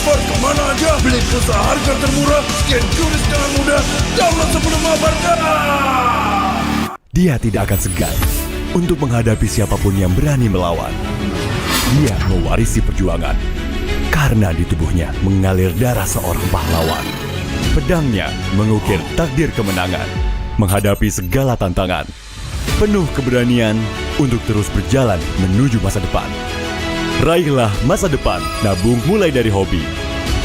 transfer kemana aja, beli pulsa harga termurah, scan QRIS dengan mudah, download sebelum mabarkan. Dia tidak akan segan untuk menghadapi siapapun yang berani melawan. Dia mewarisi perjuangan karena di tubuhnya mengalir darah seorang pahlawan. Pedangnya mengukir takdir kemenangan, menghadapi segala tantangan. Penuh keberanian untuk terus berjalan menuju masa depan. Raihlah masa depan, nabung mulai dari hobi.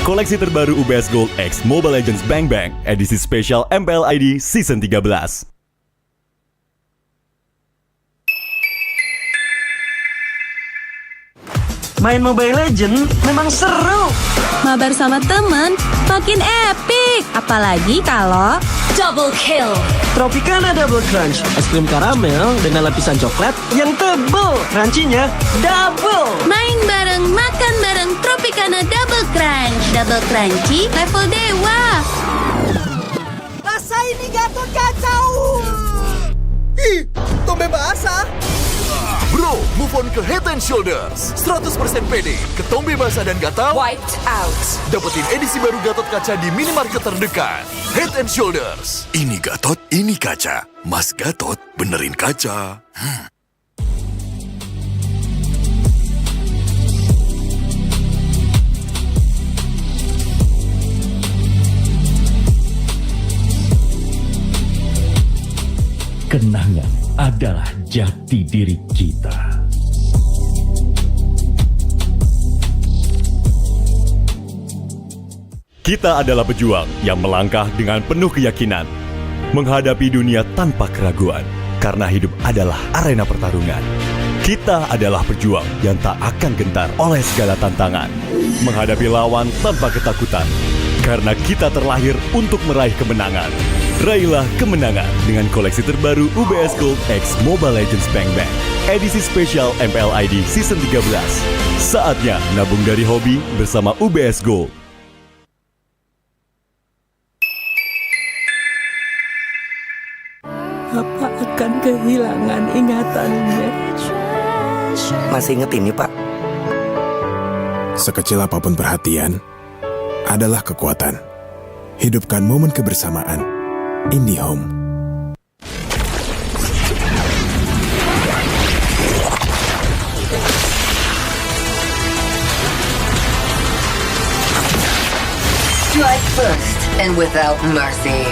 Koleksi terbaru UBS Gold X Mobile Legends Bang Bang, edisi spesial MPL ID Season 13. Main Mobile Legends memang seru. Mabar sama temen makin epic. Apalagi kalau double kill. Tropicana Double Crunch, es krim karamel dengan lapisan coklat yang tebal. Crunchy-nya double. Main bareng, makan bareng Tropicana Double Crunch. Double crunchy level dewa. Rasa ini Gatot kacau. Ih, tombe basah. Bro, move on ke Head and Shoulders. 100% pede, ketombe basah dan gatal Wiped out. dapetin edisi baru Gatot kaca di minimarket terdekat. Head and Shoulders. Ini Gatot, ini kaca. Mas Gatot, benerin kaca. Kenangan adalah jati diri kita. Kita adalah pejuang yang melangkah dengan penuh keyakinan, menghadapi dunia tanpa keraguan, karena hidup adalah arena pertarungan. Kita adalah pejuang yang tak akan gentar oleh segala tantangan, menghadapi lawan tanpa ketakutan, karena kita terlahir untuk meraih kemenangan. Raihlah kemenangan dengan koleksi terbaru UBS Gold X Mobile Legends Bang Bang, edisi spesial MPL ID Season 13. Saatnya nabung dari hobi bersama UBS Gold. Bapak akan kehilangan ingatannya. Masih inget ini, Pak? Sekecil apapun perhatian adalah kekuatan. Hidupkan momen kebersamaan. IndiHome. Strike first and without mercy.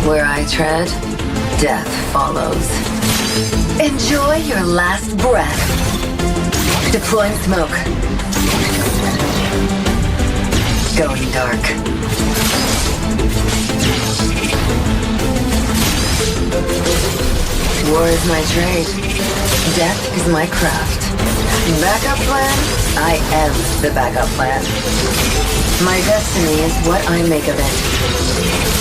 Where I tread, death follows. Enjoy your last breath. Deploying smoke. Going dark. War is my trade. Death is my craft. Backup plan? I am the backup plan. My destiny is what I make of it.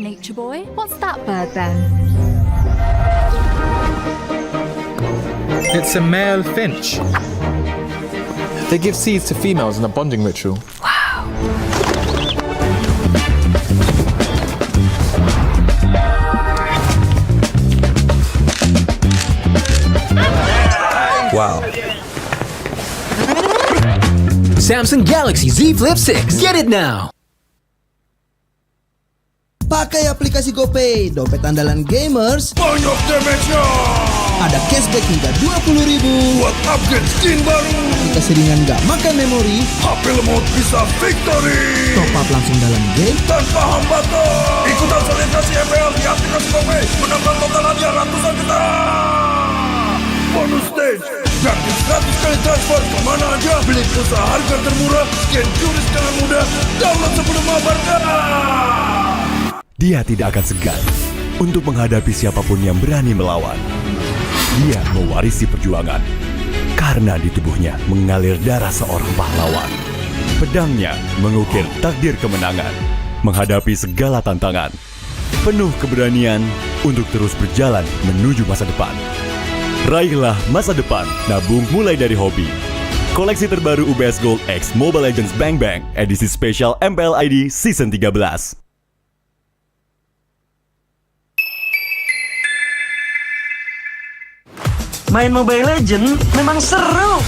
nature boy. What's that bird then? It's a male finch. They give seeds to females in a bonding ritual. Wow. Samsung Galaxy Z Flip 6. Get it now. Pakai aplikasi GoPay, dompet andalan gamers. Banyak damage-nya. Ada cashback hingga 20.000 buat upgrade skin baru. Jika seringan nggak makan memori, HP lemot bisa victory. Top up langsung dalam game tanpa hambatan. Ikutan selebrasi MPL di aplikasi GoPay, menambah total hadiah ratusan juta. Bonus stage, gratis 100 kali transfer kemana aja. Beli pulsa harga termurah, scan QRIS dengan mudah. Download sebelum mabarkan. Dia tidak akan segan untuk menghadapi siapapun yang berani melawan. Dia mewarisi perjuangan karena di tubuhnya mengalir darah seorang pahlawan. Pedangnya mengukir takdir kemenangan, menghadapi segala tantangan. Penuh keberanian untuk terus berjalan menuju masa depan. Raihlah masa depan, nabung mulai dari hobi. Koleksi terbaru UBS Gold X Mobile Legends Bang Bang, edisi spesial MPL ID Season 13. Main Mobile Legends memang seru.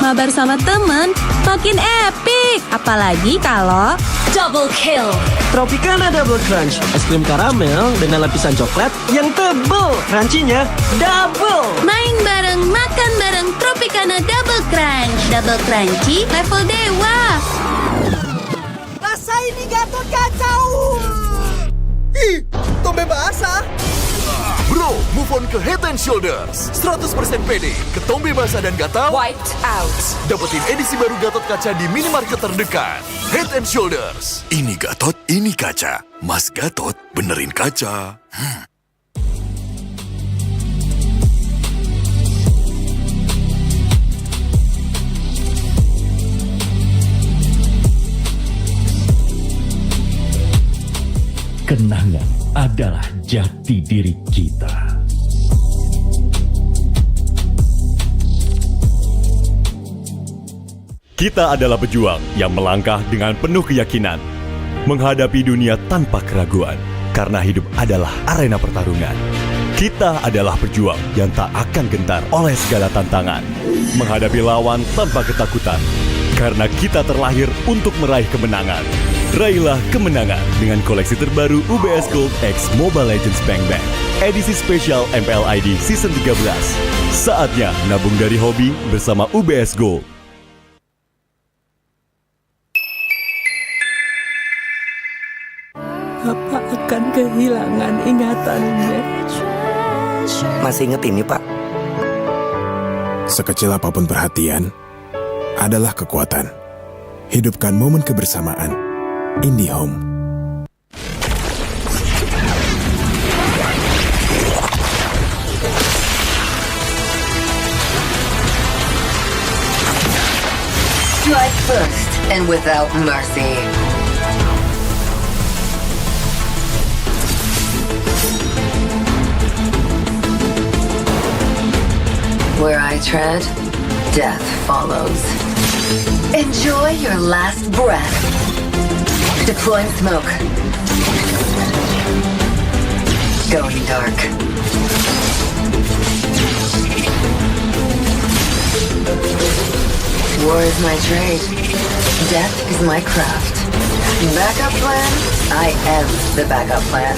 Mabar sama temen makin epic. Apalagi kalau double kill. Tropicana Double Crunch, es krim karamel dengan lapisan coklat yang tebal. Crunchy-nya double. Main bareng, makan bareng Tropicana Double Crunch. Double crunchy level dewa. Rasa ini Gatot kacau. Ih, tombe basah. Bro, move on ke Head and Shoulders. 100% pede, ketombe basah dan gatal Wiped out. dapetin edisi baru Gatot kaca di minimarket terdekat. Head and Shoulders. Ini Gatot, ini kaca. Mas Gatot benerin kaca. Kenangan adalah jati diri kita. Kita adalah pejuang yang melangkah dengan penuh keyakinan, menghadapi dunia tanpa keraguan, karena hidup adalah arena pertarungan. Kita adalah pejuang yang tak akan gentar oleh segala tantangan, menghadapi lawan tanpa ketakutan, karena kita terlahir untuk meraih kemenangan. Raihlah kemenangan dengan koleksi terbaru UBS Gold X Mobile Legends Bang Bang, edisi spesial MPL ID Season 13. Saatnya nabung dari hobi bersama UBS Gold. Papa akan kehilangan ingatannya. Masih inget ini, Pak? Sekecil apapun perhatian adalah kekuatan. Hidupkan momen kebersamaan. IndiHome. Strike first and without mercy. Where I tread, death follows. Enjoy your last breath. Deploying smoke. Going dark. War is my trade. Death is my craft. Backup plan? I am the backup plan.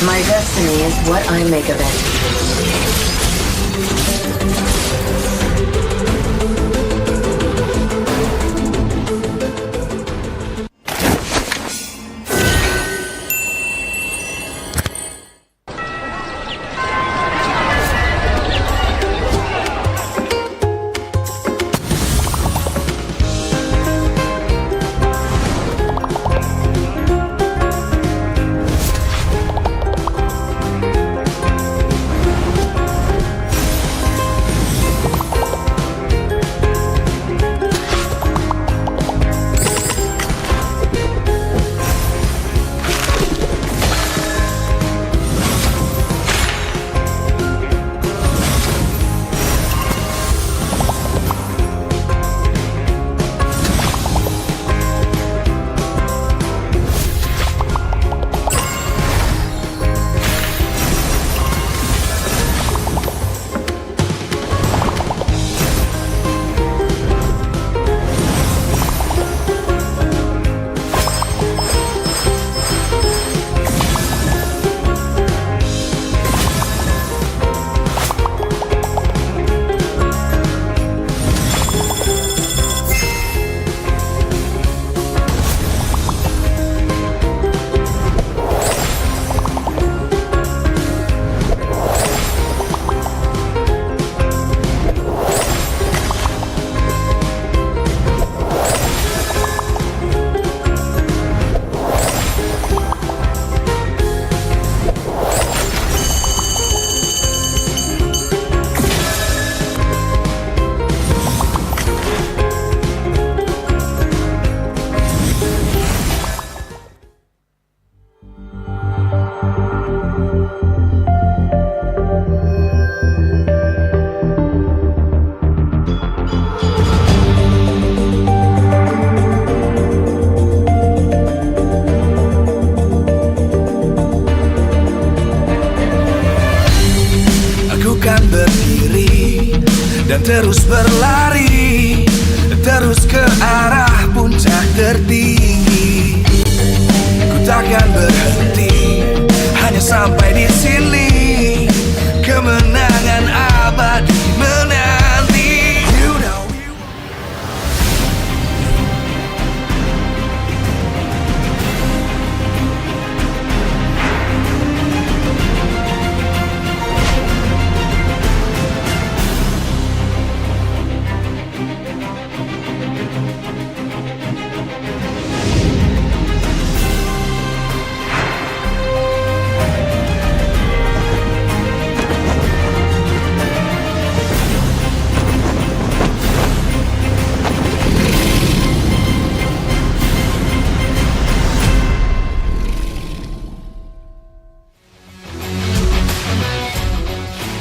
My destiny is what I make of it.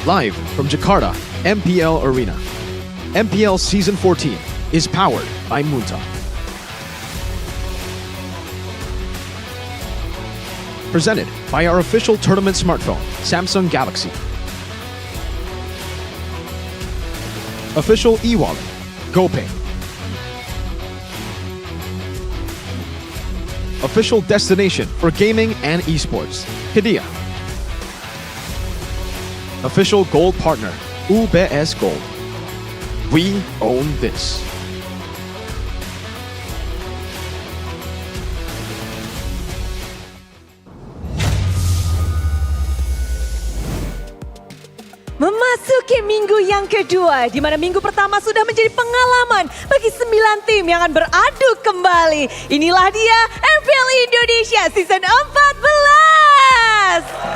Live from Jakarta, MPL Arena. MPL Season 14 is powered by Munta. Presented by our official tournament smartphone, Samsung Galaxy. Official e-wallet, GoPay. Official destination for gaming and esports, Hidea. Official gold partner, UBS Gold. We own this. Memasuki minggu yang kedua, di mana minggu pertama sudah menjadi pengalaman bagi 9 tim yang akan beradu kembali. Inilah dia MPL Indonesia Season 14.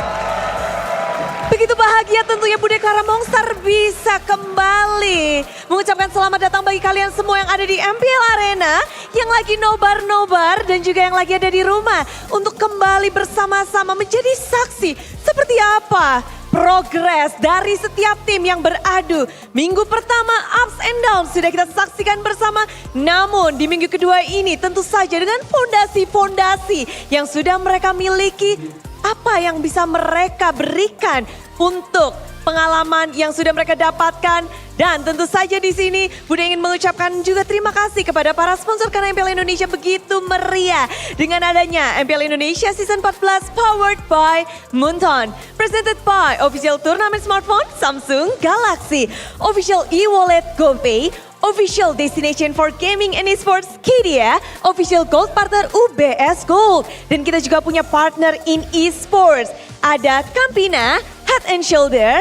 Begitu bahagia tentunya Bude Clara Monster bisa kembali. Mengucapkan selamat datang bagi kalian semua yang ada di MPL Arena, yang lagi nobar-nobar dan juga yang lagi ada di rumah. Untuk kembali bersama-sama menjadi saksi seperti apa progres dari setiap tim yang beradu. Minggu pertama ups and downs sudah kita saksikan bersama. Namun di minggu kedua ini tentu saja dengan fondasi-fondasi yang sudah mereka miliki, apa yang bisa mereka berikan untuk pengalaman yang sudah mereka dapatkan. Dan tentu saja di sini Bude ingin mengucapkan juga terima kasih kepada para sponsor karena MPL Indonesia begitu meriah dengan adanya MPL Indonesia Season 14 powered by Munton. Presented by Official Tournament Smartphone Samsung Galaxy, Official e-wallet GoPay, Official Destination for Gaming and Esports Hidea, Official Gold Partner UBS Gold. Dan kita juga punya partner in esports. Ada Campina, Head and Shoulder,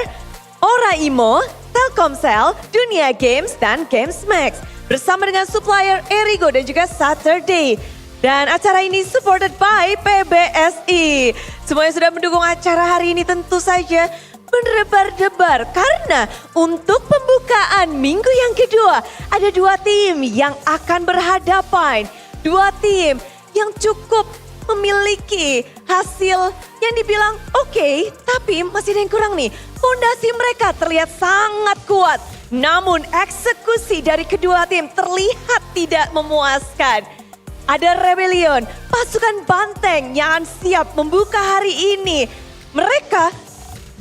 Ora Imo, Telkomsel, Dunia Games, dan Games Max. Bersama dengan supplier Erigo dan juga Saturday. Dan acara ini supported by PBSI. Semuanya sudah mendukung acara hari ini tentu saja berdebar-debar. Karena untuk pembukaan minggu yang kedua ada 2 tim yang akan berhadapan. 2 tim yang cukup memiliki hasil yang dibilang oke, tapi masih ada yang kurang nih. Fondasi mereka terlihat sangat kuat, namun eksekusi dari kedua tim terlihat tidak memuaskan. Ada Rebellion, pasukan banteng yang akan siap membuka hari ini. Mereka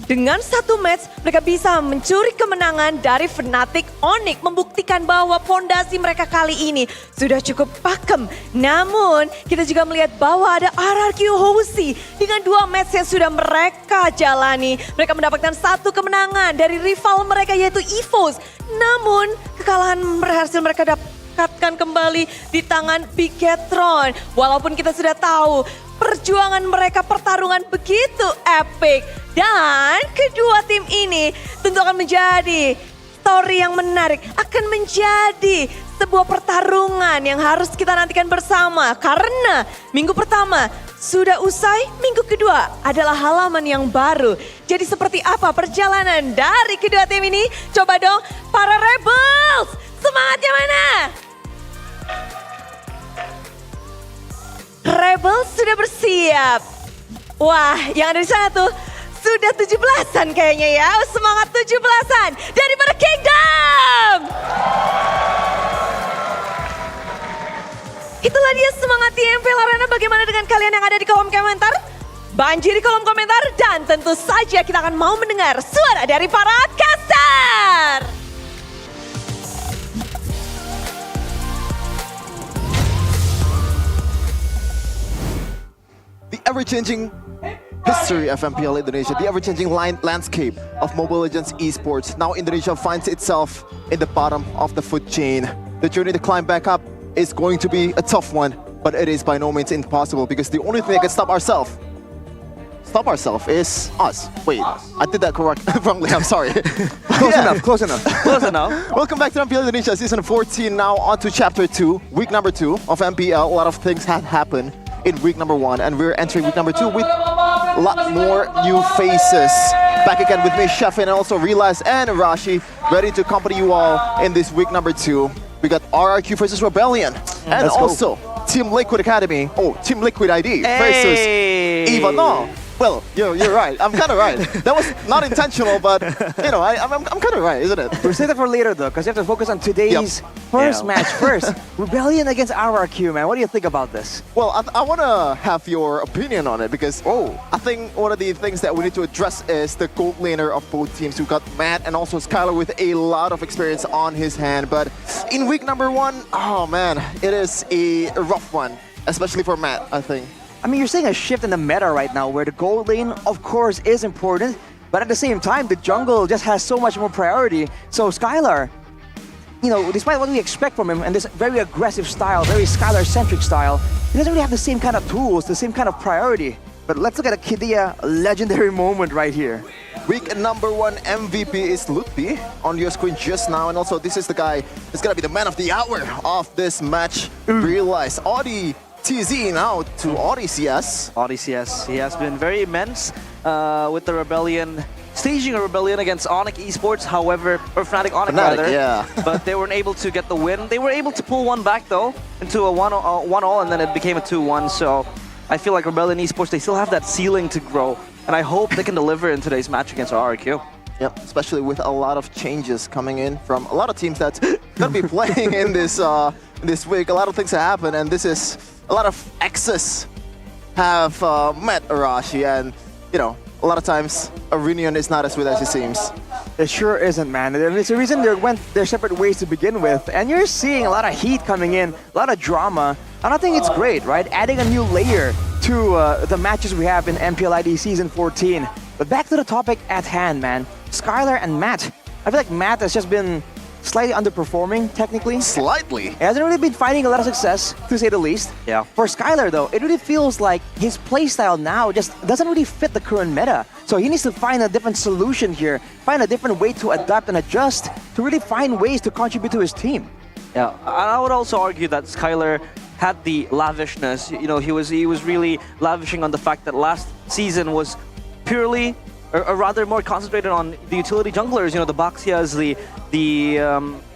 dengan 1 match mereka bisa mencuri kemenangan dari Fnatic Onyx, membuktikan bahwa fondasi mereka kali ini sudah cukup pakem. Namun kita juga melihat bahwa ada RRQ Hoshi dengan 2 match yang sudah mereka jalani. Mereka mendapatkan 1 kemenangan dari rival mereka yaitu EVOS. Namun kekalahan berhasil mereka dapatkan kembali di tangan Bigetron. Walaupun kita sudah tahu perjuangan mereka, pertarungan begitu epic. Dan kedua tim ini tentu akan menjadi story yang menarik. Akan menjadi sebuah pertarungan yang harus kita nantikan bersama. Karena minggu pertama sudah usai, minggu kedua adalah halaman yang baru. Jadi seperti apa perjalanan dari kedua tim ini? Coba dong para Rebels, semangatnya mana? Rebels sudah bersiap. Wah, yang ada di sana tuh sudah 17-an kayaknya ya. Semangat 17-an daripada Kingdom. Itulah dia semangat di MPL Arena. Bagaimana dengan kalian yang ada di kolom komentar? Banjiri kolom komentar dan tentu saja kita akan mau mendengar suara dari para caster. The ever-changing history of MPL Indonesia, the ever-changing landscape of Mobile Legends esports. Now Indonesia finds itself in the bottom of the food chain. The journey to climb back up is going to be a tough one, but it is by no means impossible because the only thing that can stop ourselves is us. Wait, I did that wrongly, I'm sorry. Close enough. Welcome back to MPL Indonesia Season 14, now on to Chapter 2, week number 2 of MPL. A lot of things have happened in week number 1, and we're entering week number 2 with a lot more new faces. Back again with me, Chef, and also Realize and Rashi, ready to accompany you all in this week number 2. We got RRQ versus Rebellion, and also Team Liquid Academy, Team Liquid ID versus Eva. No, Well, you're right. I'm kind of right. That was not intentional, but you know, I'm kind of right, isn't it? We'll save that for later though, because you have to focus on today's first match first. Rebellion against RRQ, man. What do you think about this? Well, I want to have your opinion on it because I think one of the things that we need to address is the gold laner of both teams. We've got Matt and also Skylar with a lot of experience on his hand, but in week number 1, oh man, it is a rough one, especially for Matt, I think. I mean, you're seeing a shift in the meta right now where the gold lane, of course, is important, but at the same time, the jungle just has so much more priority. So Skylar, you know, despite what we expect from him and this very aggressive style, very Skylar-centric style, he doesn't really have the same kind of tools, the same kind of priority. But let's look at a Kidia legendary moment right here. Week number 1 MVP is Lutfi on your screen just now, and also this is the guy that's gonna be the man of the hour of this match. Realize Audi TZ now to Audi CS. Audi CS, he has been very immense with the Rebellion, staging a Rebellion against Onyx Esports, however, or Fnatic Onyx rather. Yeah. But they weren't able to get the win. They were able to pull one back though, into a 1-all, and then it became a 2-1, so I feel like Rebellion Esports, they still have that ceiling to grow, and I hope they can deliver in today's match against RRQ. Yep, especially with a lot of changes coming in from a lot of teams that's gonna be playing in this week. A lot of things have happened, and this is a lot of exes have met Arashi, and you know, a lot of times a reunion is not as sweet as it seems. It sure isn't, man. There's a reason they went their separate ways to begin with, and you're seeing a lot of heat coming in, a lot of drama, and I think it's great, right? Adding a new layer to the matches we have in MPL ID Season 14. But back to the topic at hand, man. Skylar and Matt. I feel like Matt has just been slightly underperforming, technically. Slightly? He hasn't really been finding a lot of success, to say the least. Yeah. For Skylar, though, it really feels like his playstyle now just doesn't really fit the current meta. So he needs to find a different solution here, find a different way to adapt and adjust to really find ways to contribute to his team. Yeah, I would also argue that Skylar had the lavishness. You know, he was really lavishing on the fact that last season was purely, or rather more concentrated on the utility junglers, you know, the Baxias,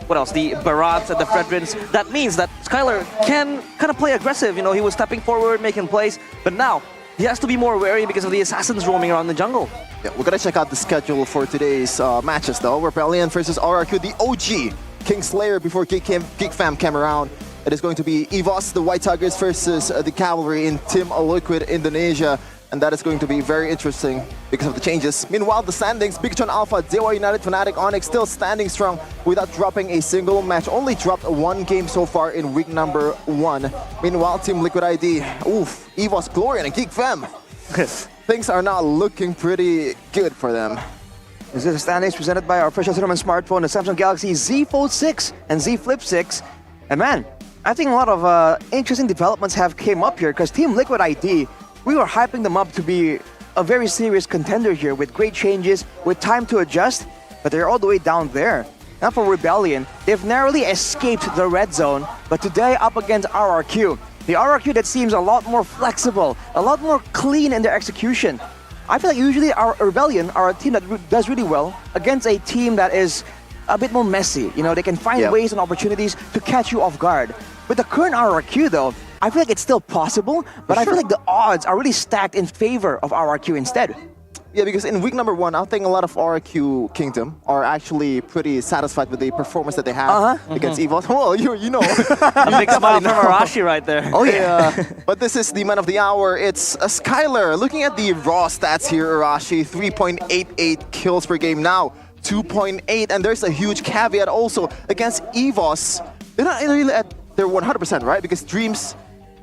what else, the Barats and the Fredrins. That means that Skylar can kind of play aggressive, you know, he was stepping forward, making plays, but now he has to be more wary because of the assassins roaming around the jungle. Yeah, we're gonna check out the schedule for today's matches though. Rebellion versus RRQ, the OG Kingslayer before Geek Fam came around. It is going to be EVOS, the White Tigers versus the Cavalry in Team Liquid Indonesia. And that is going to be very interesting because of the changes. Meanwhile, the standings, Bigtron Alpha, Dewa United, Fnatic, Onyx still standing strong without dropping a single match. Only dropped 1 game so far in week number 1. Meanwhile, Team Liquid ID, EVOS, Glorian, and Geek Fam. Things are not looking pretty good for them. This is the standings presented by our official cinema smartphone, the Samsung Galaxy Z Fold 6 and Z Flip 6. And man, I think a lot of interesting developments have came up here because Team Liquid ID, we were hyping them up to be a very serious contender here with great changes, with time to adjust, but they're all the way down there. Now for Rebellion, they've narrowly escaped the red zone, but today up against RRQ. The RRQ that seems a lot more flexible, a lot more clean in their execution. I feel like usually our Rebellion are a team that does really well against a team that is a bit more messy. You know, they can find ways and opportunities to catch you off guard. With the current RRQ though, I feel like it's still possible, but I feel like the odds are really stacked in favor of RRQ instead. Yeah, because in week number 1, I think a lot of RRQ Kingdom are actually pretty satisfied with the performance that they have against EVOS. Well, you know. A big smile from Arashi right there. Oh yeah. But this is the man of the hour. It's Skylar. Looking at the raw stats here, Arashi, 3.88 kills per game now, 2.8, and there's a huge caveat also against EVOS. They're not really at their 100%, right? Because Dreams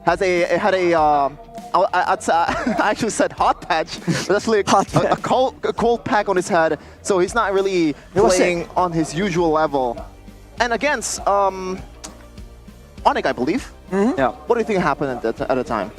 had a I actually said hot patch, but that's like a cold pack on his head, so he's not really playing on his usual level. And against Onyx, I believe. Yeah. What do you think happened at the time?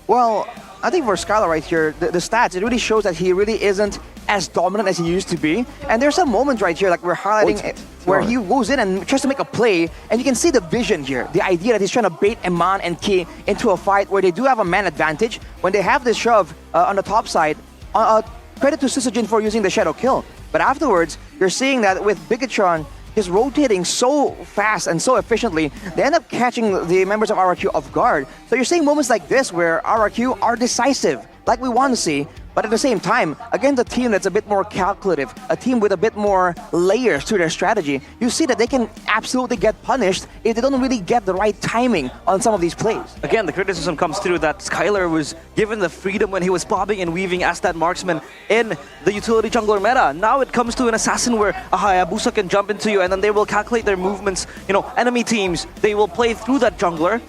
Well, I think for Skylar right here, the stats, it really shows that he really isn't as dominant as he used to be. And there's some moments right here, like we're highlighting, where he goes in and tries to make a play, and you can see the vision here, the idea that he's trying to bait Eman and Ki into a fight where they do have a man advantage. When they have this shove on the top side, credit to Sysogen for using the Shadow Kill. But afterwards, you're seeing that with Bigatron just rotating so fast and so efficiently, they end up catching the members of RRQ off guard. So you're seeing moments like this where RRQ are decisive, like we want to see, But at the same time, against a team that's a bit more calculative, a team with a bit more layers to their strategy, you see that they can absolutely get punished if they don't really get the right timing on some of these plays. Again, the criticism comes through that Skylar was given the freedom when he was bobbing and weaving as that marksman in the utility jungler meta. Now it comes to an assassin where a Hayabusa can jump into you and then they will calculate their movements. You know, enemy teams, they will play through that jungler,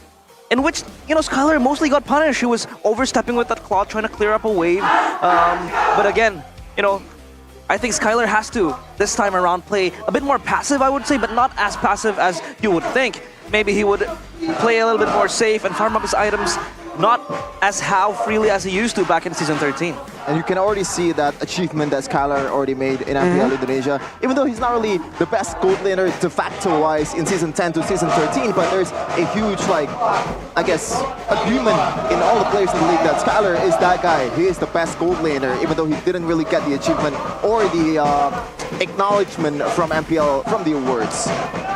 in which, you know, Skylar mostly got punished. He was overstepping with that claw, trying to clear up a wave. But again, you know, I think Skylar has to, this time around, play a bit more passive, I would say, but not as passive as you would think. Maybe he would play a little bit more safe and farm up his items, not as freely as he used to back in Season 13. And you can already see that achievement that Skylar already made in MPL Indonesia. Even though he's not really the best gold laner de facto-wise in Season 10 to Season 13, but there's a huge, like, I guess, agreement in all the players in the league that Skylar is that guy. He is the best gold laner, even though he didn't really get the achievement or the acknowledgement from MPL, from the awards.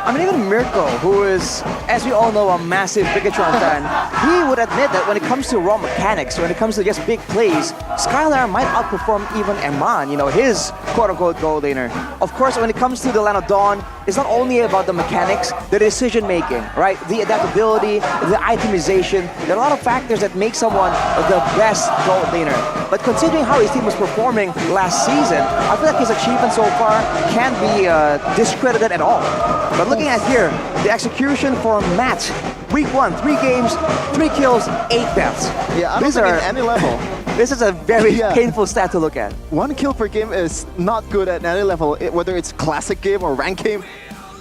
I mean, even Mirko, who is, as we all know, a massive Bigatron fan, he would admit that when it comes to raw mechanics, when it comes to just big plays, Skylar might outperform even Eman, you know, his quote-unquote gold laner. Of course, when it comes to the Land of Dawn, it's not only about the mechanics, the decision-making, right? The adaptability, the itemization. There are a lot of factors that make someone the best gold laner. But considering how his team was performing last season, I feel like his achievement so far can't be discredited at all. But looking at here, the execution for Matt, week 1, 3 games, 3 kills, 8 deaths. Yeah, I don't think at any level. This is a very painful stat to look at. 1 kill per game is not good at any level, whether it's classic game or ranked game.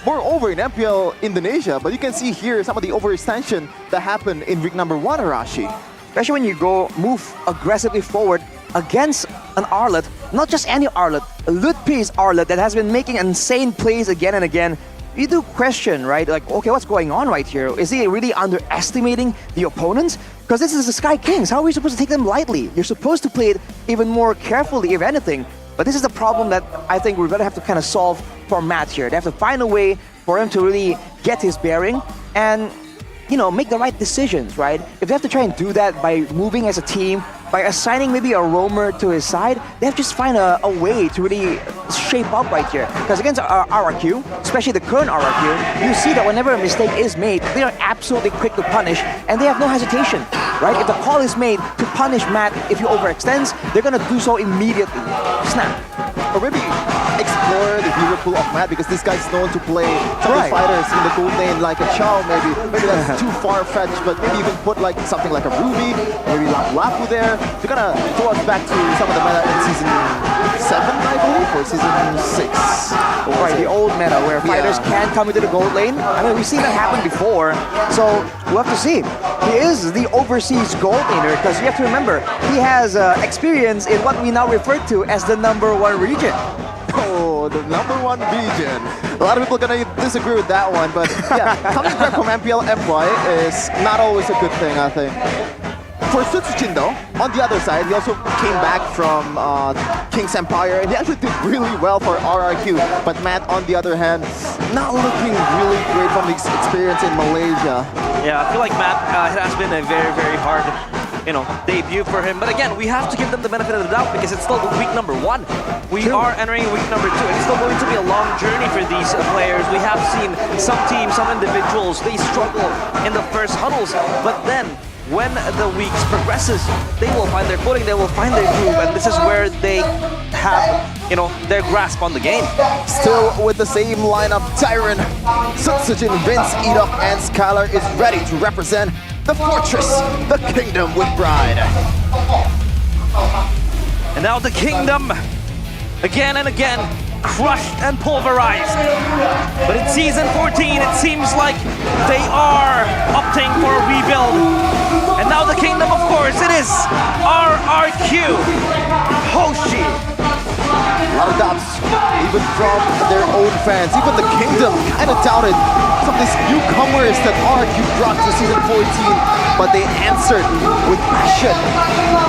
Moreover, in MPL Indonesia, but you can see here some of the overextension that happened in week number 1, Arashi. Especially when you move aggressively forward against an Arlet, not just any Arlet, a Lutpi's Arlet that has been making insane plays again and again. You do question, right? Like, okay, what's going on right here? Is he really underestimating the opponents? Because this is the Sky Kings. How are we supposed to take them lightly? You're supposed to play it even more carefully, if anything. But this is the problem that I think we're going to have to kind of solve for Matt here. They have to find a way for him to really get his bearing and, you know, make the right decisions, right? If they have to try and do that by moving as a team, by assigning maybe a roamer to his side, they have to just find a way to really shape up right here. Because against our RRQ, especially the current RRQ, you see that whenever a mistake is made, they are absolutely quick to punish, and they have no hesitation, right? If the call is made to punish Matt if he overextends, they're gonna do so immediately. Snap. Or maybe explore the hero pool of Matt, because this guy's known to play some of the fighters in the gold lane like a Chow maybe. Maybe that's too far-fetched, but maybe even put like something like a Ruby, maybe Lapu there. To kind of throw us back to some of the meta in Season 7, I believe, or Season 6. Right, the old meta where fighters can come into the gold lane. I mean, we've seen that happen before, so we'll have to see. He is the overseas gold laner, because you have to remember, he has experience in what we now refer to as the #1 region. Oh, the #1 region. A lot of people are gonna disagree with that one, but yeah, coming back from MPL MY is not always a good thing, I think. For Sutsujin though, on the other side, he also came back from King's Empire, and he actually did really well for RRQ. But Matt, on the other hand, not looking really great from his experience in Malaysia. Yeah, I feel like Matt, it has been a very, very hard, you know, debut for him. But again, we have to give them the benefit of the doubt because it's still week number 1. We are entering week number 2. It's still going to be a long journey for these players. We have seen some teams, some individuals, they struggle in the first huddles, but then when the weeks progresses, they will find their footing, they will find their groove, and this is where they have, you know, their grasp on the game. Still with the same lineup, Tyron, Sutsujin, Vince, Edok, and Skylar is ready to represent the fortress, the kingdom with pride. And now the kingdom, again and again, crushed and pulverized. But in Season 14, it seems like they are opting for a rebuild. And now the kingdom, of course, it is RRQ, Hoshi. A lot of doubts, even from their own fans. Even the kingdom kind of doubted some of these newcomers that RRQ brought to Season 14, but they answered with passion,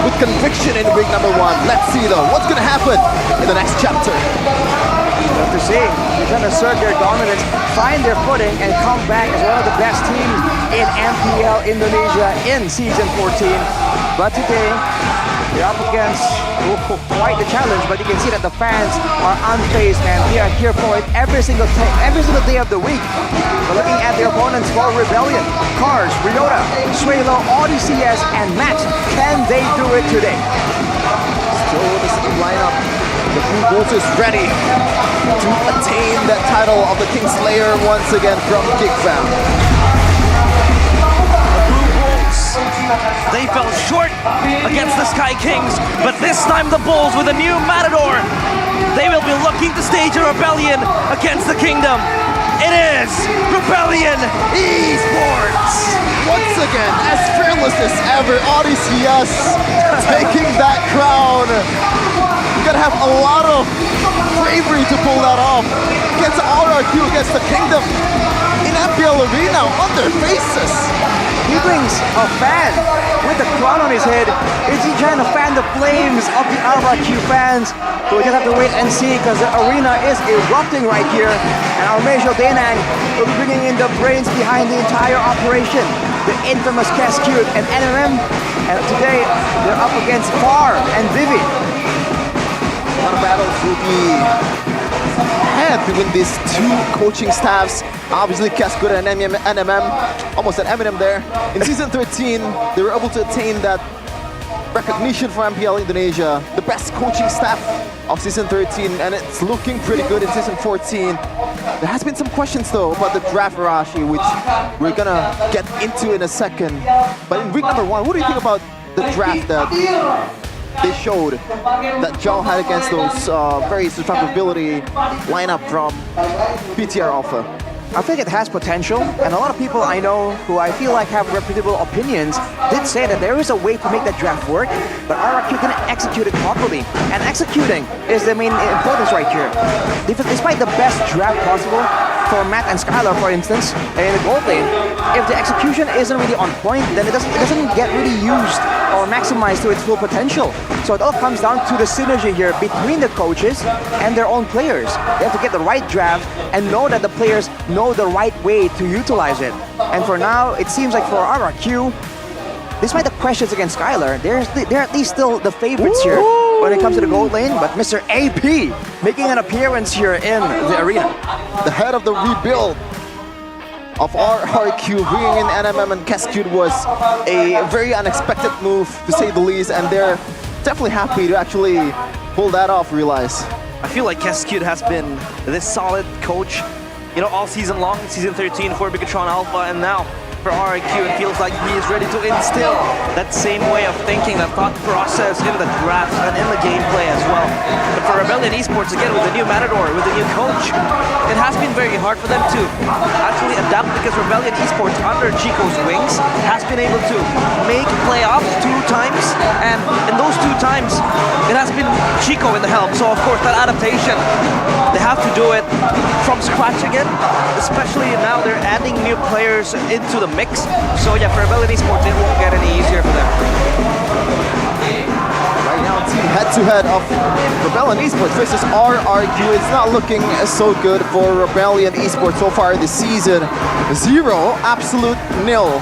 with conviction in week number 1. Let's see though, what's gonna happen in the next chapter. We'll have to see. They're trying to assert their dominance, find their footing, and come back as one of the best teams in MPL Indonesia in Season 14. But today, they're up against quite the challenge, but you can see that the fans are unfazed, man. They are here for it every single day of the week. We're looking at the opponents for Rebellion, Cars, Ryota, Suelo, ODCS, and Matt. Can they do it today? Still with the same lineup. The Blue Bulls is ready to attain that title of the Kingslayer once again from Kickfam. They fell short against the Sky Kings, but this time the Bulls with a new Matador. They will be looking to stage a rebellion against the Kingdom. It is Rebellion Esports! Once again, as fearless as ever, ODCS taking that crown. You gotta have a lot of bravery to pull that off. Against RRQ, against the Kingdom. In MPL Arena, on their faces. He brings a fan with a crown on his head. Is he trying to fan the flames of the RRQ fans? So we just have to wait and see, because the arena is erupting right here. And our Major Danan will be bringing in the brains behind the entire operation. The infamous Cascute and NMM. And today, they're up against Far and Vivi. A lot of battles will be had between these two coaching staffs. Obviously, Cascute and NMM, almost an Eminem there. In Season 13, they were able to attain that recognition for MPL Indonesia, the best coaching staff of Season 13, and it's looking pretty good in Season 14. There has been some questions though about the draft, Arashi, which we're gonna get into in a second. But in week number 1, what do you think about the draft that they showed that Jal had against those very susceptibility lineup from PTR Alpha? I think it has potential, and a lot of people I know who I feel like have reputable opinions did say that there is a way to make that draft work, but RRQ didn't execute it properly. And executing is the main importance right here. Despite the best draft possible for Matt and Skylar, for instance, in the gold lane, if the execution isn't really on point, then it doesn't get really used or maximized to its full potential. So it all comes down to the synergy here between the coaches and their own players. They have to get the right draft and know that the players know the right way to utilize it. And for now, it seems like for RRQ, despite the questions against Skylar, they're at least still the favorites here when it comes to the gold lane. But Mr. AP making an appearance here in the arena. The head of the rebuild of RRQ bringing in NMM and Cascute was a very unexpected move, to say the least, and they're definitely happy to actually pull that off, realize. I feel like Cascute has been this solid coach, you know, all season long, season 13 for Bigatron Alpha, and now for RRQ, it feels like he is ready to instill that same way of thinking, that thought process in the draft and in the gameplay as well. But for Rebellion Esports, again, with the new Matador, with the new coach, it has been very hard for them to actually adapt, because Rebellion Esports, under Chico's wings, has been able to make playoffs 2 times, and in those 2 times, it has been Chico in the helm. So of course, that adaptation, they have to do it from scratch again, especially now they're adding new players into the mix. So yeah, for Rebellion Esports, it won't get any easier for them. Right now, team head-to-head of Rebellion Esports versus RRQ. It's not looking so good for Rebellion Esports so far this season. 0, absolute nil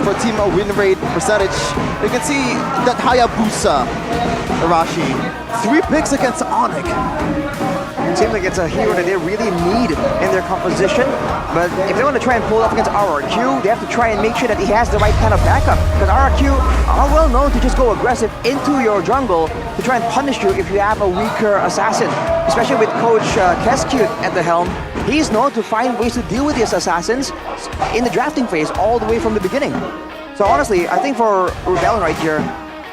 for team win rate percentage. You can see that Hayabusa, Arashi, 3 picks against Onyx. It seems like it's a hero that they really need in their composition, but if they want to try and pull off against RRQ, they have to try and make sure that he has the right kind of backup, because RRQ are well known to just go aggressive into your jungle to try and punish you if you have a weaker assassin, especially with Coach Cascute at the helm. He's known to find ways to deal with these assassins in the drafting phase all the way from the beginning. So honestly, I think for Rebellion right here,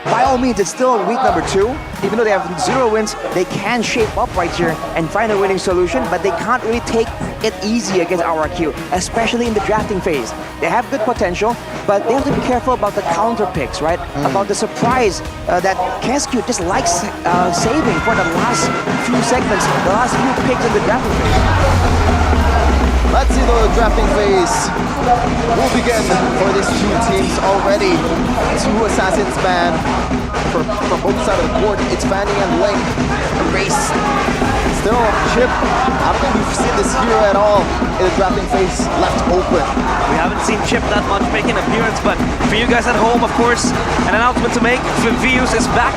by all means, it's still week number 2. Even though they have 0 wins, they can shape up right here and find a winning solution, but they can't really take it easy against RRQ, especially in the drafting phase. They have good potential, but they have to be careful about the counter picks, right? About the surprise that Cascute just likes saving for the last few segments, the last few picks in the drafting phase. Let's see the drafting phase will begin for these 2 teams already. 2 assassins ban. from both sides of the court. It's Fanny and Link. The race. Still, Chip. I don't think we've seen this hero at all in the drafting phase left open. We haven't seen Chip that much make an appearance, but for you guys at home, of course, an announcement to make. Vivius is back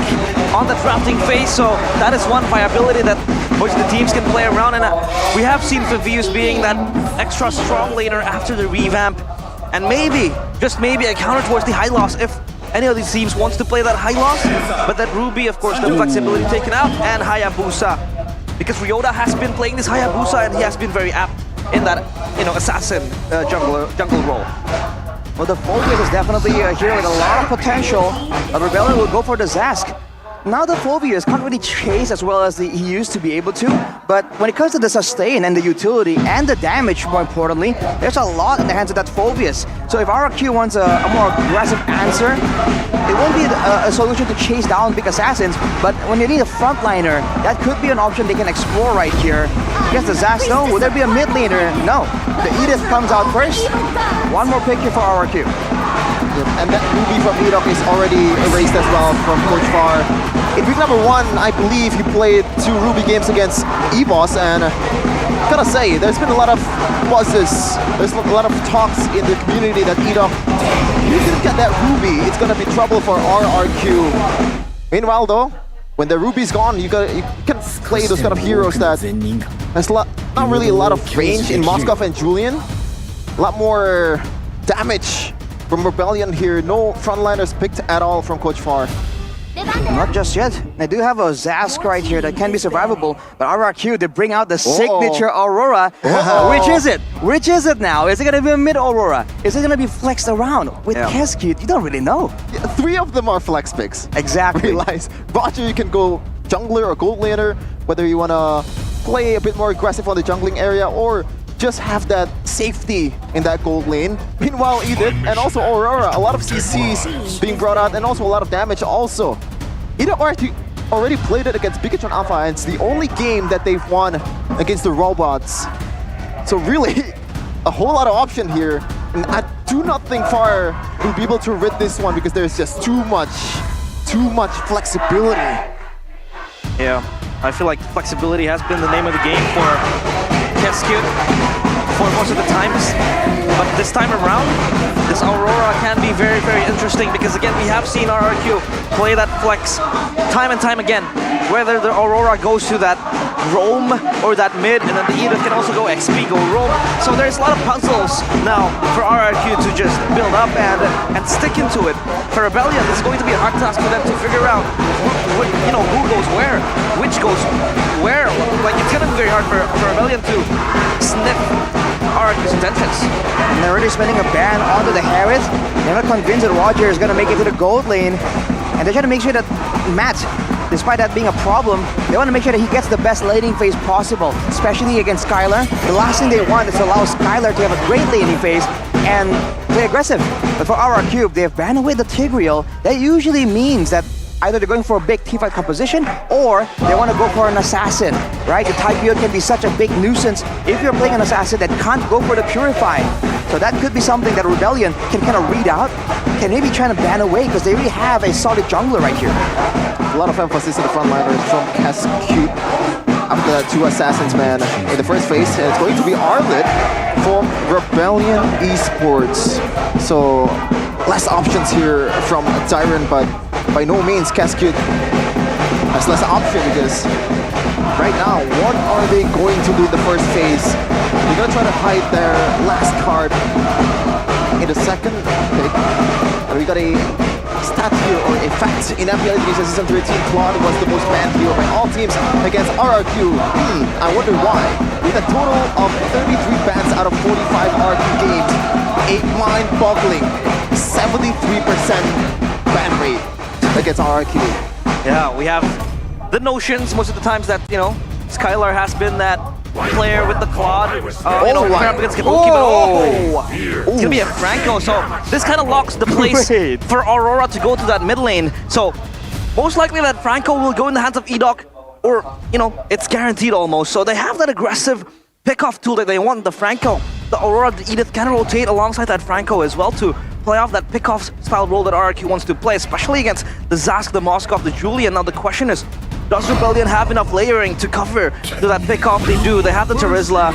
on the drafting phase, so that is one viability that most of the teams can play around. And we have seen Vivius being that extra strong laner after the revamp. And maybe, just maybe, a counter towards the high loss if any of these teams wants to play that high loss. But that Ruby, of course, the flexibility taken out, and Hayabusa. Because Ryota has been playing this Hayabusa and he has been very apt in that, assassin jungle role. Well, the Phobius is definitely a hero with a lot of potential. But Rebellion will go for the Zask. Now the Phobius can't really chase as well as he used to be able to, but when it comes to the sustain and the utility and the damage, more importantly, there's a lot in the hands of that Phobius. So if RRQ wants a more aggressive answer, it won't be a solution to chase down big assassins, but when you need a frontliner, that could be an option they can explore right here. Yes, the Zask, no. Will there be a mid laner? No. The Edith comes out first. One more picture for RRQ. And that Ruby from Edok is already erased as well from Coach Far. In week number 1, I believe he played 2 Ruby games against EVOS, and gotta say, there's been a lot of buzzes, there's a lot of talks in the community that Edok, if you didn't get that Ruby, it's gonna be trouble for RRQ. Meanwhile though, when the Ruby's gone, you can play those kind of heroes that there's not really a lot of range in Moskov and Julian. A lot more damage from Rebellion here. No frontliners picked at all from Coach Far. Not just yet. They do have a Zask right here that can be survivable, but RRQ, they bring out the signature Aurora. Which is it? Which is it now? Is it going to be a mid Aurora? Is it going to be flexed around? With Cascade, you don't really know. Yeah, 3 of them are flex picks. Exactly. Realize. Roger, you can go jungler or gold laner, whether you want to play a bit more aggressive on the jungling area or just have that safety in that gold lane. Meanwhile, Edith and also Aurora, a lot of CCs being brought out and also a lot of damage also. Edith already played it against Pikachu Alpha, and it's the only game that they've won against the robots. So really, a whole lot of option here. And I do not think Far will be able to rid this one because there's just too much flexibility. Yeah, I feel like flexibility has been the name of the game for Cascade for most of the times, but this time around, this Aurora can be very, very interesting because again, we have seen RRQ play that flex time and time again, whether the Aurora goes to that roam or that mid, and then the Edith can also go XP, go roam. So there's a lot of puzzles now for RRQ to just build up and stick into it. For Rebellion, it's going to be a hard task for them to figure out who goes where, which goes where. Like, it's gonna be very hard for Rebellion to sniff RRQ's intentions. And they're already spending a ban onto the Harith. They're not convinced that Roger is gonna make it to the gold lane. And they're trying to make sure that Matt, despite that being a problem, they want to make sure that he gets the best laning phase possible, especially against Skylar. The last thing they want is to allow Skylar to have a great laning phase and play aggressive. But for RRQ, they have banned away the Tigreal. That usually means that either they're going for a big teamfight composition or they want to go for an assassin, right? The type build can be such a big nuisance if you're playing an assassin that can't go for the Purify. So that could be something that Rebellion can kind of read out, can maybe try to ban away because they really have a solid jungler right here. A lot of emphasis on the frontliners from Cascade after the 2 assassins, man. In the first phase, it's going to be Arlit from Rebellion Esports. So less options here from Tyron, but by no means Cascade has less option because right now, what are they going to do in the first phase? They're going to try to hide their last card in the second pick. And we got a stat here, or a fact, in MPL Indonesia Season 13, Claude was the most banned hero by all teams against RRQ. I wonder why. With a total of 33 bans out of 45 RRQ games, a mind-boggling 73% ban rate against RRQ. Yeah, we have the notions most of the times that, Skylar has been that player with the Claude, up against Kabuki, but it's gonna be a Franco, so this kind of locks the place for Aurora to go to that mid lane. So most likely that Franco will go in the hands of Edok, or, it's guaranteed almost. So they have that aggressive pick-off tool that they want, the Franco. The Aurora, the Edith can rotate alongside that Franco as well to play off that pick-off style role that RRQ wants to play, especially against the Zask, the Moskov, the Julian. Now the question is, does Rebellion have enough layering to cover to that pick-off? They do. They have the Terizla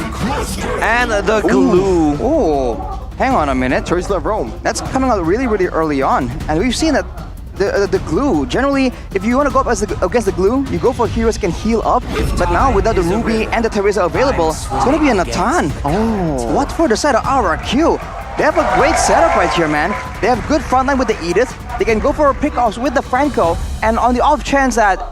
and the Glue. Oh, hang on a minute. Terizla Rome. That's coming out really, really early on. And we've seen that the Glue, generally, if you want to go up against the Glue, you go for heroes that can heal up. But now, without the Ruby and the Terizla available, it's going to be a Natan. Oh. What for the side of RRQ? They have a great setup right here, man. They have good frontline with the Edith. They can go for pick-offs with the Franco. And on the off chance that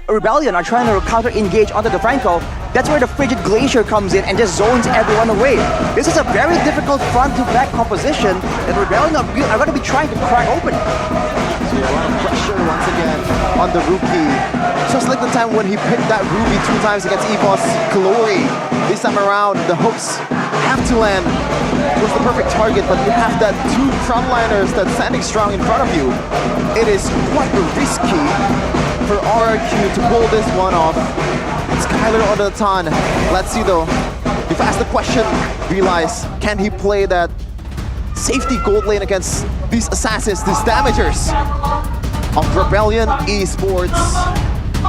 Rebellion are trying to counter-engage onto the Franco, that's where the Frigid Glacier comes in and just zones everyone away. This is a very difficult front-to-back composition that Rebellion are going to be trying to crack open. A lot of pressure once again on the rookie. Just like the time when he picked that Ruby 2 times against EVOS Glory. This time around, the hooks have to land. It was the perfect target, but you have that 2 frontliners that's standing strong in front of you. It is quite risky for RRQ to pull this one off. Skylar on the Natan. Let's see though. If I ask the question, realize, can he play that safety gold lane against these assassins, these damagers of Rebellion Esports?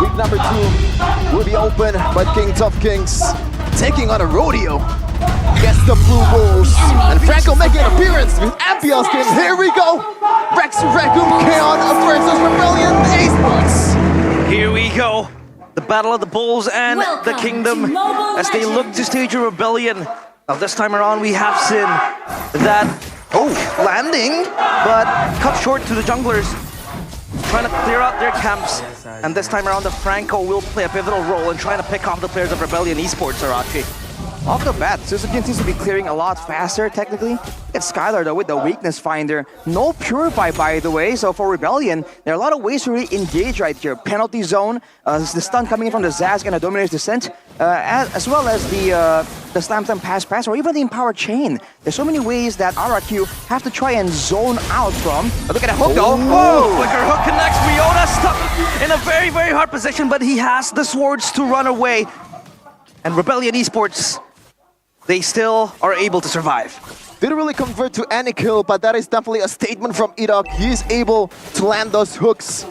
Week number 2 will be open, but King Tough Kings taking on a rodeo against the Blue Bulls. And Franco making an appearance with MPL skin. Here we go! Rex Regum Keon versus Rebellion Esports. Here we go. The battle of the Bulls and the Kingdom as they look to stage a rebellion. Now this time around we have seen that landing, but cut short to the junglers, trying to clear out their camps. And this time around the Franco will play a pivotal role in trying to pick off the players of Rebellion Esports, Arachi. Off the bat, Suzuki seems to be clearing a lot faster, technically. It's Skylar, though, with the weakness finder. No Purify, by the way, so for Rebellion, there are a lot of ways to really engage right here. Penalty zone, the stun coming in from the Zask and the Dominator's Descent, as well as the Slam Slam Pass, or even the Empowered Chain. There's so many ways that RRQ have to try and zone out from. Look at that hook, though. Oh, quicker hook connects. Riona stuck in a very, very hard position, but he has the swords to run away. And Rebellion Esports, they still are able to survive. Didn't really convert to any kill, but that is definitely a statement from Idok. He is able to land those hooks.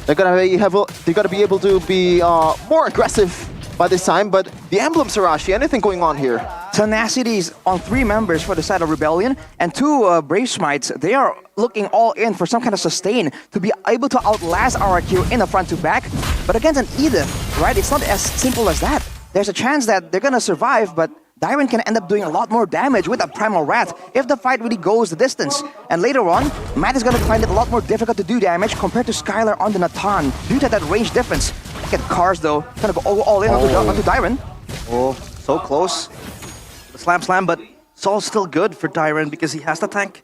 They're gonna be able to be more aggressive by this time, but the Emblem Sarashi, anything going on here? Tenacities on 3 members for the side of Rebellion, and 2 Brave Smites. They are looking all in for some kind of sustain to be able to outlast RRQ in the front to back. But against an Edith, right, it's not as simple as that. There's a chance that they're gonna survive, but Dyron can end up doing a lot more damage with a Primal Rat if the fight really goes the distance. And later on, Matt is gonna find it a lot more difficult to do damage compared to Skylar on the Natan due to that range difference. Look at Cars though, trying to go all in onto Dyron. Oh, so close. The slam, but it's all still good for Dyron because he has the tank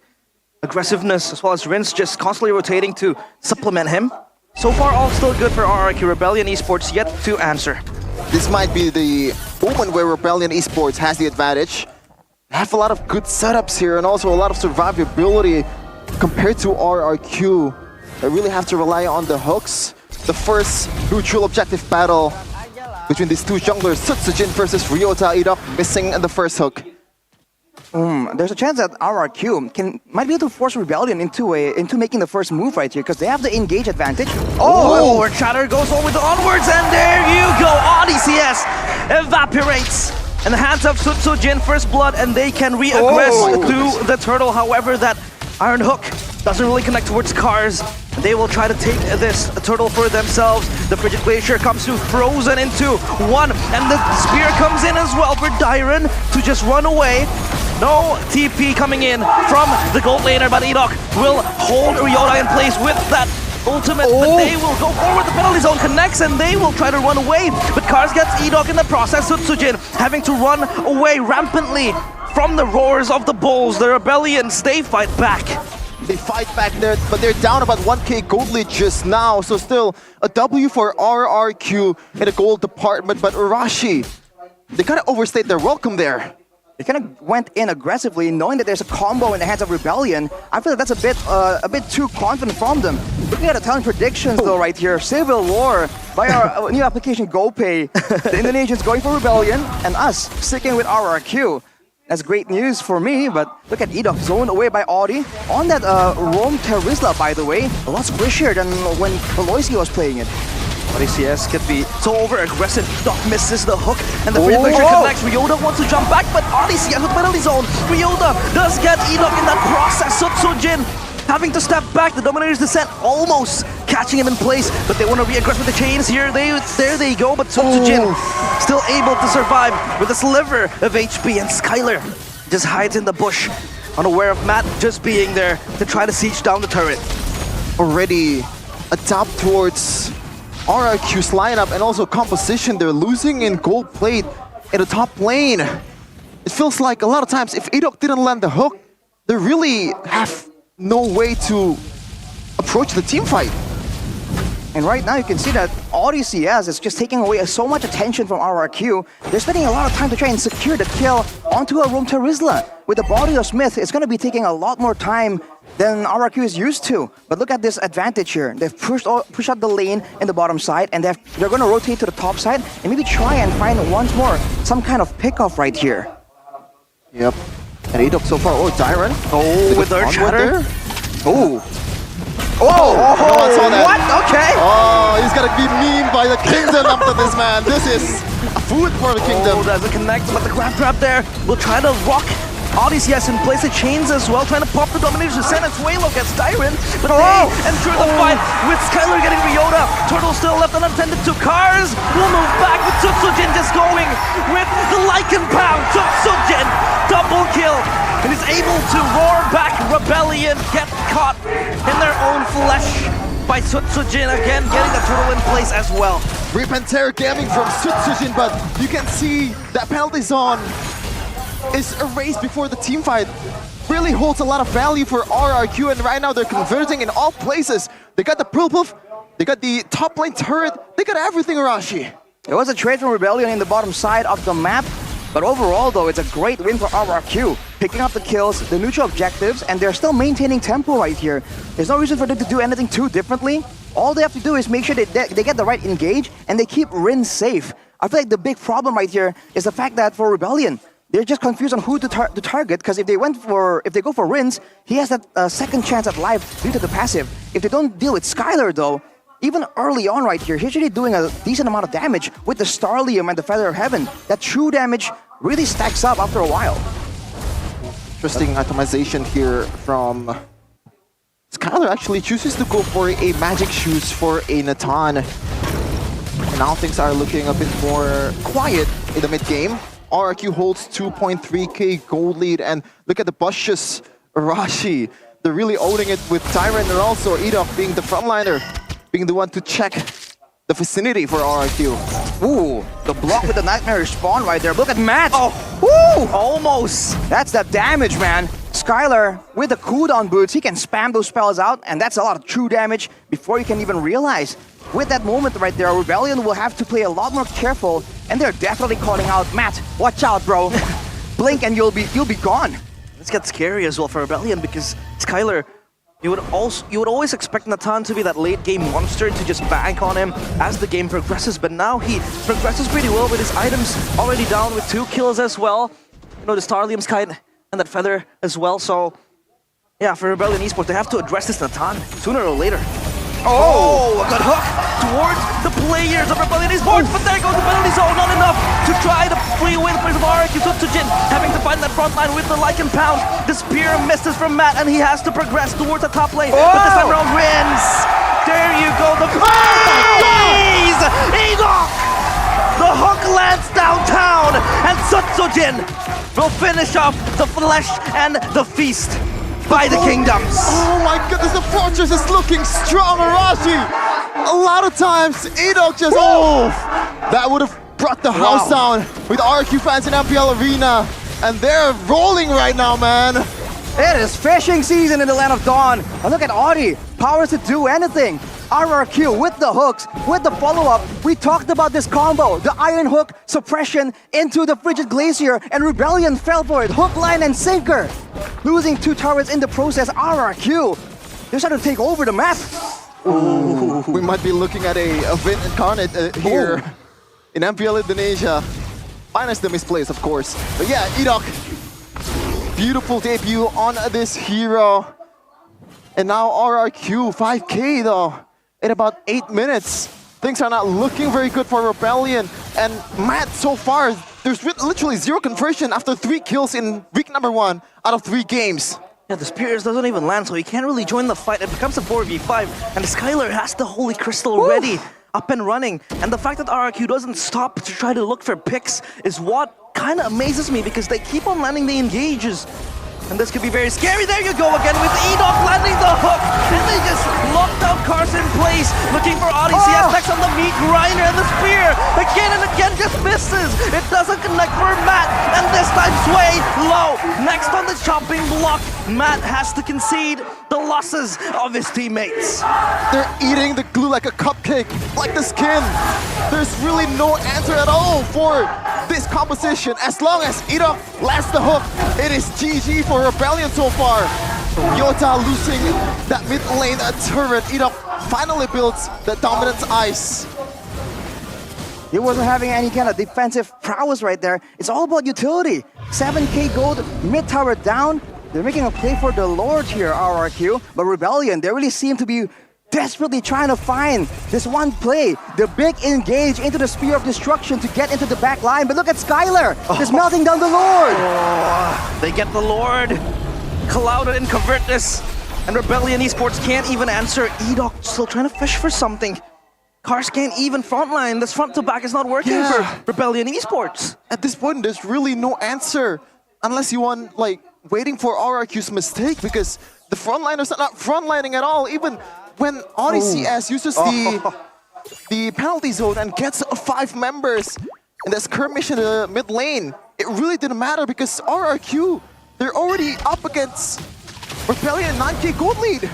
aggressiveness as well as Rinse just constantly rotating to supplement him. So far, all still good for RRQ. Rebellion Esports yet to answer. This might be the moment where Rebellion Esports has the advantage. They have a lot of good setups here and also a lot of survivability compared to RRQ. They really have to rely on the hooks. The first neutral objective battle between these 2 junglers, Sutsujin versus Ryota. Idok missing in the first hook. There's a chance that RRQ might be able to force Rebellion into making the first move right here because they have the engage advantage. Oh, where Chatter goes on with the onwards, and there you go. ODCS evaporates in the hands of Sutsujin, first blood, and they can re-aggress to the turtle. However, that Iron Hook doesn't really connect towards Cars. They will try to take this turtle for themselves. The Frigid Glacier comes to Frozen into 1, and the spear comes in as well for Dyron to just run away. No TP coming in from the gold laner, but Idok will hold Ryota in place with that ultimate, but they will go forward. The penalty zone connects and they will try to run away, but Cars gets Idok in the process. Sutsujin having to run away rampantly from the roars of the Bulls. The Rebellions, they fight back. They fight back there, but they're down about 1k gold lead just now, so still a W for RRQ in the gold department, but Urashi, they kind of overstayed their welcome there. They kind of went in aggressively, knowing that there's a combo in the hands of Rebellion. I feel like that's a bit too confident from them. Looking at the talent predictions though right here, Civil War by our new application GoPay. The Indonesians going for Rebellion and us sticking with RRQ. That's great news for me, but look at Edok zoned away by Audi. On that Rome Terizla, by the way, a lot squishier than when Veloisky was playing it. ODCS could be so over-aggressive. Edok misses the hook, and the free picture connects. Ryota wants to jump back, but ODCS with penalty zone. Ryota does get Edok in that process. Sutsujin having to step back. The Dominator's Descent almost catching him in place, but they want to re-aggress with the chains here. There they go, but Sutsujin still able to survive with a sliver of HP, and Skylar just hides in the bush, unaware of Matt just being there to try to siege down the turret. Already adapt towards RRQ's lineup and also composition. They're losing in gold plate in the top lane. It feels like a lot of times if Edok didn't land the hook, they really have no way to approach the team fight. And right now you can see that ODCS is just taking away so much attention from RRQ. They're spending a lot of time to try and secure the kill onto a Rome Terizla. With the body of Smith, it's going to be taking a lot more time than RRQ is used to. But look at this advantage here. They've pushed out the lane in the bottom side, and they're going to rotate to the top side and maybe try and find once more some kind of pickoff right here. Yep. And Edok so far, Tyron. With their chatter. No one saw that. What? Okay. He's gonna be memed by the kingdom after this, man. This is food for the kingdom. Doesn't connect, but the grab trap there will try to rock ODCS in place. The chains as well, trying to pop the Domination. Send its way low against Tyron, but they enter the fight with Skylar getting Ryota. Turtle still left unattended. Two cars will move back with Sutsujin just going with the Lycan Pound. Sutsujin, double kill. And is able to roar back Rebellion, get caught in their own flesh by Sutsujin again, getting the turtle in place as well. Rip and tear gaming from Sutsujin, but you can see that penalty zone is erased before the team fight. Really holds a lot of value for RRQ, and right now they're converting in all places. They got the Pearl Puff, they got the top lane turret, they got everything, Arashi. There was a trade from Rebellion in the bottom side of the map. But overall, though, it's a great win for RRQ. Picking up the kills, the neutral objectives, and they're still maintaining tempo right here. There's no reason for them to do anything too differently. All they have to do is make sure they get the right engage, and they keep Rin safe. I feel like the big problem right here is the fact that for Rebellion, they're just confused on who to target, because if they go for Rins, he has that second chance at life due to the passive. If they don't deal with Skylar, though, even early on right here, he's really doing a decent amount of damage with the Starlium and the Feather of Heaven. That true damage really stacks up after a while. Interesting itemization here from Skylar. Actually chooses to go for a Magic Shoes for a Natan. And now things are looking a bit more quiet in the mid-game. RRQ holds 2.3k gold lead, and look at the Bushes, Arashi. They're really owning it with Tyron and also Edok being the frontliner, being the one to check the vicinity for RRQ. Ooh, the block with the Nightmare spawn right there. Look at Matt. Almost. That's the damage, man. Skylar, with the cooldown boots, he can spam those spells out, and that's a lot of true damage before you can even realize. With that moment right there, Rebellion will have to play a lot more careful, and they're definitely calling out, Matt, watch out, bro. Blink and you'll be gone. This gets scary as well for Rebellion, because Skylar, you would always expect Natan to be that late game monster to just bank on him as the game progresses, but now he progresses pretty well with his items already down with 2 kills as well. You know, the Starlium's Kite and that Feather as well, so yeah, for Rebellion Esports, they have to address this Natan sooner or later. A good hook towards the players of Rebellion Esports, but there goes the penalty zone, not enough to try to free away the players of RRQ. Sutsujin having to find that front line with the Lycan Pound. The spear misses from Matt, and he has to progress towards the top lane, but this time around wins. There you go, the please! Edok! The hook lands downtown, and Sutsujin will finish off the flesh and the feast by the kingdoms. Oh my goodness, the fortress is looking strong, Arashi. A lot of times, Edok just, that would have brought the house down with RQ fans in MPL Arena. And they're rolling right now, man. It is fishing season in the Land of Dawn. And look at Audi, powers to do anything. RRQ with the hooks, with the follow-up. We talked about this combo, the Iron Hook, suppression into the Frigid Glacier, and Rebellion fell for it, hook, line, and sinker. Losing 2 turrets in the process, RRQ. They're trying to take over the map. Ooh, we might be looking at a event incarnate here in MPL Indonesia. Minus the misplays, of course. But yeah, Edok beautiful debut on this hero. And now RRQ 5K though, in about 8 minutes. Things are not looking very good for Rebellion. And Matt, so far, there's literally 0 conversion after 3 kills in week number 1 out of 3 games. Yeah, the Spears doesn't even land, so he can't really join the fight. It becomes a 4v5, and Skylar has the Holy Crystal ready, up and running. And the fact that RRQ doesn't stop to try to look for picks is what kind of amazes me, because they keep on landing the engages. And this could be very scary. There you go again with Enoch landing the hook. And they just locked out Carson in place. Looking for Odyssey. Next on the meat grinder and the spear. Again and again just misses. It doesn't connect for Matt. And this time Sway low. Next on the chopping block. Matt has to concede the losses of his teammates. They're eating the glue like a cupcake, like the skin. There's really no answer at all for this composition. As long as Enoch lands the hook, it is GG for Rebellion so far. Yota losing that mid lane turret. Enoch finally builds the dominant ice. He wasn't having any kind of defensive prowess right there. It's all about utility. 7k gold, mid tower down. They're making a play for the Lord here, RRQ. But Rebellion, they really seem to be desperately trying to find this one play, the big engage into the Spear of Destruction to get into the back line. But look at Skylar, just melting down the Lord. They get the Lord, Clouded and convert this, and Rebellion Esports can't even answer. Edok still trying to fish for something. Cars can't even frontline. This front to back is not working for Rebellion Esports. At this point, there's really no answer unless you want like waiting for RRQ's mistake, because the frontliners are not frontlining at all. Even when Odyssey S uses the penalty zone and gets 5 members in the skirmish in the mid lane, it really didn't matter because RRQ, they're already up against Rebellion 9k gold lead.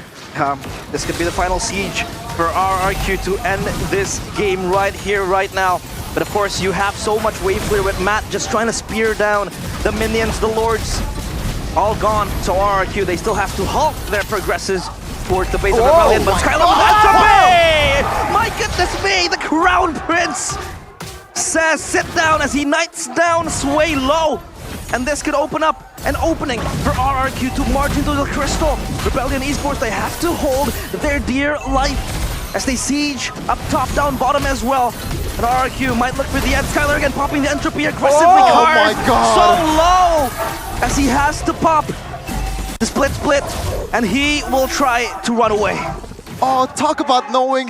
This could be the final siege for RRQ to end this game right here, right now. But of course, you have so much wave clear with Matt just trying to spear down the minions, the lords. All gone. So RRQ, they still have to halt their progresses towards the base of Rebellion. But Skylar with that My goodness me, the Crown Prince says sit down as he knights down Sway low. And this could open up an opening for RRQ to march into the crystal. Rebellion Esports, they have to hold their dear life as they siege up top, down, bottom as well. And RRQ might look for the end. Skylar again popping the entropy aggressively hard. My God. So low as he has to pop the split, and he will try to run away. Oh, talk about knowing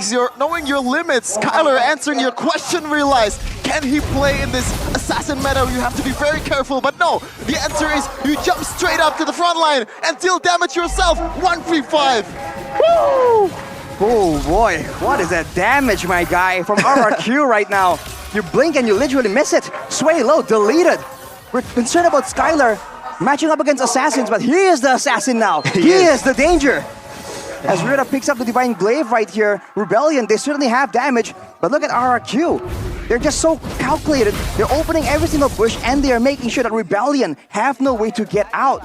your limits. Skylar answering your question, realize, can he play in this assassin meta? You have to be very careful, but no. The answer is you jump straight up to the front line and deal damage yourself. 1v5. Woo! Oh boy, what is that damage, my guy, from RRQ right now? You blink and you literally miss it. Sway low, deleted. We're concerned about Skylar matching up against assassins, but he is the assassin now. He is the danger. As Rita picks up the Divine Glaive right here, Rebellion, they certainly have damage, but look at RRQ. They're just so calculated. They're opening every single bush and they are making sure that Rebellion have no way to get out.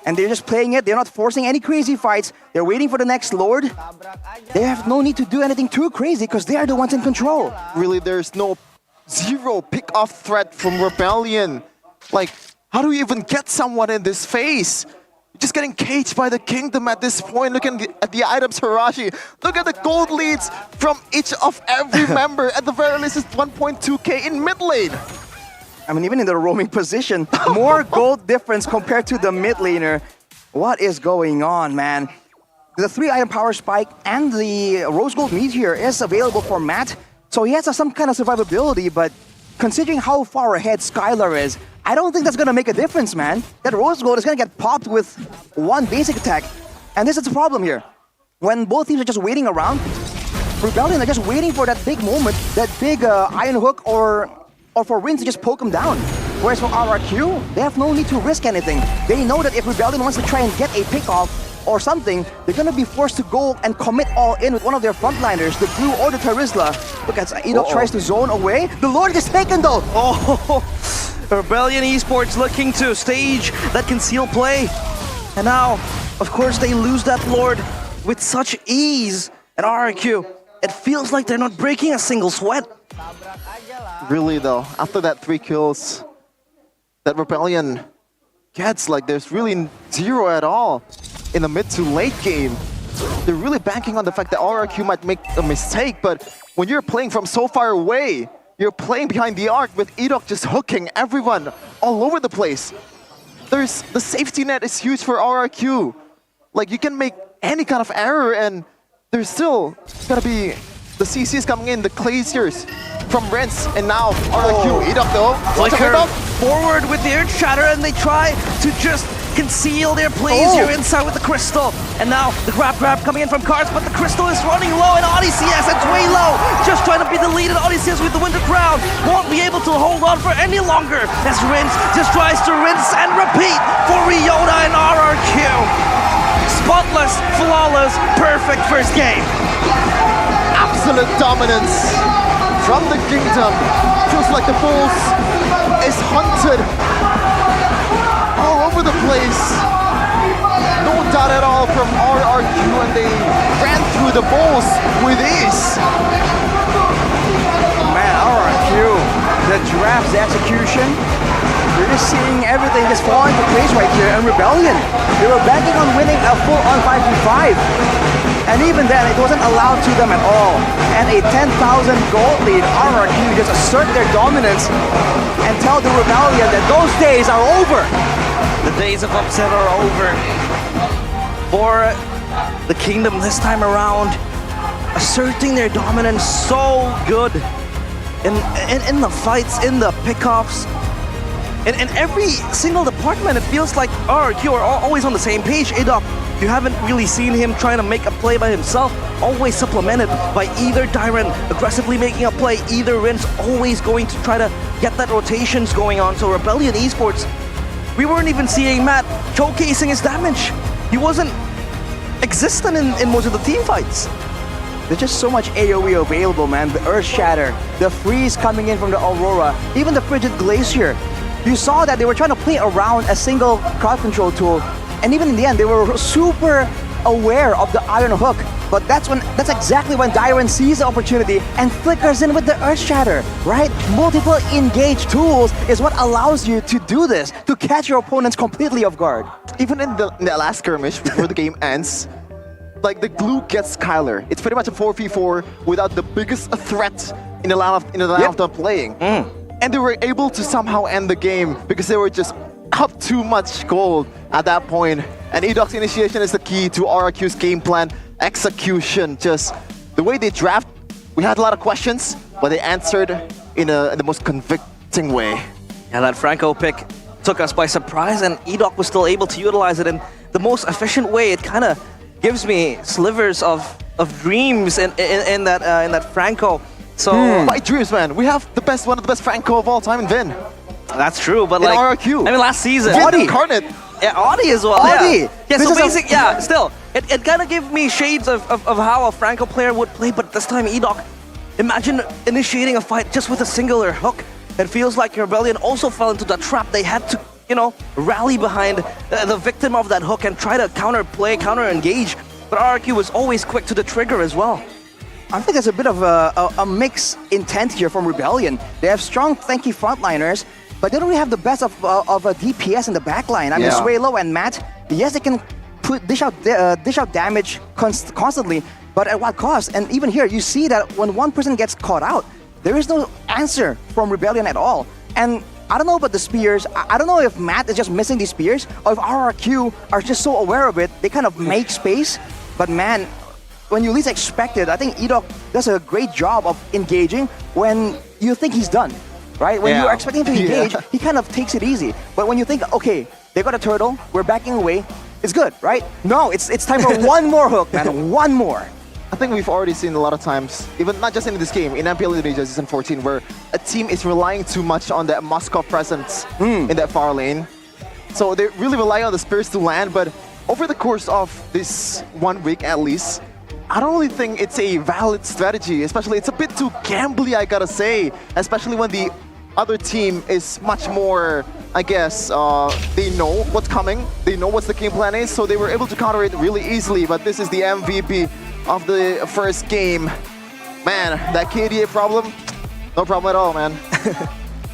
And they're just playing it. They're not forcing any crazy fights. They're waiting for the next Lord. They have no need to do anything too crazy because they are the ones in control. Really, there's no zero pick-off threat from Rebellion. Like, how do you even get someone in this phase? You're just getting caged by the kingdom at this point. Look at the items, Harashi. Look at the gold leads from each of every member. At the very least, it's 1.2k in mid lane. I mean, even in the roaming position, more gold difference compared to the mid laner. What is going on, man? The 3-item power spike and the rose gold meteor is available for Matt, so he has some kind of survivability, but considering how far ahead Skylar is, I don't think that's gonna make a difference, man. That rose gold is gonna get popped with one basic attack, and this is the problem here. When both teams are just waiting around, Rebellion are just waiting for that big moment, that big iron hook or for Rin to just poke them down. Whereas for RRQ, they have no need to risk anything. They know that if Rebellion wants to try and get a pick-off or something, they're gonna be forced to go and commit all in with one of their frontliners, the Blue or the Terizla. Look at Enoch tries to zone away. The Lord is taken though! Rebellion Esports looking to stage that conceal play. And now, of course, they lose that Lord with such ease. And RRQ, it feels like they're not breaking a single sweat. Really though, after that 3 kills that Rebellion gets. Like, there's really zero at all in the mid to late game. They're really banking on the fact that RRQ might make a mistake, but when you're playing from so far away, you're playing behind the arc with Edok just hooking everyone all over the place. The safety net is huge for RRQ. Like, you can make any kind of error and there's still gonna be the CCs coming in, the Glaciers from Rents, and now RRQ. Edok though, Flicker forward with the Earth Shatter, and they try to just conceal their plays here inside with the Crystal. And now the grab coming in from Cards, but the Crystal is running low, and ODCS, it's way low. Just trying to be the lead, and ODCS with the Winter Crown won't be able to hold on for any longer as Rinse just tries to rinse and repeat for Ryota and RRQ. Spotless, flawless, perfect first game. Absolute dominance from the Kingdom. Feels like the Bulls is hunted all over the place. No doubt at all from RRQ, and they ran through the Bulls with ease. Man, RRQ, the draft, the execution, you're just seeing everything just fall into place right here. And Rebellion, they were banking on winning a full-on 5v5. And even then, it wasn't allowed to them at all. And a 10,000 gold lead, RRQ just assert their dominance and tell the Rebellion that those days are over. The days of upset are over for the Kingdom this time around, asserting their dominance so good in the fights, in the pickoffs. In every single department, it feels like RRQ are always on the same page. Edok, you haven't really seen him trying to make a play by himself, always supplemented by either Dyran aggressively making a play, either Rince always going to try to get that rotations going on. So Rebellion Esports, we weren't even seeing Matt showcasing his damage. He wasn't existent in most of the team fights. There's just so much AoE available, man. The Earth Shatter, the Freeze coming in from the Aurora, even the Frigid Glacier. You saw that they were trying to play around a single crowd control tool, and even in the end, they were super aware of the Iron Hook. But that's exactly when Dyran sees the opportunity and flickers in with the Earth Shatter, right? Multiple engage tools is what allows you to do this, to catch your opponents completely off guard. Even in the last skirmish before the game ends, like, the glue gets Skylar. It's pretty much a 4v4 without the biggest threat in the line of them playing. And they were able to somehow end the game because they were just up too much gold at that point. And Edok's initiation is the key to RRQ's game plan execution. Just the way they draft, we had a lot of questions, but they answered in the most convicting way. Yeah, that Franco pick took us by surprise, and Edok was still able to utilize it in the most efficient way. It kind of gives me slivers of dreams in that Franco. So my dreams, man. We have one of the best Franco of all time in Vin. That's true, but in like RRQ. I mean, last season, Audi incarnate. Yeah, Audi as well. Audi. Yeah, so basic. Yeah, still, it kind of gave me shades of how a Franco player would play, but this time Edok, imagine initiating a fight just with a singular hook. It feels like Rebellion also fell into that trap. They had to, rally behind the victim of that hook and try to counter-play, counter-engage. But RRQ was always quick to the trigger as well. I think there's a bit of a mixed intent here from Rebellion. They have strong, tanky frontliners, but they don't really have the best of a DPS in the backline. I mean, Suelo and Matt, yes, they can dish out damage constantly, but at what cost? And even here, you see that when one person gets caught out, there is no answer from Rebellion at all. And I don't know about the spears. I don't know if Matt is just missing these spears, or if RRQ are just so aware of it, they kind of make space. But man, when you least expect it, I think Edok does a great job of engaging when you think he's done, right? When you're expecting him to engage, he kind of takes it easy. But when you think, okay, they got a turtle, we're backing away, it's good, right? No, it's time for one more hook, man, one more. I think we've already seen a lot of times, even not just in this game, in MPL Indonesia Season 14, where a team is relying too much on that Moskov presence in that far lane. So they really rely on the Spears to land, but over the course of this 1 week at least, I don't really think it's a valid strategy, especially it's a bit too gambly, I gotta say, especially when the other team is much more, I guess, they know what's coming, they know what the game plan is, so they were able to counter it really easily, but this is the MVP of the first game. Man, that KDA problem, no problem at all, man.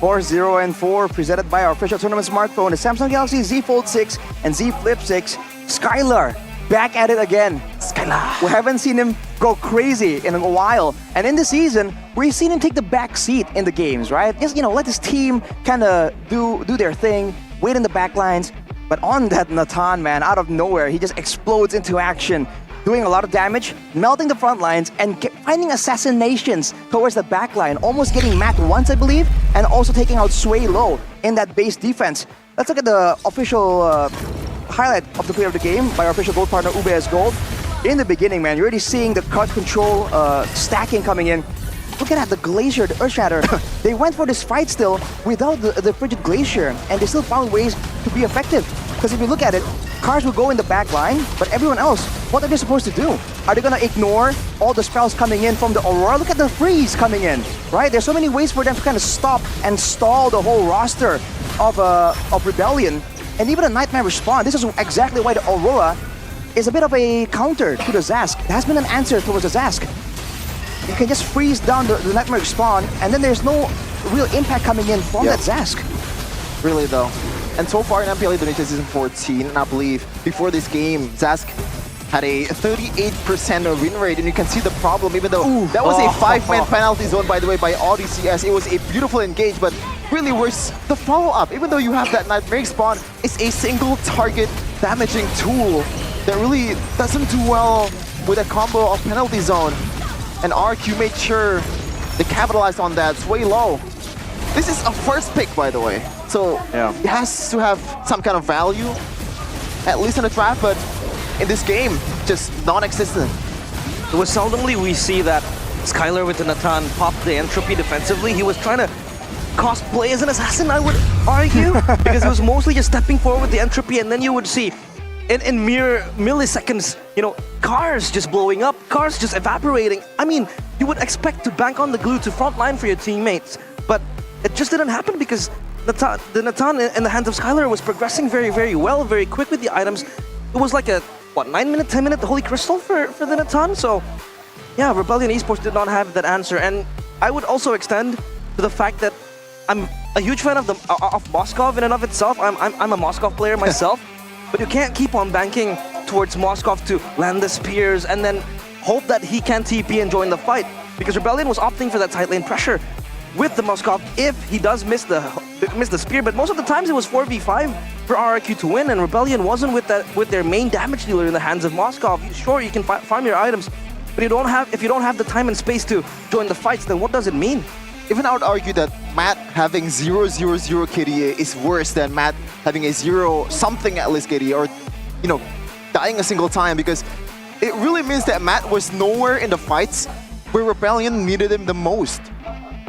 4-0 and 4, presented by our official tournament smartphone, the Samsung Galaxy Z Fold 6 and Z Flip 6. Skylar, back at it again. Skylar. We haven't seen him go crazy in a while. And in the season, we've seen him take the back seat in the games, right? Just, let his team kind of do their thing, wait in the back lines. But on that Nathan, man, out of nowhere, he just explodes into action, doing a lot of damage, melting the front lines, and finding assassinations towards the back line, almost getting Matt once, I believe, and also taking out Sway Low in that base defense. Let's look at the official highlight of the play of the game by our official gold partner, UBS Gold. In the beginning, man, you're already seeing the card control stacking coming in. Look at that, the Glacier, the Earthshatter. They went for this fight still without the Frigid Glacier, and they still found ways to be effective. Because if you look at it, cars will go in the back line, but everyone else, what are they supposed to do? Are they gonna ignore all the spells coming in from the Aurora? Look at the freeze coming in, right? There's so many ways for them to kind of stop and stall the whole roster of Rebellion. And even a Nightmare Respawn, this is exactly why the Aurora is a bit of a counter to the Zask. It has been an answer towards the Zask. You can just freeze down the Nightmare Respawn, and then there's no real impact coming in from that Zask. Really though. And so far in MPL Indonesia Season 14, and I believe before this game, Zask had a 38% win rate, and you can see the problem, even though that was a 5-man penalty zone, by the way, by ODCS. It was a beautiful engage, but really where's the follow-up? Even though you have that Nightmare Spawn, it's a single target damaging tool that really doesn't do well with a combo of penalty zone. And RQ made sure they capitalized on that. Sway Low. This is a first pick, by the way. So it has to have some kind of value, at least in the draft, but in this game, just non-existent. It was seldomly we see that Skylar with the Nathan pop the entropy defensively. He was trying to cosplay as an assassin, I would argue, because it was mostly just stepping forward with the entropy, and then you would see in mere milliseconds, cars just blowing up, cars just evaporating. I mean, you would expect to bank on the glue to frontline for your teammates, but it just didn't happen because the Nathan in the hands of Skylar was progressing very, very well, very quick with the items. It was like a, 9-minute, 10-minute Holy Crystal for the Nathan. So, yeah, Rebellion Esports did not have that answer. And I would also extend to the fact that I'm a huge fan of Moskov in and of itself. I'm a Moskov player myself, but you can't keep on banking towards Moskov to land the spears and then hope that he can TP and join the fight, because Rebellion was opting for that side lane pressure with the Moskov if he does miss the spear. But most of the times it was 4v5 for RRQ to win, and Rebellion wasn't with their main damage dealer in the hands of Moskov. Sure, you can farm your items, but if you don't have the time and space to join the fights, then what does it mean? Even I would argue that Matt having 0-0-0 KDA is worse than Matt having a 0-something at least KDA, or dying a single time, because it really means that Matt was nowhere in the fights where Rebellion needed him the most,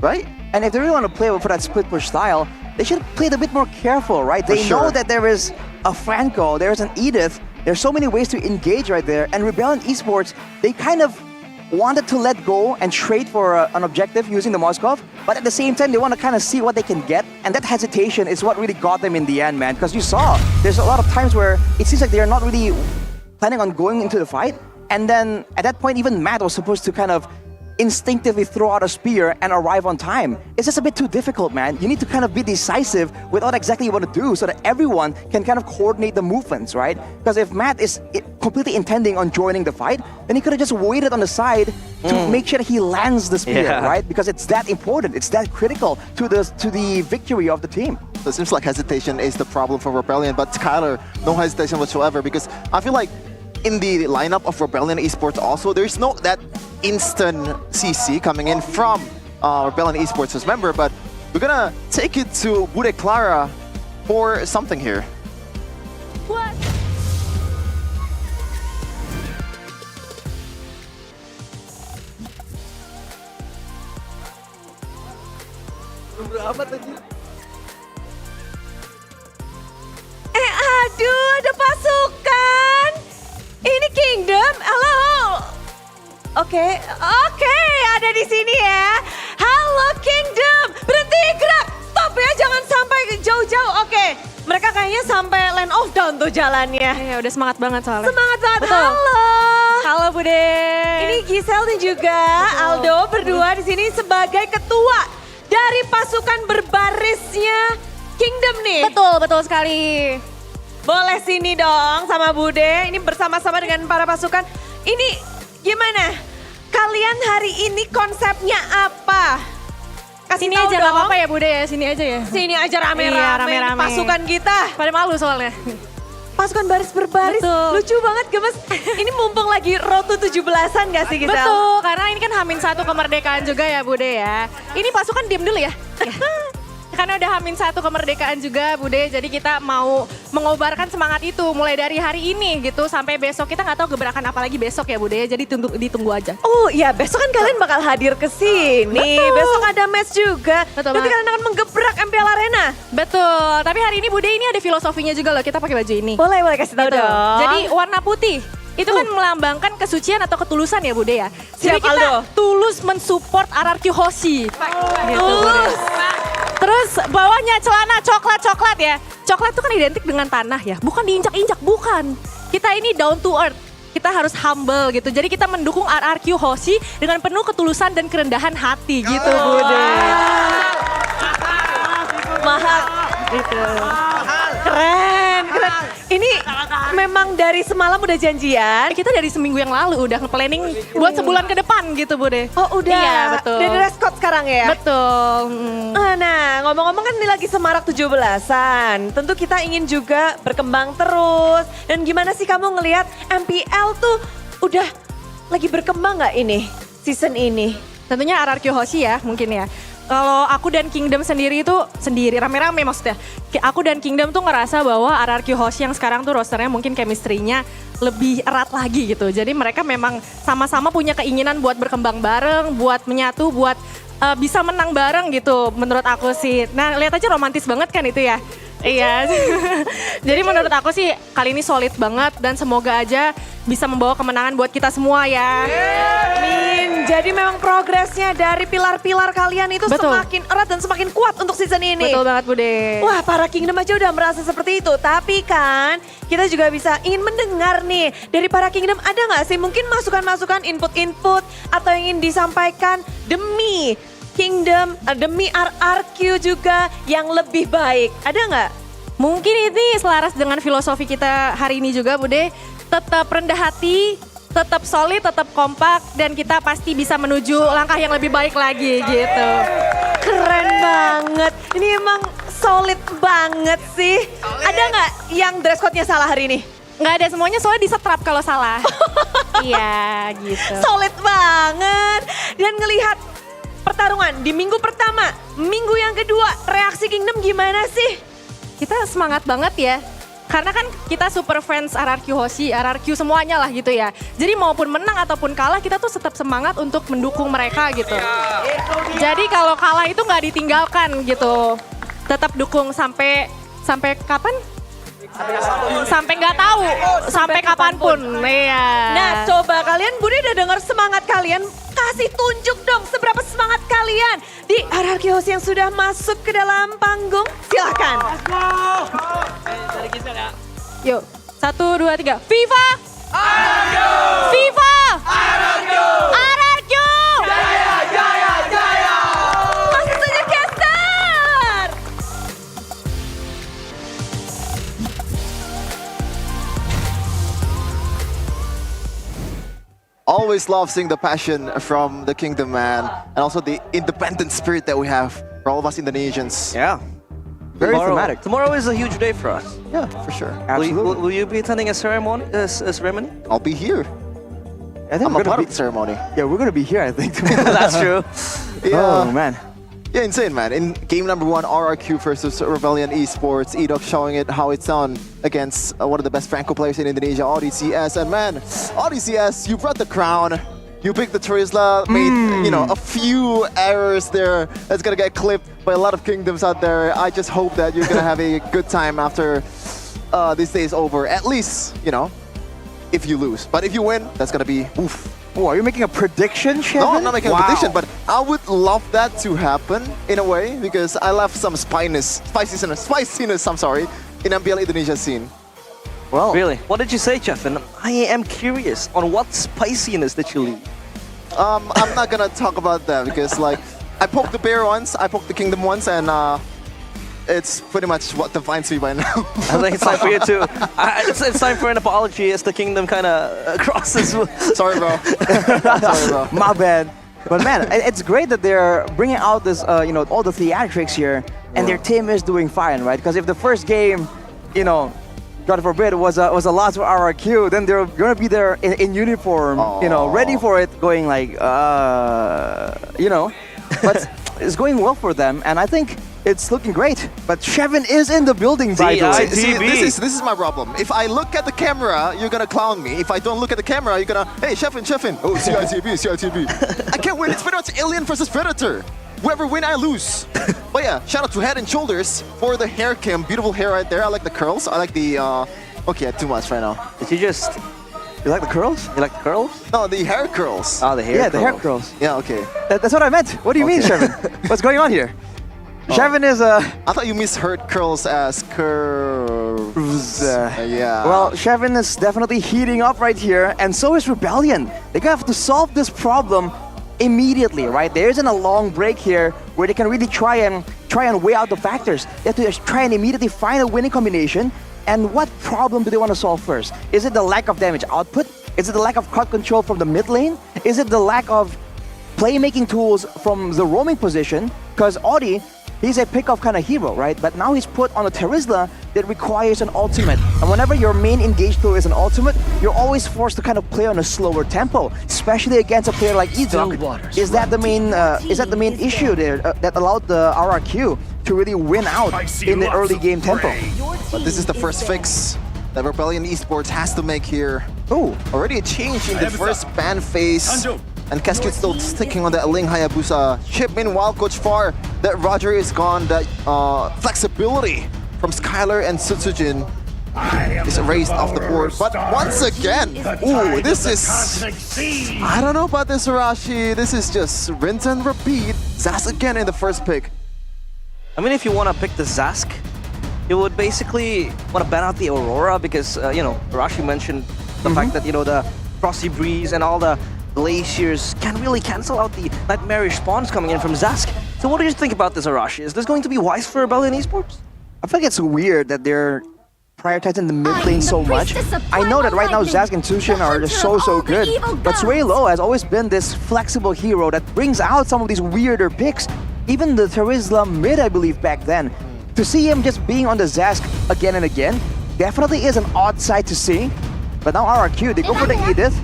right? And if they really want to play for that split push style, they should play it a bit more careful, right? They know that there is a Franco, there is an Edith, there's so many ways to engage right there, and Rebellion Esports, they kind of wanted to let go and trade for an objective using the Moskov, but at the same time, they want to kind of see what they can get, and that hesitation is what really got them in the end, man, because you saw, there's a lot of times where it seems like they're not really planning on going into the fight, and then at that point, even Matt was supposed to kind of instinctively throw out a spear and arrive on time. It's just a bit too difficult, man. You need to kind of be decisive with what exactly you want to do so that everyone can kind of coordinate the movements, right? Because if Matt is completely intending on joining the fight, then he could have just waited on the side to make sure that he lands the spear, right? Because it's that important, it's that critical to the victory of the team. So it seems like hesitation is the problem for Rebellion, but Skylar, no hesitation whatsoever, because I feel like in the lineup of Rebellion Esports also, there's no that instant CC coming in from Rebellion Esports as member, but we're gonna take it to Bude Clara for something here. What? Aduh, ada pasukan. Ini Kingdom, halo. Oke, ada di sini ya. Halo Kingdom, berhenti gerak, stop ya, jangan sampai jauh-jauh. Oke, mereka kayaknya sampai land off down tuh jalannya. Ya udah semangat banget soalnya. Semangat banget, betul. Halo. Halo Bude. Ini Giselle dan juga Aldo berdua di sini sebagai ketua dari pasukan berbarisnya Kingdom nih. Betul sekali. Boleh sini dong sama Bude, ini bersama-sama dengan para pasukan. Ini gimana? Kalian hari ini konsepnya apa? Kasih Sini tahu aja dong. nggak apa-apa ya Bude ya, sini aja ya. Sini aja rame-rame, Iya, rame-rame. pasukan kita. Pada malu soalnya. Pasukan baris berbaris, Betul. lucu banget gemes. Ini mumpung lagi road to 17-an gak sih kita? Betul, karena ini kan H-1 kemerdekaan juga ya Bude ya. Ini pasukan diem dulu ya. Karena udah H-1 kemerdekaan juga Bude, jadi kita mau mengobarkan semangat itu mulai dari hari ini gitu sampai besok. Kita nggak tahu gebrakan apa lagi besok ya Bude, jadi ditunggu aja. Oh iya, besok kan kalian bakal hadir ke sini. Betul. Besok ada match juga. Betul Berarti banget. kalian akan menggebrak MPL Arena. Betul, tapi hari ini Bude ini ada filosofinya juga loh, kita pakai baju ini. Boleh kasih tahu Betul. dong. Jadi warna putih. Itu kan melambangkan kesucian atau ketulusan ya Bude ya. Jadi Siap, kita Aldo. tulus mensupport RRQ Hoshi. Gitu, Bude. Tulus. Terus bawahnya celana coklat ya. Coklat itu kan identik dengan tanah ya. Bukan diinjak-injak, bukan. Kita ini down to earth. Kita harus humble gitu. Jadi kita mendukung RRQ Hoshi dengan penuh ketulusan dan kerendahan hati gitu Bude. Mahal. Gitu. Keren. Ini memang dari semalam udah janjian. Kita dari seminggu yang lalu udah planning buat sebulan ke depan gitu Bude. Oh udah. Iya betul. Udah dress code sekarang ya? Betul. Nah ngomong-ngomong kan ini lagi semarak 17-an. Tentu kita ingin juga berkembang terus. Dan gimana sih kamu ngelihat MPL tuh udah lagi berkembang gak ini season ini? Tentunya RRQ Hoshi ya mungkin ya. Kalau aku dan Kingdom sendiri itu rame-rame maksudnya. Aku dan Kingdom tuh ngerasa bahwa RRQ Hoshi yang sekarang tuh rosternya mungkin chemistry-nya lebih erat lagi gitu. Jadi mereka memang sama-sama punya keinginan buat berkembang bareng, buat menyatu, buat bisa menang bareng gitu menurut aku sih. Nah lihat aja romantis banget kan itu ya. Iya. Jadi menurut aku sih kali ini solid banget dan semoga aja bisa membawa kemenangan buat kita semua ya. Amin. Jadi memang progresnya dari pilar-pilar kalian itu Betul. semakin erat dan semakin kuat untuk season ini. Betul banget Bude. Wah para Kingdom aja udah merasa seperti itu. Tapi kan kita juga bisa ingin mendengar nih dari para Kingdom ada nggak sih mungkin masukan-masukan input-input atau yang ingin disampaikan demi Kingdom, demi RRQ juga yang lebih baik. Ada nggak? Mungkin ini selaras dengan filosofi kita hari ini juga Bude. Tetap rendah hati, tetap solid, tetap kompak, dan kita pasti bisa menuju langkah yang lebih baik lagi gitu. Keren banget. Ini emang solid banget sih. Ada nggak yang dress code-nya salah hari ini? Nggak ada, semuanya soalnya disetrap kalau salah. Iya gitu. Solid banget. Dan ngelihat pertarungan di minggu pertama, minggu yang kedua, reaksi Kingdom gimana sih? Kita semangat banget ya. Karena kan kita super fans RRQ Hoshi, RRQ semuanya lah gitu ya. Jadi maupun menang ataupun kalah kita tuh tetap semangat untuk mendukung mereka gitu. Jadi kalau kalah itu nggak ditinggalkan gitu. Tetap dukung sampai kapan? Sampai nggak tahu, sampai kapanpun. Iya. Nah coba kalian Bude udah dengar semangat kalian. Kasih tunjuk dong seberapa semangat kalian di RRQ Hoshi yang sudah masuk ke dalam panggung. Silakan. Yuk, 1, 2, 3. FIFA! RRQ! FIFA! RRQ! RRQ! Jaya, jaya, jaya! Masuk saja caster! Always love seeing the passion from the Kingdom, man, and also the independent spirit that we have for all of us Indonesians. Yeah. Very thematic. Tomorrow is a huge day for us. Yeah, for sure. Will you be attending a ceremony? I'll be here. I think I'm we're a part gonna of the ceremony. Yeah, we're gonna be here, I think. That's true. Yeah. Oh, man. Yeah, insane, man. In game number 1, RRQ versus Rebellion Esports, Edok showing it how it's done against one of the best Franco players in Indonesia, ODCS. And man, ODCS, you brought the crown. You picked the Trizla, made, you know, a few errors there that's gonna get clipped by a lot of Kingdoms out there. I just hope that you're gonna have a good time after this day is over. At least, you know, if you lose. But if you win, that's gonna be oof. Oh, are you making a prediction, Chevin? No, I'm not making a prediction, but I would love that to happen in a way because I left some spiciness, I'm sorry, in MPL Indonesia scene. Well, really? What did you say, Chefin? I am curious on what spiciness did you leave. I'm not gonna talk about that because like I poked the bear once, I poked the kingdom once, and it's pretty much what defines me right now. I think it's time for you to. It's time for an apology as the kingdom kind of crosses. Sorry, bro. Sorry, bro. My bad. But man, it's great that they're bringing out this, all the theatrics here, and their team is doing fine, right? Because if the first game, God forbid, was a loss for RRQ, then they're gonna be there in uniform, ready for it, going like, But it's going well for them, and I think it's looking great. But Shevin is in the building, by the way. See, this is my problem. If I look at the camera, you're gonna clown me. If I don't look at the camera, you're gonna, hey, Shevin. Oh, CITB. I can't win. It's pretty much Alien versus Predator. Whoever win, I lose. But yeah, shout out to Head and Shoulders for the hair cam. Beautiful hair right there. I like the curls. I like the, okay, too much right now. You like the curls? You like the curls? No, the hair curls. Oh, the hair curls. Yeah, the hair curls. Yeah, okay. That's what I meant. What do you mean, Shevin? What's going on here? Shevin is I thought you misheard curls as curves. Yeah. Well, Shevin is definitely heating up right here, and so is Rebellion. They're gonna have to solve this problem immediately, right? There isn't a long break here where they can really try and weigh out the factors. They have to just try and immediately find a winning combination. And what problem do they want to solve first? Is it the lack of damage output? Is it the lack of cut control from the mid lane? Is it the lack of playmaking tools from the roaming position? Because Audi, he's a pick-off kind of hero, right? But now he's put on a Terizla that requires an ultimate. And whenever your main engage tool is an ultimate, you're always forced to kind of play on a slower tempo, especially against a player like Edok. Is that the main issue there that allowed the RRQ to really win out in the early game tempo? But this is the first fix that Rebellion Esports has to make here. Oh, already a change in the first ban phase. And Cascade still sticking on that Ling Hayabusa chip. Meanwhile, Coach Far, that Roger is gone. That flexibility from Skylar and Sutsujin is erased off the board. But once again, ooh, this is... I don't know about this, Arashi. This is just rinse and repeat. Zas again in the first pick. I mean, if you want to pick the Zask, you would basically want to ban out the Aurora because, Arashi mentioned the fact that, the Frosty Breeze and all the glaciers can really cancel out the nightmarish spawns coming in from Zask. So what do you think about this, Arashi? Is this going to be wise for Rebellion Esports? I think it's weird that they're prioritizing the mid lane so much. I know that right now Zask and Tushin are just so good, but Suelo has always been this flexible hero that brings out some of these weirder picks. Even the Terizla mid, I believe, back then. To see him just being on the Zask again and again definitely is an odd sight to see. But now RRQ, they go for the Edith.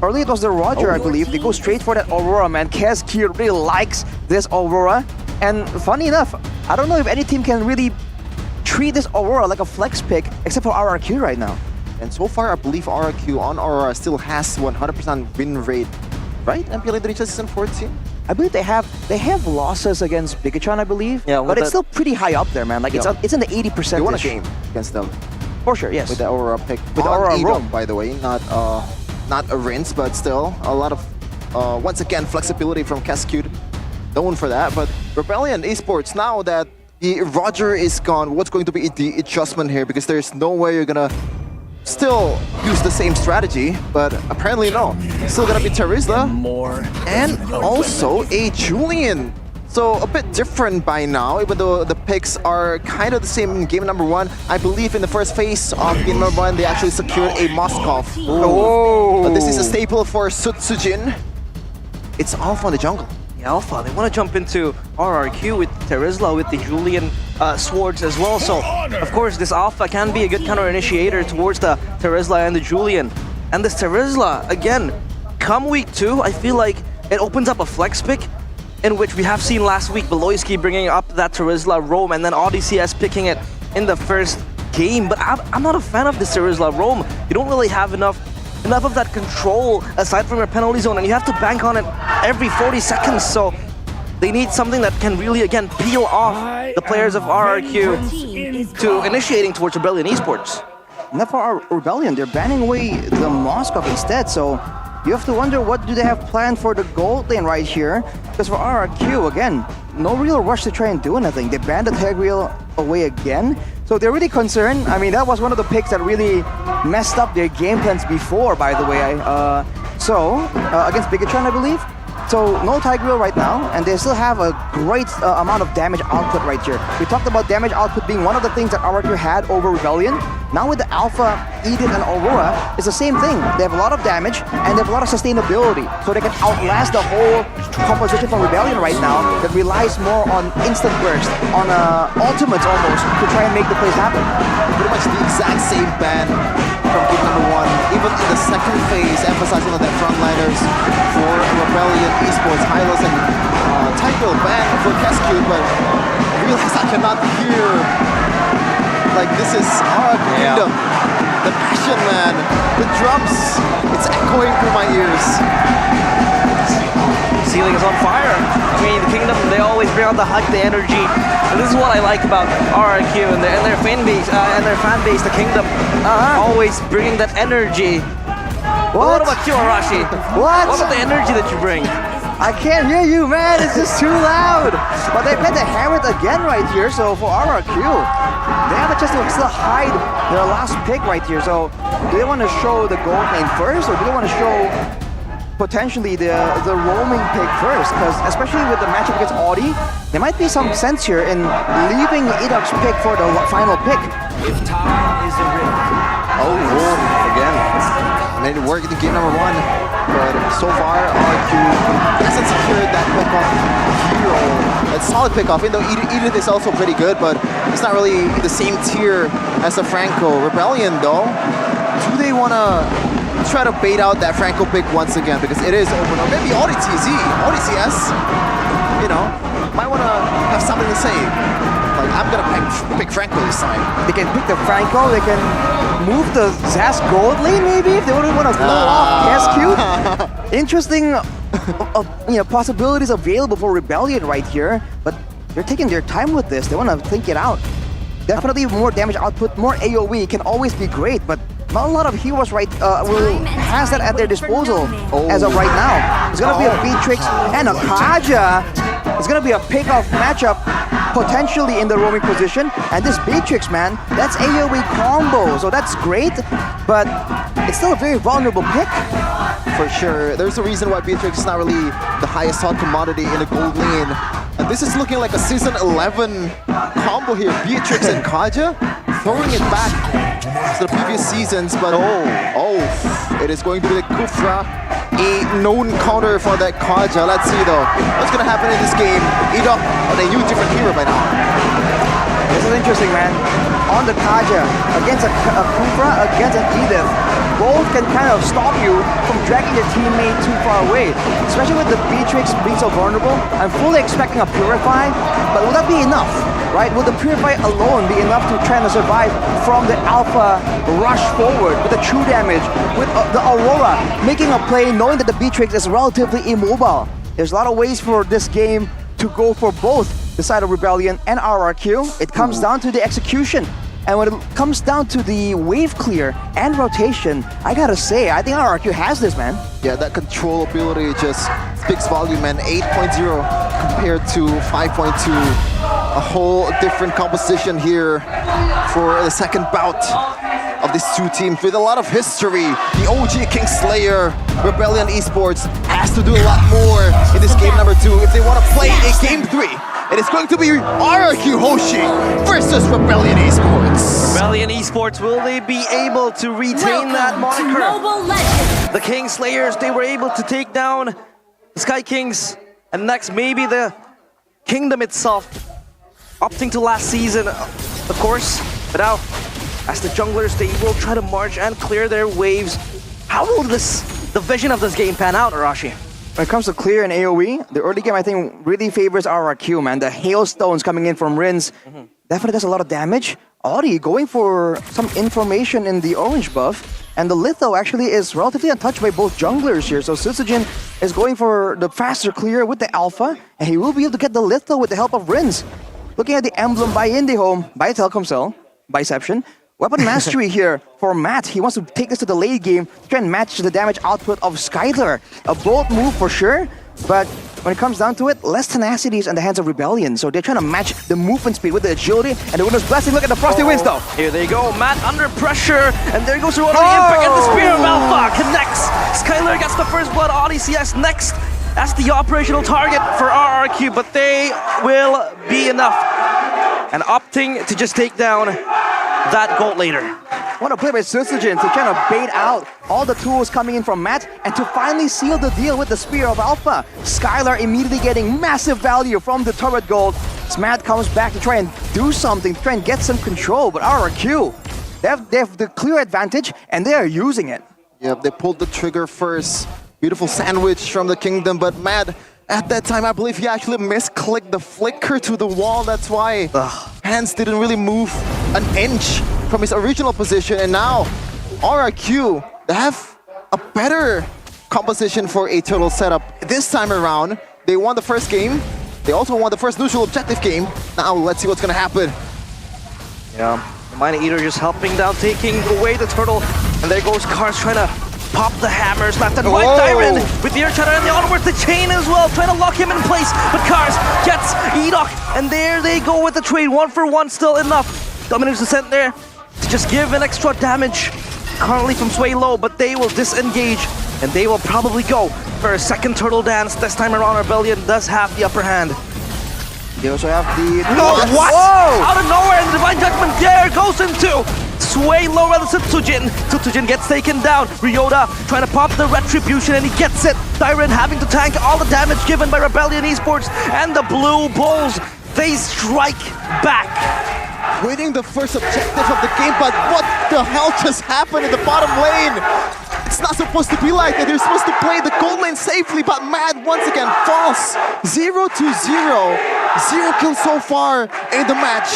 Early it was the Roger, I believe. They go straight for that Aurora, man. Kazkir really likes this Aurora. And funny enough, I don't know if any team can really treat this Aurora like a flex pick, except for RRQ right now. And so far, I believe RRQ on Aurora still has 100% win rate, right? MPL Indonesia Season 14? I believe they have losses against Bigachon, I believe. Yeah, but it's still pretty high up there, man. Like it's in the 80%. They won a game against them. For sure, yes. With the Aurora pick. With the Aurora roam, by the way, not a rinse, but still a lot of once again flexibility from Cascade. Known for that, but Rebellion Esports, now that the Roger is gone, what's going to be the adjustment here? Because there's no way you're gonna still use the same strategy, but apparently no. Still gonna be Terizla and also a Julian. So a bit different by now, even though the picks are kind of the same in game number 1. I believe in the first phase of game number 1, they actually secured a Moskov. But this is a staple for Sutsujin. It's Alpha in the jungle. The Alpha, they want to jump into RRQ with Terizla, with the Julian swords as well. So, of course, this Alpha can be a good counter-initiator towards the Terizla and the Julian. And this Terizla, again, come week 2, I feel like it opens up a flex pick in which we have seen last week Beloyski bringing up that Terizla roam and then ODCS picking it in the first game. But I'm not a fan of this Terizla roam. You don't really have enough of that control aside from your penalty zone, and you have to bank on it every 40 seconds. So they need something that can really, again, peel off the players of RRQ to initiating towards Rebellion Esports. And for our Rebellion, they're banning away the Moskov instead, so you have to wonder what do they have planned for the gold lane right here. Because for RRQ, again, no real rush to try and do anything. They banned the Tegreal away again, so they're really concerned. I mean, that was one of the picks that really messed up their game plans before, by the way. Against Bigachon, I believe. So no Tigreal right now, and they still have a great amount of damage output right here. We talked about damage output being one of the things that RRQ had over Rebellion. Now with the Alpha, Edith, and Aurora, it's the same thing. They have a lot of damage, and they have a lot of sustainability. So they can outlast the whole composition from Rebellion right now that relies more on instant burst, on ultimates almost, to try and make the plays happen. Pretty much the exact same ban from game number 1. Even in the second phase, emphasizing on that frontliners for Rebellion Esports, Hylos and Tigreal ban for Cascade, but I realize I cannot hear. Like, this is our kingdom. The passion, man. The drums. It's echoing through my ears. Ceiling is on fire. I mean, the Kingdom, they always bring out the hype, the energy. And this is what I like about RRQ and their fan base, the Kingdom. Always bringing that energy. What about you, Arashi? What? What about the energy that you bring? I can't hear you, man. It's just too loud. But they plan to hammer it again right here. So for RRQ, they have a chance to still hide their last pick right here. So do they want to show the gold lane first, or do they want to show potentially the roaming pick first? Because especially with the matchup against Audi, there might be some sense here in leaving Edok's pick for the final pick. If time is a river. Oh, again. Made it work in game number 1, but so far RRQ hasn't secured that pick-off hero. It's solid pick-off, even though Edith is also pretty good, but it's not really the same tier as the Franco. Rebellion though, do they want to try to bait out that Franco pick once again, because it is open, or maybe Audi TZ, Audi CS, you know, might want to have something to say. Like, I'm gonna pick Franco this time. They can pick the Franco, they can move the Zaz gold lane maybe, if they want to blow off SQ. Interesting possibilities available for Rebellion right here, but they're taking their time with this. They want to think it out. Definitely more damage output, more AoE can always be great, but not a lot of heroes has that at their disposal as of right now. It's gonna be a Beatrix and a Kaja. It's gonna be a pick-off matchup, potentially in the roaming position. And this Beatrix, man, that's AoE combo, so that's great, but it's still a very vulnerable pick. For sure. There's a reason why Beatrix is not really the highest hot commodity in the gold lane. And this is looking like a Season 11 combo here. Beatrix and Kaja throwing it back to the previous seasons, but it is going to be the Kufra, a known counter for that Kaja. Let's see though, what's gonna happen in this game. Edok on a new different hero by now. This is interesting, man. On the Kaja, against a Kufra, against an Edith, both can kind of stop you from dragging your teammate too far away. Especially with the Beatrix being so vulnerable, I'm fully expecting a Purify, but will that be enough? Right? Will the Purify alone be enough to try to survive from the Alpha rush forward with the true damage, with the Aurora making a play knowing that the Beatrix is relatively immobile? There's a lot of ways for this game to go for both the side of Rebellion and RRQ. It comes down to the execution. And when it comes down to the wave clear and rotation, I gotta say, I think RRQ has this, man. Yeah, that control ability just speaks volume, man. 8.0 compared to 5.2. A whole different composition here for the second bout of these two teams with a lot of history. The OG Kingslayer, Rebellion Esports has to do a lot more in this game number 2 if they want to play a game 3. It is going to be RRQ Hoshi versus Rebellion Esports. Rebellion Esports, will they be able to retain that moniker? The Kingslayers, they were able to take down the Sky Kings, and next maybe the Kingdom itself, opting to last season, of course. But now, as the junglers, they will try to march and clear their waves. How will the vision of this game pan out, Arashi? When it comes to clear and AoE, the early game I think really favors RRQ, man. The hailstones coming in from Rins definitely does a lot of damage. Audi going for some information in the orange buff, and the Litho actually is relatively untouched by both junglers here. So Susujin is going for the faster clear with the Alpha, and he will be able to get the Litho with the help of Rins. Looking at the emblem by IndieHome, by Telkomsel, Biception. Weapon Mastery here for Matt. He wants to take this to the late game to try and match the damage output of Skylar. A bold move for sure, but when it comes down to it, less tenacity is in the hands of Rebellion. So they're trying to match the movement speed with the agility and the Winner's Blessing. Look at the Frosty Winds though. Here they go, Matt under pressure, and there goes the Impact, and the Spear of Alpha connects. Skylar gets the first blood, Odyssey next. as the operational target for RRQ, but they will be enough. And opting to just take down that gold later. What a play by Sutsujin to kind of bait out all the tools coming in from Matt and to finally seal the deal with the Spear of Alpha. Skylar immediately getting massive value from the turret gold. As Matt comes back to try and do something, to try and get some control, but RRQ, they have the clear advantage and they are using it. Yep, they pulled the trigger first. Beautiful sandwich from the Kingdom, but Matt, at that time, I believe he actually misclicked the flicker to the wall. That's why hands didn't really move an inch from his original position. And now, RRQ, they have a better composition for a turtle setup. This time around, they won the first game. They also won the first neutral objective game. Now, let's see what's going to happen. Yeah, the Mighty Eater just helping down, taking away the turtle. And there goes Cars trying to pop the hammers left and right. Tyron with the air shatter and the onwards, the chain as well, trying to lock him in place. But Cars gets Edok, and there they go with the trade. 1 for 1, still enough. Dominator's Descent there to just give an extra damage currently from Sway Low, but they will disengage and they will probably go for a second turtle dance. This time around, Rebellion does have the upper hand. They also have the... No, what? Whoa! Out of nowhere, and Divine Judgment there goes into Sway Low rather than Sutsujin. Sutsujin gets taken down. Ryota trying to pop the Retribution, and he gets it. Tyron having to tank all the damage given by Rebellion Esports, and the Blue Bulls, they strike back. Winning the first objective of the game, but what the hell just happened in the bottom lane? It's not supposed to be like that. They're supposed to play the gold lane safely, but Mad once again falls. 0-0. 0 kills so far in the match.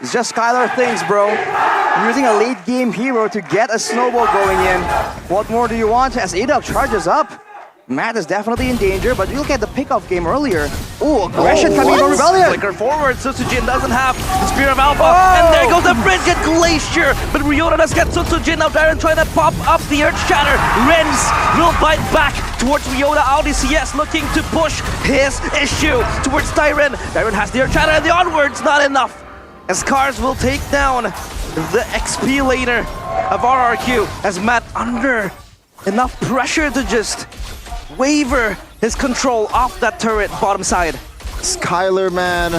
It's just Skylar things, bro. Using a late game hero to get a snowball going in. What more do you want? As Edok charges up, Matt is definitely in danger, but you look at the pickoff game earlier. Ooh, aggression coming from Rebellion. Flicker forward, Sutsujin doesn't have the Spear of Alpha, and there goes the Frigid Glacier, but Ryota does get Sutsujin. Now Tyron trying to pop up the Earth Shatter. Renz will bite back towards Ryota. AudiCS looking to push his issue towards Tyron. Tyron has the Earth Shatter, and the onwards not enough. As Cars will take down the XP laner of RRQ, as Matt under enough pressure to just waver his control off that turret bottom side. Skylar, man,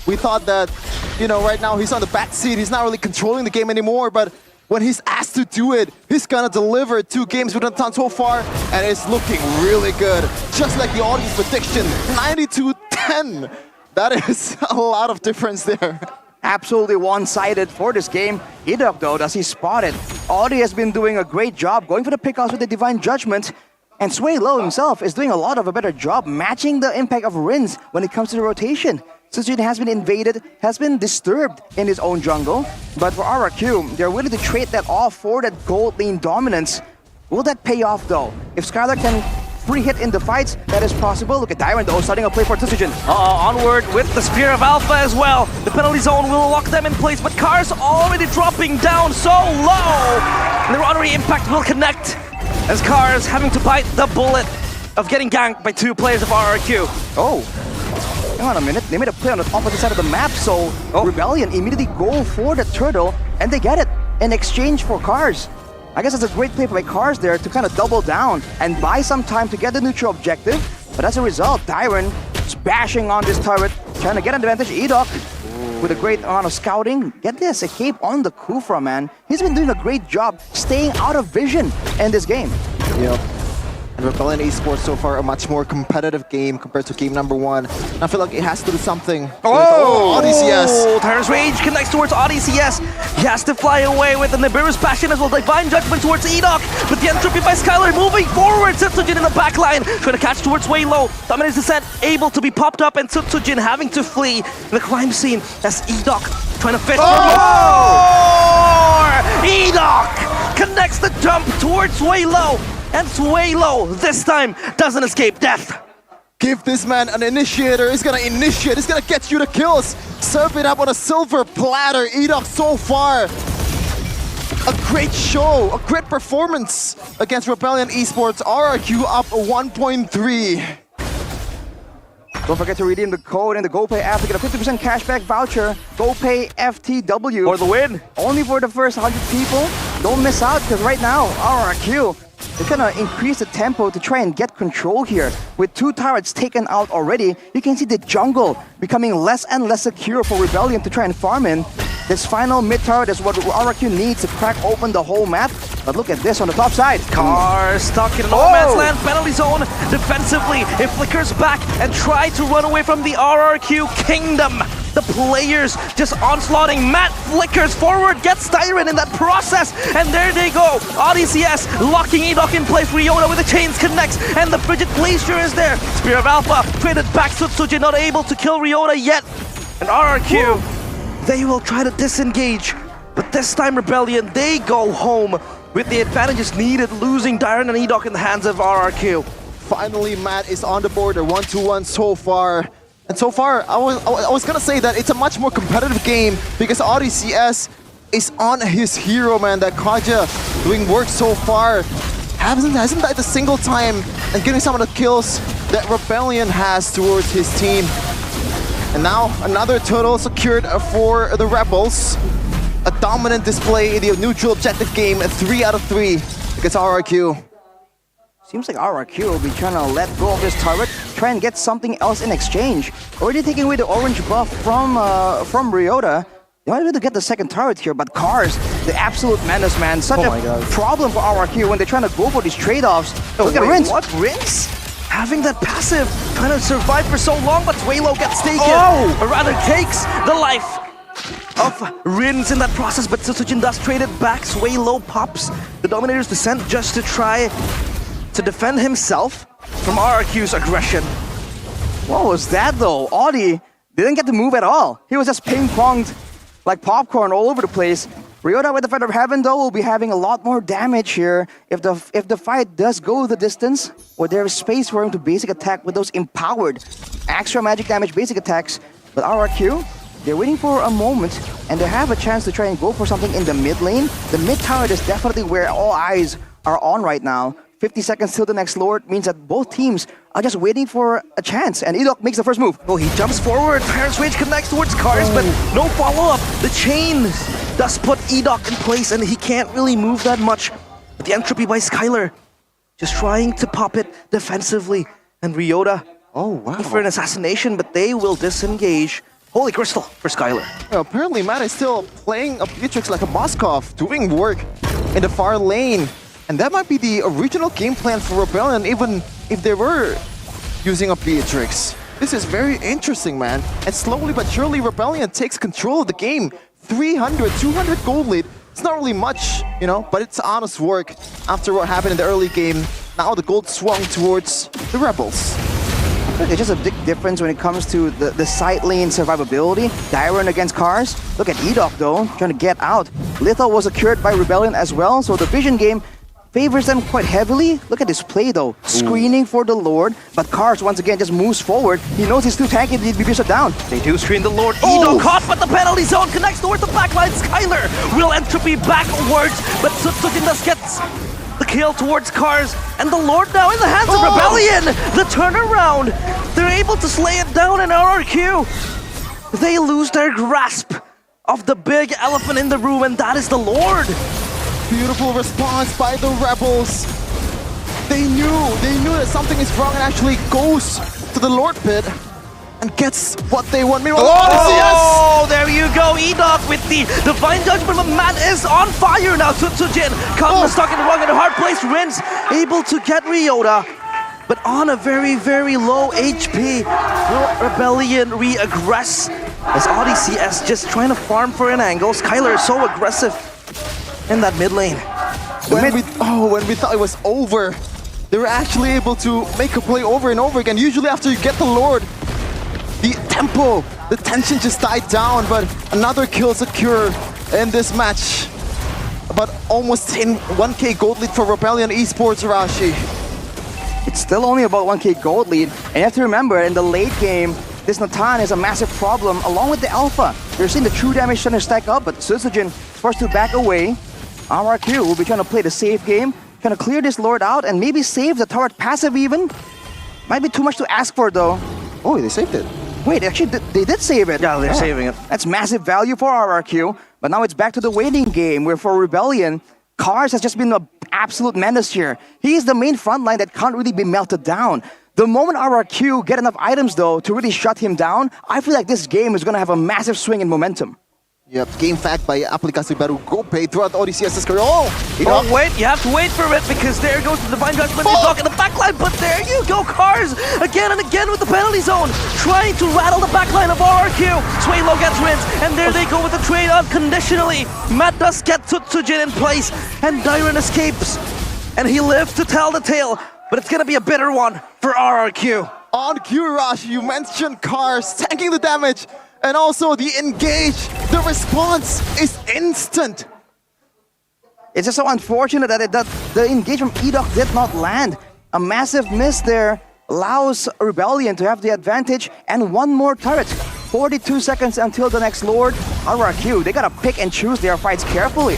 we thought that, you know, right now he's on the back seat, he's not really controlling the game anymore, but when he's asked to do it, he's gonna deliver 2 games with a ton so far, and it's looking really good. Just like the audience prediction, 90-10. That is a lot of difference there. Absolutely one-sided for this game. Edok, though, does he spot it? Audi has been doing a great job going for the pickoffs with the Divine Judgment. And Sway Low himself is doing a lot of a better job matching the impact of Rins when it comes to the rotation. Sutsujin has been invaded, has been disturbed in his own jungle. But for RRQ, they're willing to trade that off for that gold lane dominance. Will that pay off, though? If Skylar can free hit in the fights, that is possible. Look at Tyron, though, starting a play for Sutsujin. Onward with the Spear of Alpha as well. The penalty zone will lock them in place, but Cars already dropping down so low. And the honorary impact will connect, as Cars having to bite the bullet of getting ganked by 2 players of RRQ. Oh, hang on a minute. They made a play on the opposite side of the map, so Rebellion immediately go for the turtle, and they get it in exchange for Cars. I guess it's a great play by Cars there to kind of double down and buy some time to get the neutral objective. But as a result, Tyron is bashing on this turret, trying to get an advantage. Edok with a great amount of scouting. Get this, a cape on the Kufra, man. He's been doing a great job staying out of vision in this game. Yep. And Rebellion Esports so far a much more competitive game compared to game number 1. And I feel like it has to do something. AudiCS. Tyron's Rage connects towards AudiCS. He has to fly away with the Nibiru's Passion as well. Divine Judgment towards Edok. With the entropy by Skylar moving forward. Sutsujin in the back line, trying to catch towards Way Low. Dominator's Descent able to be popped up, and Sutsujin having to flee the crime scene as Edok trying to fish for more. Edok connects the jump towards Way Low. And Sway Low this time doesn't escape death. Give this man an initiator. He's gonna initiate. He's gonna get you the kills. Serve it up on a silver platter. Edok so far. A great show. A great performance against Rebellion Esports. RRQ up 1.3. Don't forget to redeem the code in the GoPay app to get a 50% cashback voucher. GoPay FTW. For the win. Only for the first 100 people. Don't miss out, because right now, RRQ, they're gonna increase the tempo to try and get control here. With 2 turrets taken out already, you can see the jungle becoming less and less secure for Rebellion to try and farm in. This final mid turret is what RRQ needs to crack open the whole map. But look at this on the top side. Cars stuck in a no man's land penalty zone. Defensively, it flickers back and try to run away from the RRQ Kingdom. The players just onslaughting. Matt flickers forward, gets Tyron in that process, and there they go. ODCS locking Edok in place. Ryota with the chains connects, and the Frigid Glacier is there. Spear of Alpha traded back. Sutsujin not able to kill Ryota yet. And RRQ, they will try to disengage, but this time Rebellion, they go home with the advantages needed, losing Tyron and Edok in the hands of RRQ. Finally, Matt is on the board. They're 1-2-1 so far. And so far, I was gonna say that it's a much more competitive game because ODCS is on his hero, man. That Kaja doing work so far. Hasn't died a single time and getting some of the kills that Rebellion has towards his team. And now another turtle secured for the Rebels. A dominant display in the neutral objective game, 3 out of 3 against RRQ. Seems like RRQ will be trying to let go of this turret, try and get something else in exchange. Already taking away the orange buff from Ryota. They might be able to get the second turret here, but Cars, the absolute menace, man. Such a problem for RRQ when they're trying to go for these trade-offs. Look at Rinse. What? Rinse? Having that passive, trying to survive for so long, but Swalo gets taken. Or rather takes the life of Rins in that process, but Sutsujin does trade it back. Swalo pops the Dominator's Descent just to try to defend himself from RRQ's aggression. What was that though? Audi didn't get to move at all. He was just ping-ponged like popcorn all over the place. Ryota with the Feather of Heaven though will be having a lot more damage here. If the fight does go the distance, or there is space for him to basic attack with those empowered extra magic damage basic attacks. But RRQ, they're waiting for a moment and they have a chance to try and go for something in the mid lane. The mid tower is definitely where all eyes are on right now. 50 seconds till the next Lord means that both teams are just waiting for a chance. And Edok makes the first move. Oh, he jumps forward. Tyrant's Rage connects towards Cars, but no follow-up. The chain does put Edok in place, and he can't really move that much. But the entropy by Skylar, just trying to pop it defensively. And Ryota, for an assassination, but they will disengage. Holy Crystal for Skylar. Well, apparently Matt is still playing a Beatrix like a Moskov, doing work in the far lane. And that might be the original game plan for Rebellion, even if they were using a Beatrix. This is very interesting, man. And slowly but surely, Rebellion takes control of the game. 300, 200 gold lead. It's not really much, you know, but it's honest work after what happened in the early game. Now the gold swung towards the Rebels. Look, it's just a big difference when it comes to the side lane survivability. Tyron against Cars. Look at Edok though, trying to get out. Litho was secured by Rebellion as well, so the vision game favors them quite heavily. Look at this play though, screening for the Lord, but Cars once again just moves forward. He knows he's too tanky to be shut down. They do screen the Lord. Edok caught, but the penalty zone connects towards the backline. Skylar will entropy backwards, but Sutsujin does gets the kill towards Cars, and the Lord now in the hands of Rebellion. The turnaround, they're able to slay it down in RRQ. They lose their grasp of the big elephant in the room, and that is the Lord. Beautiful response by the Rebels. They knew that something is wrong and actually goes to the Lord pit and gets what they want. Oh, there you go, Edok with the Divine Judgment, but Matt is on fire now. Sutsujin comes stuck in the wrong and a hard place. Rins able to get Ryota, but on a very, very low HP. Will Rebellion re-aggress as ODCS just trying to farm for an angle? Skylar is so aggressive in that mid lane. When we thought it was over, they were actually able to make a play over and over again. Usually after you get the Lord, the tempo, the tension just died down, but another kill secure in this match. About almost 1k gold lead for Rebellion Esports, Arashi. It's still only about 1k gold lead, and you have to remember, in the late game, this Natan is a massive problem along with the Alpha. You're seeing the true damage trying to stack up, but Sutsujin is forced to back away. RRQ will be trying to play the safe game, trying to clear this Lord out and maybe save the turret passive even. Might be too much to ask for though. Oh, they saved it. Wait, actually, they did save it. Yeah, they're saving it. That's massive value for RRQ. But now it's back to the waiting game, where for Rebellion, Cars has just been an absolute menace here. He's the main front line that can't really be melted down. The moment RRQ get enough items, though, to really shut him down, I feel like this game is going to have a massive swing in momentum. Yep, game fact by aplikasi baru GoPay throughout ODCS's career. Oh, wait, you have to wait for it because there goes the Divine Judgment. You're talking the backline, but there you go, Cars again and again with the penalty zone, trying to rattle the backline of RRQ. Swaylo gets Rinse, and there they go with the trade unconditionally. Matt does get Tsujin in place, and Dyron escapes, and he lives to tell the tale, but it's gonna be a bitter one for RRQ. On cue, Rush, you mentioned Cars tanking the damage. And also the engage, the response is instant. It's just so unfortunate that the engage from Edok did not land. A massive miss there allows Rebellion to have the advantage and one more turret. 42 seconds until the next Lord. RRQ, they gotta pick and choose their fights carefully.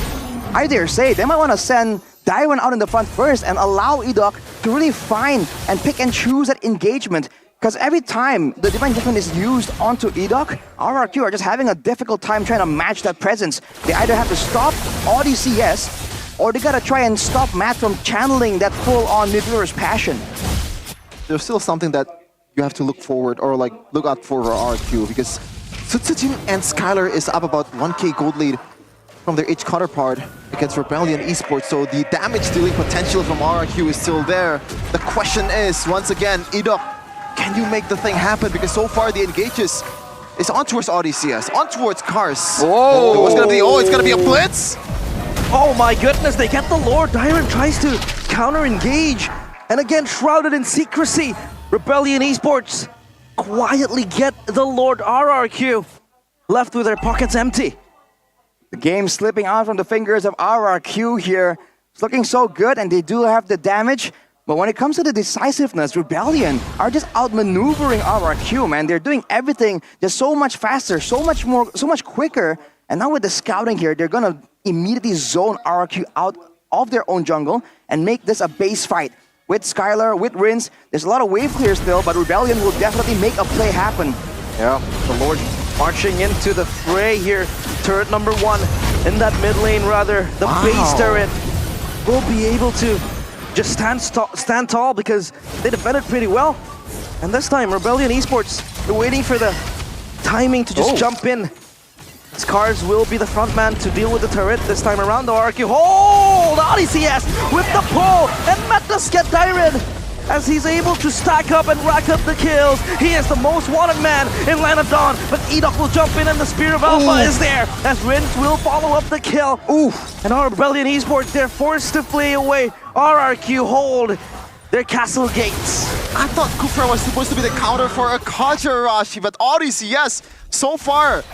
I dare say they might want to send Daiwan out in the front first and allow Edok to really find and pick and choose that engagement. Because every time the Divine Judgment is used onto Edok, RRQ are just having a difficult time trying to match that presence. They either have to stop ODCS, or they gotta try and stop Matt from channeling that full-on Nibiru's passion. There's still something that you have to look forward or like look out for RRQ, because Tsujin and Skylar is up about 1k gold lead from their H counterpart against Rebellion Esports, so the damage dealing potential from RRQ is still there. The question is, once again, Edok, can you make the thing happen? Because so far the engages is on towards ODCS, on towards Cars. Whoa! What's gonna be? Oh, it's gonna be a blitz! Oh my goodness, they get the Lord. Dyron tries to counter-engage. And again, shrouded in secrecy, Rebellion Esports quietly get the Lord. RRQ left with their pockets empty. The game slipping out from the fingers of RRQ here. It's looking so good, and they do have the damage. But when it comes to the decisiveness, Rebellion are just outmaneuvering RRQ, man. They're doing everything just so much faster, so much quicker. And now with the scouting here, they're gonna immediately zone RRQ out of their own jungle and make this a base fight. With Skylar, with Rinse, there's a lot of wave clear still, but Rebellion will definitely make a play happen. Yeah, the Lord marching into the fray here. Turret number 1 in that mid lane, rather. The base turret will be able to just stand tall because they defended pretty well. And this time, Rebellion Esports, they're waiting for the timing to just jump in. Cars will be the front man to deal with the turret this time around. The RQ hold ODCS with the pull, and Matt does get Dyron as he's able to stack up and rack up the kills. He is the most wanted man in Land of Dawn, but Edok will jump in and the Spear of Alpha is there as Rinse will follow up the kill. And our Rebellion Esports, they're forced to flee away. RRQ hold their castle gates. I thought Kufra was supposed to be the counter for a Kaja Rashi, but ODCS, so far,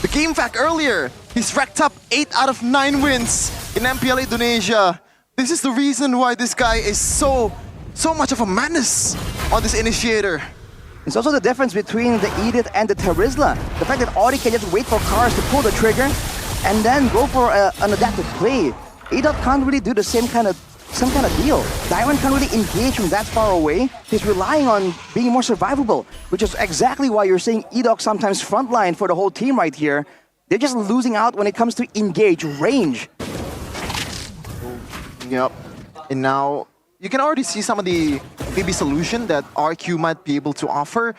the game fact earlier, he's racked up 8 out of 9 wins in MPL Indonesia. This is the reason why this guy is so much of a menace on this initiator. It's also the difference between the Edith and the Terizla. The fact that Audi can just wait for Cars to pull the trigger and then go for an adaptive play. Edith can't really do the same kind of deal. Dyron can't really engage from that far away. He's relying on being more survivable, which is exactly why you're seeing Edok sometimes frontline for the whole team right here. They're just losing out when it comes to engage range. Yep. And now you can already see some of the maybe solution that RQ might be able to offer.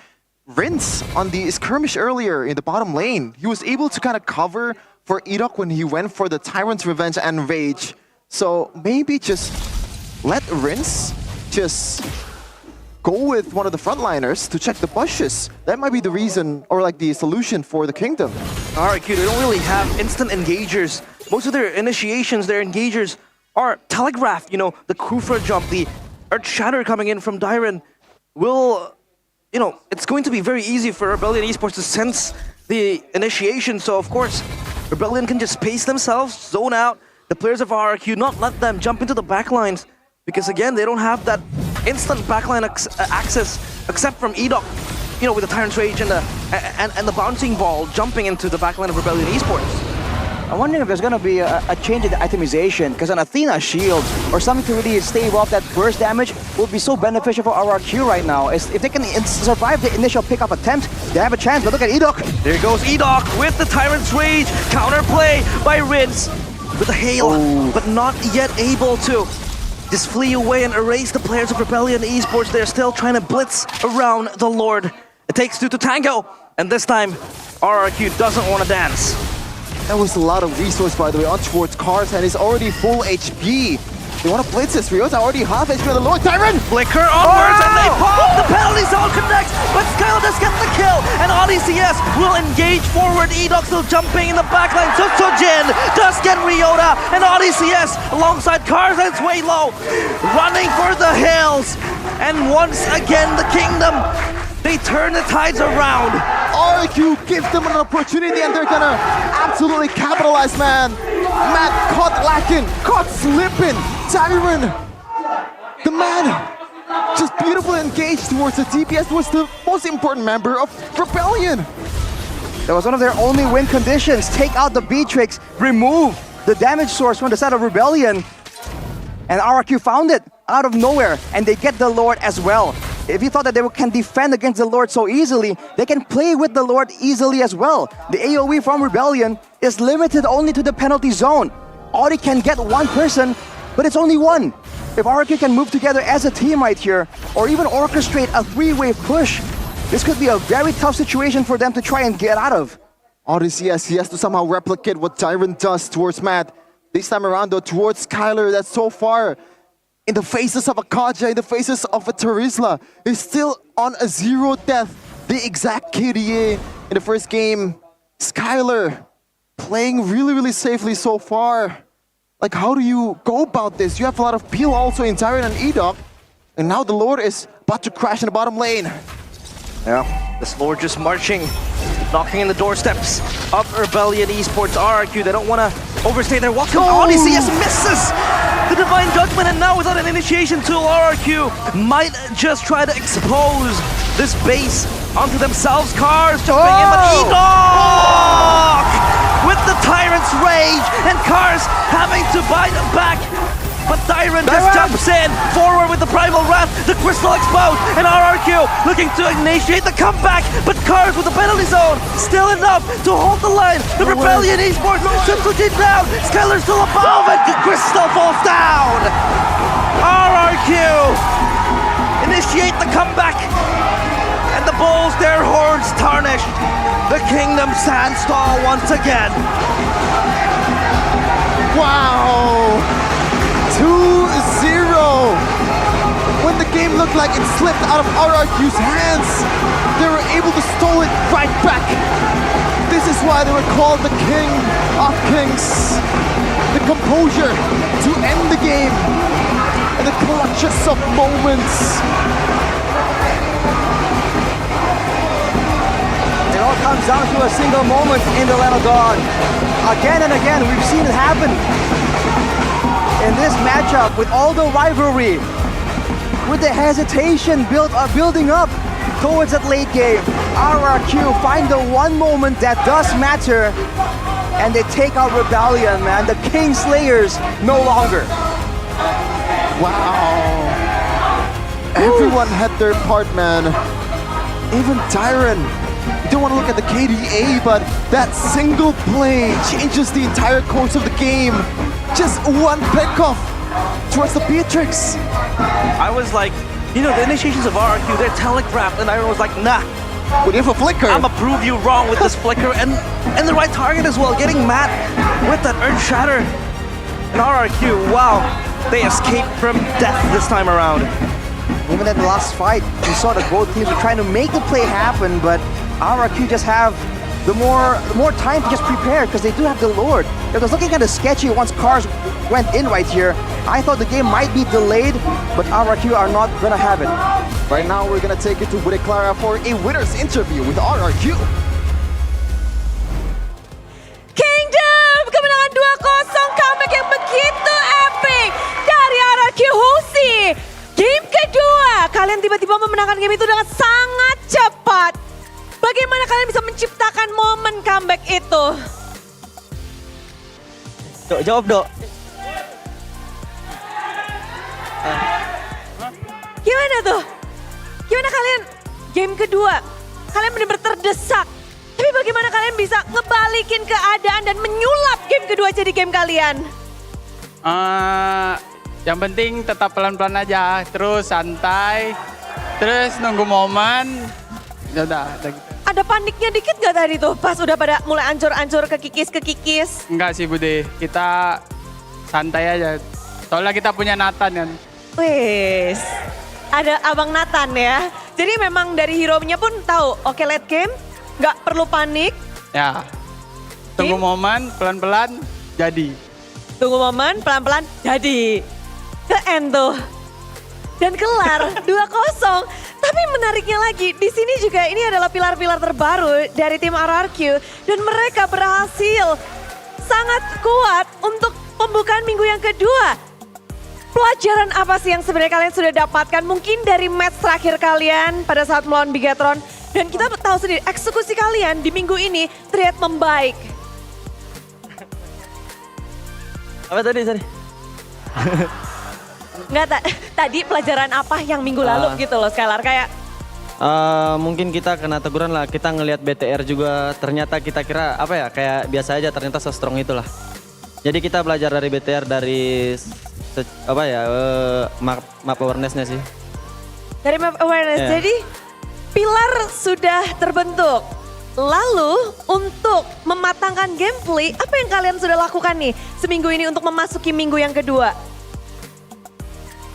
Rinse on the skirmish earlier in the bottom lane, he was able to kind of cover for Edok when he went for the Tyrant's Revenge and Rage. So maybe just let Rinse just go with one of the frontliners to check the bushes. That might be the reason, or like the solution for the Kingdom. RQ, they don't really have instant engagers. Most of their initiations, their engagers are telegraphed. You know, the Kufra jump, the Earth Shatter coming in from Dyron will, you know, it's going to be very easy for Rebellion Esports to sense the initiation. So of course, Rebellion can just pace themselves, zone out the players of RRQ, not let them jump into the backlines, because again, they don't have that instant backline access except from Edok, you know, with the Tyrant's Rage and the bouncing ball jumping into the backline of Rebellion Esports. I'm wondering if there's gonna be a change in the itemization, because an Athena shield or something to really stave off that burst damage will be so beneficial for RRQ right now. If they can survive the initial pickup attempt, they have a chance. But look at Edok. There goes Edok with the Tyrant's Rage. Counterplay by Rince with the hail, but not yet able to just flee away and erase the players of Rebellion Esports. They're still trying to blitz around the Lord. It takes 2 to tango, and this time RRQ doesn't want to dance. That was a lot of resource, by the way, on towards Cars, and he's already full HP. They want to blitz this. Rio's already half HP on the Lord Tyrant! Flicker onwards, and they pop! The penalty zone connects, but Skylar does get the kill, and ODCS will engage forward. Edok still jumping in the backline. Jin does get Ryota, and ODCS alongside Cars, and it's way low, running for the hills. And once again, the Kingdom, they turn the tides around. RRQ gives them an opportunity and they're gonna absolutely capitalize, man. Matt caught lacking, caught slipping. Tyron, the man, just beautifully engaged towards the DPS, was the most important member of Rebellion. That was one of their only win conditions. Take out the Beatrix, remove the damage source from the side of Rebellion. And RRQ found it out of nowhere, and they get the Lord as well. If you thought that they can defend against the Lord so easily, they can play with the Lord easily as well. The AoE from Rebellion is limited only to the penalty zone. Audi can get one person, but it's only one. If RRQ can move together as a team right here, or even orchestrate a 3-wave push, this could be a very tough situation for them to try and get out of. ODCS, he has to somehow replicate what Tyron does towards Matt. This time around, though, towards Skylar, that's so far in the faces of a Kaja, in the faces of a Terizla, is still on a 0 death. The exact KDA in the first game. Skylar playing really, really safely so far. Like, how do you go about this? You have a lot of peel also in Tyron and Edok, and now the Lord is about to crash in the bottom lane. Yeah, this Lord just marching, knocking in the doorsteps of Rebellion Esports. RRQ, they don't want to overstay their welcome. ODCS misses the Divine Judgment, and now without an initiation tool, RRQ might just try to expose this base onto themselves. Cars jumping in, but Edok with the Tyrant's Rage, and Cars having to bite back. But Tyron just jumps in, forward with the Primal Wrath, the Crystal exposed, and RRQ looking to initiate the comeback, but Cars with the penalty zone, still enough to hold the line. The Rebellion Esports, Jin down, Skylar still above, and the Crystal falls down. RRQ initiate the comeback, and the Bulls, their horns tarnished. The Kingdom stands tall once again. Wow! 2-0! When the game looked like it slipped out of RRQ's hands, they were able to stole it right back. This is why they were called the King of Kings. The composure to end the game, and the clutches of moments. It all comes down to a single moment in the Land of God. Again and again, we've seen it happen. In this matchup, with all the rivalry, with the hesitation building up towards that late game, RRQ find the one moment that does matter, and they take out Rebellion, man. The Kingslayers no longer. Wow. Everyone had their part, man. Even Tyron. You don't want to look at the KDA, but that single play changes the entire course of the game. Just one pickoff towards the Beatrix. I was like, you know, the initiations of RRQ, they're telegraphed, and Iron was like, nah. What do you have a flicker? I'ma prove you wrong with this flicker, and the right target as well, getting Matt with that Earth Shatter. And RRQ, wow, they escaped from death this time around. Even in the last fight, we saw that both teams were trying to make the play happen, but RRQ just have the more time to just prepare, because they do have the Lord. It was looking kind of sketchy once Cars went in right here. I thought the game might be delayed, but RRQ are not gonna have it. Right now, we're gonna take it to Bude Clara for a winner's interview with RRQ. Kingdom, kemenangan 2-0, comeback yang begitu epic dari RRQ Husi. Game kedua, kalian tiba-tiba memenangkan game itu dengan sangat cepat. Bagaimana kalian bisa menciptakan momen comeback itu? Dok, jawab Dok. Gimana tuh? Gimana kalian game kedua? Kalian benar-benar terdesak. Tapi bagaimana kalian bisa ngebalikin keadaan dan menyulap game kedua jadi game kalian? Yang penting tetap pelan-pelan aja, terus santai, terus nunggu momen. Ya udah gitu. Ada paniknya dikit gak tadi tuh pas udah pada mulai ancur-ancur kekikis? Enggak sih Bude, kita santai aja. Soalnya kita punya Nathan kan. Wes, ada Abang Nathan ya. Jadi memang dari hero-nya pun tahu, oke late game, gak perlu panik. Ya, tunggu momen, pelan-pelan, jadi. Tunggu momen, pelan-pelan, jadi. Ke end tuh. Dan kelar 2-0. Tapi menariknya lagi, di sini juga ini adalah pilar-pilar terbaru dari tim RRQ. Dan mereka berhasil sangat kuat untuk pembukaan minggu yang kedua. Pelajaran apa sih yang sebenarnya kalian sudah dapatkan? Mungkin dari match terakhir kalian pada saat melawan Bigatron. Dan kita tahu sendiri, eksekusi kalian di minggu ini terlihat membaik. Apa tadi? Enggak, tadi pelajaran apa yang minggu lalu gitu loh Skylar, kayak mungkin kita kena teguran lah, kita ngelihat BTR juga ternyata kita kira apa ya, kayak biasa aja, ternyata se-strong itulah. Jadi kita belajar dari BTR, dari map awareness-nya sih. Dari map awareness, jadi pilar sudah terbentuk. Lalu untuk mematangkan gameplay, apa yang kalian sudah lakukan nih seminggu ini untuk memasuki minggu yang kedua?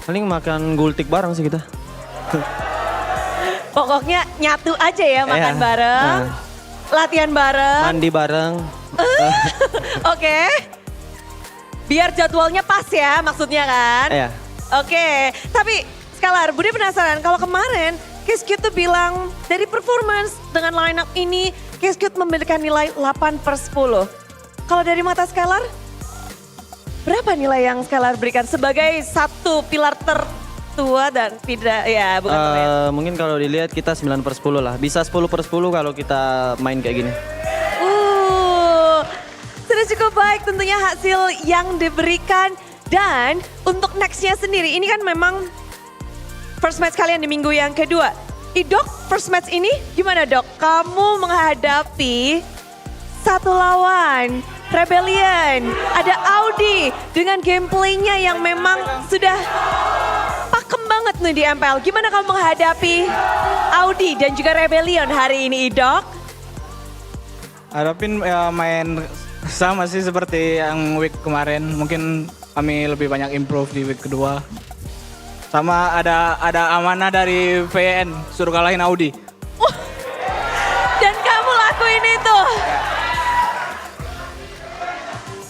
Paling makan gultik bareng sih kita. Pokoknya nyatu aja ya, makan bareng, latihan bareng. Mandi bareng. Oke. Biar jadwalnya pas ya maksudnya kan? Iya. Oke, tapi Skylar, Budi penasaran kalau kemarin Cute tuh bilang dari performance dengan line up ini Cute memberikan nilai 8/10. Kalau dari mata Skylar, berapa nilai yang Skylar berikan sebagai satu pilar tertua dan tidak ya bukan mungkin kalau dilihat kita 9/10 lah. Bisa 10/10 kalau kita main kayak gini. Sudah cukup baik tentunya hasil yang diberikan. Dan untuk nextnya sendiri ini kan memang first match kalian di minggu yang kedua. Dok, first match ini gimana Dok? Kamu menghadapi satu lawan Rebellion, ada Audi dengan gameplaynya yang memang sudah pakem banget nih di MPL. Gimana kamu menghadapi Audi dan juga Rebellion hari ini, Dok? Harapin main sama sih seperti yang week kemarin. Mungkin kami lebih banyak improve di week kedua. Sama ada amanah dari VN, suruh kalahin Audi. Dan kamu lakuin itu?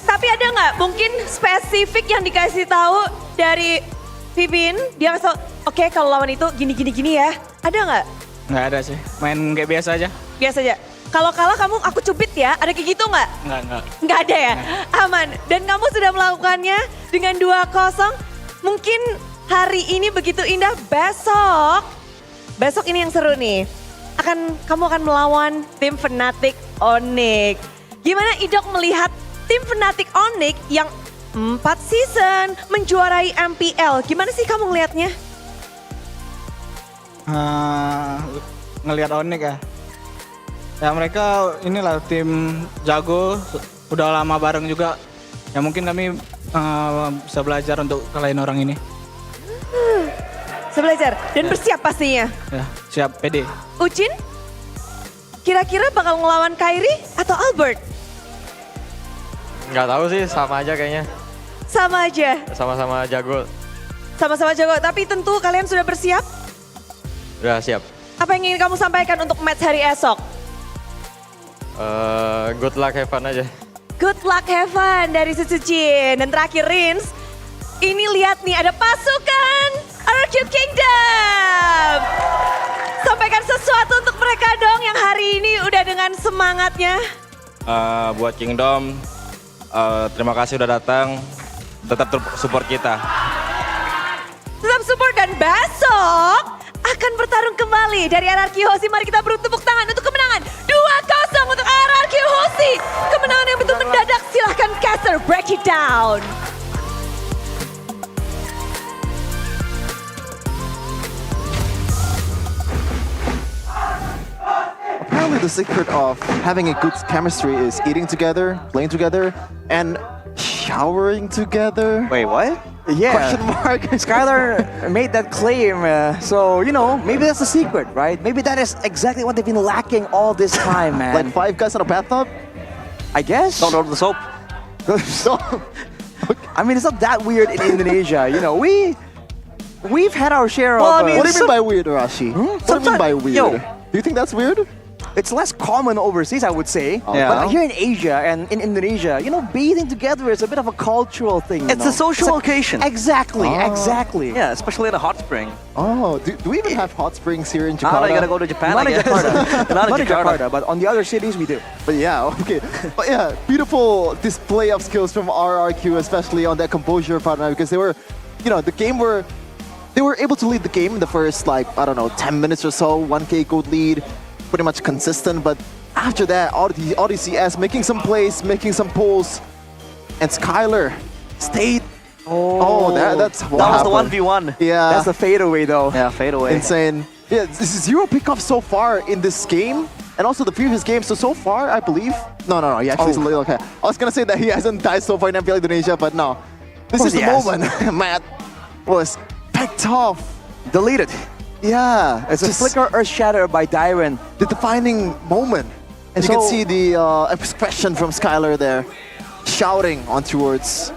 Tapi ada nggak mungkin spesifik yang dikasih tahu dari Vivin? Dia ngasih tahu, oke kalau lawan itu gini ya. Ada nggak? Nggak ada sih, main kayak biasa aja. Biasa aja. Kalau kalah kamu aku cubit ya, ada kayak gitu nggak? Nggak. Nggak ada ya? Aman. Dan kamu sudah melakukannya dengan 2-0. Mungkin hari ini begitu indah, besok ini yang seru nih. Kamu akan melawan tim Fnatic Onyx. Gimana Idok melihat tim Fnatic Onyx yang 4 season menjuarai MPL? Gimana sih kamu ngelihatnya? Ngelihat Onyx ya. Ya mereka inilah tim jago, udah lama bareng juga. Ya mungkin kami bisa belajar untuk kalahin orang ini. Bisa belajar dan bersiap pastinya. Ya, siap pede. Uchin, kira-kira bakal ngelawan Kairi atau Albert? Nggak tahu sih, sama aja kayaknya. Sama aja? Sama-sama jago. Sama-sama jago, tapi tentu kalian sudah bersiap? Udah siap. Apa yang ingin kamu sampaikan untuk match hari esok? Good luck, have fun aja. Good luck, have fun dari Susucin. Dan terakhir Rins, ini lihat nih ada pasukan RRQ Kingdom. Sampaikan sesuatu untuk mereka dong yang hari ini udah dengan semangatnya. Buat Kingdom, terima kasih udah datang. Tetap support kita. Tetap support dan besok akan bertarung kembali dari RRQ Hoshi. Mari kita beri tepuk tangan untuk kemenangan 2-0 untuk RRQ Hoshi. Galaxy. Kemenangan yang betul mendadak, silahkan caster break it down. Apparently the secret of having a good chemistry is eating together, playing together, and showering together. Wait, what? Yeah. Question mark. Skylar made that claim, so, you know, maybe that's the secret, right? Maybe that is exactly what they've been lacking all this time, man. Like 5 guys on a bathtub? I guess. Don't order the soap. I mean, it's not that weird in Indonesia, you know. We've had our share of... What do you mean by weird, Rashi? What do you mean by weird? Yo. Do you think that's weird? It's less common overseas, I would say. Yeah. But here in Asia and in Indonesia, you know, bathing together is a bit of a cultural thing. It's a social occasion. Exactly, exactly. Yeah, especially in a hot spring. Oh, do we even have hot springs here in Jakarta? Now you gotta go to Japan, Not I in guess. Jakarta. Not Not in in Jakarta. Jakarta, but on the other cities we do. But yeah, okay. But yeah, beautiful display of skills from RRQ, especially on that composure partner, because they were, you know, they were able to lead the game in the first, like, I don't know, 10 minutes or so, 1K gold lead, pretty much consistent, but after that, ODCS making some plays, making some pulls, and Skylar stayed. That's what That was happened. the 1v1. Yeah. That's the fadeaway, though. Yeah, fadeaway. Insane. Yeah, this is 0 pickoff so far in this game, and also the previous game. So far, I believe. No. He actually is a little okay. I was gonna say that he hasn't died so far in MPL Indonesia, but no. This is the moment Matt was picked off. Deleted. Yeah. It's a flicker Earth Shatter by Dyron. The defining moment. And you can see the expression from Skylar there, shouting on towards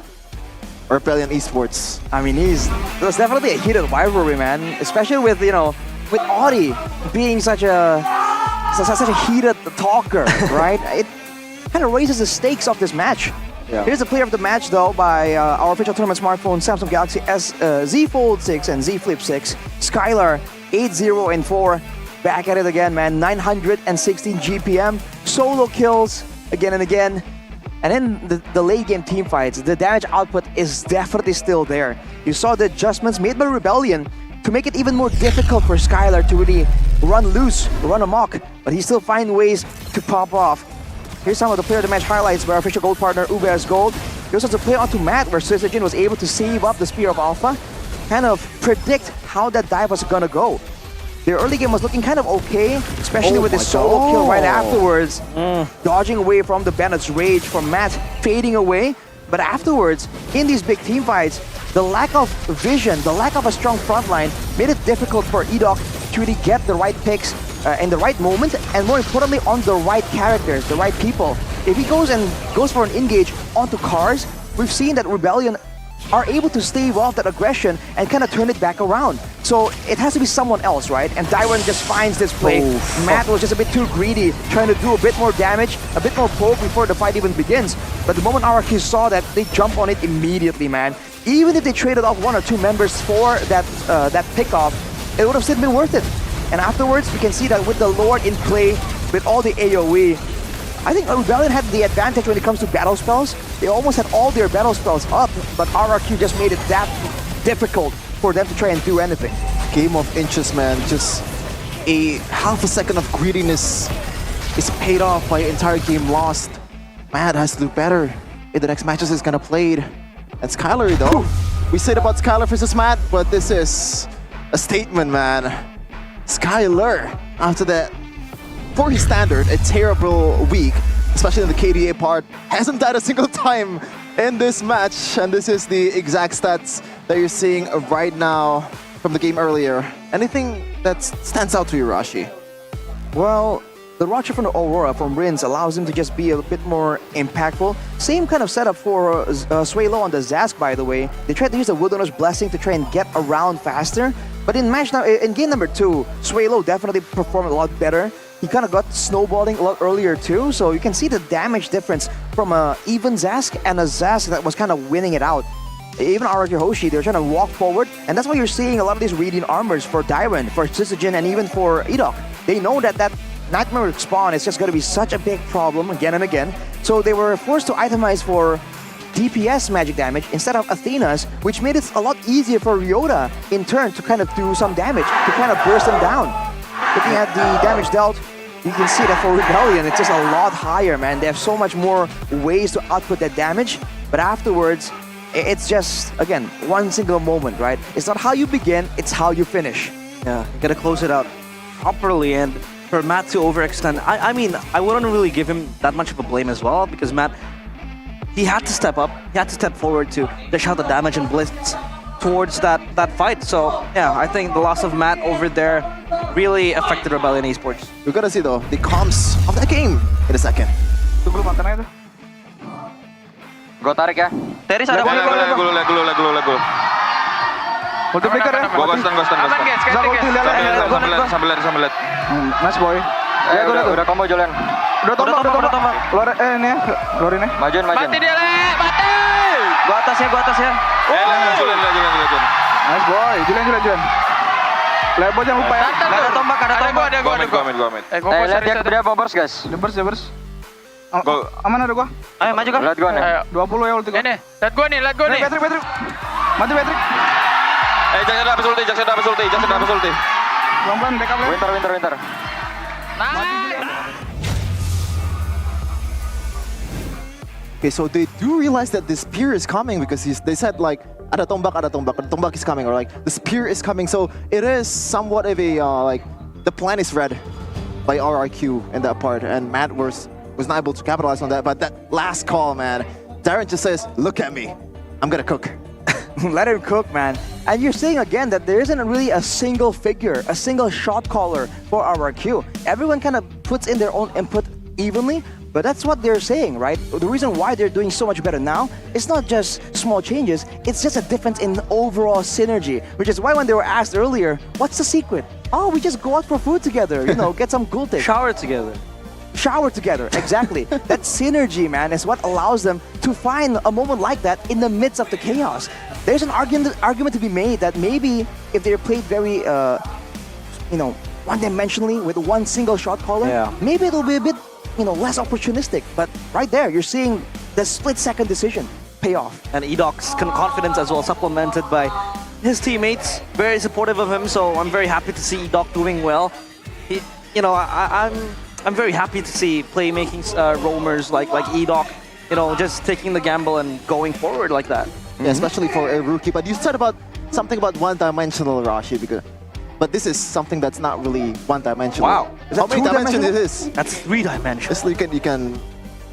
Rebellion Esports. I mean, it was definitely a heated rivalry, man. Especially with, you know, with Audi being such a heated talker, right? It kind of raises the stakes of this match. Yeah. Here's the player of the match, though, by our official tournament smartphone, Samsung Galaxy Z Fold 6 and Z Flip 6. Skylar, 8-0-4. Back at it again, man. 916 GPM. Solo kills again and again. And in the late game team fights, the damage output is definitely still there. You saw the adjustments made by Rebellion to make it even more difficult for Skylar to really run loose, run amok. But he still finds ways to pop off. Here's some of the player of the match highlights by our official gold partner, Uber's Gold. He also has to play onto Matt, where Syzygen was able to save up the Spear of Alpha, kind of predict how that dive was gonna go. Their early game was looking kind of okay, especially with his solo kill right afterwards, dodging away from the Bandit's Rage, from Matt fading away. But afterwards, in these big team fights, the lack of vision, the lack of a strong front line made it difficult for Edok to really get the right picks in the right moment, and more importantly, on the right characters, the right people. If he goes for an engage onto cars, we've seen that Rebellion are able to stave off that aggression and kind of turn it back around. So it has to be someone else, right? And Dyron just finds this play. Matt was just a bit too greedy, trying to do a bit more damage, a bit more poke before the fight even begins. But the moment RRQ saw that, they jump on it immediately, man. Even if they traded off 1 or 2 members for that pickoff, it would have still been worth it. And afterwards, you can see that with the Lord in play, with all the AoE, I think Rebellion had the advantage when it comes to battle spells. They almost had all their battle spells up, but RRQ just made it that difficult for them to try and do anything. Game of inches, man. Just a half a second of greediness is paid off by entire game lost. Matt has to do better in the next matches he's gonna play. And Skylar, though, we said about Skylar versus Matt, but this is a statement, man. Skylar, after that, for his standard, a terrible week, especially in the KDA part, hasn't died a single time in this match. And this is the exact stats that you're seeing right now from the game earlier. Anything that stands out to you, Rashi? Well, the Roger from the Aurora from Rins allows him to just be a bit more impactful. Same kind of setup for Suelo on the Zask, by the way. They tried to use the Wilderness Blessing to try and get around faster. But in game number 2, Suelo definitely performed a lot better. He kind of got snowballing a lot earlier too, so you can see the damage difference from a even Zask and a Zask that was kind of winning it out. Even RRQ Hoshi, they're trying to walk forward, and that's why you're seeing a lot of these Radiant armors for Dyron, for Syzygen, and even for Edok. They know that that Nightmare spawn is just going to be such a big problem again and again, so they were forced to itemize for DPS magic damage instead of Athena's, which made it a lot easier for Ryota in turn to kind of do some damage, to kind of burst them down. Looking at the damage dealt, you can see that for Rebellion, it's just a lot higher, man. They have so much more ways to output that damage, but afterwards, it's just, again, one single moment, right? It's not how you begin, it's how you finish. Yeah, you gotta close it out properly, and for Matt to overextend, I mean, I wouldn't really give him that much of a blame as well, because Matt, he had to step up, he had to step forward to dish out the damage and blitz towards that fight. So yeah, I think the loss of Matt over there really affected Rebellion Esports. We're gonna see though the comms of that game in a second. Tunggu mantan aja tuh. Gue tarik ya. Teris ada Gue Multiplier ya. Gue ghostan. Sambil lihat. Nice boy. Ya udah combo Julian. Udah tombak. Keluar ini ya, keluarin ya. Majuin. Mati dia, Le! Mati! Gua atas ya. Julian. Nice boy, Julian. Lebo jangan lupa ya. Ada tombak. Gua amit. Lihat dia bombers guys. Dia bers. Aman ada gua. Ayo maju kan. Lihat gua nih. 20 ya ulti gua. Ini, lihat gua nih. Patrick. Mati Patrick. Jackson udah habis ulti. Pelan-pelan backup lagi. Winter. Okay, so they do realize that this spear is coming because they said like ada tombak, the tombak is coming, or like the spear is coming. So it is somewhat of a like the plan is read by RRQ in that part, and Matt was not able to capitalize on that. But that last call, man, Darren just says, "Look at me, I'm gonna cook." Let him cook, man. And you're saying again that there isn't really a single figure, a single shot caller for RRQ. Everyone kind of puts in their own input evenly, but that's what they're saying, right? The reason why they're doing so much better now, it's not just small changes, it's just a difference in overall synergy, which is why when they were asked earlier, what's the secret? Oh, we just go out for food together, get some gultik. Shower together, exactly. That synergy, man, is what allows them to find a moment like that in the midst of the chaos. There's an argument to be made that maybe if they're played very, one-dimensionally with one single shot caller, maybe it'll be a bit, less opportunistic. But right there, you're seeing the split-second decision pay off. And Edoc's confidence as well, supplemented by his teammates, very supportive of him. So I'm very happy to see Edoc doing well. I'm very happy to see playmaking roamers like Edoc, just taking the gamble and going forward like that. Yeah, especially for a rookie. But you said something about one-dimensional, Rashi, but this is something that's not really one-dimensional. Wow, how many dimensions it is? That's 3-dimensional. You can.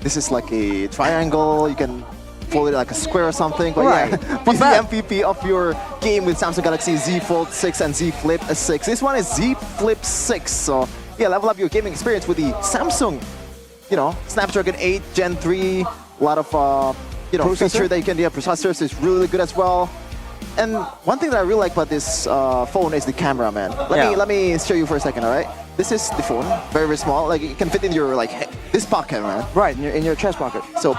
This is like a triangle. You can fold it like a square or something. But right. Be the MVP of your game with Samsung Galaxy Z Fold 6 and Z Flip 6. This one is Z Flip 6. So yeah, level up your gaming experience with the Samsung, Snapdragon 8 Gen 3. A lot of feature that you can processors is really good as well. And one thing that I really like about this phone is the camera, man. Let me show you for a second, all right? This is the phone, very, very small. Like it can fit in your this pocket, man. Right, in your chest pocket. So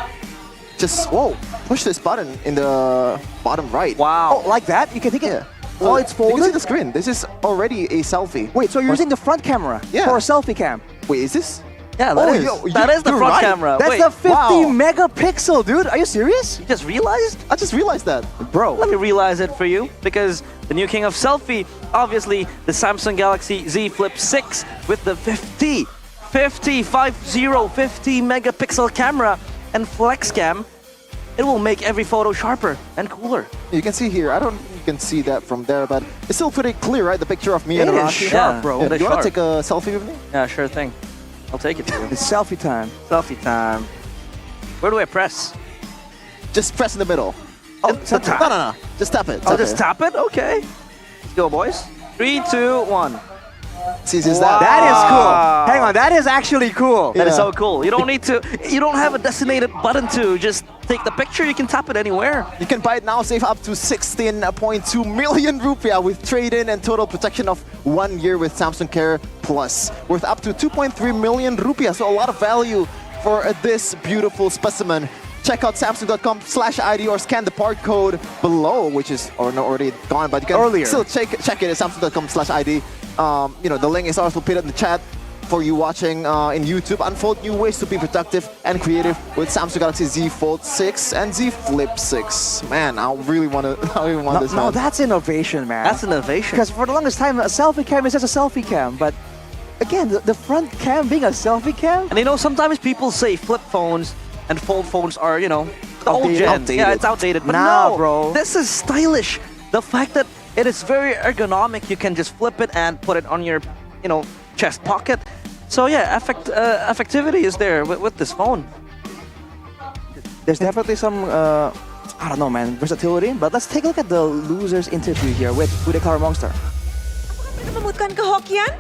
just push this button in the bottom right. Wow. Oh, like that? You can take it. While it's folded. You can see the screen. This is already a selfie. Wait, so you're using the front camera for a selfie cam? Wait, is this? Yeah, that is the front camera. That's the 50 megapixel, dude. Are you serious? You just realized? I just realized that. Bro, let me realize it for you, because the new king of selfie, obviously the Samsung Galaxy Z Flip 6 with the 50 megapixel camera and flex cam, it will make every photo sharper and cooler. You can see here, I don't know if you can see that from there, but it's still pretty clear, right? The picture of me and Rashi. Yeah, bro. Yeah. You want to take a selfie with me? Yeah, sure thing. I'll take it. It's selfie time. Selfie time. Where do I press? Just press in the middle. Oh, no. Just tap it. Just tap it? Okay. Let's go, boys. 3, 2, 1. See, that? That is cool. Hang on, that is actually cool. That is so cool. You don't have a designated button to just take the picture. You can tap it anywhere. You can buy it now, save up to 16.2 million rupiah with trade-in and total protection of 1 year with Samsung Care Plus, worth up to 2.3 million rupiah. So a lot of value for this beautiful specimen. Check out Samsung.com/ID or scan the barcode below, which is already gone, but you can still check it at Samsung.com/ID. The link is also put in the chat for you watching in YouTube. Unfold new ways to be productive and creative with Samsung Galaxy Z Fold 6 and Z Flip 6. Man, I really want this. No, that's innovation, man. That's innovation. Because for the longest time, a selfie cam is just a selfie cam, but again, the front cam being a selfie cam. And sometimes people say flip phones and fold phones are, the old gen. Outdated. Yeah, it's outdated. But Nah, no, bro. This is stylish. The fact that it is very ergonomic, you can just flip it and put it on your, chest pocket. So yeah, effectivity is there with this phone. There's definitely some, I don't know, man, versatility. But let's take a look at the losers interview here with Bude Clara Monster. Mereka membutuhkan kehokian?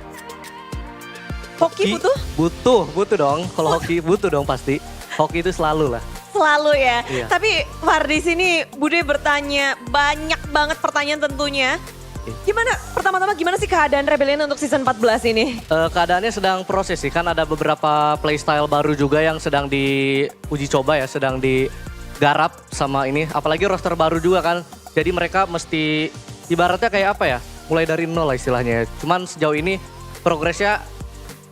Hoki butuh? Butuh dong. Kalau hoki butuh dong pasti. Hoki itu selalu lah. Selalu ya. Iya. Tapi Far di sini Bude bertanya banyak banget pertanyaan tentunya. Pertama-tama gimana sih keadaan Rebellion untuk season 14 ini? Keadaannya sedang proses sih, kan ada beberapa playstyle baru juga yang sedang diuji coba ya, sedang digarap sama ini. Apalagi roster baru juga kan, jadi mereka mesti ibaratnya kayak apa ya, mulai dari nol lah istilahnya. Cuman sejauh ini progresnya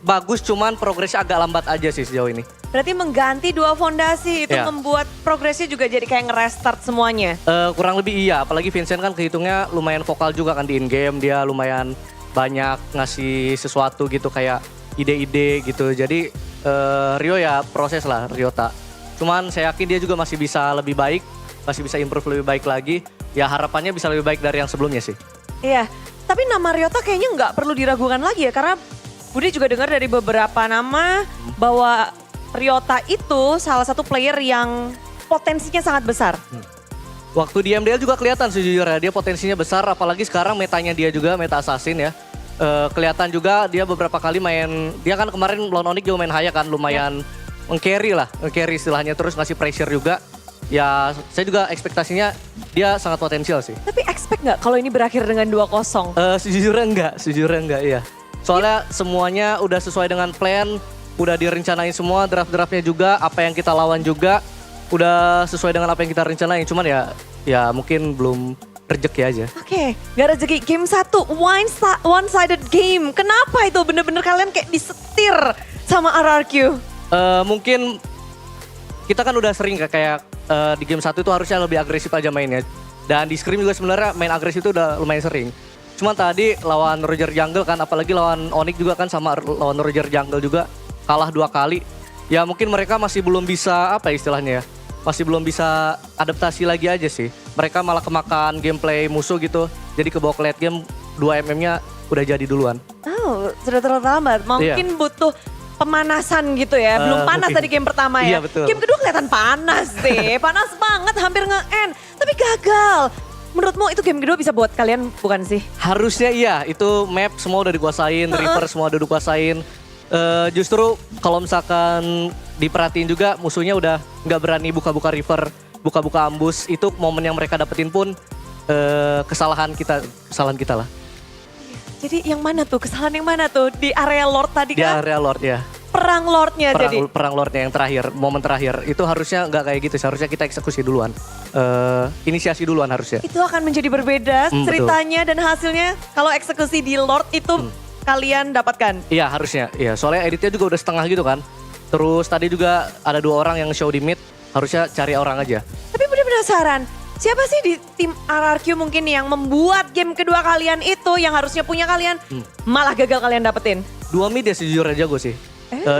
bagus, cuman progresnya agak lambat aja sih sejauh ini. Berarti mengganti 2 fondasi itu Ya. membuat progresnya juga jadi kayak nge-restart semuanya. Kurang lebih iya, apalagi Vincent kan kehitungnya lumayan vokal juga kan di in-game. Dia lumayan banyak ngasih sesuatu gitu kayak ide-ide gitu. Jadi Rio ya proses lah, Ryota. Cuman saya yakin dia juga masih bisa lebih baik, masih bisa improve lebih baik lagi. Ya harapannya bisa lebih baik dari yang sebelumnya sih. Iya, tapi nama Ryota kayaknya nggak perlu diragukan lagi ya. Karena Budi juga dengar dari beberapa nama bahwa Ryota itu salah satu player yang potensinya sangat besar. Waktu di MDL juga kelihatan sejujurnya dia potensinya besar, apalagi sekarang metanya dia juga meta assassin ya. Kelihatan juga dia beberapa kali main, dia kan kemarin lawan Onyx juga main Haya kan, lumayan meng-carry lah, meng-carry istilahnya, terus ngasih pressure juga. Ya saya juga ekspektasinya dia sangat potensial sih. Tapi expect nggak kalau ini berakhir dengan 2-0? Sejujurnya enggak iya. Soalnya semuanya udah sesuai dengan plan, udah direncanain semua, draft-draftnya juga, apa yang kita lawan juga udah sesuai dengan apa yang kita rencanain. Cuman ya mungkin belum rezeki aja. Oke, gak rezeki. Game 1, one-sided game. Kenapa itu? Bener-bener kalian kayak disetir sama RRQ? Mungkin kita kan udah sering kayak di game 1 itu harusnya lebih agresif aja mainnya. Dan di scrim juga sebenarnya main agresif itu udah lumayan sering. Cuman tadi lawan Roger Jungle kan, apalagi lawan Onyx juga kan sama lawan Roger Jungle juga. Kalah 2 kali, ya mungkin mereka masih belum bisa apa istilahnya ya, masih belum bisa adaptasi lagi aja sih. Mereka malah kemakan gameplay musuh gitu, jadi kebawa ke late game 2 MM-nya udah jadi duluan. Oh, sudah terlalu lambat. Mungkin butuh pemanasan gitu ya, belum panas mungkin. tadi game pertama ya. Iya, betul. Game kedua kelihatan panas deh, panas banget hampir nge-end, tapi gagal. Menurutmu itu game kedua bisa buat kalian bukan sih? Harusnya iya, itu map semua udah dikuasain, river semua udah dikuasain. Justru kalau misalkan diperhatiin juga musuhnya udah nggak berani buka-buka river, buka-buka ambus. Itu momen yang mereka dapetin pun kesalahan kita lah. Jadi yang mana tuh? Kesalahan yang mana tuh? Di area Lord tadi Di kan? area Lord ya. Perang Lordnya jadi? Perang Lordnya yang terakhir, momen terakhir. Itu harusnya nggak kayak gitu, seharusnya kita eksekusi duluan. Inisiasi duluan harusnya. Itu akan menjadi berbeda ceritanya dan hasilnya kalau eksekusi di Lord itu kalian dapatkan. Iya harusnya, iya. Soalnya editnya juga udah setengah gitu kan. Terus tadi juga ada 2 orang yang show di mid, harusnya cari orang aja. Tapi bener penasaran, siapa sih di tim RRQ mungkin yang membuat game kedua kalian itu yang harusnya punya kalian malah gagal kalian dapetin? 2 mid ya sejujurnya jago sih.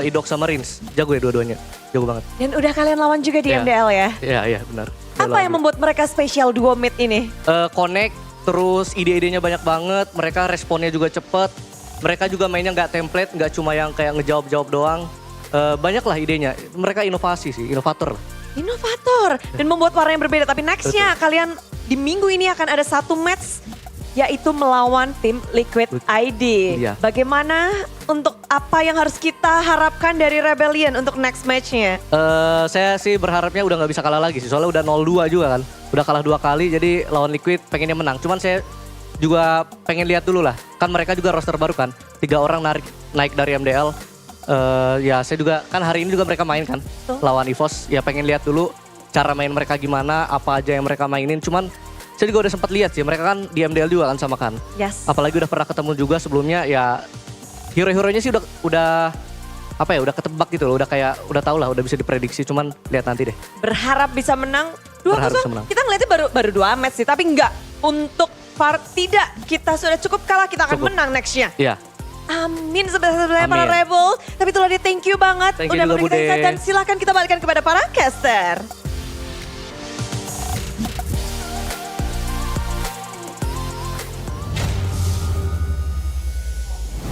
Idok sama Rins, jago ya dua-duanya, jago banget. Dan udah kalian lawan juga di MDL ya? Iya benar. Apa yang membuat mereka spesial duo mid ini? Connect, terus ide-idenya banyak banget, mereka responnya juga cepet. Mereka juga mainnya nggak template, nggak cuma yang kayak ngejawab-jawab doang. Banyak lah idenya, mereka inovasi sih, inovator. Inovator dan membuat warna yang berbeda. Tapi nextnya kalian di minggu ini akan ada 1 match yaitu melawan tim Liquid ID. Iya. Bagaimana untuk apa yang harus kita harapkan dari Rebellion untuk next matchnya? Saya sih berharapnya udah nggak bisa kalah lagi sih, soalnya udah 0-2 juga kan. Udah kalah 2 kali, jadi lawan Liquid pengennya menang. Cuman saya juga pengen lihat dulu lah, kan mereka juga roster baru kan. 3 orang naik dari MDL. Ya saya juga, kan hari ini juga mereka main kan lawan EVOS. Ya pengen lihat dulu cara main mereka gimana, apa aja yang mereka mainin. Cuman saya juga udah sempat lihat sih, mereka kan di MDL juga kan sama kan. Yes. Apalagi udah pernah ketemu juga sebelumnya, ya hero-heronya sih udah apa ya, udah ketebak gitu loh, udah tau lah, udah bisa diprediksi. Cuman lihat nanti deh. Berharap bisa menang 2-0. Berharap bisa menang. Kita ngeliatnya baru 2 match sih, tapi enggak untuk Far tidak. Kita sudah cukup kalah, kita akan menang nextnya. Iya. Amin sebesar-besarnya para Rebel. Tapi itulah dia, thank you banget. Thank you udah juga, memberikan Bude. insight dan silahkan kita balikan kepada para caster.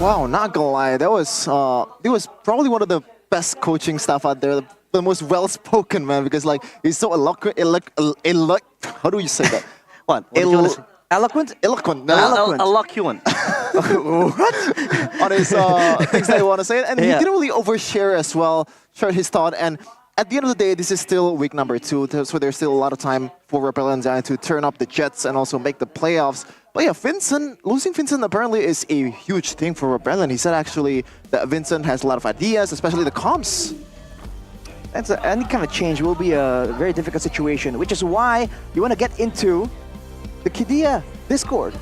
Wow, not gonna lie, that was probably one of the best coaching staff out there, the most well-spoken, man, because like he's so eloquent. How do you say that? What? What did you wanna say? Eloquent. No, Eloquent. What? On his things that he want to say, and he didn't really overshare as well, share his thought. And at the end of the day, this is still week number 2, so there's still a lot of time for Rebel and Giant to turn up the Jets and also make the playoffs. But yeah, losing Vincent apparently is a huge thing for Rebellion. He said actually that Vincent has a lot of ideas, especially the comms. Any kind of change will be a very difficult situation, which is why you want to get into the Kidia Discord.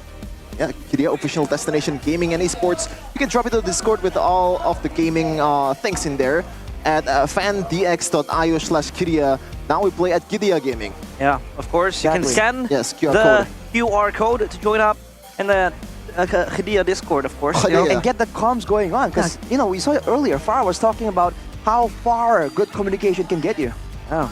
Yeah, Kidia official destination gaming and esports. You can drop into the Discord with all of the gaming things in there at fandx.io/Kidia. Now we play at Kidia Gaming. Yeah, of course. You can scan QR the code. QR code to join up in the Kidia Discord, of course. You know, and get the comms going on. Because, you know, we saw it earlier. Farah was talking about how far good communication can get you. Yeah.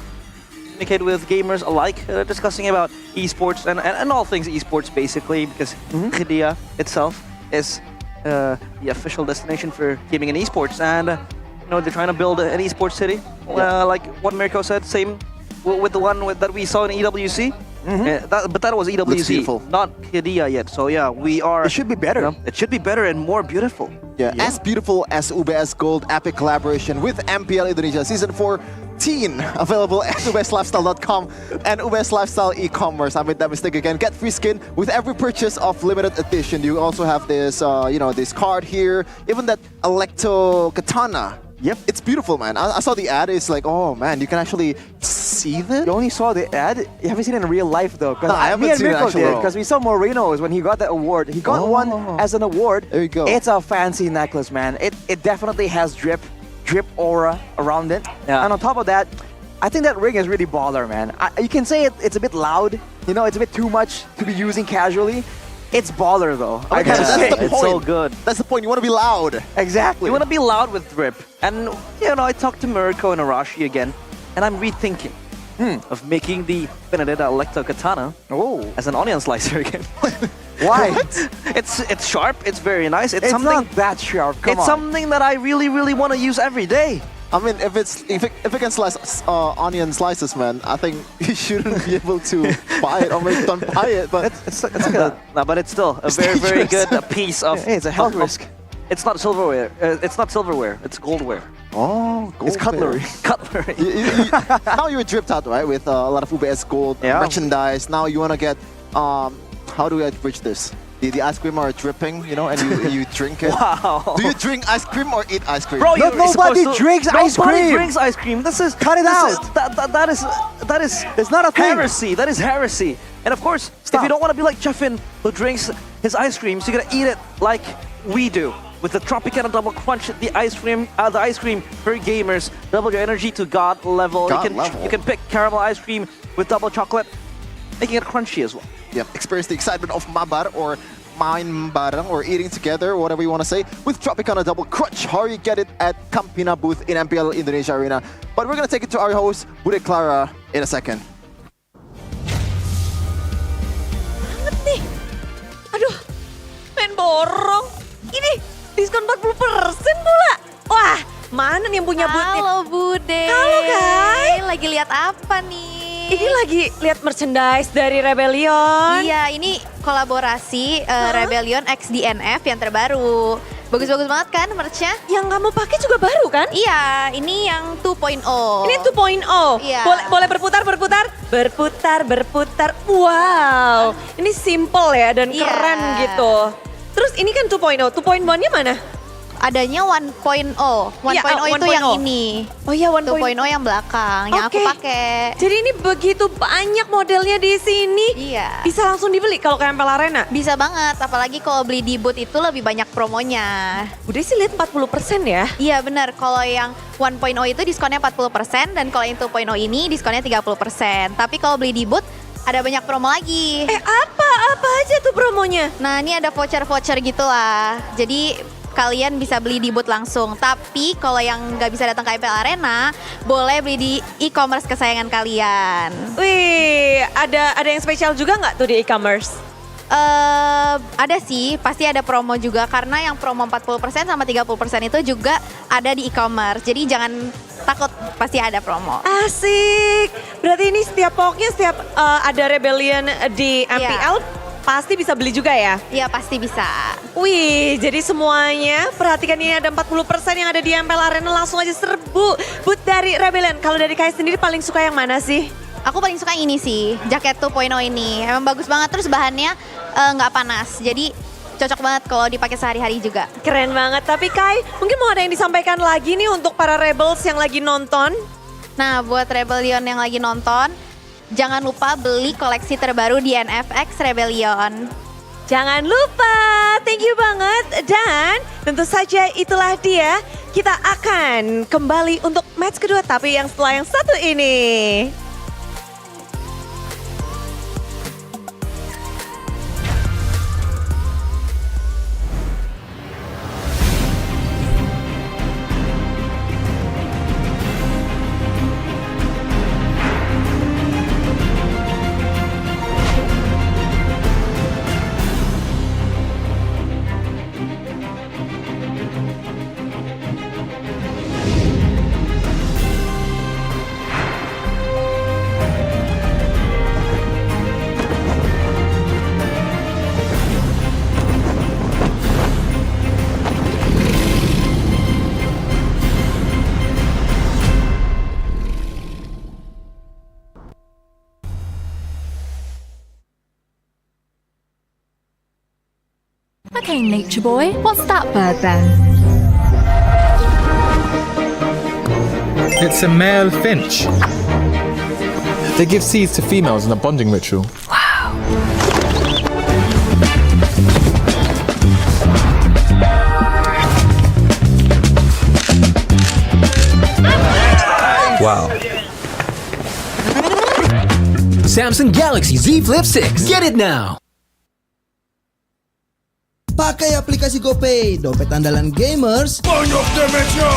Communicate with gamers alike, discussing about esports and all things esports, basically, because Kidia itself is the official destination for gaming and esports. And, you know, they're trying to build an esports city. Like what Mirko said, same with the one that we saw in EWC. But that was EWC, not Kidia yet. So yeah, we are... It should be better. You know, it should be better and more beautiful. Yeah, as beautiful as UBS Gold epic collaboration with MPL Indonesia Season 14, available at ubslifestyle.com and UBS Lifestyle e-commerce. I made that mistake again. Get free skin with every purchase of limited edition. You also have this, you know, this card here, even that Electo Katana. Yep. It's beautiful, man. I saw the ad. It's like, oh, man, you can actually see that? You only saw the ad? You haven't seen it in real life, though. No, I haven't seen it, actually. Because we saw Moreno's when he got that award. He got one as an award. There you go. It's a fancy necklace, man. It definitely has drip aura around it. Yeah. And on top of that, I think that ring is really baller, man. You can say it's a bit loud. You know, it's a bit too much to be using casually. It's baller though. I gotta say, that's the it's point. so good. That's the point. You want to be loud. Exactly. You want to be loud with drip. And, you know, I talked to Mirko and Arashi again, and I'm rethinking of making the Benedetta Electo Katana as an onion slicer again. Why? It's sharp, it's very nice. It's something not that sharp, come It's on. something that I really, really want to use every day. I mean, if it can slice onion slices, man, I think you shouldn't be able to buy it or maybe don't buy it. But it's no, but it's still a very, very good piece of. Hey, it's a health risk. It's not silverware. It's not silverware. It's goldware. Oh, gold. It's cutlery. Cutlery. Now you're dripped out, right, with a lot of UBS Gold merchandise. Now you want to get how do I bridge this? The ice cream are dripping, you know, and you drink it. Wow. Do you drink ice cream or eat ice cream? Bro, nobody drinks ice cream. Nobody drinks ice cream. This is cut it out. That is It's not a thing. heresy. That is heresy. And of course, if you don't want to be like Jeffin, who drinks his ice cream, so you're gonna eat it like we do. With the Tropicana Double Crunch, the ice cream for gamers, double your energy to God level. You can pick caramel ice cream with double chocolate, making it crunchy as well. Yep, experience the excitement of mabar or main bareng or eating together, whatever you want to say, with Tropicana Double Crunch. How you get it at Campina booth in MPL Indonesia Arena. But we're going to take it to our host, Bude Clara, in a second. Banget nih. Aduh, main borong. Ini diskon 40% pula. Wah, mana nih yang punya booth? Halo Bude. Halo guys. Lagi lihat apa nih? Ini lagi lihat merchandise dari Rebellion. Iya, ini kolaborasi Rebellion X DNF yang terbaru. Bagus-bagus banget kan merchnya? Yang kamu pakai juga baru kan? Iya, ini yang 2.0. Ini 2.0. Iya. Boleh berputar. Wow, ini simple ya dan keren gitu. Terus ini kan 2.0. 2.1-nya mana? Adanya 1.0. 1.0 itu yang ini. Oh iya, 1.0 yang belakang, yang aku pakai. Jadi ini begitu banyak modelnya di sini. Iya. Bisa langsung dibeli kalau ke MPL Arena? Bisa banget, apalagi kalau beli di booth itu lebih banyak promonya. Udah sih lihat 40% ya? Iya benar, kalau yang 1.0 itu diskonnya 40% dan kalau yang 2.0 ini diskonnya 30%. Tapi kalau beli di booth ada banyak promo lagi. Apa aja tuh promonya? Nah ini ada voucher-voucher gitu lah. Jadi kalian bisa beli di booth langsung. Tapi kalau yang nggak bisa datang ke MPL Arena, boleh beli di e-commerce kesayangan kalian. Wih, ada yang spesial juga nggak tuh di e-commerce? Ada sih, pasti ada promo juga karena yang promo 40% sama 30% itu juga ada di e-commerce. Jadi jangan takut, pasti ada promo. Asik. Berarti ini pokoknya setiap ada Rebellion di MPL pasti bisa beli juga ya? Iya, pasti bisa. Wih, jadi semuanya perhatikan ini ada 40% yang ada di MPL Arena, langsung aja serbu booth dari Rebellion. Kalau dari Kai sendiri paling suka yang mana sih? Aku paling suka ini sih, jaket 2.0 ini. Emang bagus banget, terus bahannya nggak panas. Jadi cocok banget kalau dipakai sehari-hari juga. Keren banget, tapi Kai mungkin mau ada yang disampaikan lagi nih untuk para Rebels yang lagi nonton? Nah, buat Rebellion yang lagi nonton, jangan lupa beli koleksi terbaru di NFX Rebellion. Jangan lupa, thank you banget. Dan tentu saja itulah dia, kita akan kembali untuk match kedua, tapi yang setelah yang satu ini. Okay, nature boy, what's that bird then? It's a male finch. They give seeds to females in a bonding ritual. Wow. Samsung Galaxy Z Flip 6. Get it now. Pakai aplikasi GoPay, dompet andalan gamers. Banyak damage-nya.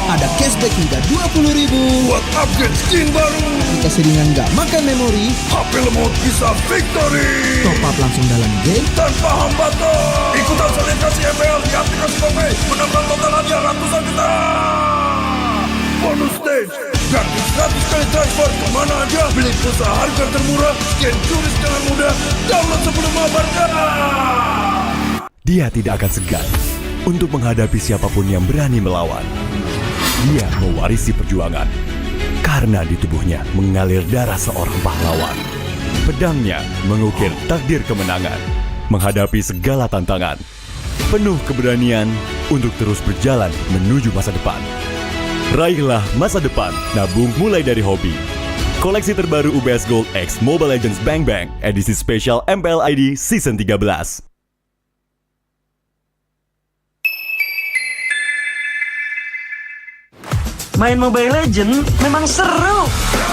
Ada cashback hingga 20.000 buat upgrade skin baru. Jika seringan nggak makan memori, HP lemot bisa victory. Top up langsung dalam game tanpa hambatan. Ikutan selebrasi MPL di aplikasi GoPay. Menambah total hadiah ratusan juta. Bonus stage, gratis 100 kali transfer kemana aja. Beli pulsa harga termurah, scan turis dengan mudah. Download sebelum mabarkan. Dia tidak akan segan untuk menghadapi siapapun yang berani melawan. Dia mewarisi perjuangan karena di tubuhnya mengalir darah seorang pahlawan. Pedangnya mengukir takdir kemenangan, menghadapi segala tantangan. Penuh keberanian untuk terus berjalan menuju masa depan. Raihlah masa depan, nabung mulai dari hobi. Koleksi terbaru UBS Gold X Mobile Legends Bang Bang, edisi spesial MPL ID Season 13. Main Mobile Legends memang seru.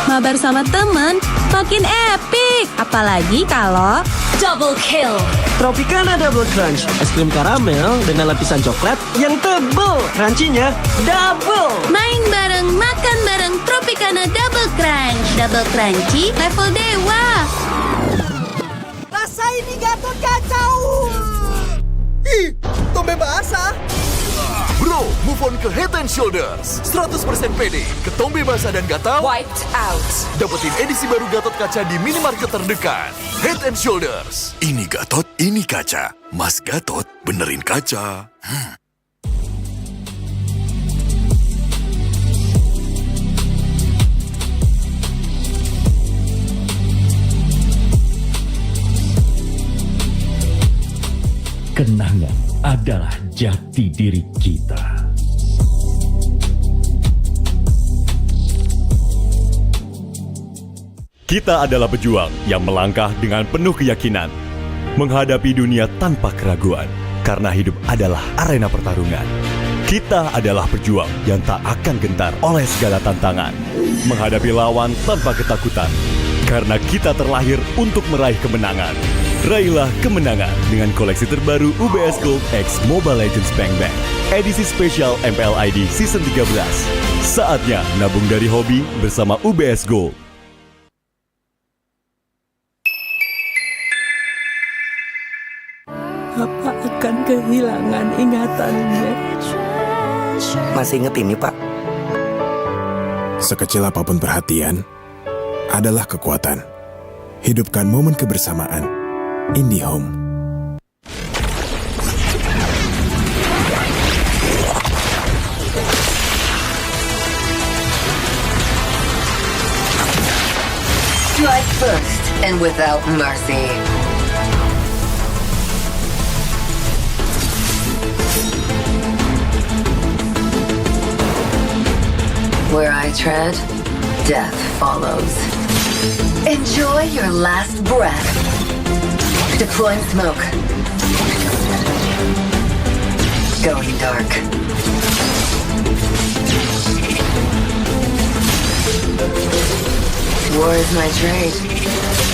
Mabar sama temen makin epic. Apalagi kalau double kill. Tropicana Double Crunch, es krim karamel dengan lapisan coklat yang tebal. Crunchy-nya double. Main bareng, makan bareng Tropicana Double Crunch. Double crunchy level dewa. Rasa ini Gatot kacau. Ih, tombe basah. Bro, move on ke Head and Shoulders. 100% pede, ketombe basah dan gatal Wiped out. dapetin edisi baru Gatot kaca di minimarket terdekat. Head and Shoulders. Ini Gatot, ini kaca. Mas Gatot, benerin kaca. Kenangan adalah jati diri kita. Kita adalah pejuang yang melangkah dengan penuh keyakinan, menghadapi dunia tanpa keraguan, karena hidup adalah arena pertarungan. Kita adalah pejuang yang tak akan gentar oleh segala tantangan, menghadapi lawan tanpa ketakutan, karena kita terlahir untuk meraih kemenangan. Raihlah kemenangan dengan koleksi terbaru UBS Gold X Mobile Legends Bang Bang edisi spesial MPL ID Season 13. Saatnya nabung dari hobi bersama UBS Gold. Bapak akan kehilangan ingatannya. Masih inget ini, Pak? Sekecil apapun perhatian adalah kekuatan. Hidupkan momen kebersamaan. IndiHome. Strike first and without mercy. Where I tread, death follows. Enjoy your last breath. Deploying smoke. Going dark. War is my trade.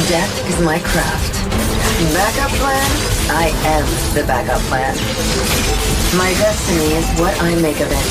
Death is my craft. Backup plan? I am the backup plan. My destiny is what I make of it.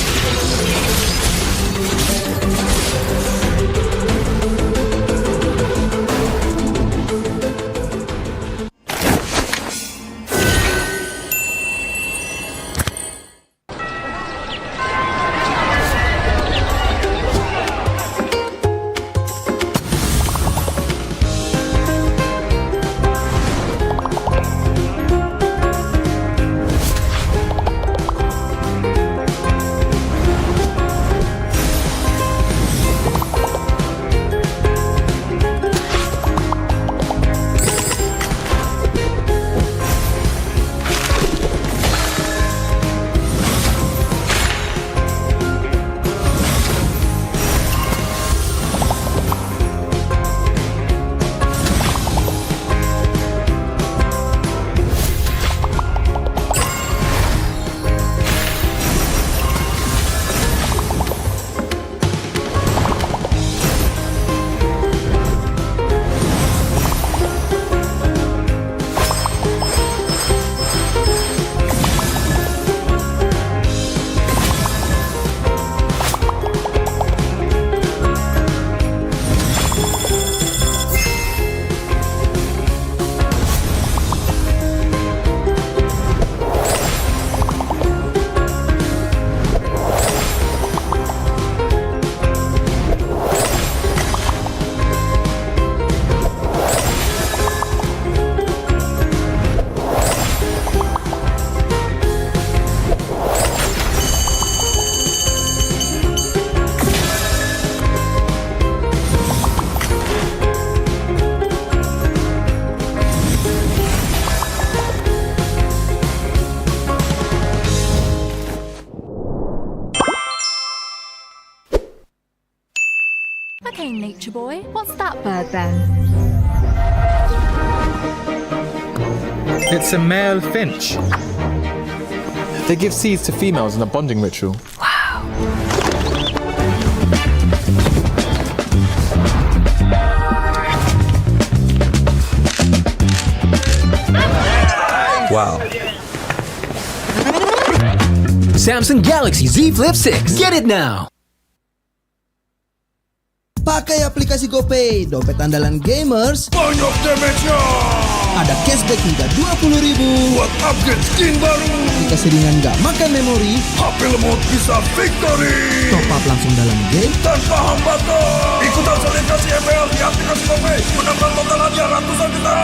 Okay, nature boy, what's that bird then? It's a male finch. They give seeds to females in a bonding ritual. Wow. Samsung Galaxy Z Flip 6. Get it now. Pakai aplikasi GoPay, dompet andalan gamers. Banyak damage-nya. Ada cashback hingga 20.000 buat upgrade skin baru. Jika seringan nggak makan memori, HP lemot bisa victory. Top up langsung dalam game tanpa hambatan. Ikutan selebrasi MPL di aplikasi GoPay. Menambah total hadiah ratusan juta.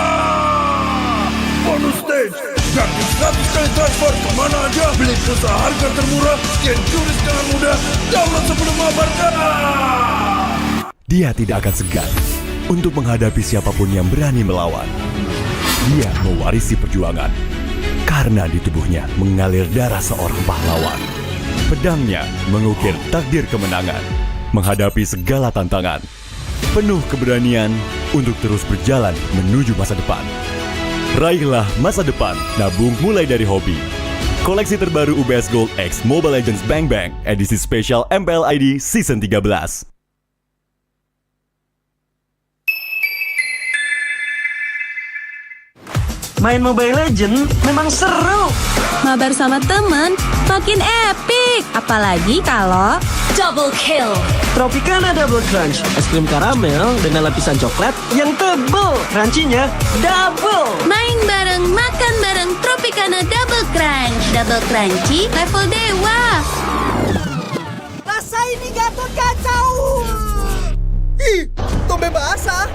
Bonus stage. Gratis 100 kali transfer kemana aja. Beli pulsa harga termurah. Scan juris dengan mudah. Download sebelum mabarkan. Dia tidak akan segan untuk menghadapi siapapun yang berani melawan. Dia mewarisi perjuangan karena di tubuhnya mengalir darah seorang pahlawan. Pedangnya mengukir takdir kemenangan, menghadapi segala tantangan. Penuh keberanian untuk terus berjalan menuju masa depan. Raihlah masa depan, nabung mulai dari hobi. Koleksi terbaru UBS Gold X Mobile Legends Bang Bang edisi spesial MPL ID Season 13. Main Mobile Legends memang seru. Mabar sama temen makin epic. Apalagi kalau double kill. Tropicana Double Crunch, es krim karamel dengan lapisan coklat yang tebal. Crunchy-nya double. Main bareng, makan bareng Tropicana Double Crunch. Double crunchy level dewa. Rasa ini Gatot kacau. Ih, tombe basah.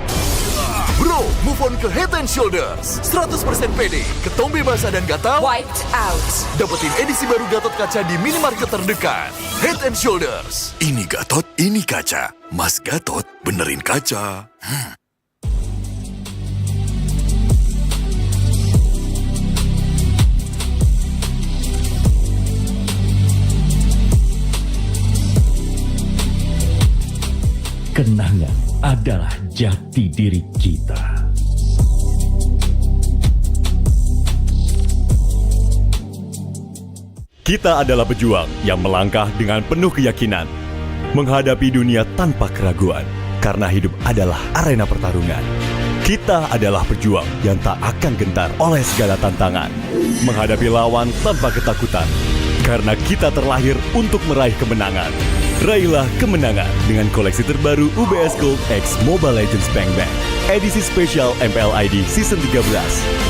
Bro, move on ke Head and Shoulders. 100% pede, ketombe basah dan gatal wiped out. Dapetin edisi baru Gatot Kaca di minimarket terdekat. Head and Shoulders. Ini Gatot, ini kaca. Mas Gatot, benerin kaca. Kenangan adalah jati diri kita. Kita adalah pejuang yang melangkah dengan penuh keyakinan, menghadapi dunia tanpa keraguan, karena hidup adalah arena pertarungan. Kita adalah pejuang yang tak akan gentar oleh segala tantangan, menghadapi lawan tanpa ketakutan, karena kita terlahir untuk meraih kemenangan. Raihlah kemenangan dengan koleksi terbaru UBS Gold X Mobile Legends Bang Bang, edisi spesial MPL ID Season 13.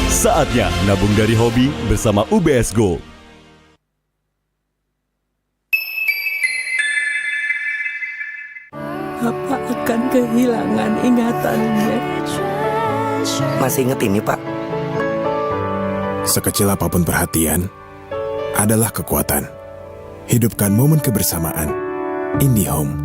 Saatnya nabung dari hobi bersama UBS Gold. Papa akan kehilangan ingatannya. Masih inget ini, Pak? Sekecil apapun perhatian adalah kekuatan. Hidupkan momen kebersamaan. IndiHome.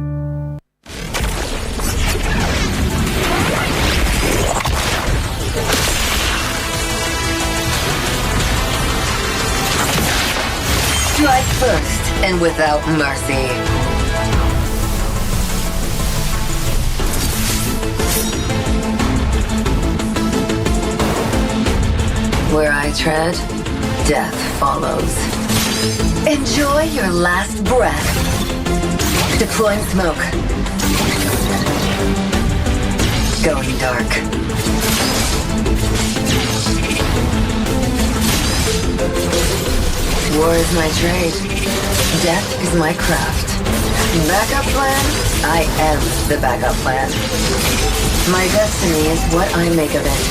Strike first and without mercy. Where I tread, death follows. Enjoy your last breath. Deploying smoke. Going dark. War is my trade. Death is my craft. Backup plan? I am the backup plan. My destiny is what I make of it.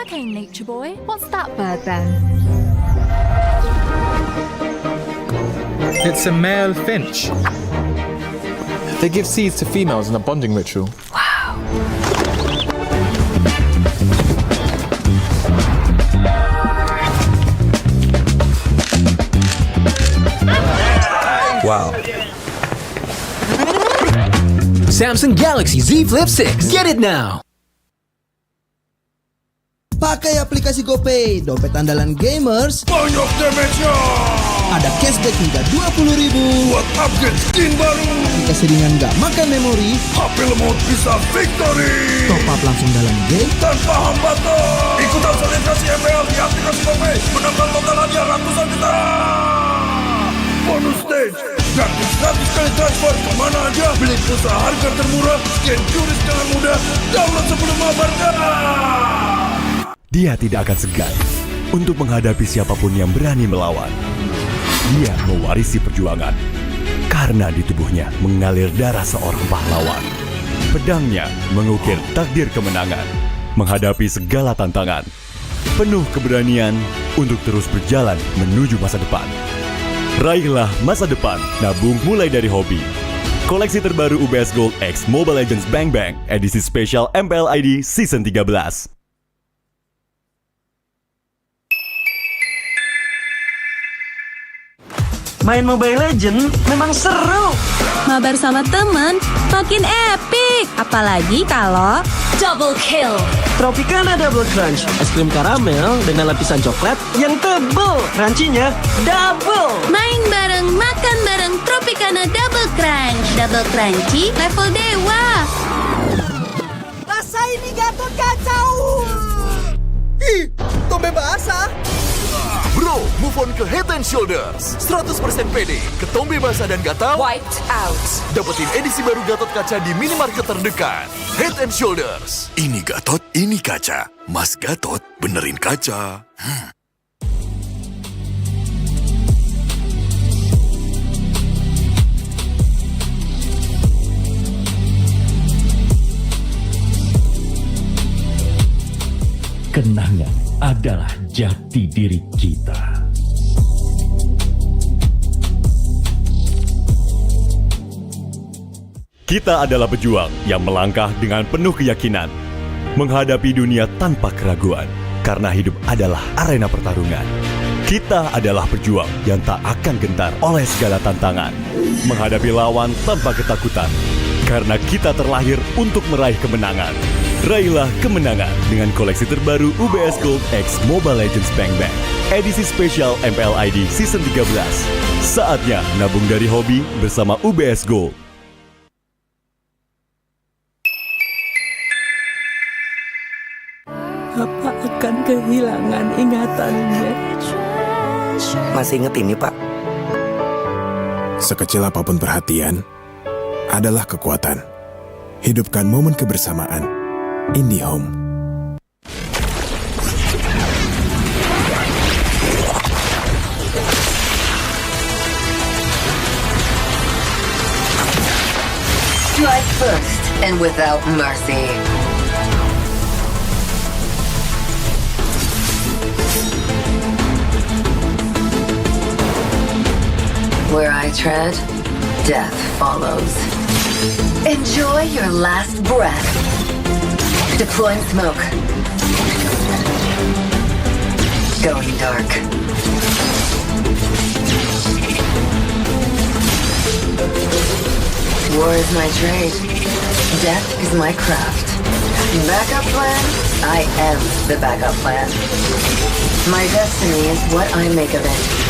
Okay, nature boy, what's that bird then? It's a male finch. They give seeds to females in a bonding ritual. Wow. Samsung Galaxy Z Flip 6. Get it now. Pakai aplikasi GoPay, dompet andalan gamers. Banyak damage-nya. Ada cashback hingga 20.000 buat upgrade skin baru. Aplikasi ringan gak makan memori. HP lemot bisa victory. Top up langsung dalam game tanpa hambatan. Ikutan selebrasi MPL di aplikasi GoPay. Menambah total hadiah ratusan juta. Bonus stage, gratis 100 kali transfer kemana aja. Beli pulsa harga termurah, scan QRIS dengan mudah. Download sebelum mabarkan. Dia tidak akan segan untuk menghadapi siapapun yang berani melawan. Dia mewarisi perjuangan karena di tubuhnya mengalir darah seorang pahlawan. Pedangnya mengukir takdir kemenangan, menghadapi segala tantangan. Penuh keberanian untuk terus berjalan menuju masa depan. Raihlah masa depan, nabung mulai dari hobi. Koleksi terbaru UBS Gold X Mobile Legends Bang Bang, edisi spesial MPL ID Season 13. Main Mobile Legends memang seru. Mabar sama teman makin epic. Apalagi kalau double kill. Tropicana Double Crunch, es krim karamel dengan lapisan coklat yang tebal. Crunchy-nya double. Main bareng, makan bareng Tropicana Double Crunch. Double crunchy level dewa. Rasa ini Gatot kacau. Ih, tombé basah. Bro, move on ke Head and Shoulders. 100% pede, ketombe basah dan gatal Wiped out. dapetin edisi baru Gatot Kaca di minimarket terdekat. Head and Shoulders. Ini Gatot, ini kaca. Mas Gatot, benerin kaca. Kenangan adalah jati diri kita. Kita adalah pejuang yang melangkah dengan penuh keyakinan, menghadapi dunia tanpa keraguan, karena hidup adalah arena pertarungan. Kita adalah pejuang yang tak akan gentar oleh segala tantangan, menghadapi lawan tanpa ketakutan, karena kita terlahir untuk meraih kemenangan. Raihlah kemenangan dengan koleksi terbaru UBS Gold X Mobile Legends Bang Bang, edisi spesial MPL ID Season 13. Saatnya nabung dari hobi bersama UBS Gold. Papa akan kehilangan ingatannya. Masih inget ini, Pak? Sekecil apapun perhatian adalah kekuatan. Hidupkan momen kebersamaan. IndiHome. Strike first and without mercy. Where I tread, death follows. Enjoy your last breath. Deploying smoke. Going dark. War is my trade. Death is my craft. Backup plan? I am the backup plan. My destiny is what I make of it.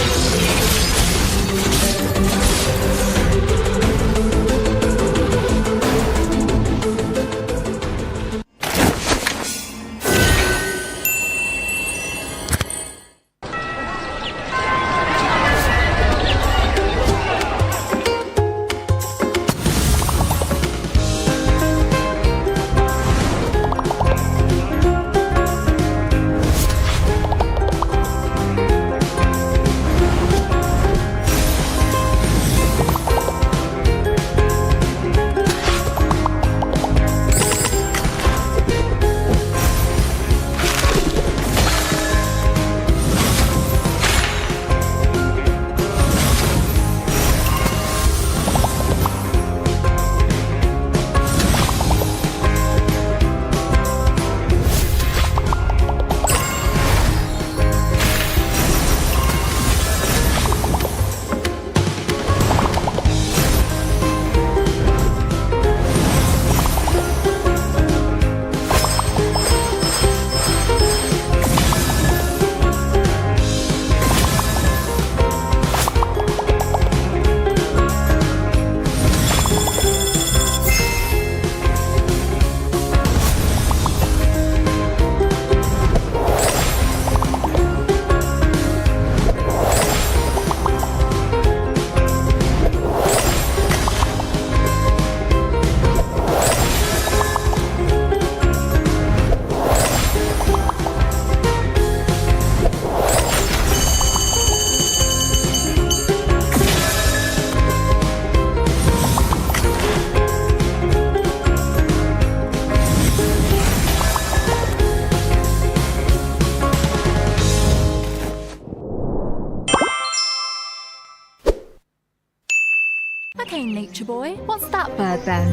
Okay, nature boy. What's that bird then?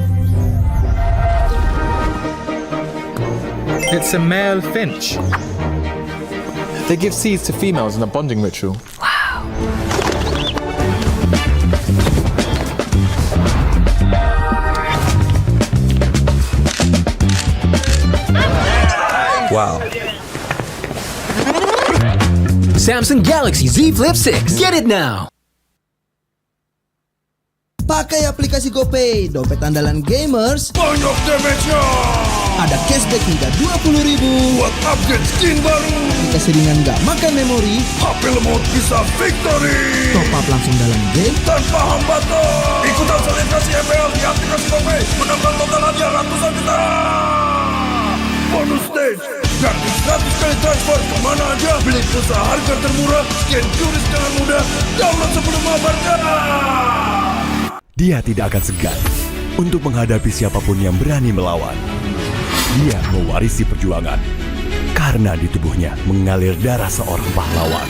It's a male finch. They give seeds to females in a bonding ritual. Wow. Samsung Galaxy Z Flip 6. Get it now. Pakai aplikasi GoPay, dompet andalan gamers. Banyak damage-nya. Ada cashback hingga 20.000 buat upgrade skin baru. Jika seringan nggak makan memori, HP lemot bisa victory. Top up langsung dalam game tanpa hambatan. Ikutan selebrasi MPL di aplikasi GoPay. Menambah total hadiah ratusan juta. Bonus stage, gratis 100 kali transfer kemana aja. Beli pulsa harga termurah, scan QRIS dengan mudah. Download sebelum mabarkan. Dia tidak akan segan untuk menghadapi siapapun yang berani melawan. Dia mewarisi perjuangan karena di tubuhnya mengalir darah seorang pahlawan.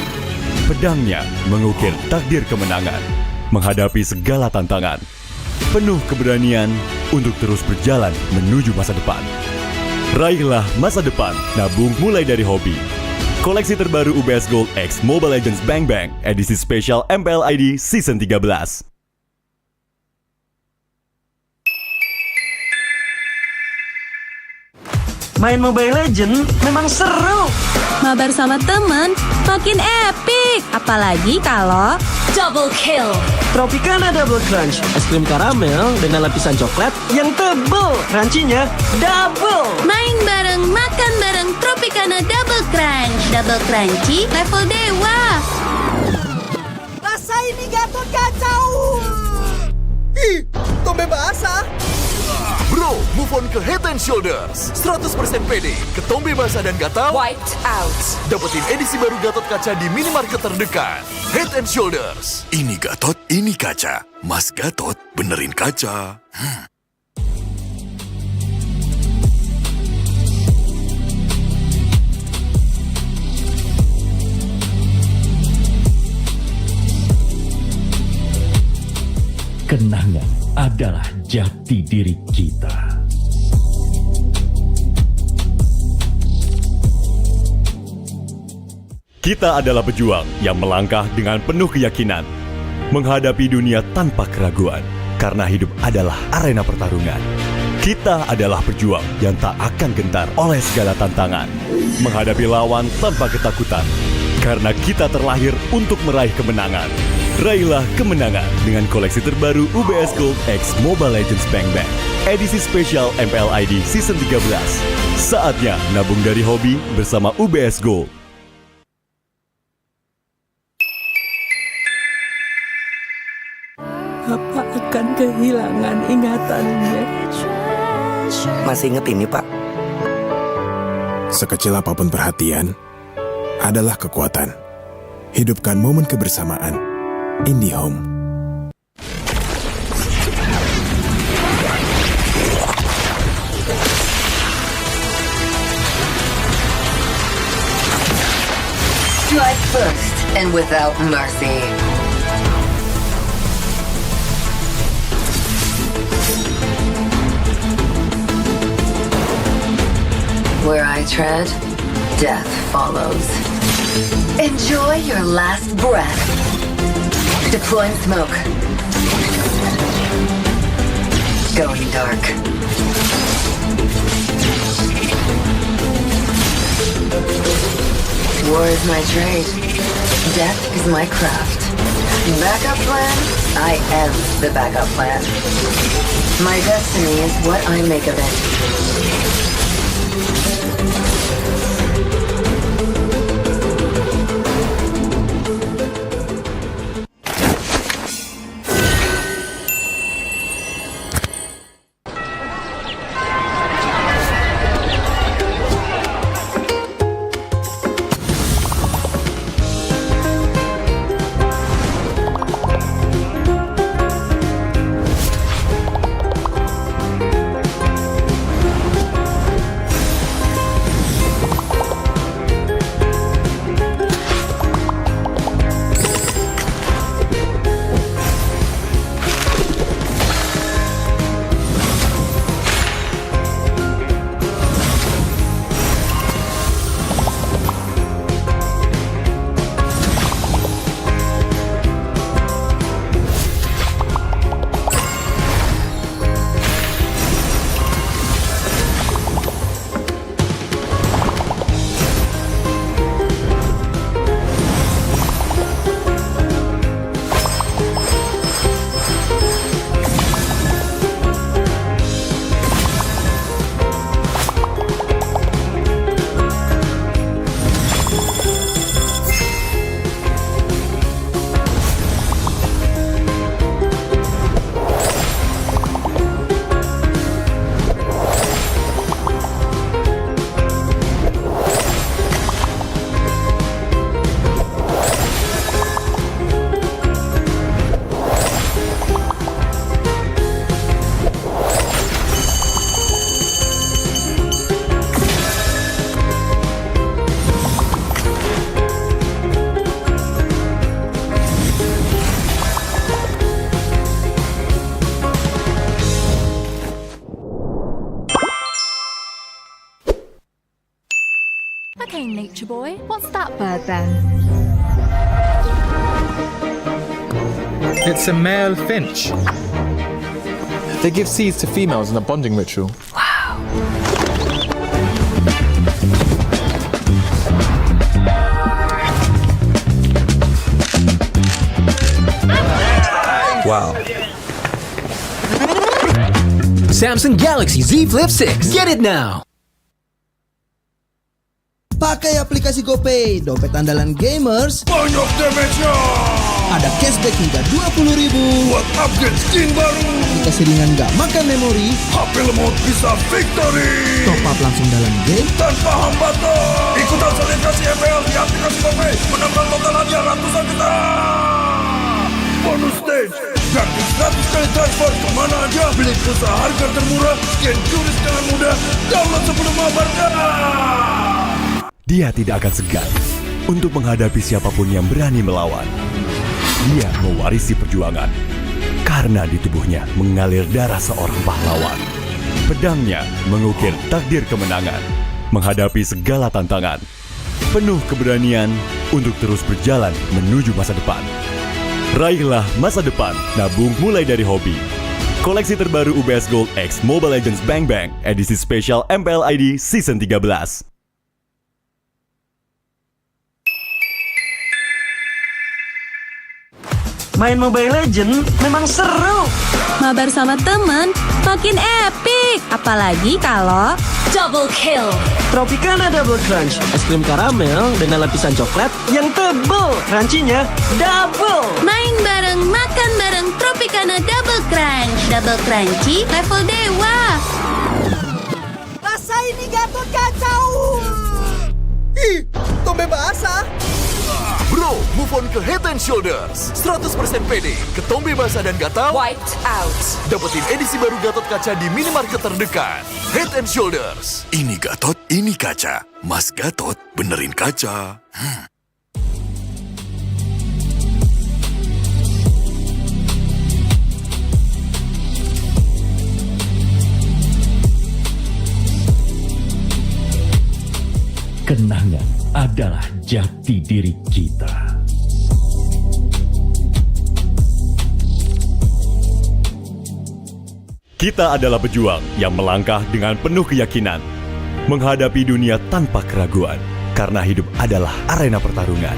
Pedangnya mengukir takdir kemenangan, menghadapi segala tantangan. Penuh keberanian untuk terus berjalan menuju masa depan. Raihlah masa depan, nabung mulai dari hobi. Koleksi terbaru UBS Gold X Mobile Legends Bang Bang, edisi spesial MPL ID Season 13. Main Mobile Legends memang seru. Mabar sama temen makin epic. Apalagi kalau double kill. Tropicana Double Crunch, es krim karamel dengan lapisan coklat yang tebal. Crunchy-nya double. Main bareng, makan bareng Tropicana Double Crunch. Double crunchy level dewa. rasa ini Gatot kacau. Ih, tombe basah. Bro, move on ke Head and Shoulders. 100% pede, ketombe basah dan gatal wiped out. Dapetin edisi baru Gatot kaca di minimarket terdekat. Head and Shoulders. Ini Gatot, ini kaca. Mas Gatot, benerin kaca. Kenangan adalah jati diri kita. Kita adalah pejuang yang melangkah dengan penuh keyakinan, menghadapi dunia tanpa keraguan, karena hidup adalah arena pertarungan. Kita adalah pejuang yang tak akan gentar oleh segala tantangan, menghadapi lawan tanpa ketakutan, karena kita terlahir untuk meraih kemenangan. Raihlah kemenangan dengan koleksi terbaru UBS Gold X Mobile Legends Bang Bang, edisi spesial MPL ID Season 13. Saatnya nabung dari hobi bersama UBS Gold. Apa akan kehilangan ingatannya? Masih inget ini, Pak? Sekecil apapun perhatian adalah kekuatan. Hidupkan momen kebersamaan. IndiHome. Strike first and without mercy. Where I tread, death follows. Enjoy your last breath. Deploying smoke. Going dark. War is my trade. Death is my craft. Backup plan? I am the backup plan. My destiny is what I make of it. nature boy. What's that bird then? It's a male finch. They give seeds to females in a bonding ritual. Wow. Samsung Galaxy Z Flip 6. Get it now. Pakai aplikasi GoPay, dompet andalan gamers. Banyak damage-nya. Ada cashback hingga 20.000 buat upgrade skin baru. Dikasih ringan gak makan memori. HP lemot bisa victory. Top up langsung dalam game tanpa hambatan. Ikutan selebrasi MPL di aplikasi GoPay. Menambah total hadiah ratusan juta. Bonus stage, gratis 100 kali transfer kemana aja. Beli pulsa harga termurah, scan turis dengan mudah. Download sebelum mabarkan. Dia tidak akan segan untuk menghadapi siapapun yang berani melawan. Dia mewarisi perjuangan karena di tubuhnya mengalir darah seorang pahlawan. Pedangnya mengukir takdir kemenangan, menghadapi segala tantangan. Penuh keberanian untuk terus berjalan menuju masa depan. Raihlah masa depan, nabung mulai dari hobi. Koleksi terbaru UBS Gold X Mobile Legends Bang Bang, edisi spesial MPL ID Season 13. Main Mobile Legends memang seru. Mabar sama temen makin epic. Apalagi kalau double kill. Tropicana Double Crunch, es krim karamel dengan lapisan coklat yang tebal. Crunchy-nya double. Main bareng, makan bareng Tropicana Double Crunch. Double crunchy level dewa. Rasa ini Gatot kacau. Ih, tombe basah. Bro, move on ke Head and Shoulders. 100% pede, ketombe basah dan gatal wiped out. Dapetin edisi baru Gatot kaca di minimarket terdekat. Head and Shoulders. Ini Gatot, ini kaca. Mas Gatot, benerin kaca. Kenangan adalah jati diri kita. Kita adalah pejuang yang melangkah dengan penuh keyakinan, menghadapi dunia tanpa keraguan, karena hidup adalah arena pertarungan.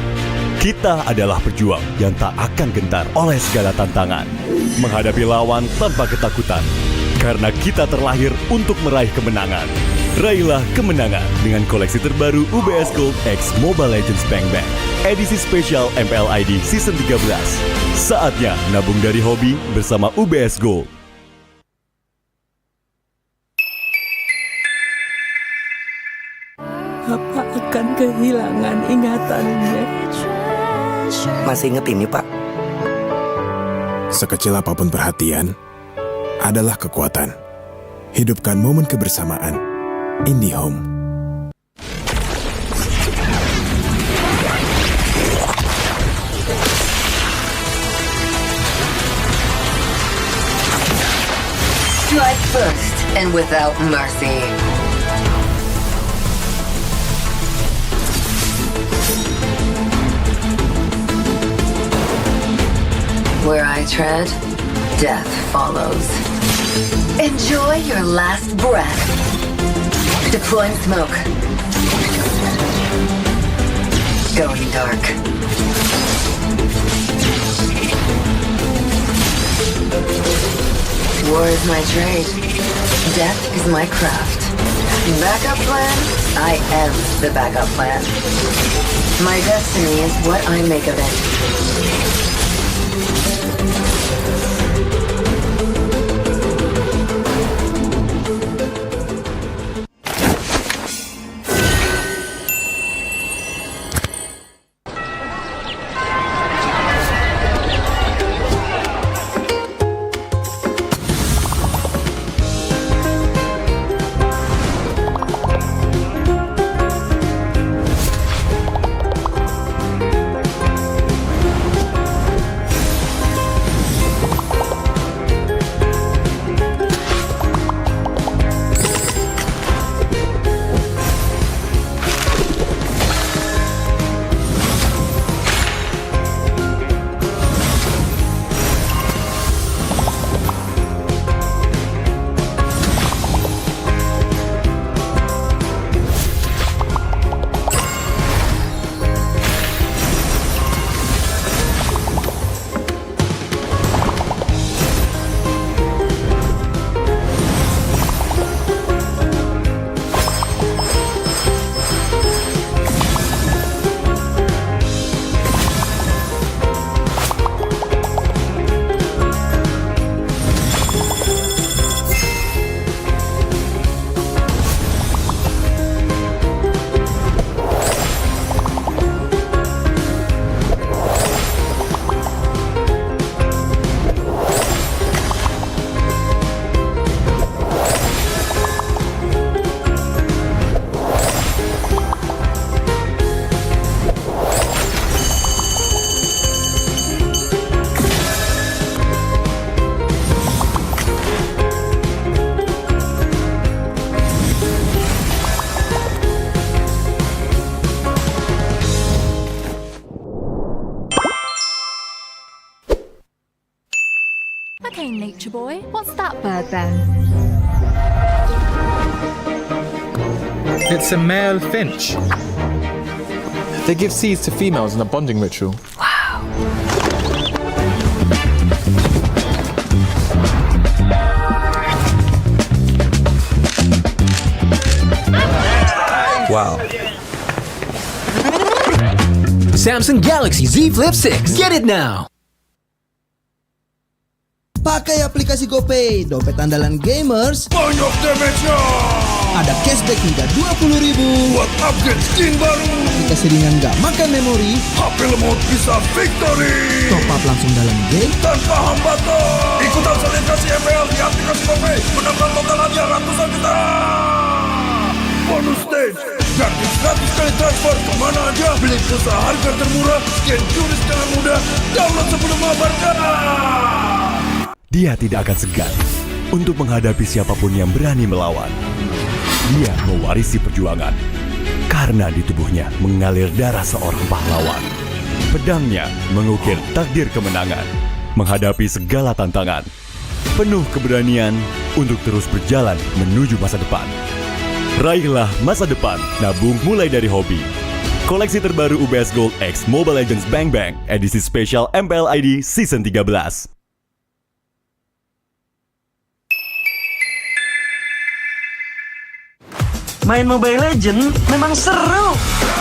Kita adalah pejuang yang tak akan gentar oleh segala tantangan, menghadapi lawan tanpa ketakutan, karena kita terlahir untuk meraih kemenangan. Raihlah kemenangan dengan koleksi terbaru UBS Gold X Mobile Legends Bang Bang, edisi spesial MPL ID Season 13. Saatnya nabung dari hobi bersama UBS Gold. Papa akan kehilangan ingatannya. Masih inget ini, Pak? Sekecil apapun perhatian adalah kekuatan. Hidupkan momen kebersamaan. IndiHome. Strike first and without mercy. Where I tread, death follows. Enjoy your last breath. Deploying smoke. Going dark. War is my trade. Death is my craft. Backup plan? I am the backup plan. My destiny is what I make of it. Okay, nature boy. What's that bird then? It's a male finch. They give seeds to females in a bonding ritual. Wow. Samsung Galaxy Z Flip 6. Get it now. Pakai aplikasi GoPay, dompet andalan gamers. Banyak damage-nya. Ada cashback hingga 20.000 buat upgrade skin baru. Aplikasi ringan gak makan memori. HP lemot bisa victory. Top up langsung dalam game tanpa hambatan. Ikutan selebrasi MPL di aplikasi GoPay. Menambah total hadiah ratusan juta. Bonus stage. Gratis 100 kali transfer kemana aja. Beli pulsa harga termurah. Scan QRIS dengan mudah. Download sebelum mabarkan. Dia tidak akan segan untuk menghadapi siapapun yang berani melawan. Dia mewarisi perjuangan karena di tubuhnya mengalir darah seorang pahlawan. Pedangnya mengukir takdir kemenangan, menghadapi segala tantangan. Penuh keberanian untuk terus berjalan menuju masa depan. Raihlah masa depan, nabung mulai dari hobi. Koleksi terbaru UBS Gold X Mobile Legends Bang Bang, edisi spesial MPL ID Season 13. Main Mobile Legends memang seru.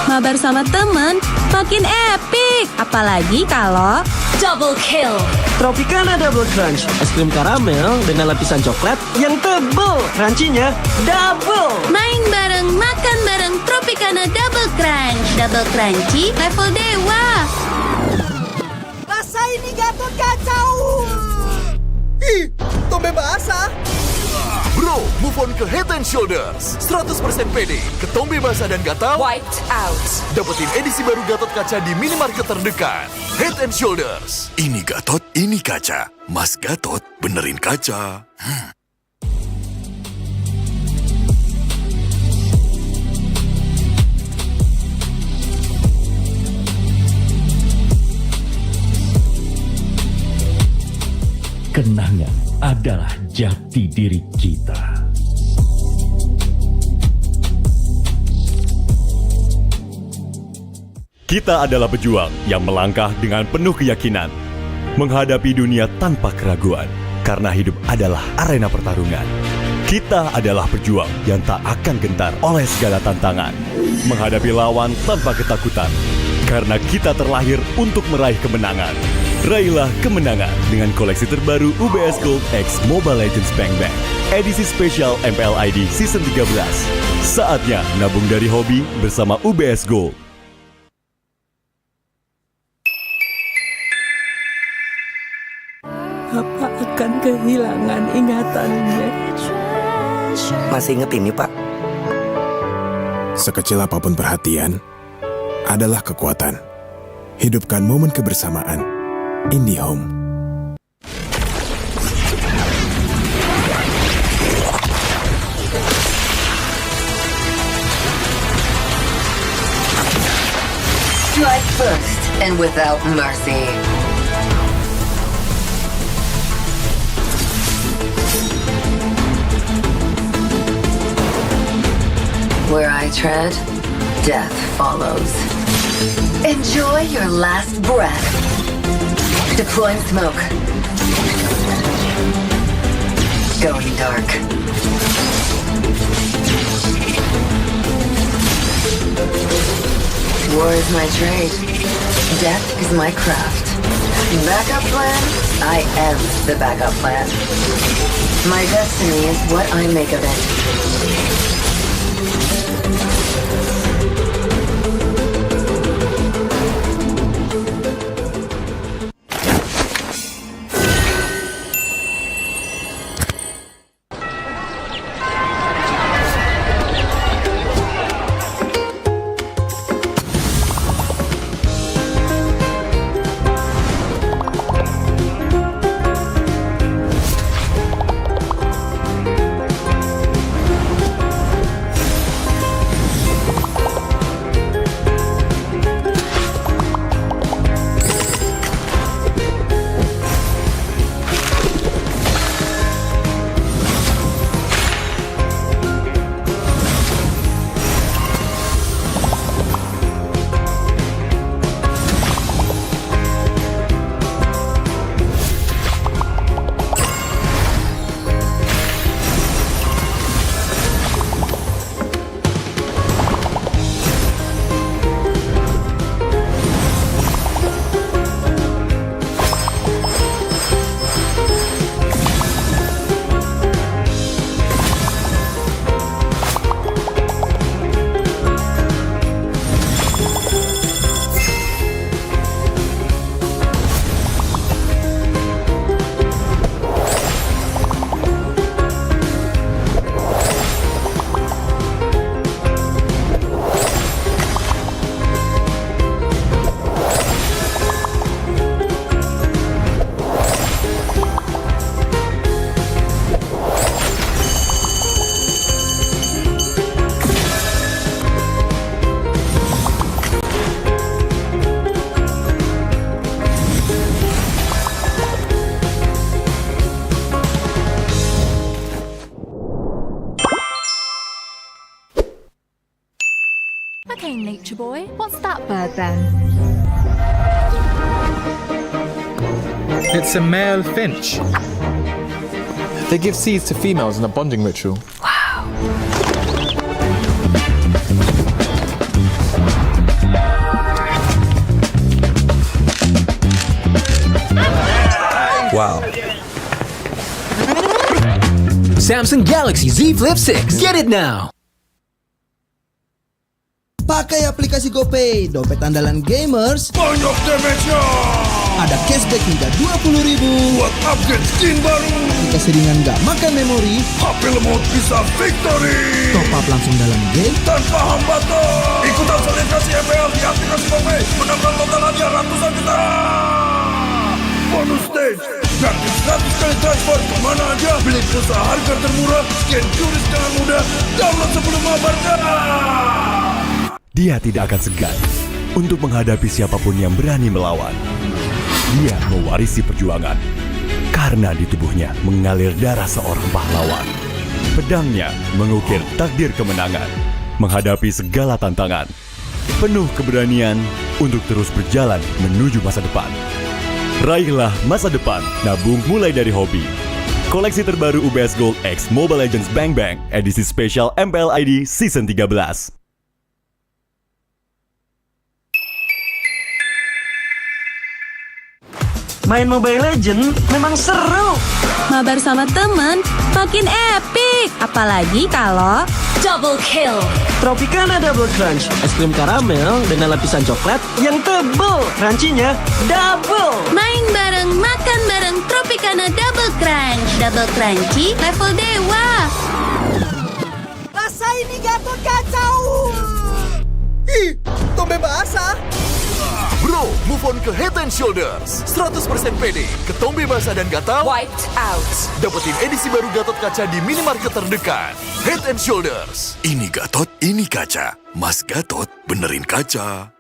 Mabar sama temen makin epic. Apalagi kalau double kill. Tropicana Double Crunch, es krim karamel dengan lapisan coklat yang tebal. Crunchy-nya double. Main bareng, makan bareng Tropicana Double Crunch. Double crunchy level dewa. Rasa ini Gatot kacau. Ih, tombe basah. Bro, move on ke Head and Shoulders. 100% pede, ketombe basah dan gatal wiped out. Dapetin edisi baru Gatot kaca di minimarket terdekat. Head and Shoulders. Ini Gatot, ini kaca. Mas Gatot benerin kaca. Kenangan adalah jati diri kita. Kita adalah pejuang yang melangkah dengan penuh keyakinan, menghadapi dunia tanpa keraguan, karena hidup adalah arena pertarungan. Kita adalah pejuang yang tak akan gentar oleh segala tantangan, menghadapi lawan tanpa ketakutan, karena kita terlahir untuk meraih kemenangan. Raihlah kemenangan dengan koleksi terbaru UBS Gold X Mobile Legends Bang Bang, edisi spesial MPL ID Season 13. Saatnya nabung dari hobi bersama UBS Gold. Apa akan kehilangan ingatannya? Masih inget ini, Pak? Sekecil apapun perhatian adalah kekuatan. Hidupkan momen kebersamaan. IndiHome. Strike first and without mercy. Where I tread, death follows. Enjoy your last breath. Deploying smoke. Going dark. War is my trade. Death is my craft. Backup plan? I am the backup plan. My destiny is what I make of it. nature boy. What's that bird then? It's a male finch. They give seeds to females in a bonding ritual. Wow. Samsung Galaxy Z Flip 6. Get it now. Pakai aplikasi GoPay, dompet andalan gamers. Banyak damage-nya. Ada cashback hingga 20.000 buat upgrade skin baru. Jika seringan nggak makan memori, HP lemot bisa victory. Top up langsung dalam game tanpa hambatan. Ikutan solidify MPL di aplikasi GoPay. Menambah total hadiah ratusan juta. Bonus stage. Gratis 100 kali transfer kemana aja. Beli pulsa harga termurah. Scan QRIS dengan mudah. Download sebelum mabarkan. Dia tidak akan segan untuk menghadapi siapapun yang berani melawan. Dia mewarisi perjuangan karena di tubuhnya mengalir darah seorang pahlawan. Pedangnya mengukir takdir kemenangan, menghadapi segala tantangan. Penuh keberanian untuk terus berjalan menuju masa depan. Raihlah masa depan, nabung mulai dari hobi. Koleksi terbaru UBS Gold X Mobile Legends Bang Bang edisi spesial MPL ID Season 13. Main Mobile Legends memang seru. Mabar sama temen makin epic. Apalagi kalau double kill. Tropicana Double Crunch, es krim karamel dengan lapisan coklat yang tebal. Crunchy-nya double. Main bareng, makan bareng Tropicana Double Crunch. Double crunchy level dewa. rasa ini Gatot kacau. Ih, tombe basah. Bro, move on ke Head and Shoulders. 100% pede, ketombe basah dan gatal wiped out. Dapetin edisi baru Gatot kaca di minimarket terdekat. Head and Shoulders. Ini Gatot, ini kaca. Mas Gatot benerin kaca.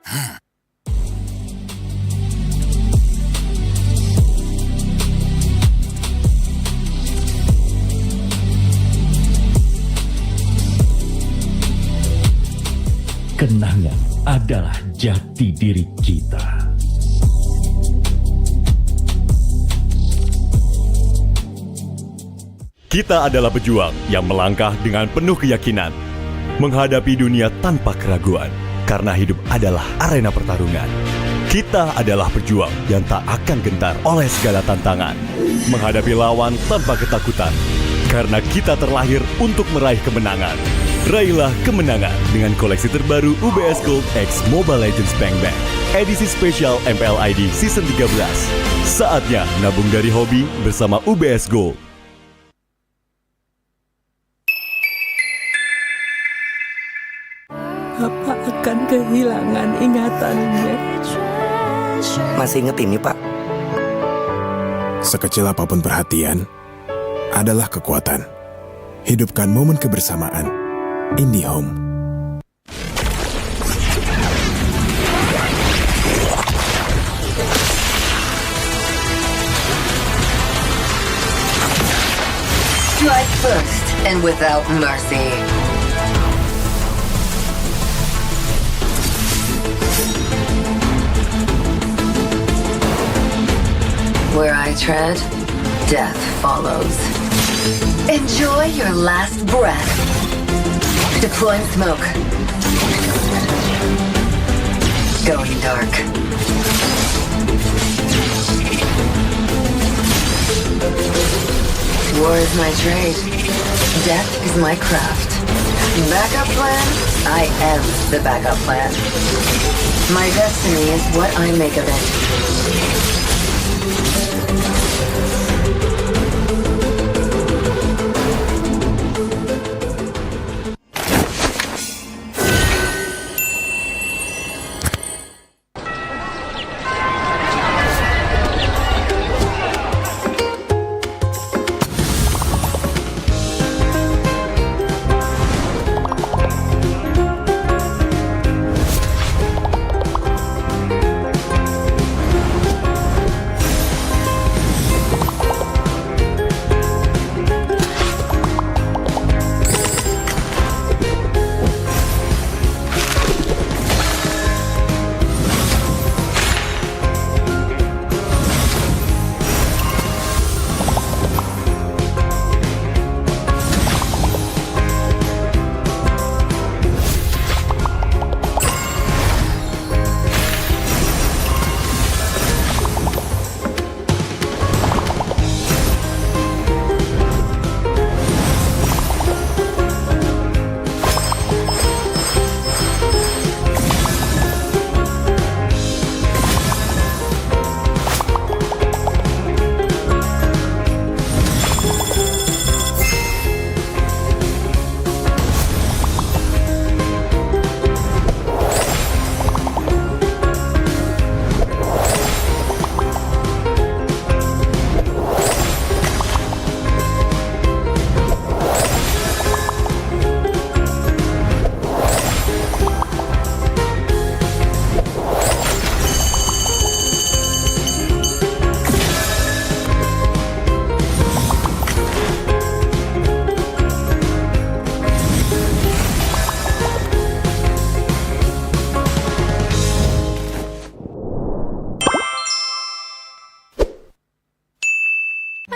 Kenangan adalah jati diri kita. Kita adalah pejuang yang melangkah dengan penuh keyakinan, menghadapi dunia tanpa keraguan, karena hidup adalah arena pertarungan. Kita adalah pejuang yang tak akan gentar oleh segala tantangan, menghadapi lawan tanpa ketakutan, karena kita terlahir untuk meraih kemenangan. Raihlah kemenangan dengan koleksi terbaru UBS Gold X Mobile Legends Bang Bang edisi spesial MPL ID Season 13. Saatnya nabung dari hobi bersama UBS Gold. Apa akan kehilangan ingatannya? Masih inget ini, Pak? Sekecil apapun perhatian adalah kekuatan. Hidupkan momen kebersamaan. IndiHome. Strike first and without mercy. Where I tread, death follows. Enjoy your last breath. Deploying smoke. Going dark. War is my trade. Death is my craft. Backup plan? I am the backup plan. My destiny is what I make of it.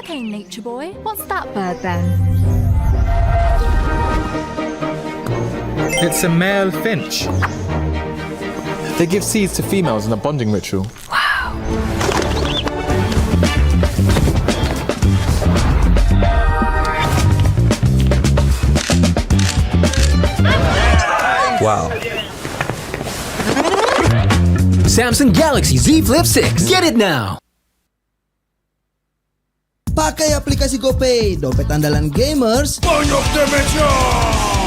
Okay, nature boy. What's that bird then? It's a male finch. They give seeds to females in a bonding ritual. Wow. Samsung Galaxy Z Flip 6. Get it now. Pakai aplikasi GoPay, dompet andalan gamers. Banyak damage-nya.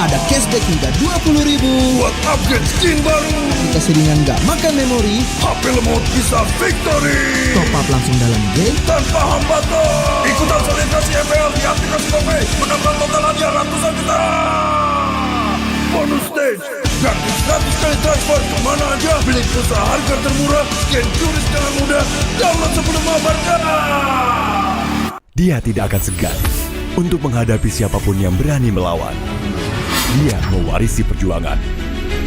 Ada cashback hingga 20.000 buat upgrade skin baru. Aplikasi ringan gak makan memori. HP lemot bisa victory. Top up langsung dalam game tanpa hambatan. Ikutan selebrasi MPL di aplikasi GoPay. Menambah total hadiah ratusan juta. Bonus stage, gratis 100 kali transfer kemana aja. Beli pulsa harga termurah, scan QRIS dengan mudah. Download sebelum mabarkan. Dia tidak akan segan untuk menghadapi siapapun yang berani melawan. Dia mewarisi perjuangan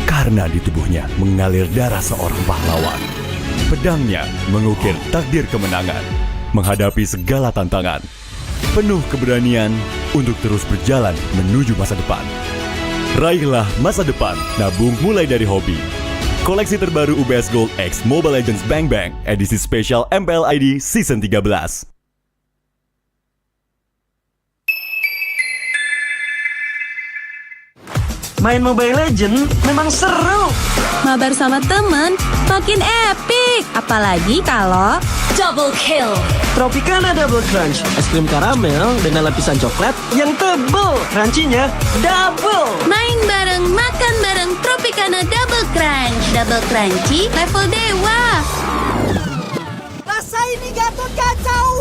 karena di tubuhnya mengalir darah seorang pahlawan. Pedangnya mengukir takdir kemenangan, menghadapi segala tantangan. Penuh keberanian untuk terus berjalan menuju masa depan. Raihlah masa depan, nabung mulai dari hobi. Koleksi terbaru UBS Gold X Mobile Legends Bang Bang, edisi spesial MPL ID Season 13. Main Mobile Legends memang seru. Mabar sama temen makin epic. Apalagi kalau double kill. Tropicana Double Crunch, es krim karamel dengan lapisan coklat yang tebal. Crunchy-nya double. Main bareng, makan bareng Tropicana Double Crunch. Double crunchy level dewa. Rasa ini Gatot kacau.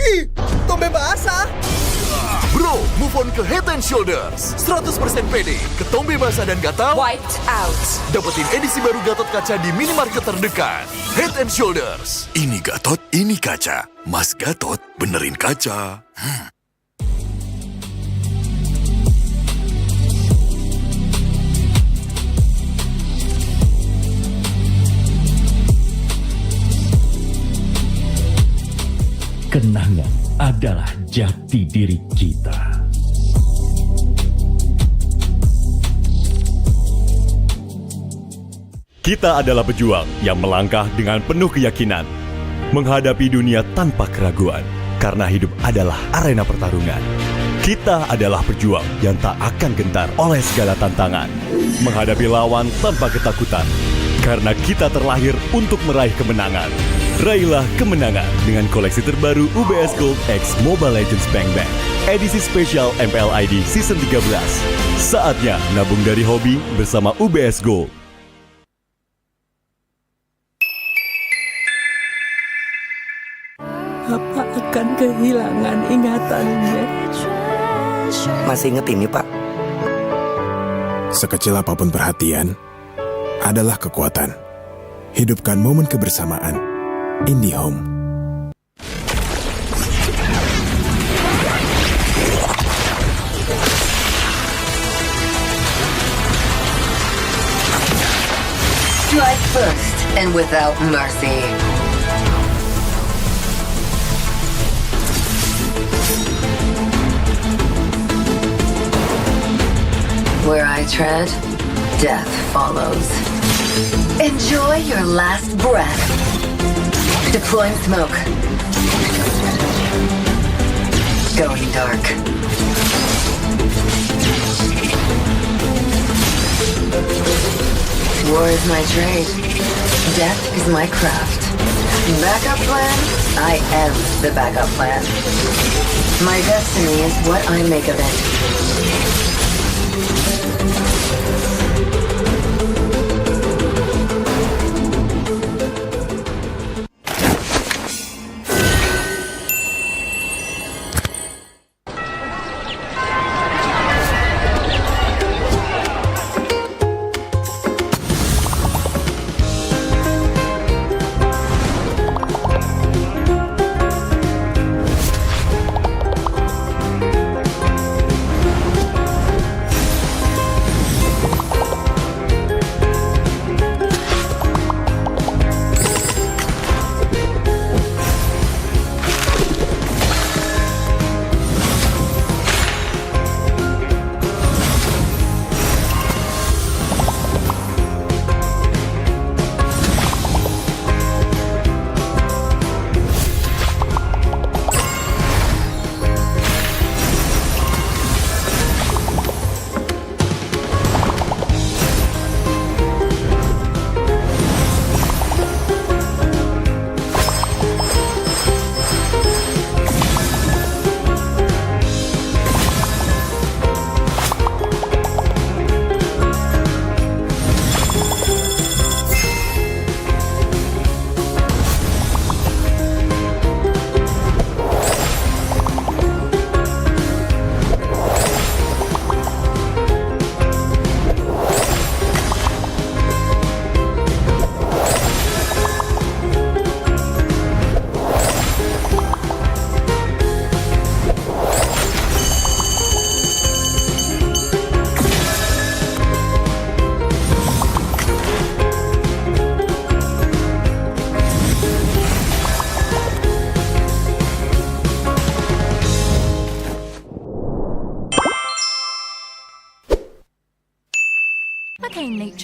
Ih, tombe basah. Bro, move on ke Head and Shoulders. 100% pede, ketombe basah dan gatal wiped out. Dapetin edisi baru Gatot kaca di minimarket terdekat. Head and Shoulders. Ini Gatot, ini kaca. Mas Gatot, benerin kaca. Kenangan adalah jati diri kita. Kita adalah pejuang yang melangkah dengan penuh keyakinan, menghadapi dunia tanpa keraguan, karena hidup adalah arena pertarungan. Kita adalah pejuang yang tak akan gentar oleh segala tantangan, menghadapi lawan tanpa ketakutan, karena kita terlahir untuk meraih kemenangan. Raihlah kemenangan dengan koleksi terbaru UBS Gold X Mobile Legends Bang Bang, edisi spesial MPL ID Season 13. Saatnya nabung dari hobi bersama UBS Gold. Apa akan kehilangan ingatannya? Masih inget ini, Pak? Sekecil apapun perhatian adalah kekuatan. Hidupkan momen kebersamaan. IndiHome. Strike first and without mercy. Where I tread, death follows. Enjoy your last breath. Deploying smoke. Going dark. War is my trade. Death is my craft. Backup plan? I am the backup plan. My destiny is what I make of it.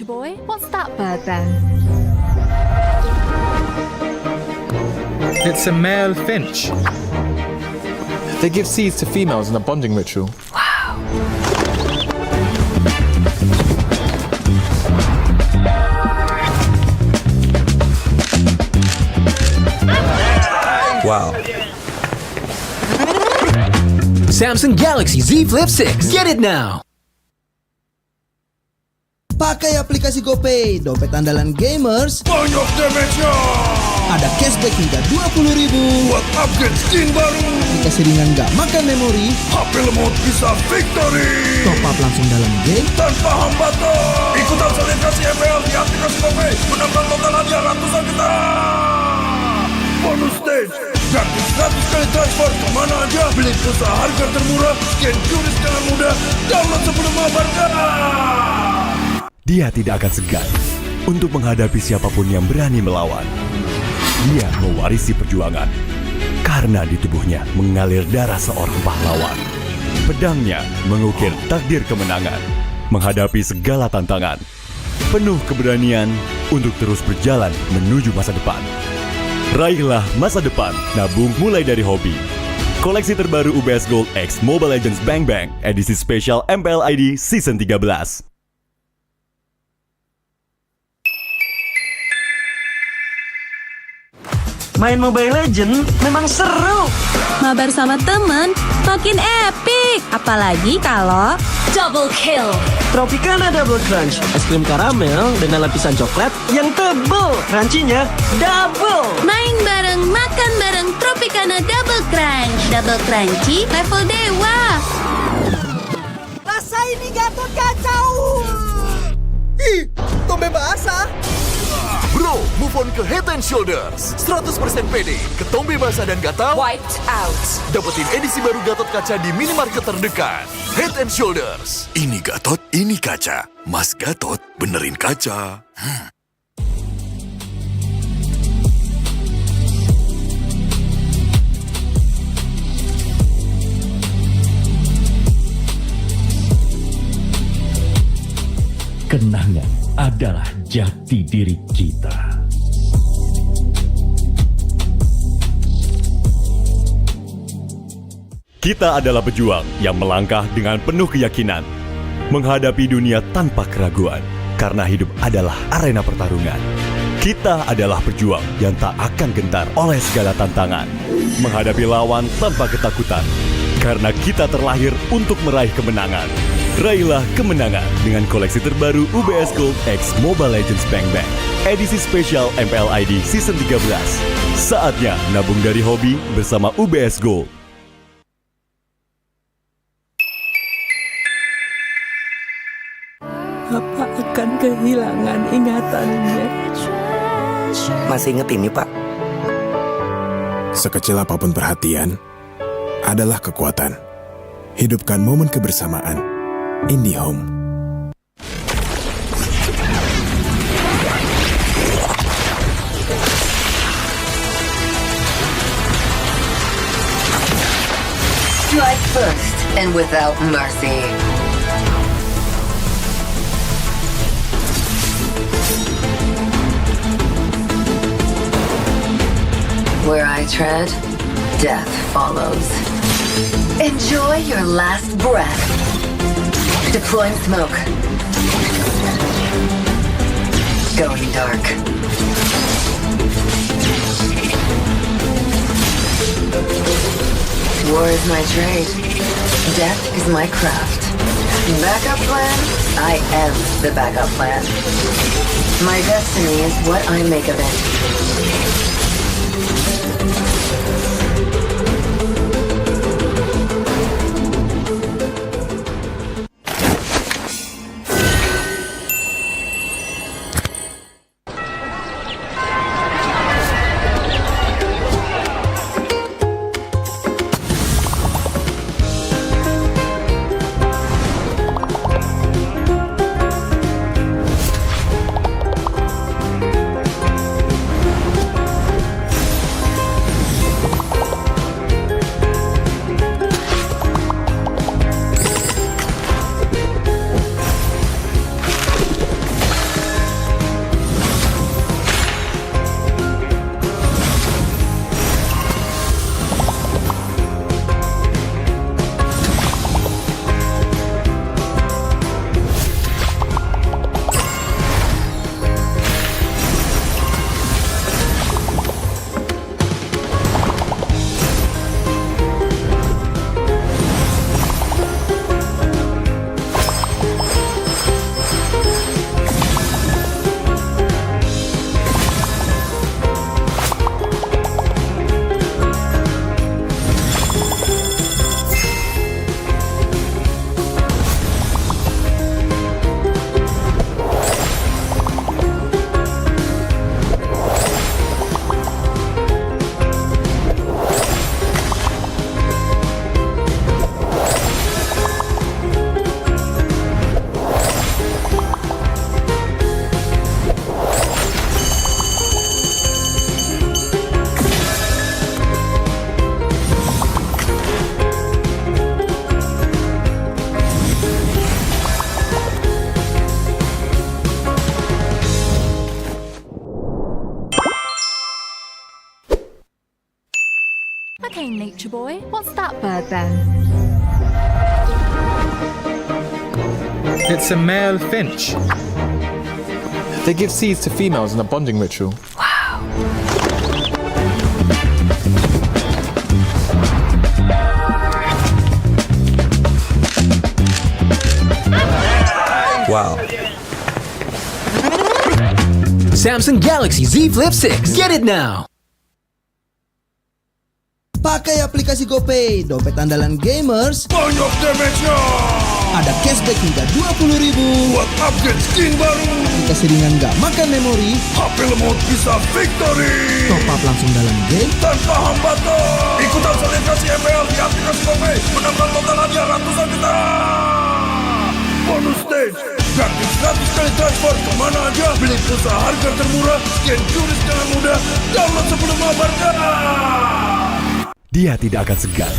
boy. What's that bird then? It's a male finch. They give seeds to females in a bonding ritual. Wow. Samsung Galaxy Z Flip 6. Get it now. Pakai aplikasi GoPay, dompet andalan gamers. Banyak damage-nya. Ada cashback hingga 20.000 buat upgrade skin baru. Aplikasi ringan gak makan memori. HP lemot bisa victory. Top up langsung dalam game tanpa hambatan. Ikutan selebrasi MPL di aplikasi GoPay. Menambah total hadiah ratusan juta. Bonus stage, gratis 100 kali transfer kemana aja. Beli pulsa harga termurah, scan QRIS dengan mudah. Download sebelum mabarkan. Dia tidak akan segan untuk menghadapi siapapun yang berani melawan. Dia mewarisi perjuangan karena di tubuhnya mengalir darah seorang pahlawan. Pedangnya mengukir takdir kemenangan, menghadapi segala tantangan. Penuh keberanian untuk terus berjalan menuju masa depan. Raihlah masa depan, nabung mulai dari hobi. Koleksi terbaru UBS Gold X Mobile Legends Bang Bang, edisi spesial MPL ID Season 13. Main Mobile Legends memang seru. Mabar sama temen makin epic. Apalagi kalau double kill. Tropicana Double Crunch, es krim karamel dengan lapisan coklat yang tebal. Crunchy-nya double. Main bareng, makan bareng Tropicana Double Crunch. Double crunchy, level dewa. Rasa ini Gatot kacau. Ih, tombe basah. Bro, move on ke Head and Shoulders. 100% pede, ketombe basah dan gatal wiped out. Dapetin edisi baru Gatot kaca di minimarket terdekat. Head and Shoulders. Ini Gatot, ini kaca. Mas Gatot benerin kaca. Kenangan adalah jati diri kita. Kita adalah pejuang yang melangkah dengan penuh keyakinan, menghadapi dunia tanpa keraguan, karena hidup adalah arena pertarungan. Kita adalah pejuang yang tak akan gentar oleh segala tantangan, menghadapi lawan tanpa ketakutan, karena kita terlahir untuk meraih kemenangan. Raihlah kemenangan dengan koleksi terbaru UBS Gold X Mobile Legends Bang Bang, edisi spesial MPL ID Season 13. Saatnya nabung dari hobi bersama UBS Gold. Papa akan kehilangan ingatannya. Masih inget ini, Pak? Sekecil apapun perhatian adalah kekuatan. Hidupkan momen kebersamaan. IndiHome. Strike first and without mercy. Where I tread, death follows. Enjoy your last breath. Deploying smoke. Going dark. War is my trade. Death is my craft. Backup plan? I am the backup plan. My destiny is what I make of it. Okay, nature boy. What's that bird then? It's a male finch. They give seeds to females in a bonding ritual. Wow. Samsung Galaxy Z Flip 6. Get it now. Pakai aplikasi GoPay, dompet andalan gamers. Banyak damage-nya. Ada cashback hingga 20.000 buat upgrade skin baru. Aplikasi ringan gak makan memori. HP lemot bisa victory. Top up langsung dalam game tanpa hambatan. Ikutan selebrasi MPL di aplikasi GoPay. Menambah total hadiah ratusan juta. Bonus stage, gratis 100 kali transfer kemana aja. Beli pulsa harga termurah, scan jurus dengan mudah. Download sebelum mabarkan. Dia tidak akan segan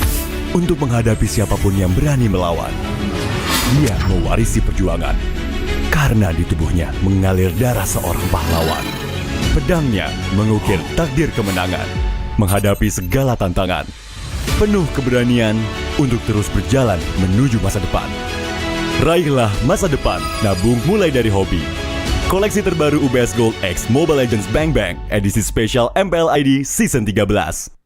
untuk menghadapi siapapun yang berani melawan. Dia mewarisi perjuangan karena di tubuhnya mengalir darah seorang pahlawan. Pedangnya mengukir takdir kemenangan, menghadapi segala tantangan. Penuh keberanian untuk terus berjalan menuju masa depan. Raihlah masa depan, nabung mulai dari hobi. Koleksi terbaru UBS Gold X Mobile Legends Bang Bang, edisi spesial MPL ID Season 13.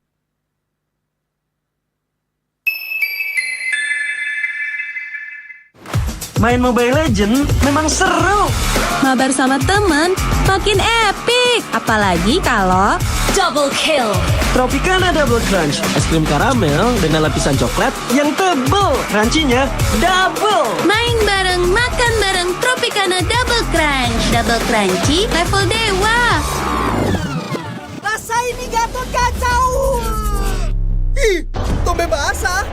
Main Mobile Legends memang seru. Mabar sama temen makin epic. Apalagi kalau double kill. Tropicana Double Crunch, es krim karamel dengan lapisan coklat yang tebal. Crunchy-nya double. Main bareng, makan bareng Tropicana Double Crunch. Double crunchy level dewa. Rasa ini Gatot kacau. Ih, tombe basah.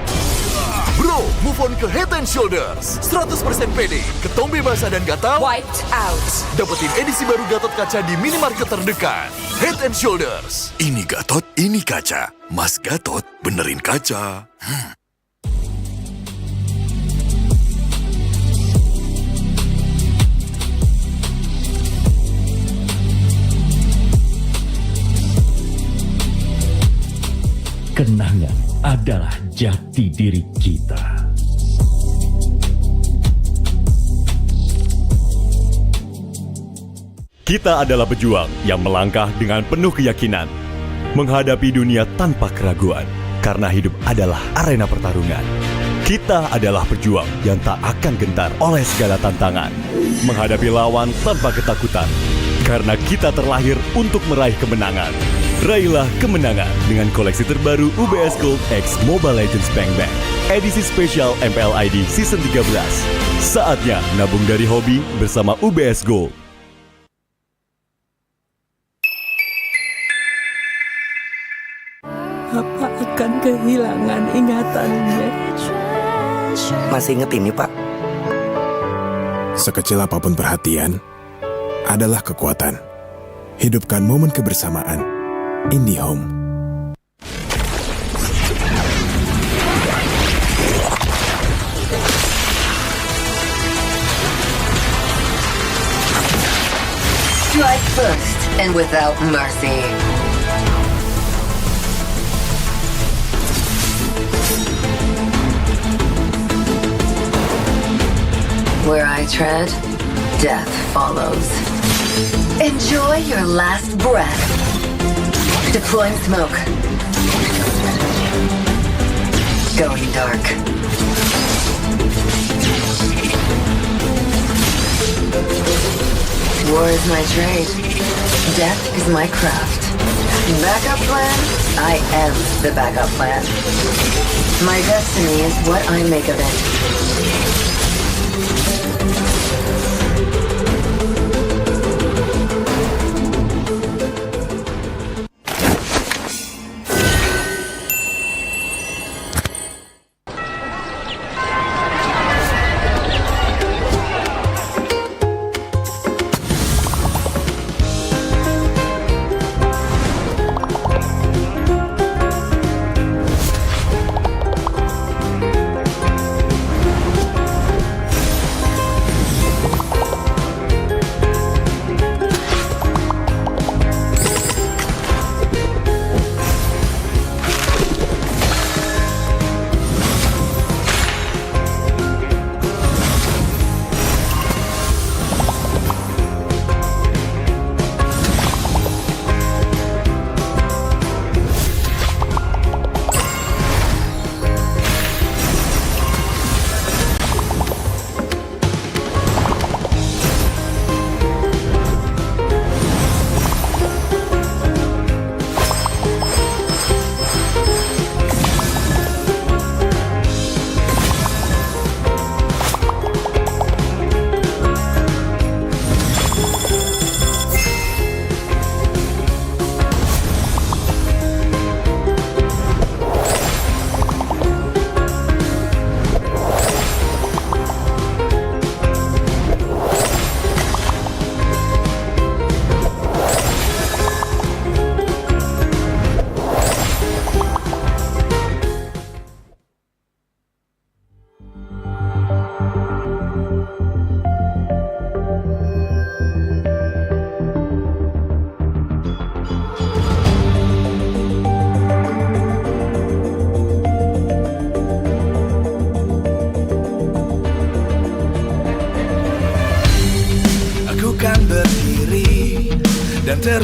Bro, move on ke Head and Shoulders. 100% pede, ketombe basah dan gatal wiped out. Dapetin edisi baru Gatot Kaca di minimarket terdekat. Head and Shoulders. Ini Gatot, ini kaca. Mas Gatot, benerin kaca. Kenangan adalah jati diri kita. Kita adalah pejuang yang melangkah dengan penuh keyakinan, menghadapi dunia tanpa keraguan, karena hidup adalah arena pertarungan. Kita adalah pejuang yang tak akan gentar oleh segala tantangan, menghadapi lawan tanpa ketakutan, karena kita terlahir untuk meraih kemenangan. Raihlah kemenangan dengan koleksi terbaru UBS Gold X Mobile Legends Bang Bang, edisi spesial MPL ID Season 13. Saatnya nabung dari hobi bersama UBS Gold. Apa akan kehilangan ingatannya? Masih inget ini, Pak? Sekecil apapun perhatian adalah kekuatan. Hidupkan momen kebersamaan. IndiHome. Strike first and without mercy. Where I tread, death follows. Enjoy your last breath. Deploying smoke. Going dark. War is my trade. Death is my craft. Backup plan? I am the backup plan. My destiny is what I make of it.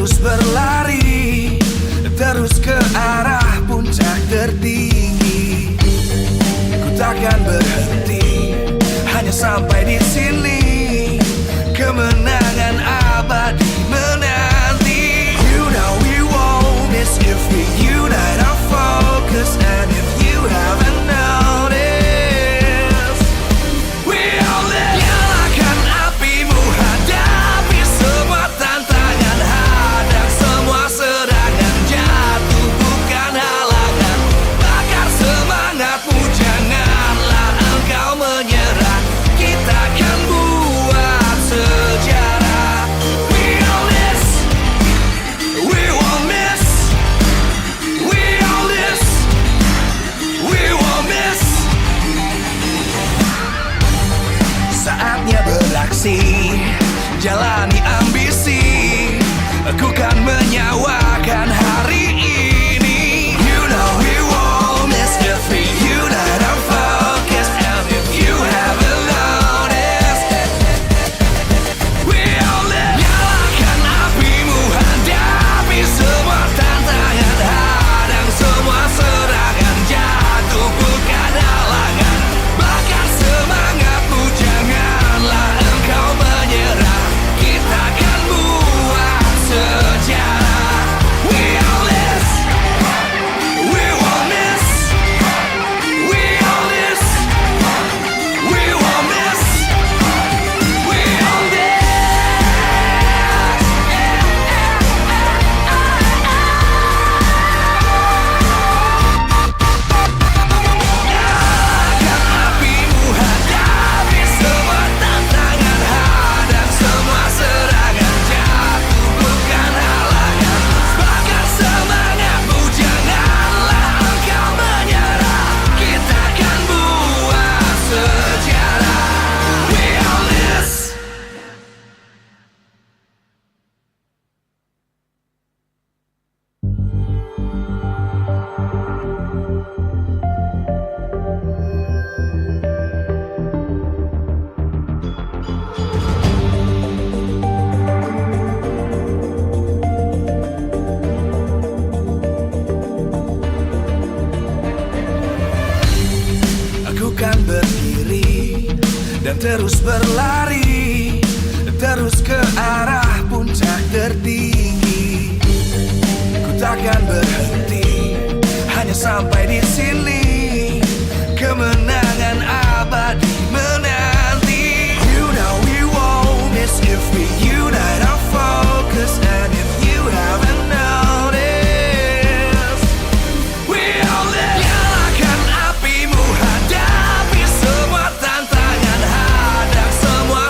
terus berlari, terus ke arah puncak tertinggi. Ku takkan berhenti, hanya sampai di sini. Kemenangan abadi menanti. You know we won't miss if we unite our focus. And if you haven't noticed, we all live. Nyalakan apimu, hadapi semua tantangan, hadang semua serangan, jatuh bukan halangan. Bakar semangatmu, janganlah engkau menyerah. Kita akan buat sejarah. We all this, we won't miss. We all this, we won't miss. Saatnya beraksi, jalani ambisi. Aku kan menyawakan hari ini. You know we won't miss if we unite our focus. And if you haven't noticed, we all live. Nyalakan apimu, hadapi semua tantangan, hadang semua serangan, jatuh bukan halangan. Bakar semangatmu, janganlah engkau menyerah. Kita akan buat sejarah. We all this, we won't miss. We all this, we won't miss. We all this. Nyalakan apimu, hadapi semua tantangan, hadang semua serangan, jatuh bukan halangan. Bakar semangatmu, janganlah engkau menyerah. Kita akan buat sejarah. We all this. Aku kan berdiri dan terus berlari, terus ke arah puncak tertinggi. Ku takkan berhenti, hanya sampai di sini. Kemenangan abadi menanti. You know we won't miss if we unite our focus. And if you haven't noticed, we all live. Nyalakan apimu, hadapi semua tantangan, hadang semua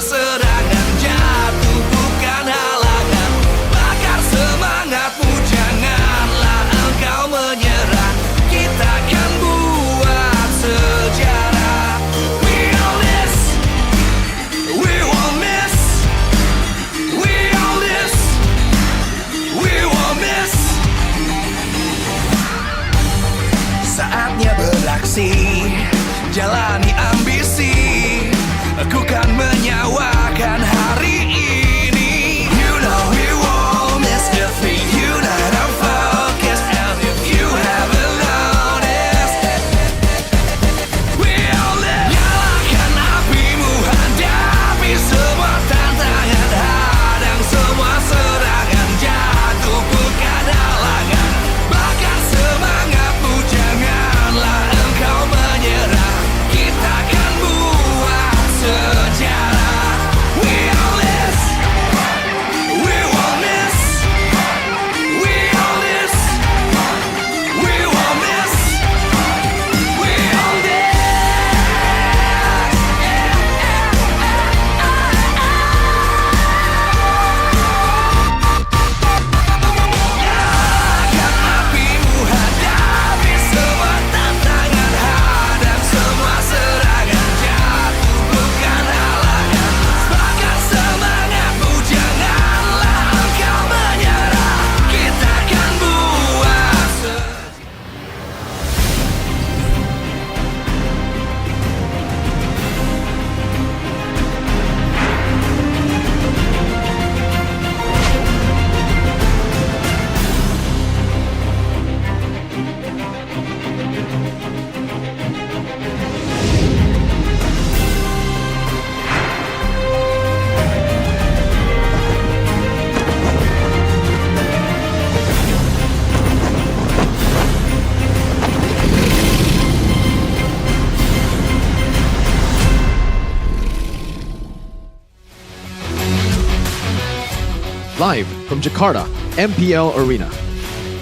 live from Jakarta, MPL Arena.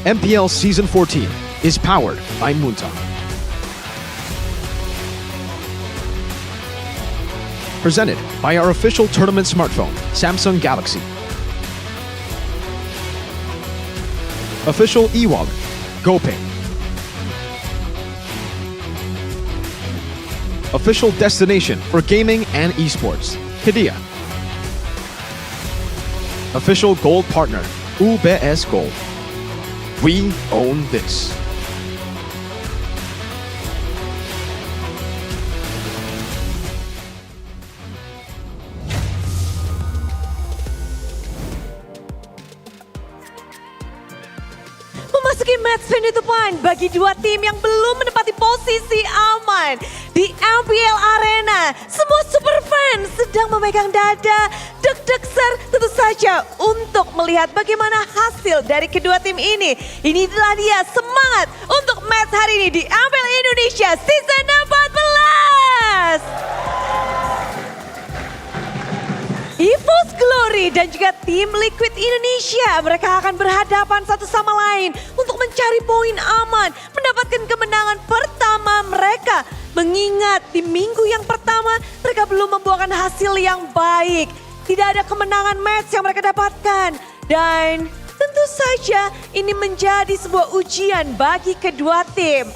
MPL Season 14 is powered by Munta. Presented by our official tournament smartphone, Samsung Galaxy. Official e-wallet, GoPay. Official destination for gaming and esports, Kedia. Official gold partner, UBS Gold. We own this. Memasuki match penutupan bagi dua tim yang belum menempati posisi aman di MPL Arena. Semua super fans sedang memegang dada, deg-deg ser tentu saja untuk melihat bagaimana hasil dari kedua tim ini. Inilah dia semangat untuk match hari ini di MPL Indonesia Season 14. EVOS Glory dan juga tim Liquid Indonesia, mereka akan berhadapan satu sama lain untuk mencari poin aman, mendapatkan kemenangan pertama mereka. Mengingat di minggu yang pertama mereka belum membuahkan hasil yang baik. Tidak ada kemenangan match yang mereka dapatkan. Dan tentu saja ini menjadi sebuah ujian bagi kedua tim.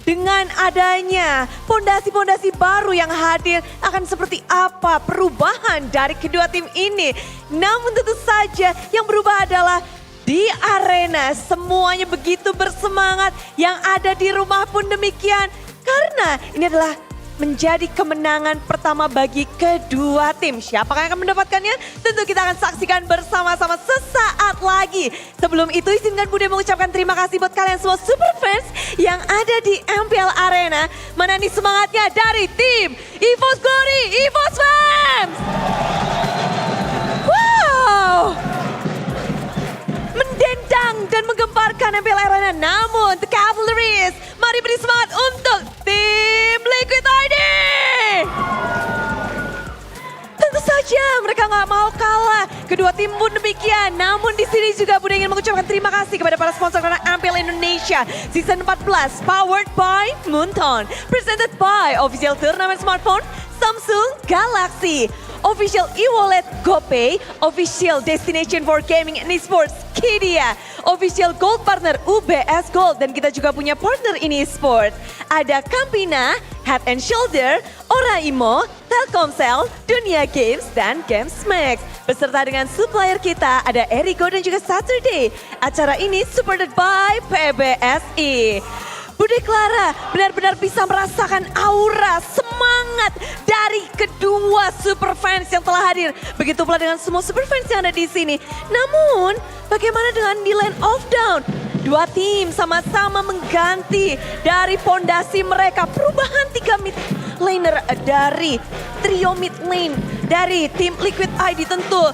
Dengan adanya fondasi-fondasi baru yang hadir, akan seperti apa perubahan dari kedua tim ini. Namun tentu saja yang berubah adalah di arena semuanya begitu bersemangat, yang ada di rumah pun demikian. Karena ini adalah menjadi kemenangan pertama bagi kedua tim. Siapakah yang akan mendapatkannya? Tentu kita akan saksikan bersama-sama sesaat lagi. Sebelum itu izinkan Bude mengucapkan terima kasih buat kalian semua super fans yang ada di MPL Arena. Mana nih semangatnya dari tim EVOS Glory, EVOS Fans! Wow! Mendendang dan menggemparkan MPL Arena. Namun The Cavalries, mari beri semangat untuk tim Liquid ID. Tentu saja mereka nggak mau kalah. Kedua tim pun demikian. Namun di sini juga Bunda ingin mengucapkan terima kasih kepada para sponsor karena MPL Indonesia Season 14 powered by Munton, presented by official tournament smartphone Samsung Galaxy, official e-wallet GoPay, official destination for gaming and esports Kedia, official gold partner UBS Gold, dan kita juga punya partner in esports. Ada Campina, Head and Shoulder, Oraimo, Telkomsel, Dunia Games, dan Games Max. Beserta dengan supplier kita ada Erigo dan juga Saturday. Acara ini supported by PBSI. Bude Clara benar-benar bisa merasakan aura semangat dari kedua super fans yang telah hadir. Begitu pula dengan semua super fans yang ada di sini. Namun, bagaimana dengan di lane of down? Dua tim sama-sama mengganti dari fondasi mereka. Perubahan 3 mid laner dari trio mid lane dari tim Liquid ID tentu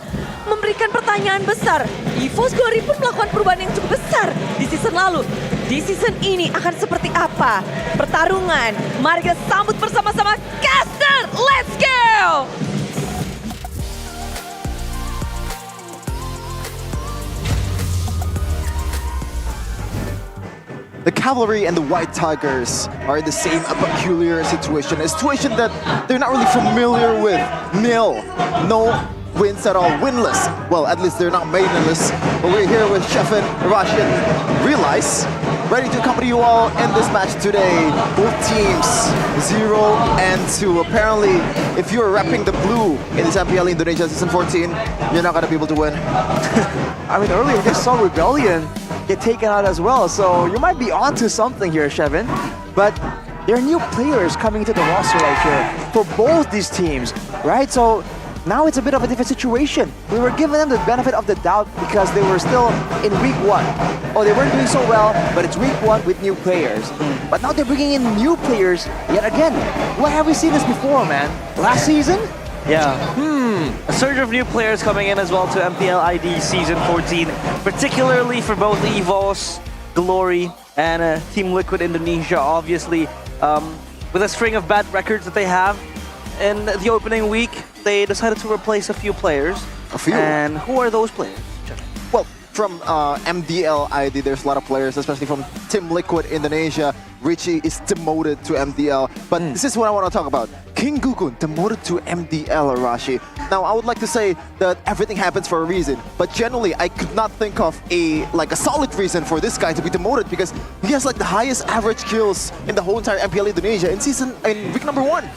memberikan pertanyaan besar. EVOS Glory pun melakukan perubahan yang cukup besar di season lalu. Di season ini akan seperti apa pertarungan? Mari kita sambut bersama-sama caster. Let's go! The Cavalry and the White Tigers are in the same peculiar situation. A situation that they're not really familiar with. No wins at all, winless. Well, at least they're not maidenless. But we're here with Chef and Rashi and Realize, ready to accompany you all in this match today. Both teams, 0 and 2. Apparently, if you're repping the blue in this MPL Indonesia Season 14, you're not gonna be able to win. I mean, earlier we just saw Rebellion get taken out as well, so you might be onto something here, Shevin. But there are new players coming into the roster right here for both these teams, right? So now it's a bit of a different situation. We were giving them the benefit of the doubt because they were still in week 1. Oh, they weren't doing so well, but it's week 1 with new players. But now they're bringing in new players yet again. Where have we seen this before, man? Last season? Yeah. A surge of new players coming in as well to MPL ID Season 14, particularly for both EVOS, Glory, and Team Liquid Indonesia, obviously. With a string of bad records that they have, in the opening week, they decided to replace a few players. A few? And who are those players? well, from MDL ID, there's a lot of players, especially from Team Liquid Indonesia. Richie is demoted to MDL, but this is what I want to talk about. King Gugun demoted to MDL, Arashi. Now, I would like to say that everything happens for a reason, but generally, I could not think of a solid reason for this guy to be demoted because he has like the highest average kills in the whole entire MPL Indonesia in week number 1.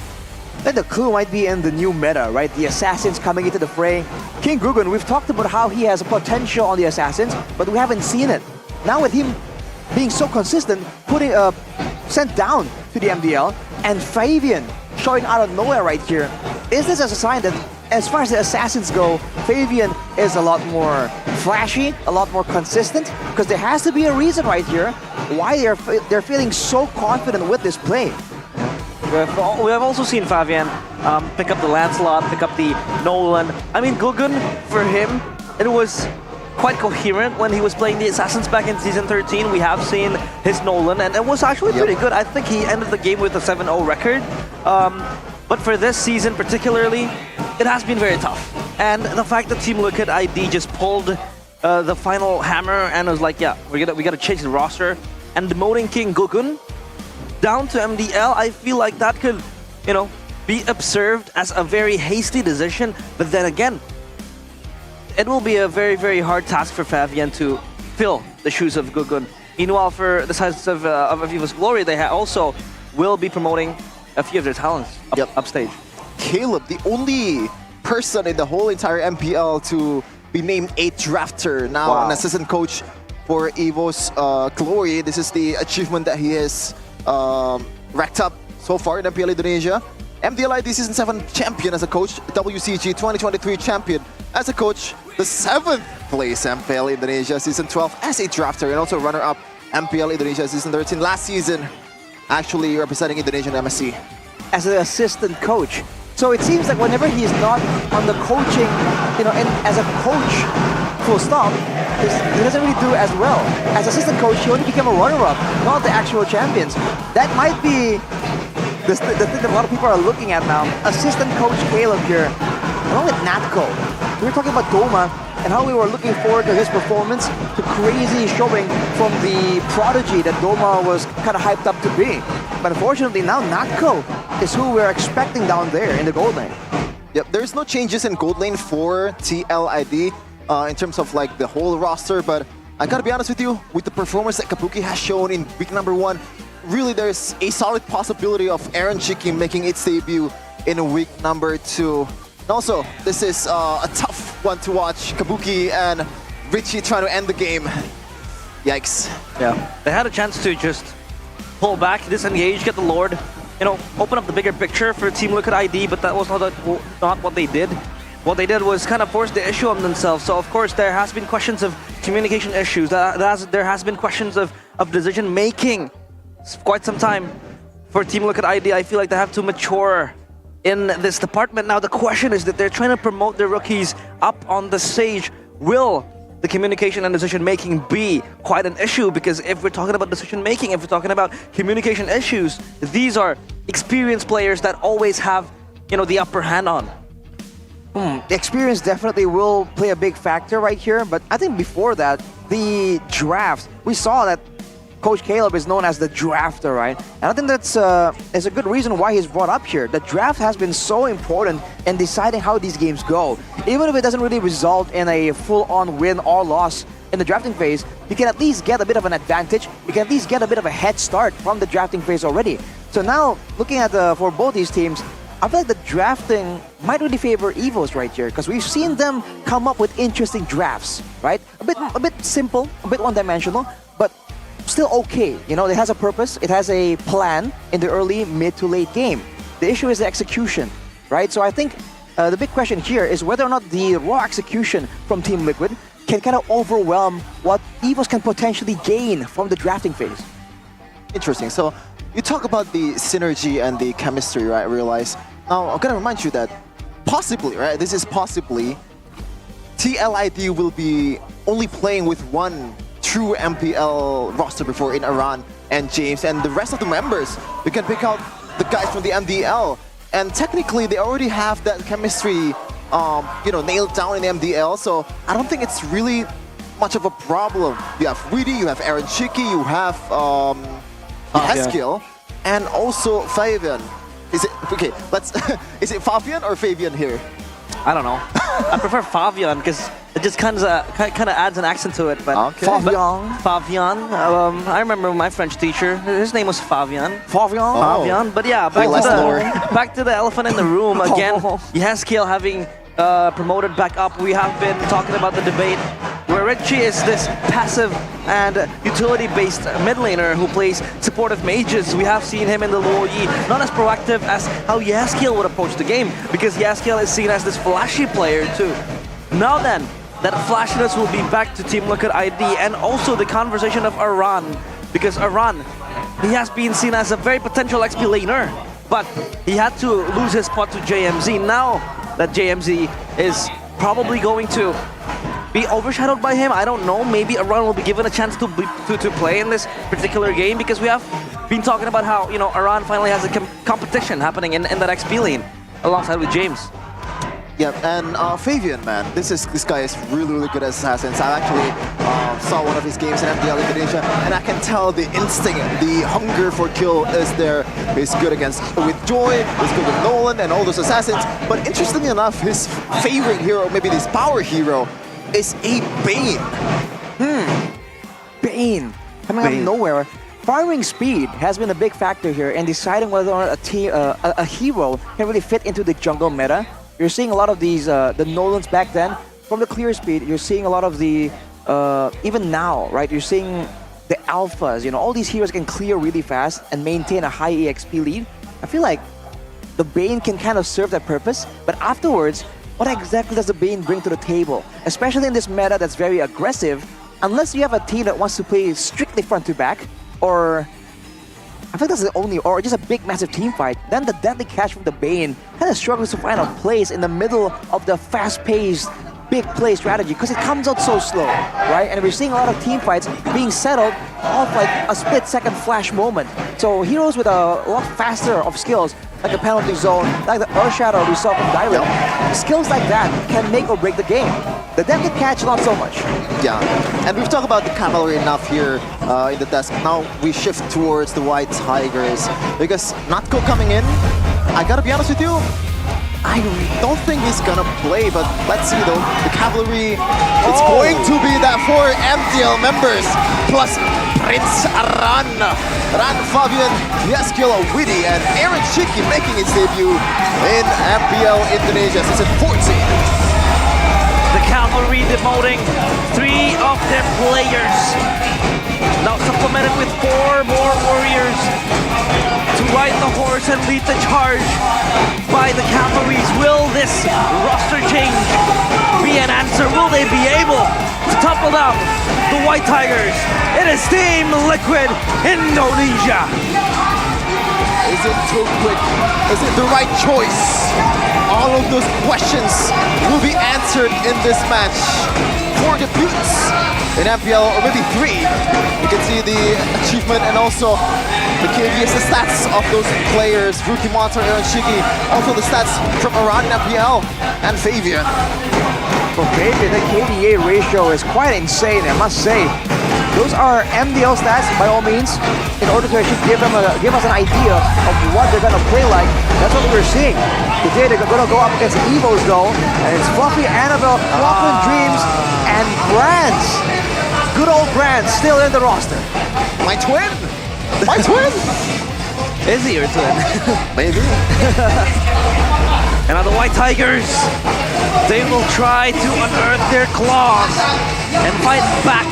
Then the clue might be in the new meta, right? The Assassins coming into the fray. King Gugun, we've talked about how he has potential on the Assassins, but we haven't seen it. Now with him being so consistent, sent down to the MDL, and Fabian showing out of nowhere right here. Is this as a sign that as far as the Assassins go, Fabian is a lot more flashy, a lot more consistent? Because there has to be a reason right here why they're feeling so confident with this play. We have also seen Fabian pick up the Lancelot, pick up the Nolan. I mean, Gugun, for him, it was quite coherent when he was playing the Assassins back in Season 13. We have seen his Nolan, and it was actually pretty good. I think he ended the game with a 7-0 record. But for this season particularly, it has been very tough. And the fact that Team Liquid ID just pulled the final hammer and was like, yeah, we gotta change the roster, and demoting King Gugun down to MDL, I feel like that could, be observed as a very hasty decision. But then again, it will be a very, very hard task for Fabian to fill the shoes of Gugun. Meanwhile, for the sides of Viva's Glory, they also will be promoting a few of their talents upstage. Caleb, the only person in the whole entire MPL to be named a drafter, now an assistant coach for EVO's Glory. This is the achievement that he has racked up so far in MPL Indonesia. MDL ID Season 7 champion as a coach, WCG 2023 champion as a coach, the 7th place MPL Indonesia Season 12 as a drafter, and also runner-up MPL Indonesia Season 13 last season, actually representing Indonesian MSC. As an assistant coach. So it seems like whenever he's not on the coaching, and as a coach, full stop, he doesn't really do as well. As assistant coach, he only became a runner-up, not the actual champions. That might be the thing that a lot of people are looking at now. Assistant coach Caleb here, along with Natko. We were talking about Doma and how we were looking forward to his performance, the crazy showing from the prodigy that Doma was kind of hyped up to be. But unfortunately now Natko is who we're expecting down there in the gold lane. Yep, there's no changes in gold lane for TLID in terms of like the whole roster, but I gotta be honest with you, with the performance that Kabuki has shown in week number 1, really there's a solid possibility of Aaron Chiki making its debut in week number 2. And also, this is a tough one to watch. Kabuki and Richie trying to end the game. Yikes. Yeah, they had a chance to just pull back, disengage, get the Lord, open up the bigger picture for Team Liquid ID, but that was not what they did. What they did was kind of force the issue on themselves. So of course there has been questions of communication issues. There has been questions of decision making. Quite some time for Team Liquid ID. I feel like they have to mature in this department. Now the question is that they're trying to promote their rookies up on the stage. Will the communication and decision making be quite an issue? Because if we're talking about decision making, if we're talking about communication issues, these are experienced players that always have, the upper hand on. The experience definitely will play a big factor right here, but I think before that, the draft, we saw that Coach Caleb is known as the drafter, right? And I think that's is a good reason why he's brought up here. The draft has been so important in deciding how these games go. Even if it doesn't really result in a full-on win or loss in the drafting phase, you can at least get a bit of an advantage. You can at least get a bit of a head start from the drafting phase already. So now, looking at for both these teams, I feel like the drafting might really favor EVOs right here, because we've seen them come up with interesting drafts, right? A bit simple, a bit one-dimensional, but still okay. It has a purpose, it has a plan in the early, mid to late game. The issue is the execution, right? So I think the big question here is whether or not the raw execution from Team Liquid can kind of overwhelm what EVOs can potentially gain from the drafting phase. Interesting. So you talk about the synergy and the chemistry, right? I realize. Now, I'm gonna remind you that possibly, right? This is possibly TLID will be only playing with one true MPL roster before in Aran and James, and the rest of the members, you can pick out the guys from the MDL, and technically they already have that chemistry, nailed down in the MDL. So I don't think it's really much of a problem. You have Weedy, you have Aaron Shiki, you have Haskill, and also Fabian. Is it okay? Let's. Is it Fabian or Fabian here? I don't know. I prefer Fabian because it just kind of adds an accent to it. But Fabian. I remember my French teacher. His name was Fabian. Fabian. But yeah, back to the elephant in the room again. Haskill having promoted back up. We have been talking about the debate where Richie is this passive and utility-based mid laner who plays supportive mages. We have seen him in the Luo Yi not as proactive as how Haskill would approach the game, because Haskill is seen as this flashy player too. Now then, that flashiness will be back to Team Liquid ID, and also the conversation of Aran, because Aran, he has been seen as a very potential XP laner, but he had to lose his spot to JMZ. Now that JMZ is probably going to be overshadowed by him, I don't know. Maybe Aran will be given a chance to play in this particular game, because we have been talking about how, you know, Aran finally has a competition happening in that XP lane alongside with James. Yeah, and Fabian, man, this guy is really good as assassins. I actually saw one of his games in MPL Indonesia, and I can tell the instinct, the hunger for kill is there. He's good with Joy, he's good with Nolan and all those assassins. But interestingly enough, his favorite hero, maybe this power hero, is a Bane. Bane. Coming out of nowhere. Firing speed has been a big factor here in deciding whether or not a hero can really fit into the jungle meta. You're seeing a lot of these, the Nolans back then, from the clear speed, you're seeing a lot of the, even now, right? You're seeing the alphas, you know, all these heroes can clear really fast and maintain a high EXP lead. I feel like the Bane can kind of serve that purpose, but afterwards, what exactly does the Bane bring to the table? Especially in this meta that's very aggressive, unless you have a team that wants to play strictly front to back, or I think that's the only, or just a big massive team fight, then the deadly catch from the Bane kind of struggles to find a place in the middle of the fast-paced big play strategy, because it comes out so slow, right? And we're seeing a lot of team fights being settled off like a split-second flash moment. So heroes with a lot faster of skills, like a penalty zone, like the Earth Shadow we saw from Dyril, skills like that can make or break the game. The deadly catch, not so much. Yeah, and we've talked about the cavalry enough here in the desk. Now we shift towards the White Tigers, because Natko coming in, I gotta be honest with you, I don't think he's gonna play, but let's see though. The cavalry, it's going to be that 4 MPL members, plus Prince Aran, Fabian, Haskill, Weedy, and Aaron Shiki making his debut in MPL Indonesia Season 14. The cavalry demoting 3 of their players. Now supplemented with 4 more warriors to ride the horse and lead the charge by the cavalries. Will this roster change be an answer? Will they be able to topple down the White Tigers? It is Team Liquid Indonesia. Is it too quick? Is it the right choice? All of those questions will be answered in this match. 4 debuts in MPL, or maybe 3. You can see the achievement and also the KDS, the stats of those players. Rookie Monster, Aaron Shiki, also the stats from Aran in MPL, and Fabian. For Fabian, the KDA ratio is quite insane, I must say. Those are MDL stats, by all means, in order to actually give us an idea of what they're gonna play like. That's what we're seeing. Today they're gonna go up against Evos though, and it's Fluffy, Annabelle, Flockman Dreams, and Brands. Good old Brands still in the roster. My twin? My twin? Is he your twin? Maybe. And now the White Tigers, they will try to unearth their claws and fight back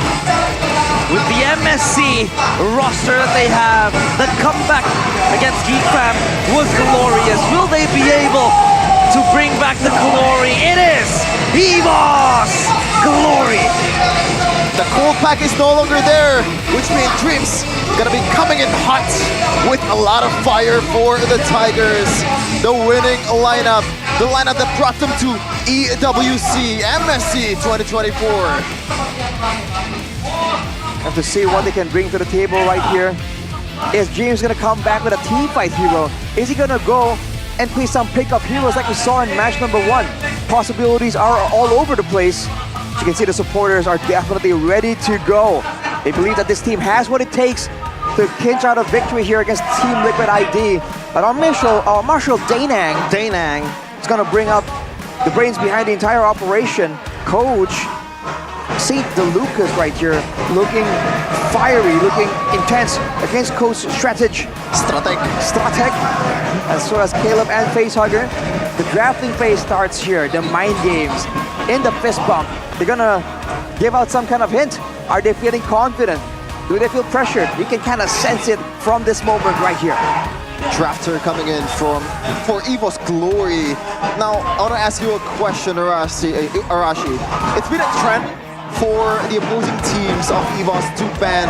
with the MSC roster that they have. That comeback against Geek Fam was glorious. Will they be able to bring back the glory? It is EVOS Glory. The cold pack is no longer there, which means Dreams gonna be coming in hot with a lot of fire for the Tigers. The winning lineup, the lineup that brought them to EWC MSC 2024. Have to see what they can bring to the table right here. Is James gonna come back with a team fight hero? Is he gonna go and play some pickup heroes like we saw in match number 1? Possibilities are all over the place. You can see the supporters are definitely ready to go. They believe that this team has what it takes to clinch out a victory here against Team Liquid ID. But our Marshal Danang is going to bring up the brains behind the entire operation. Coach St. DeLucas right here, looking fiery, looking intense against Coach Strateg, as well as Caleb and Facehugger. The drafting phase starts here, the mind games in the fist bump. They're gonna give out some kind of hint. Are they feeling confident? Do they feel pressured? You can kind of sense it from this moment right here. Drafter coming in for EVO's glory. Now, I want to ask you a question, Arashi. It's been a trend for the opposing teams of EVOS to ban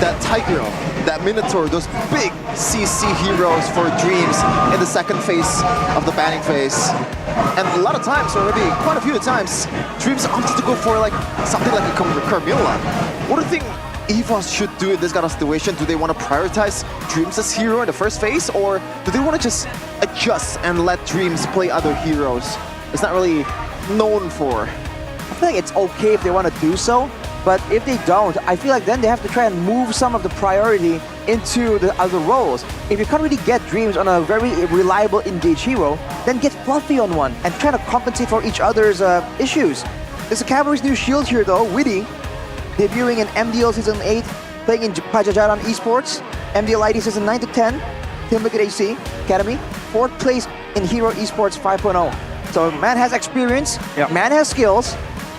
that Tiger, that Minotaur, those big CC heroes for Dreams in the second phase of the banning phase. And a lot of times, or maybe quite a few times, Dreams opted to go for like something like a Carmilla. What do you think EVOS should do in this kind of situation? Do they want to prioritize Dreams as hero in the first phase, or do they want to just adjust and let Dreams play other heroes? It's not really known for. I feel like it's okay if they want to do so, but if they don't, I feel like then they have to try and move some of the priority into the other roles. If you can't really get Dreams on a very reliable engaged hero, then get Fluffy on one and try to compensate for each other's issues. There's a Cavalry's new shield here though, Witty, debuting in MDL Season 8, playing in Pajajaran Esports, MDL ID Season 9 to 10, Team Liquid AC Academy, 4th place in Hero Esports 5.0. So man has experience, man has skills,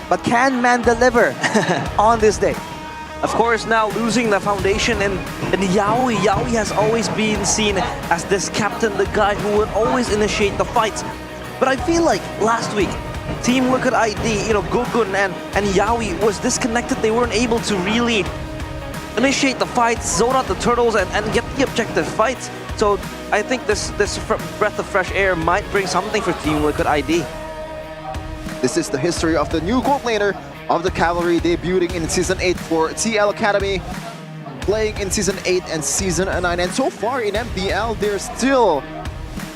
but can man deliver on this day? Of course, now losing the foundation and Yaoi. Yaoi has always been seen as this captain, the guy who would always initiate the fights. But I feel like last week, Team Liquid ID, Gugun and Yaoi was disconnected. They weren't able to really initiate the fights, zone out the turtles, and get the objective fights. So I think this breath of fresh air might bring something for Team Liquid ID. This is the history of the new gold laner of the Cavalry, debuting in Season 8 for TL Academy, playing in Season 8 and Season 9. And so far in MPL, they still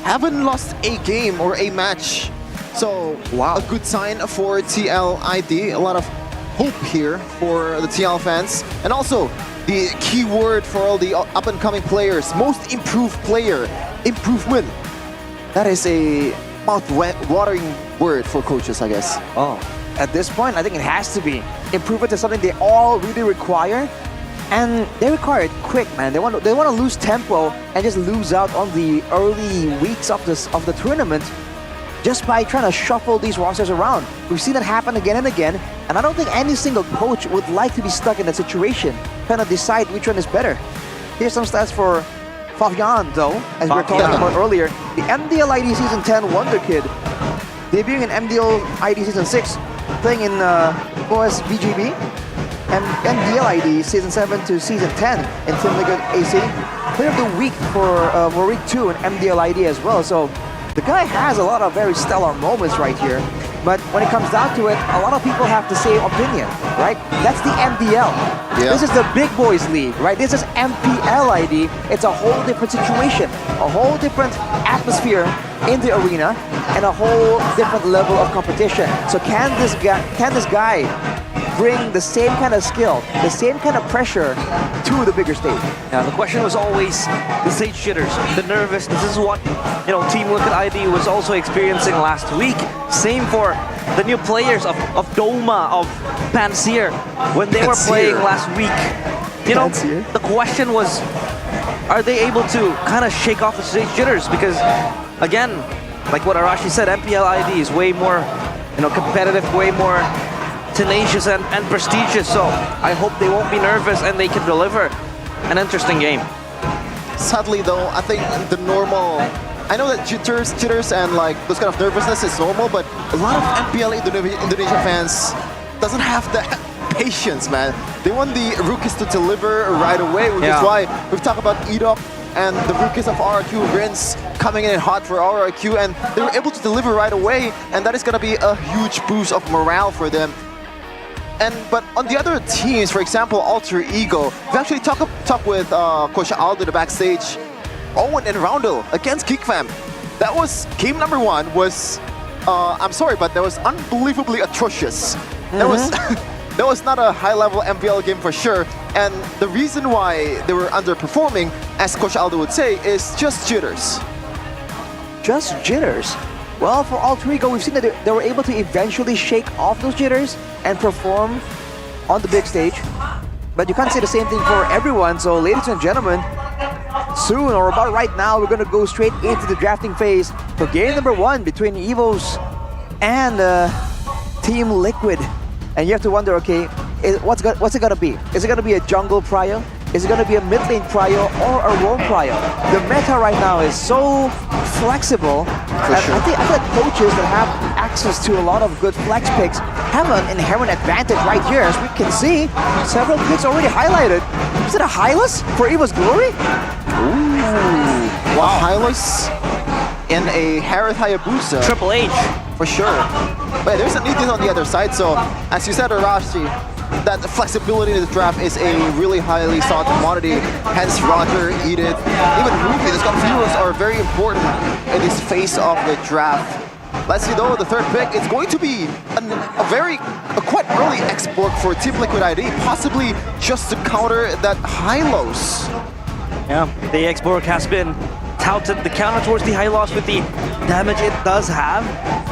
haven't lost a game or a match. So, a good sign for TL ID. A lot of hope here for the TL fans. And also, the key word for all the up-and-coming players, most improved player, improvement. That is a mouth-watering word for coaches, I guess. Oh, at this point, I think it has to be. Improvement is something they all really require. And they require it quick, man. They want to lose tempo and just lose out on the early weeks of the tournament just by trying to shuffle these rosters around. We've seen it happen again and again, and I don't think any single coach would like to be stuck in that situation, trying to decide which one is better. Here's some stats for Fabian, though, as we were talking about earlier. The MDL ID Season 10 Wonder Kid, debuting in MDL ID Season 6, playing in OS BGB, and MDL ID Season 7 to Season 10 in Team Liquid AC. Player of the Week for Week 2 in MDL ID as well. So the guy has a lot of very stellar moments right here. But when it comes down to it, a lot of people have the same opinion, right? That's the MDL. Yeah. This is the big boys league, right? This is MPL ID. It's a whole different situation, a whole different atmosphere in the arena, and a whole different level of competition. So can this guy bring the same kind of skill, the same kind of pressure to the bigger stage? Yeah, the question was always the stage jitters, the nervousness. This is what Team Liquid ID was also experiencing last week. Same for the new players of Doma, of Panseer, when they were playing last week. The question was, are they able to kind of shake off the stage jitters? Because again, like what Arashi said, MPL ID is way more competitive, way more tenacious and prestigious. So I hope they won't be nervous and they can deliver an interesting game. Sadly though, I think the normal, I know that jitters and like those kind of nervousness is normal, but a lot of MPL Indonesia fans doesn't have that patience, man. They want the rookies to deliver right away, which is why we've talked about Edok and the rookies of RRQ, Rins, coming in hot for RRQ, and they were able to deliver right away, and that is going to be a huge boost of morale for them. But on the other teams, for example, Alter Ego, we actually talked with Coach Aldo in the backstage. Owen and Roundel against Geekfam. That was game number 1. Was I'm sorry, but that was unbelievably atrocious. That was that was not a high-level MPL game for sure. And the reason why they were underperforming, as Coach Aldo would say, is just jitters. Just jitters. Well, for Alter Ego, we've seen that they were able to eventually shake off those jitters and perform on the big stage. But you can't say the same thing for everyone. So, ladies and gentlemen, soon or about right now, we're going to go straight into the drafting phase for game number 1 between EVOS and Team Liquid. And you have to wonder, okay, what's it going to be? Is it going to be a jungle prio? Is it going to be a mid lane prio or a roam prio? The meta right now is so flexible. I think that coaches that have access to a lot of good flex picks have an inherent advantage right here. As we can see, several picks already highlighted. Is it a Hylas for EVO's Glory? Ooh. Wow. Hylas in a Harith Hayabusa. Triple H. For sure. But there's a Nidin on the other side, so as you said, Arashi, that flexibility in the draft is a really highly sought commodity. Hence Roger, Edith, even Ruby, the confusers are very important in this phase of the draft. Let's see though, the third pick, it's going to be a quite early export for Team Liquid ID, possibly just to counter that Hylos. Yeah, the export has been touted, the counter towards the Hylos with the damage it does have.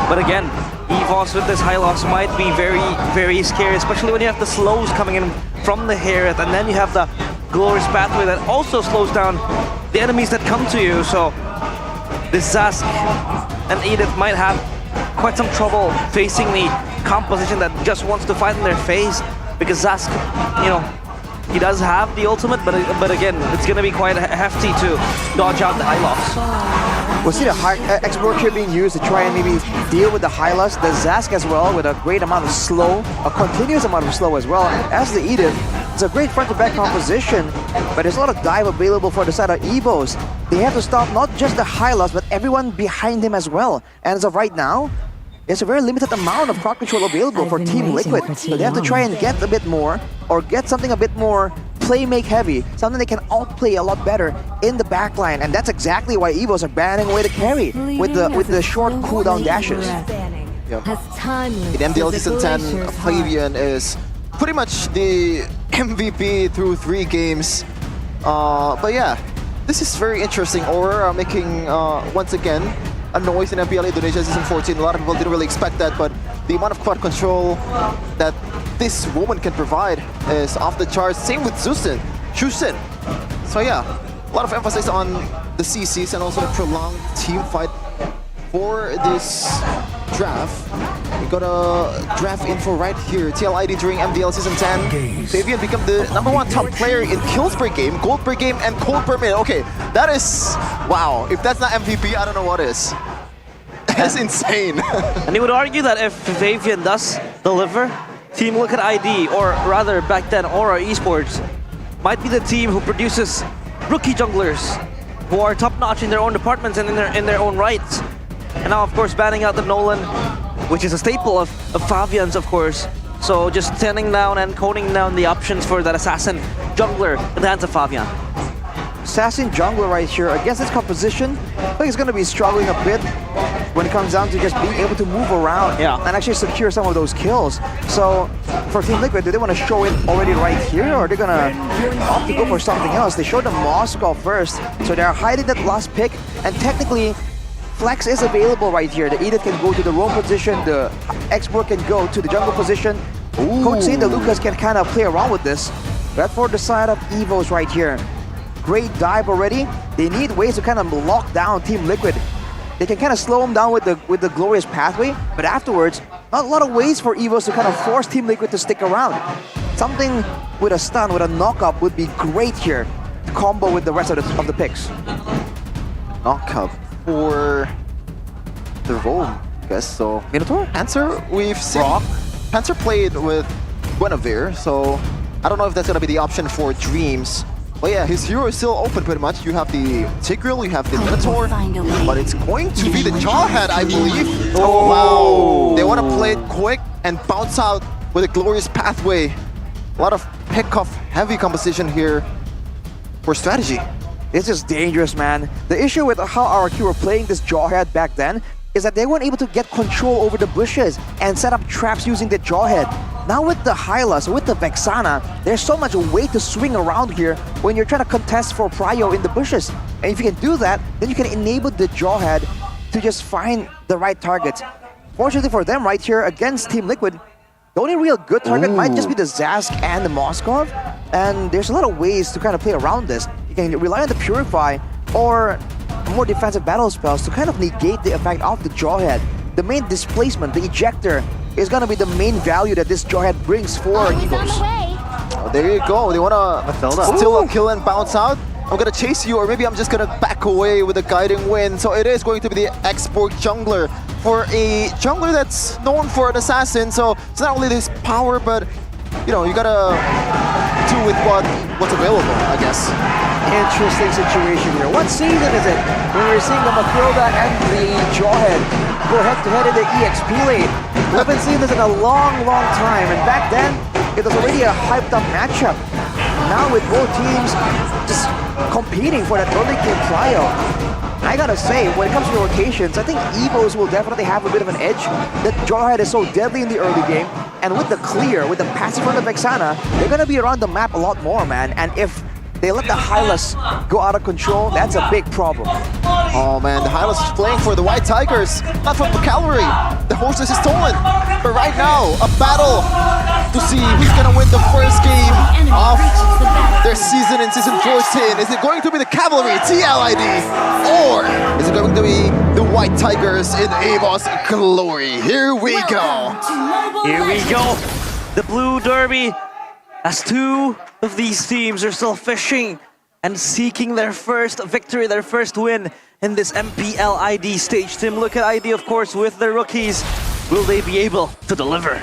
But again, EVOS with this Hylos might be very, very scary, especially when you have the slows coming in from the Harith, and then you have the Glorious Pathway that also slows down the enemies that come to you. So this Zask and Edith might have quite some trouble facing the composition that just wants to fight in their face, because Zask, you know, he does have the ultimate, but again, it's going to be quite hefty to dodge out the Hylos. We'll see the export here being used to try and maybe deal with the Hylas, the Zask as well, with a great amount of slow, a continuous amount of slow as well. As the Edith, it's a great front-to-back composition, but there's a lot of dive available for the side of EVOS. They have to stop not just the Hylas, but everyone behind him as well. And as of right now, there's a very limited amount of crowd control available for Team Liquid. So they have to try and get a bit more, or get something a bit more play-make heavy, something they can outplay a lot better in the backline. And that's exactly why EVOS are banning away the carry with the short cooldown dashes. Yep. In MPL Season 10, Flavian is pretty much the MVP through 3 games. But yeah, this is very interesting. Aurora making, once again, a noise in MPL Indonesia Season 14. A lot of people didn't really expect that, but the amount of quad control that this woman can provide is off the charts. Same with Shusin. So yeah, a lot of emphasis on the CCs and also the prolonged team fight for this draft. We got a draft info right here. TLID during MPL Season 10. Fabian became the #1 top player in kills per game, gold per game, and cold per minute. Okay, that is, wow. If that's not MVP, I don't know what is. That's insane. And you would argue that if Fabian does deliver, Team Liquid ID, or rather back then Aura Esports, might be the team who produces rookie junglers who are top-notch in their own departments and in their own rights. And now, of course, banning out the Nolan, which is a staple of Fabian's, of course. So just standing down and coning down the options for that assassin jungler in the hands of Fabian. Assassin jungler right here against this composition, I think he's going to be struggling a bit when it comes down to just being able to move around and actually secure some of those kills. So for Team Liquid, do they want to show it already right here, or are they going to opt to go for something else? They showed the Moscow first, so they're hiding that last pick, and technically Flex is available right here. The Edith can go to the roam position, the expert can go to the jungle position. Coach saying that Lucas can kind of play around with this. But for the side of EVOS right here, great dive already. They need ways to kind of lock down Team Liquid. They can kind of slow them down with the Glorious Pathway, but afterwards, not a lot of ways for EVOS to kind of force Team Liquid to stick around. Something with a stun, with a knock-up would be great here to combo with the rest of the picks. Knock-up for the roam, I guess. So Minotaur? Panzer, we've seen Panzer played with Guinevere, so I don't know if that's gonna be the option for Dreams. But yeah, his hero is still open pretty much. You have the Tigreal, you have the Minotaur, but it's going to be the Jawhead, I believe. Oh wow! They want to play it quick and bounce out with a Glorious Pathway. A lot of pick-off heavy composition here for strategy. This is dangerous, man. The issue with how RRQ were playing this Jawhead back then, is that they weren't able to get control over the bushes and set up traps using the Jawhead. Now with the Hylas, with the Vexana, there's so much weight to swing around here when you're trying to contest for prio in the bushes. And if you can do that, then you can enable the Jawhead to just find the right targets. Fortunately for them right here against Team Liquid, the only real good target might just be the Zask and the Moskov. And there's a lot of ways to kind of play around this. You can rely on the Purify or more defensive battle spells to kind of negate the effect of the Jawhead. The main displacement, the ejector, is gonna be the main value that this Jawhead brings for Evos. Oh, there you go. They wanna steal a kill and bounce out. I'm gonna chase you, or maybe I'm just gonna back away with a guiding wind. So it is going to be the export jungler for a jungler that's known for an assassin. So it's not only this power, but you know, you gotta do with what's available, I guess. Interesting situation here. What season is it when we're seeing the Mathilda and the Jawhead go head-to-head in the EXP lane? We haven't seen this in a long time, and back then, it was already a hyped-up matchup. Now with both teams just competing for that early game prio, I gotta say, when it comes to rotations, I think Evos will definitely have a bit of an edge. That Jawhead is so deadly in the early game, and with the clear, with the passive from the Vexana, they're gonna be around the map a lot more, man. And if they let the Hylas go out of control, that's a big problem. Oh man, the Hylas is playing for the White Tigers, not for the cavalry. The hostess is stolen. But right now, a battle to see who's gonna win the first game of their season in Season 14. Is it going to be the cavalry, TLID, or is it going to be the White Tigers in Evos glory? Here we go. Here we go. The Blue Derby, as two of these teams are still fishing and seeking their first victory, their first win in this MPL ID stage. Team Liquid ID, of course, with their rookies. Will they be able to deliver?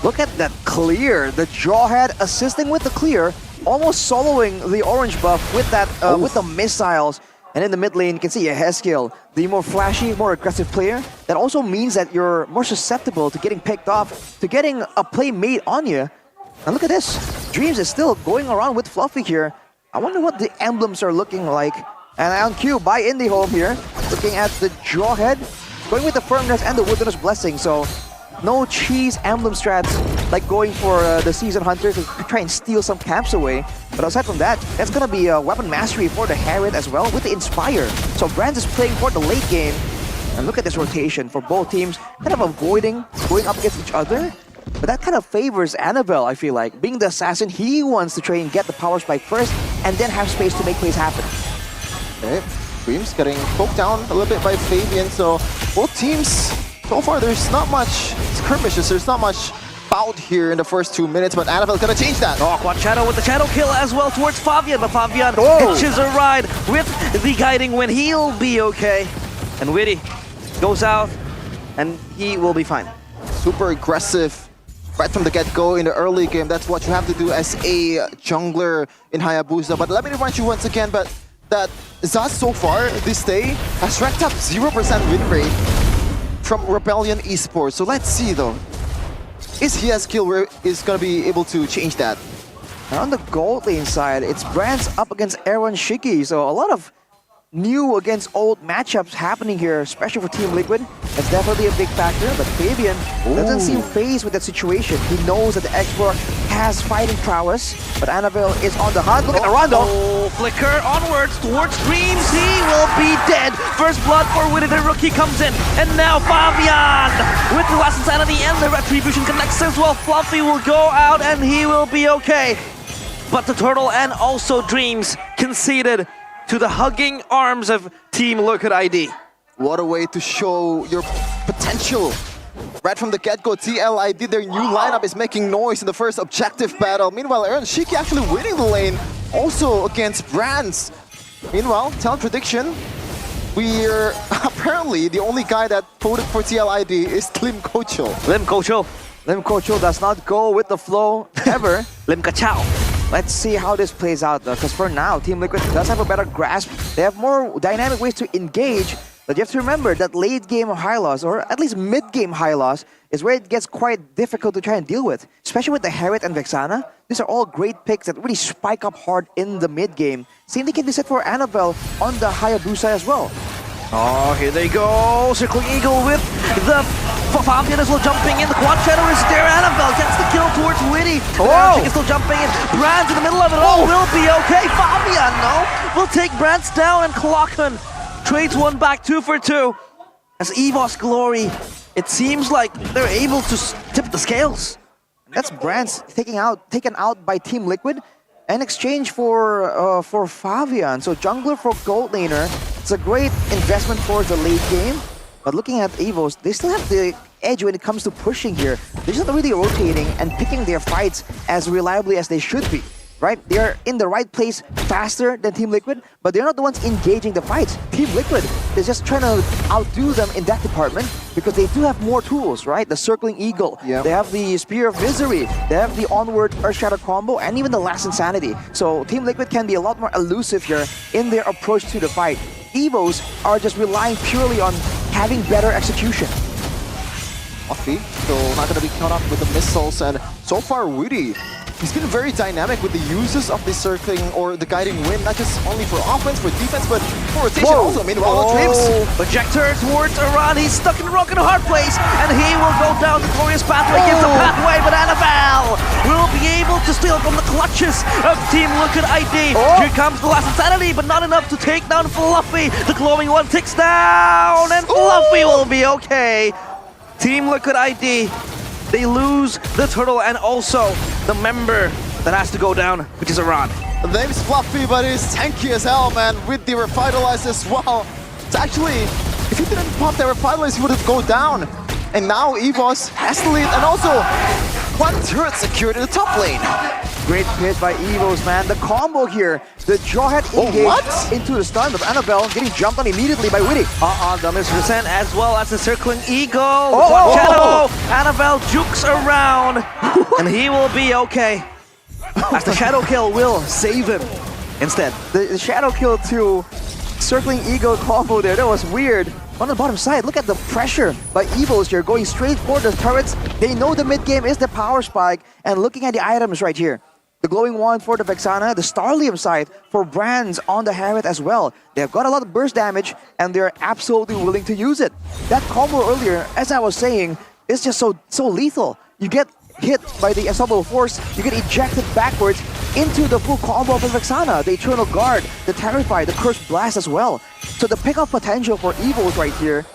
Look at that clear. The Jawhead assisting with the clear, almost soloing the orange buff with that with the missiles. And in the mid lane, you can see a Haskill, the more flashy, more aggressive player. That also means that you're more susceptible to getting picked off, to getting a play made on you. And look at this. Dreams is still going around with Fluffy here. I wonder what the emblems are looking like. And on cue by IndyHome here, looking at the Jawhead, going with the Firmness and the Wilderness Blessing. So no cheese emblem strats like going for the Season Hunter to try and steal some camps away. But aside from that, that's going to be a weapon mastery for the Harriet as well with the Inspire. So Brands is playing for the late game. And look at this rotation for both teams, kind of avoiding going up against each other. But that kind of favors Annabelle, I feel like. Being the assassin, he wants to try and get the power spike first and then have space to make plays happen. Okay, Dreams getting poked down a little bit by Fabian. So both teams, so far there's not much skirmishes, there's not much bout here in the first 2 minutes, but Annabelle's gonna change that. Oh, Quad Shadow with the Shadow kill as well towards Fabian, but Fabian hitches a ride with the guiding win. He'll be okay. And Witty goes out, and he will be fine. Super aggressive right from the get-go in the early game. That's what you have to do as a jungler in Hayabusa. But let me remind you once again, but that Zaz so far this day has racked up 0% win rate from Rebellion Esports. So let's see though. Is he as skill is gonna be able to change that? And on the gold lane side, it's Brands up against Erwan Shiki. So a lot of new against old matchups happening here, especially for Team Liquid. That's definitely a big factor, but Fabian doesn't seem fazed with that situation. He knows that the expert has fighting prowess, but Annabelle is on the hunt. Look at the Rondo! Oh, flicker onwards towards Dreams. He will be dead. First blood for Witty, the rookie comes in. And now Fabian with the last insanity and the retribution connects as well. Fluffy will go out and he will be okay. But the Turtle and also Dreams conceded to the hugging arms of Team Liquid ID. What a way to show your potential. Right from the get-go, TLID, their new lineup is making noise in the first objective battle. Meanwhile, Aaron Shiki actually winning the lane, also against Brands. Meanwhile, talent prediction, we're apparently the only guy that voted for TLID is Lim Kocho. Lim Kocho. Lim Kocho does not go with the flow ever. Lim Kachao. Let's see how this plays out though, because for now, Team Liquid does have a better grasp. They have more dynamic ways to engage, but you have to remember that late game Hylos, or at least mid game Hylos, is where it gets quite difficult to try and deal with. Especially with the Harriet and Vexana. These are all great picks that really spike up hard in the mid game. Same thing can be said for Annabelle on the Hayabusa as well. Oh, here they go. Circling Eagle with the Fabian as well jumping in. The Quad Shadow is there. Annabelle gets the kill towards Witty. Chick is still jumping in. Brand's in the middle of it all. Will be okay. Fabian, no. Will take Brand's down and Clocken trades one back 2 for 2. As EVOS Glory, it seems like they're able to tip the scales. That's Brand's taken out by Team Liquid in exchange for Fabian. So jungler for gold laner. It's a great investment for the late game. But looking at EVOS, they still have the edge when it comes to pushing here. They're just not really rotating and picking their fights as reliably as they should be. Right? They're in the right place faster than Team Liquid, but they're not the ones engaging the fights. Team Liquid is just trying to outdo them in that department because they do have more tools, right? The Circling Eagle, they have the Spear of Misery, they have the Onward Earth Shatter combo, and even the Last Insanity. So Team Liquid can be a lot more elusive here in their approach to the fight. EVOs are just relying purely on having better execution. Offie, so not going to be caught up with the missiles, and so far Woody, he's been very dynamic with the uses of the circling or the guiding wind, not just only for offense, for defense, but for rotation also. Meanwhile, Dreams. Projector towards Iran. He's stuck in a rock and a hard place, and he will go down the glorious pathway. Gives the pathway, but Annabelle will be able to steal from the clutches of Team Liquid ID. Here comes the Last Insanity, but not enough to take down Fluffy. The glowing one ticks down, and Fluffy will be okay. Team Liquid ID, they lose the turtle and also the member that has to go down, which is Iran. The name's Fluffy, but he's tanky as hell, man, with the Revitalize as well. It's actually, if he didn't pop that Revitalize, he would have gone down. And now EVOS has the lead, and also one turret secured in the top lane. Great hit by EVOS, man. The combo here, the Jawhead engage into the stun of Annabelle, getting jumped on immediately by Witty. The mispercent as well as the Circling Eagle. Shadow. Annabelle jukes around, and he will be okay. As the Shadow Kill will save him instead. The Shadow Kill to Circling Eagle combo there, that was weird. On the bottom side, look at the pressure by EVOS here, going straight for the turrets. They know the mid game is the power spike, and looking at the items right here. The glowing wand for the Vexana, the Starlium side for Brands on the Harriet as well. They've got a lot of burst damage, and they're absolutely willing to use it. That combo earlier, as I was saying, is just so lethal. You get hit by the Ensemble Force, you get ejected backwards into the full combo of the Vexana, the Eternal Guard, the Terrify, the Cursed Blast as well. So the pickup potential for EVOS right here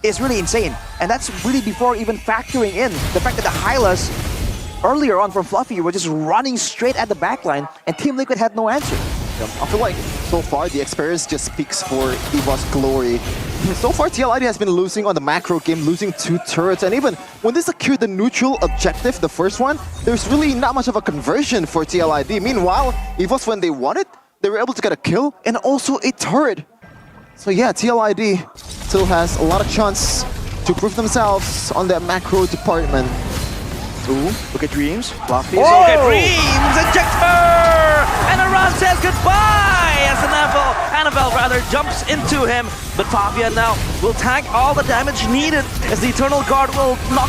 is really insane. And that's really before even factoring in the fact that the Hylas earlier on from Fluffy were just running straight at the backline, and Team Liquid had no answer. I feel like so far the experience just speaks for EVOS Glory. So far TLID has been losing on the macro game, losing 2 turrets, and even when they secured the neutral objective, the first one, there's really not much of a conversion for TLID. Meanwhile, EVOS, when they won it, they were able to get a kill and also a turret. So yeah, TLID still has a lot of chance to prove themselves on that macro department. Ooh, look at Dreams. Fluffy. Look at Dreams! Ejector! And Iran says goodbye as Annabelle rather jumps into him. But Fabian now will tank all the damage needed as the Eternal Guard will knock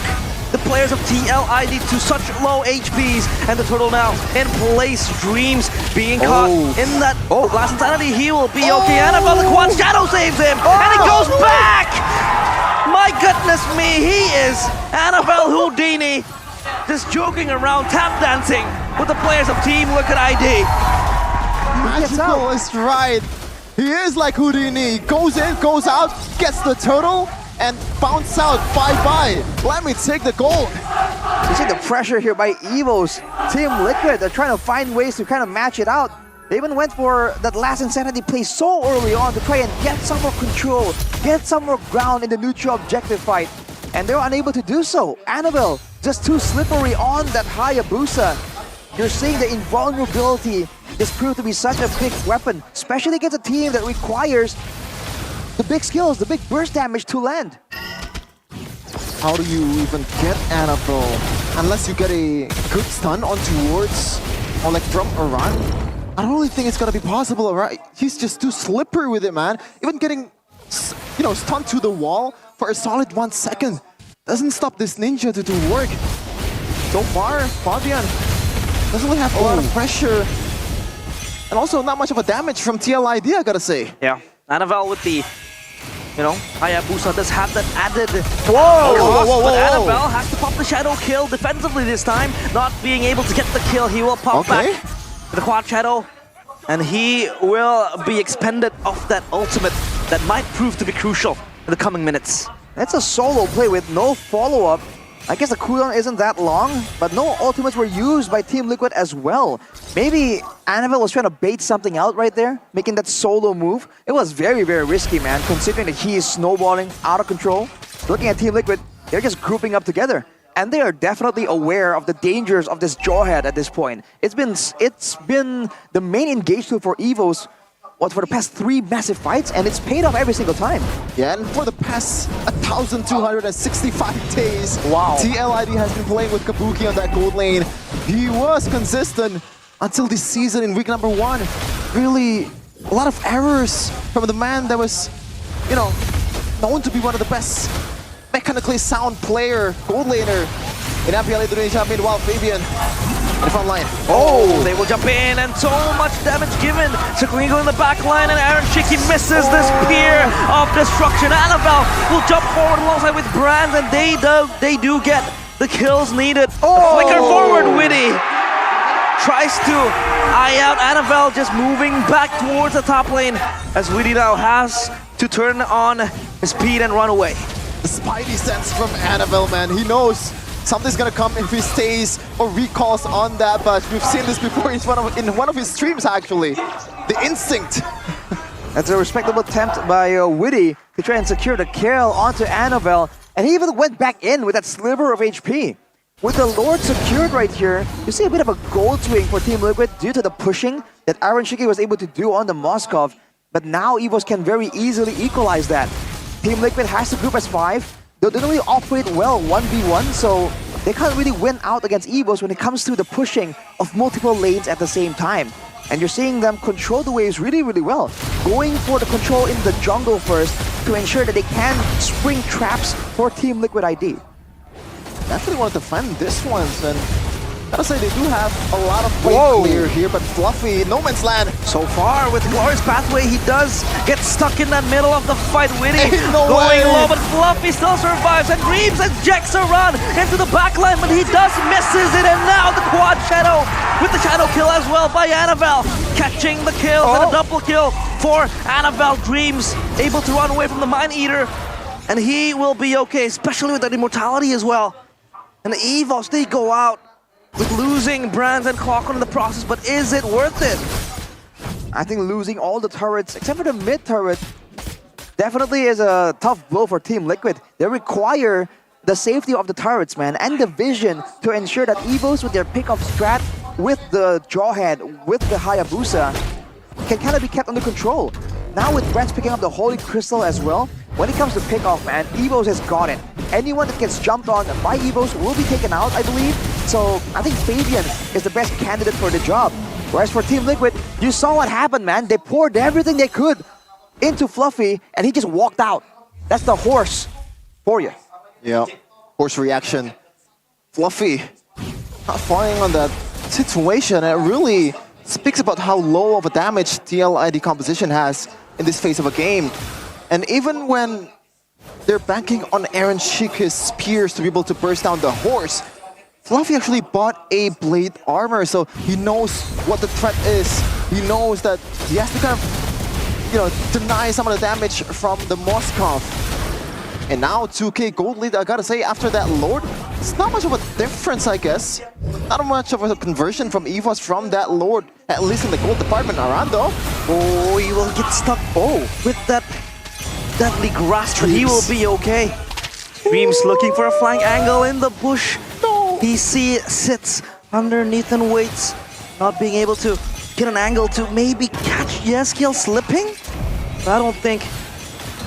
the players of TLID to such low HPs. And the turtle now in place. Dreams being caught in that Last Insanity. He will be okay. Annabelle, the Quad Shadow saves him! And it goes back! My goodness me, he is Annabelle Houdini. Just joking around, tap dancing with the players of Team Liquid ID. Magical is right. He is like Houdini. Goes in, goes out, gets the turtle, and bounce out. Bye-bye. Let me take the gold. You see the pressure here by EVOS. Team Liquid, they're trying to find ways to kind of match it out. They even went for that Last Insanity play so early on to try and get some more control, get some more ground in the neutral objective fight. And they're unable to do so. Annabelle, just too slippery on that Hayabusa. You're seeing the invulnerability just proved to be such a big weapon, especially against a team that requires the big skills, the big burst damage to land. How do you even get Annabelle? Unless you get a good stun onto wards, or like from Iran, I don't really think it's gonna be possible, right? He's just too slippery with it, man. Even getting, you know, stunned to the wall for a solid 1 second doesn't stop this ninja to do work. So far, Fabian doesn't really have a lot of pressure. And also not much of a damage from TLID, I gotta say. Yeah, Annabelle with the You know, Hayabusa does have that added Whoa, but Annabelle has to pop the shadow kill defensively this time. Not being able to get the kill, he will pop back the quad shadow, and he will be expended off that ultimate that might prove to be crucial in the coming minutes. That's a solo play with no follow-up. I guess the cooldown isn't that long, but no ultimates were used by Team Liquid as well. Maybe Annabelle was trying to bait something out right there, making that solo move. It was very, very risky, man, considering that he is snowballing out of control. Looking at Team Liquid, they're just grouping up together. And they are definitely aware of the dangers of this Jawhead at this point. It's been the main engage tool for EVOs for the past 3 massive fights, and it's paid off every single time. Yeah, and for the past 1,265 days, TLID has been playing with Kabuki on that gold lane. He was consistent until this season in week number 1. Really, a lot of errors from the man that was, you know, known to be one of the best mechanically sound player, gold laner in MPL Indonesia. Meanwhile, Fabian in the front line. They will jump in, and so much damage given. Sakurigo in the back line, and Aaron Shiki misses this spear of destruction. Annabelle will jump forward alongside with Brands, and they do get the kills needed. The flicker forward, Witty tries to eye out Annabelle, just moving back towards the top lane, as Witty now has to turn on his speed and run away. The spidey sense from Annabelle, man. He knows something's gonna come if he stays or recalls on that, but we've seen this before in one of his streams, actually. The instinct. That's a respectable attempt by Witty to try and secure the kill onto Annabelle, and he even went back in with that sliver of HP. With the Lord secured right here, you see a bit of a gold swing for Team Liquid due to the pushing that Aaron Shiki was able to do on the Moskov, but now EVOs can very easily equalize that. Team Liquid has to group as 5. They don't really operate well 1v1, so they can't really win out against EVOs when it comes to the pushing of multiple lanes at the same time. And you're seeing them control the waves really, really well. Going for the control in the jungle first to ensure that they can spring traps for Team Liquid ID. Definitely want to defend this one, and gotta say they do have a lot of wave clear here, but Fluffy, no man's land. So far with the Glorious Pathway, he does get stuck in that middle of the fight. Witty no going way. low, but Fluffy still survives, and Dreams ejects a run into the backline, but he does misses it, and now the quad shadow with the shadow kill as well by Annabelle, catching the kills and a double kill for Annabelle. Dreams able to run away from the Mind Eater, and he will be okay, especially with that immortality as well. And the EVOs, they go out with losing Brands and Clockwork in the process, but is it worth it? I think losing all the turrets, except for the mid turret, definitely is a tough blow for Team Liquid. They require the safety of the turrets, man, and the vision to ensure that EVOs with their pick-off strat, with the Jawhead, with the Hayabusa, can kind of be kept under control. Now with Brands picking up the Holy Crystal as well, when it comes to pick-off, man, EVOs has got it. Anyone that gets jumped on by EVOs will be taken out, I believe. So I think Fabian is the best candidate for the job. Whereas for Team Liquid, you saw what happened, man. They poured everything they could into Fluffy, and he just walked out. That's the horse for you. Yeah, horse reaction. Fluffy not falling on that situation. It really speaks about how low of a damage TLID composition has in this phase of a game. And even when they're banking on Aaron Shiki's spears to be able to burst down the horse, Fluffy actually bought a blade armor, so he knows what the threat is. He knows that he has to kind of, you know, deny some of the damage from the Moskov. And now 2K gold lead, I gotta say, after that Lord, it's not much of a difference, I guess. Not much of a conversion from EVOS from that Lord, at least in the gold department. Arando. Oh, he will get stuck. Oh, with that deadly grasp, but he will be okay. Dreams looking for a flying angle in the bush. No. PC sits underneath and waits, not being able to get an angle to maybe catch Yeskiel slipping. But I don't think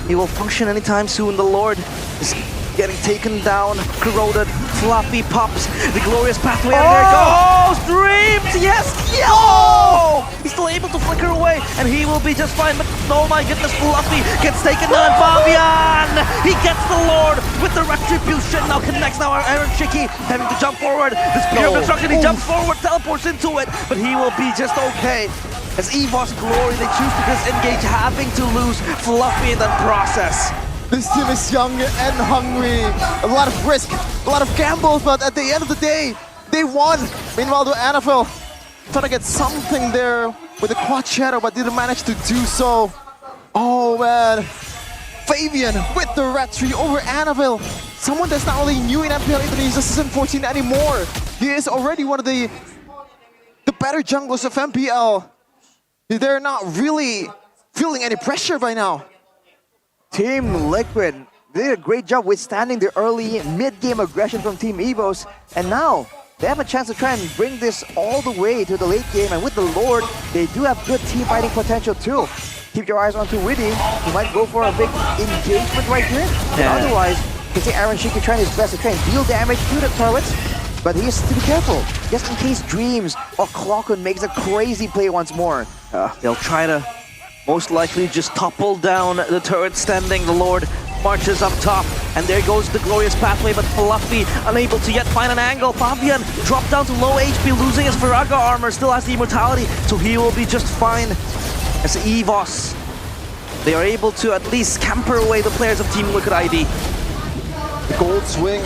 he will function anytime soon. The Lord is getting taken down, corroded. Fluffy pops the Glorious Pathway, and there goes Dreams! Yes! Oh! He's still able to flicker away, and he will be just fine, but oh my goodness, Fluffy gets taken down. Fabian! He gets the Lord with the Retribution, now connects now Aaron Shiki, having to jump forward. The Spear of Destruction, he jumps forward, teleports into it, but he will be just okay. As EVOS Glory, they choose to disengage, having to lose Fluffy in that process. This team is young and hungry. A lot of risk, a lot of gambles, but at the end of the day, they won. Meanwhile, the NFL trying to get something there with the quad shadow, but didn't manage to do so. Oh man, Fabian with the red tree over Annabelle. Someone that's not only new in MPL Indonesia Season 14 anymore. He is already one of the better junglers of MPL. They're not really feeling any pressure by now. Team Liquid did a great job withstanding the early mid-game aggression from Team EVOS, and now they have a chance to try and bring this all the way to the late game, and with the Lord, they do have good team fighting potential too. Keep your eyes onto Witty. He might go for a big engagement right here, but otherwise, you can see Aaron Shiki trying his best to try and deal damage to the turrets, but he has to be careful, just in case Dreams or Clockun makes a crazy play once more. They'll try to most likely just topple down the turret standing. The Lord marches up top, and there goes the glorious pathway, but Fluffy unable to yet find an angle. Fabian dropped down to low HP, losing his Faraga armor, still has the immortality, so he will be just fine. As EVOS, they are able to at least scamper away the players of Team Liquid ID. The gold swing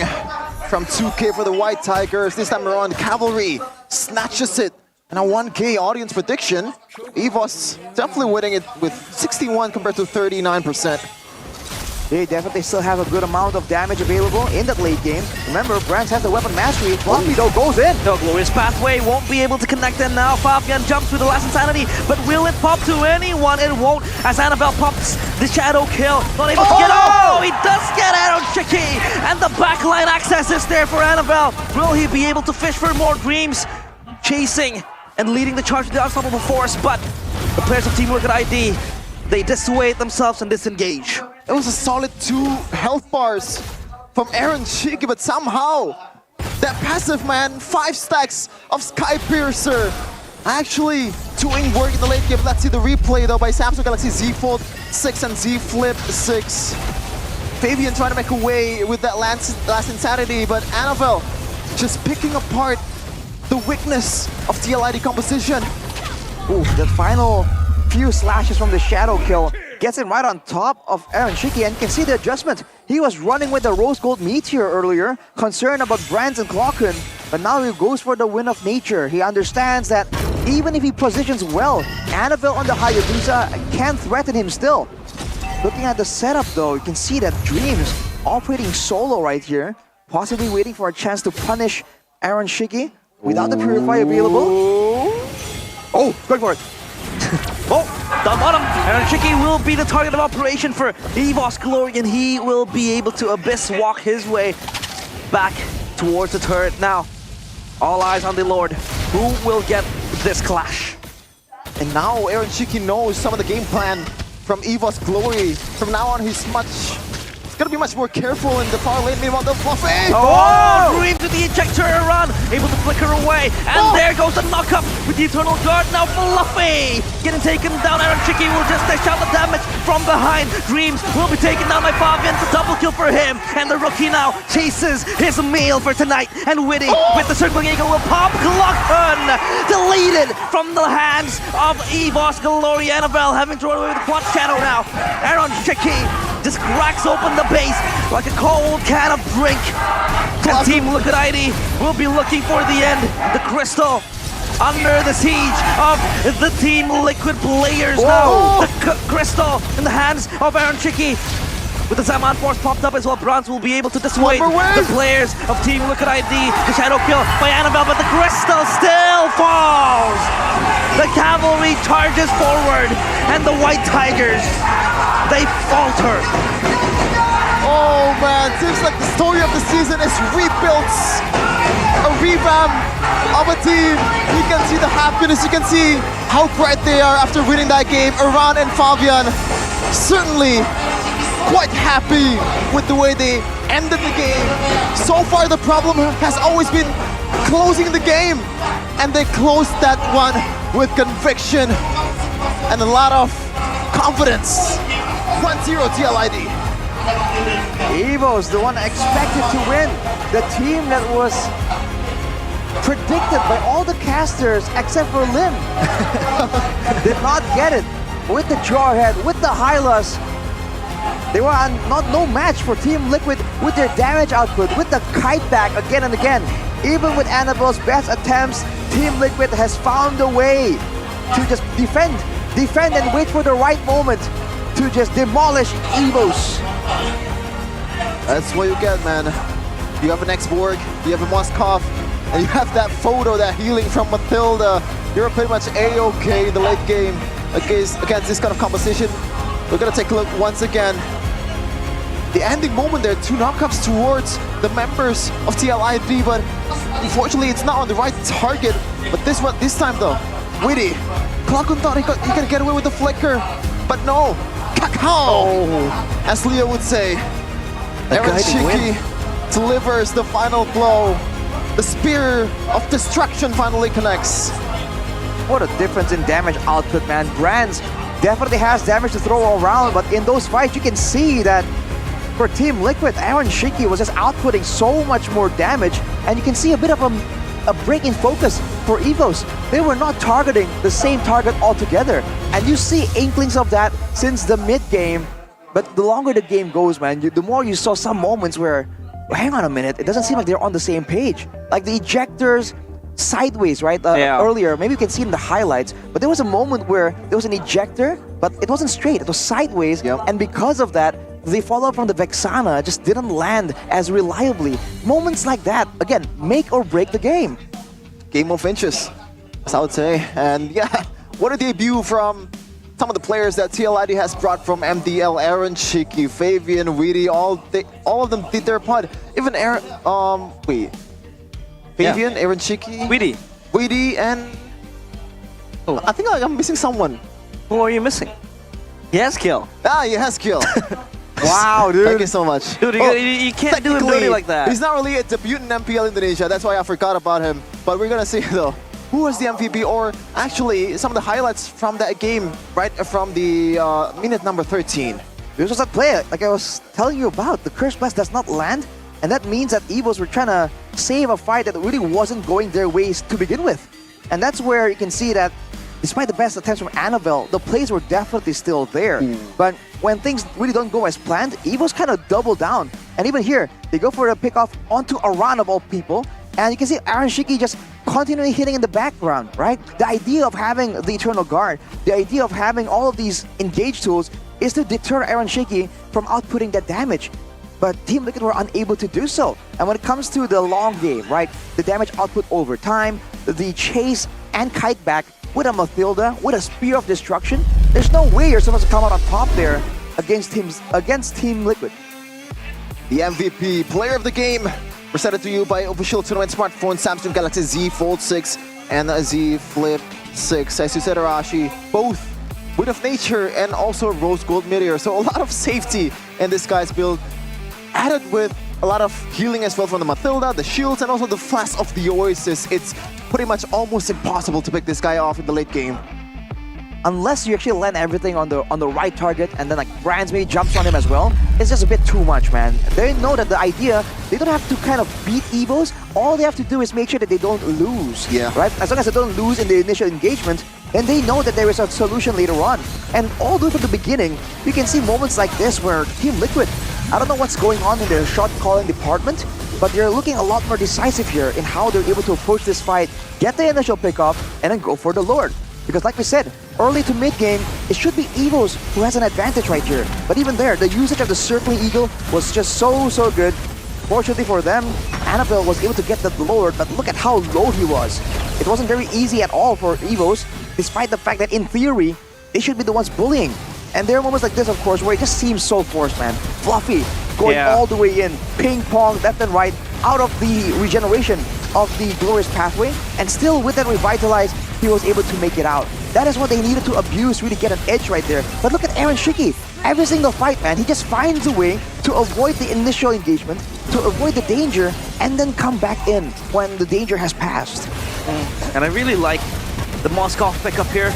from 2K for the White Tigers. This time around, Cavalry snatches it. And a 1K audience prediction. EVOS definitely winning it with 61 compared to 39%. They definitely still have a good amount of damage available in that late game. Remember, Brands has the weapon mastery. Fluffy though goes in. The glorious pathway won't be able to connect in now. Fabian jumps with the last insanity, but will it pop to anyone? It won't, as Annabelle pops the shadow kill. Not able to get. Oh, he does get Aaron Shiki, and the backline access is there for Annabelle. Will he be able to fish for more Dreams? Chasing and leading the charge with the unstoppable force, but the players of Team Liquid ID, they dissuade themselves and disengage. It was a solid 2 health bars from Aaron Shiki, but somehow that passive, man, 5 stacks of Sky Piercer actually doing work in the late game. Let's see the replay though by Samsung Galaxy Z Fold 6 and Z Flip 6. Fabian trying to make a way with that last insanity, but Annabelle just picking apart the weakness of TLID composition. Ooh, the final few slashes from the shadow kill gets him right on top of Aaron Shiki, and you can see the adjustment. He was running with the Rose Gold Meteor earlier, concerned about Brands and Clockun, but now he goes for the Wind of Nature. He understands that even if he positions well, Annabelle on the Hayabusa can threaten him still. Looking at the setup though, you can see that Dreams operating solo right here, possibly waiting for a chance to punish Aaron Shiki without the Purify available. Oh, going for it. Oh, the bottom. Aaron Shiki will be the target of operation for EVOS Glory, and he will be able to Abyss walk his way back towards the turret. Now, all eyes on the Lord. Who will get this clash? And now Aaron Shiki knows some of the game plan from EVOS Glory. From now on, he's gonna be much more careful in the far lane. Meanwhile, the Fluffy! Oh! Dream to the ejector run, able to flicker away, and there goes the knock-up with the Eternal Guard. Now Fluffy getting taken down. Aaron Shiki will just dish out the damage from behind. Dreams will be taken down by Fabian. It's a double kill for him, and the rookie now chases his meal for tonight. And Witty with the circling eagle will pop. Clockun deleted from the hands of EVOS Glory. Annabelle having thrown away with the quad shadow now. Aaron Shiki just cracks open the base like a cold can of drink. And Team Liquid ID will be looking for the end. The crystal under the siege of the Team Liquid players now. The crystal in the hands of Aaron Shiki. With the Zaman Force popped up as well, Bronze will be able to dissuade the players of Team Liquid ID. The shadow kill by Annabelle, but the crystal still falls. The cavalry charges forward, and the White Tigers, they falter. Oh man, seems like the story of the season is rebuilt. A revamp of a team. You can see the happiness, you can see how bright they are after winning that game. Iran and Fabian certainly quite happy with the way they ended the game. So far the problem has always been closing the game, and they closed that one with conviction and a lot of confidence. 1-0 TLID. EVO's the one expected to win. The team that was predicted by all the casters except for Lim. Did not get it. With the Jarhead, with the Hylas, they were no match for Team Liquid with their damage output, with the kite back again and again. Even with Annabelle's best attempts, Team Liquid has found a way to just defend and wait for the right moment to just demolish EVOs. That's what you get, man. You have an X-Borg, you have a Moskov, and you have that photo, that healing from Matilda. You're pretty much A-OK in the late game against this kind of composition. We're gonna take a look once again. The ending moment there, 2 knockups towards the members of TLID, but unfortunately it's not on the right target. But this time though, Witty, Klakun thought he could get away with the flicker, but no, Kakao, as Leo would say. Aaron Shiki delivers the final blow. The Spear of Destruction finally connects. What a difference in damage output, man. Brands definitely has damage to throw around, but in those fights you can see that for Team Liquid, Aaron Shiki was just outputting so much more damage, and you can see a bit of a break in focus for EVOs. They were not targeting the same target altogether, and you see inklings of that since the mid-game. But the longer the game goes, man, the more you saw some moments where, hang on a minute, it doesn't seem like they're on the same page. Like the ejectors sideways, right? Earlier, maybe you can see in the highlights, but there was a moment where there was an ejector, but it wasn't straight, it was sideways, and because of that, the follow-up from the Vexana just didn't land as reliably. Moments like that, again, make or break the game. Game of inches, as I would say. And yeah, what a debut from some of the players that TLID has brought from MDL. Aaron Shiki, Fabian, Weedy, all of them did their part. Even Aaron, Fabian, Aaron Shiki, Weedy, and I think I'm missing someone. Who are you missing? He has kill. He has kill. Wow, dude. Thank you so much. Dude, you can't do him dirty like that. He's not really a debut in MPL Indonesia. That's why I forgot about him. But we're gonna see though, who was the MVP, or actually some of the highlights from that game, right from the minute number 13. This was a play, like I was telling you about. The Curse Blast does not land, and that means that EVOs were trying to save a fight that really wasn't going their ways to begin with. And that's where you can see that despite the best attempts from Annabelle, the plays were definitely still there. But when things really don't go as planned, EVOs kind of double down. And even here, they go for a pickoff onto a run of all people. And you can see Aaron Shiki just continually hitting in the background, right? The idea of having the Eternal Guard, the idea of having all of these engage tools is to deter Aaron Shiki from outputting that damage. But Team Liquid were unable to do so. And when it comes to the long game, right? The damage output over time, the chase and kite back with a Matilda, with a Spear of Destruction, there's no way you're supposed to come out on top there against Team Liquid. The MVP player of the game presented to you by official tournament smartphone Samsung Galaxy Z Fold 6 and Z Flip 6. As you said, Arashi, both Wind of Nature and also Rose Gold Meteor. So a lot of safety in this guy's build, added with a lot of healing as well from the Matilda, the shields, and also the Flash of the Oasis. It's pretty much almost impossible to pick this guy off in the late game. Unless you actually land everything on the right target, and then like Brands maybe jumps on him as well, it's just a bit too much, man. They know that the idea, they don't have to kind of beat EVOs. All they have to do is make sure that they don't lose. Right? As long as they don't lose in the initial engagement, then they know that there is a solution later on. And all the way from the beginning, you can see moments like this where Team Liquid, I don't know what's going on in their shot calling department, but they're looking a lot more decisive here in how they're able to approach this fight, get the initial pickoff, and then go for the Lord. Because like we said, early to mid-game, it should be EVOs who has an advantage right here. But even there, the usage of the Circling Eagle was just so good. Fortunately for them, Annabelle was able to get the Lord, but look at how low he was. It wasn't very easy at all for EVOs, despite the fact that in theory, they should be the ones bullying. And there are moments like this, of course, where it just seems so forced, man. Fluffy, going all the way in, ping-pong, left and right, out of the regeneration of the Glorious Pathway, and still with that Revitalize, he was able to make it out. That is what they needed to abuse, really get an edge right there. But look at Aaron Shiki. Every single fight, man, he just finds a way to avoid the initial engagement, to avoid the danger, and then come back in when the danger has passed. And I really like the Moskov pickup here.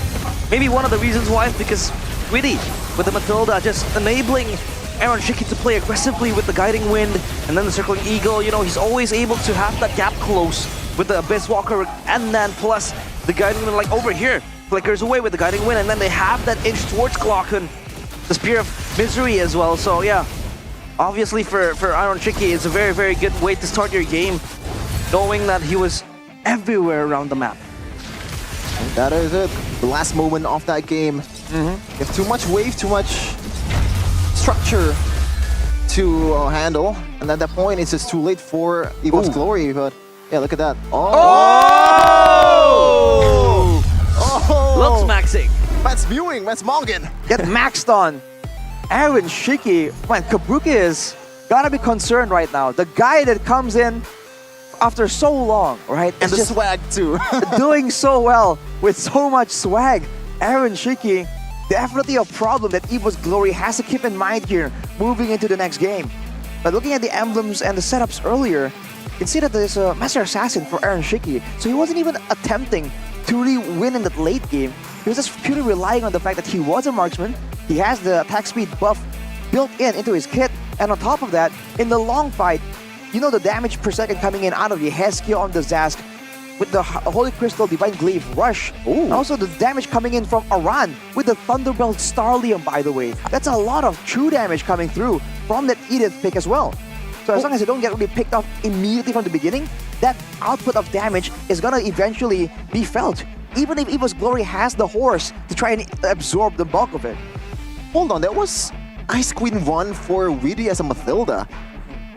Maybe one of the reasons why is because Witty, with the Matilda, just enabling Aaron Shiki to play aggressively with the Guiding Wind and then the Circling Eagle. You know, he's always able to have that gap close with the Abyss Walker, and then plus the Guiding Wind like over here. Flickers away with the Guiding Wind, and then they have that inch towards Glocken. The Spear of Misery as well, so yeah. Obviously for Iron Tricky, it's a very, very good way to start your game, knowing that he was everywhere around the map. And that is it. The last moment of that game. It's too much wave, too much structure to handle. And at that point, it's just too late for Evo's Glory. But yeah, look at that. Looks maxing. That's viewing, that's Morgan. Get maxed on. Aaron Shiki, man, Kabruki is gotta be concerned right now. The guy that comes in after so long, right? And the swag too. Doing so well with so much swag. Aaron Shiki, definitely a problem that Evo's Glory has to keep in mind here moving into the next game. But looking at the emblems and the setups earlier, you can see that there's a Master Assassin for Aaron Shiki. So he wasn't even attempting to really win in that late game. He was just purely relying on the fact that he was a marksman. He has the attack speed buff built into his kit. And on top of that, in the long fight, you know the damage per second coming in out of the Heskia on the Zask with the Holy Crystal Divine Glaive Rush. And also the damage coming in from Aran with the Thunderbelt Starlium, by the way. That's a lot of true damage coming through from that Edith pick as well. So as long as you don't get really picked off immediately from the beginning, that output of damage is gonna eventually be felt. Even if Evo's Glory has the horse to try and absorb the bulk of it. Hold on, that was Ice Queen 1 for Weedy as a Mathilda.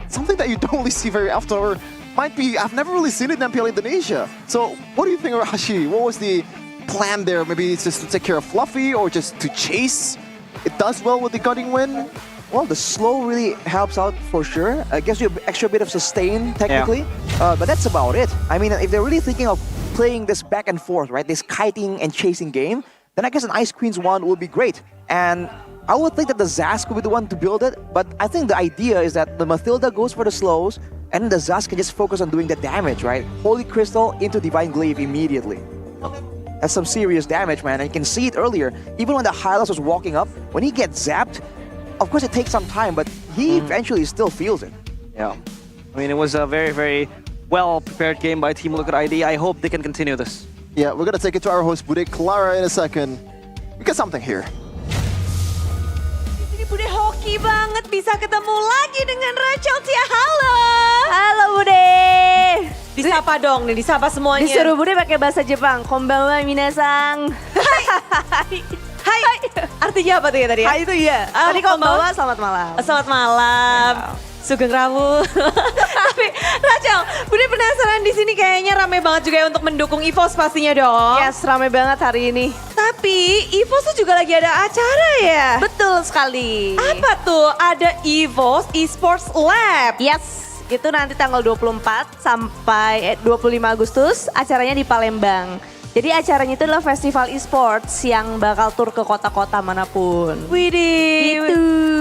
Something that you don't really see very often, or might be, I've never really seen it in MPL Indonesia. So what do you think, Rashi? What was the plan there? Maybe it's just to take care of Fluffy or just to chase? It does well with the Guiding Wind. Well, the slow really helps out for sure. Gives you an extra bit of sustain, technically. But that's about it. I mean, if they're really thinking of playing this back and forth, right? This kiting and chasing game, then I guess an Ice Queen's one would be great. And I would think that the Zask would be the one to build it, but I think the idea is that the Mathilda goes for the slows, and the Zask can just focus on doing the damage, right? Holy Crystal into Divine Glaive immediately. That's some serious damage, man, and you can see it earlier. Even when the Hylos was walking up, when he gets zapped, of course it takes some time, but he eventually still feels it. Yeah. I mean, it was a very, very well-prepared game by Team Liquid ID. I hope they can continue this. Yeah, we're gonna take it to our host, Bude Clara, in a second. We got something here. Ini Bude hoki banget bisa ketemu lagi dengan Rachel Tia. Halo. Halo Bude. Disapa dong nih, disapa semuanya. Disuruh Bude pakai bahasa Jepang. Konbanwa minasang. Hai. Artinya apa tuh ya tadi ya? Hai itu iya. Tadi konbanwa selamat malam. Selamat malam. Sugeng Rawu. Tapi Rachel, Bude penasaran di sini kayaknya rame banget juga ya untuk mendukung EVOS pastinya dong. Yes, rame banget hari ini. Tapi EVOS tuh juga lagi ada acara ya? Betul sekali. Apa tuh? Ada EVOS Esports Lab. Yes. Itu nanti tanggal 24 sampai 25 Agustus acaranya di Palembang. Jadi acaranya itu adalah festival e-sports yang bakal tur ke kota-kota manapun. Widih, gitu.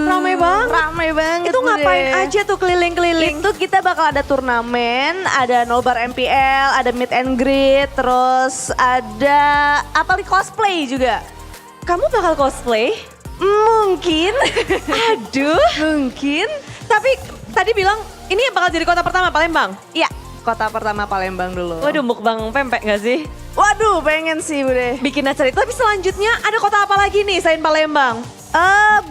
Ramai banget. Ramai banget. Itu ngapain aja tuh keliling-keliling? Itu kita bakal ada turnamen, ada nobar MPL, ada meet and greet, terus ada apalagi cosplay juga. Kamu bakal cosplay? Mungkin. Aduh. Mungkin. Tapi tadi bilang ini bakal jadi kota pertama Palembang? Iya, kota pertama Palembang dulu. Waduh, mukbang pempek gak sih? Waduh, pengen sih Bude. Bikin acara itu, tapi selanjutnya ada kota apa lagi nih selain Palembang?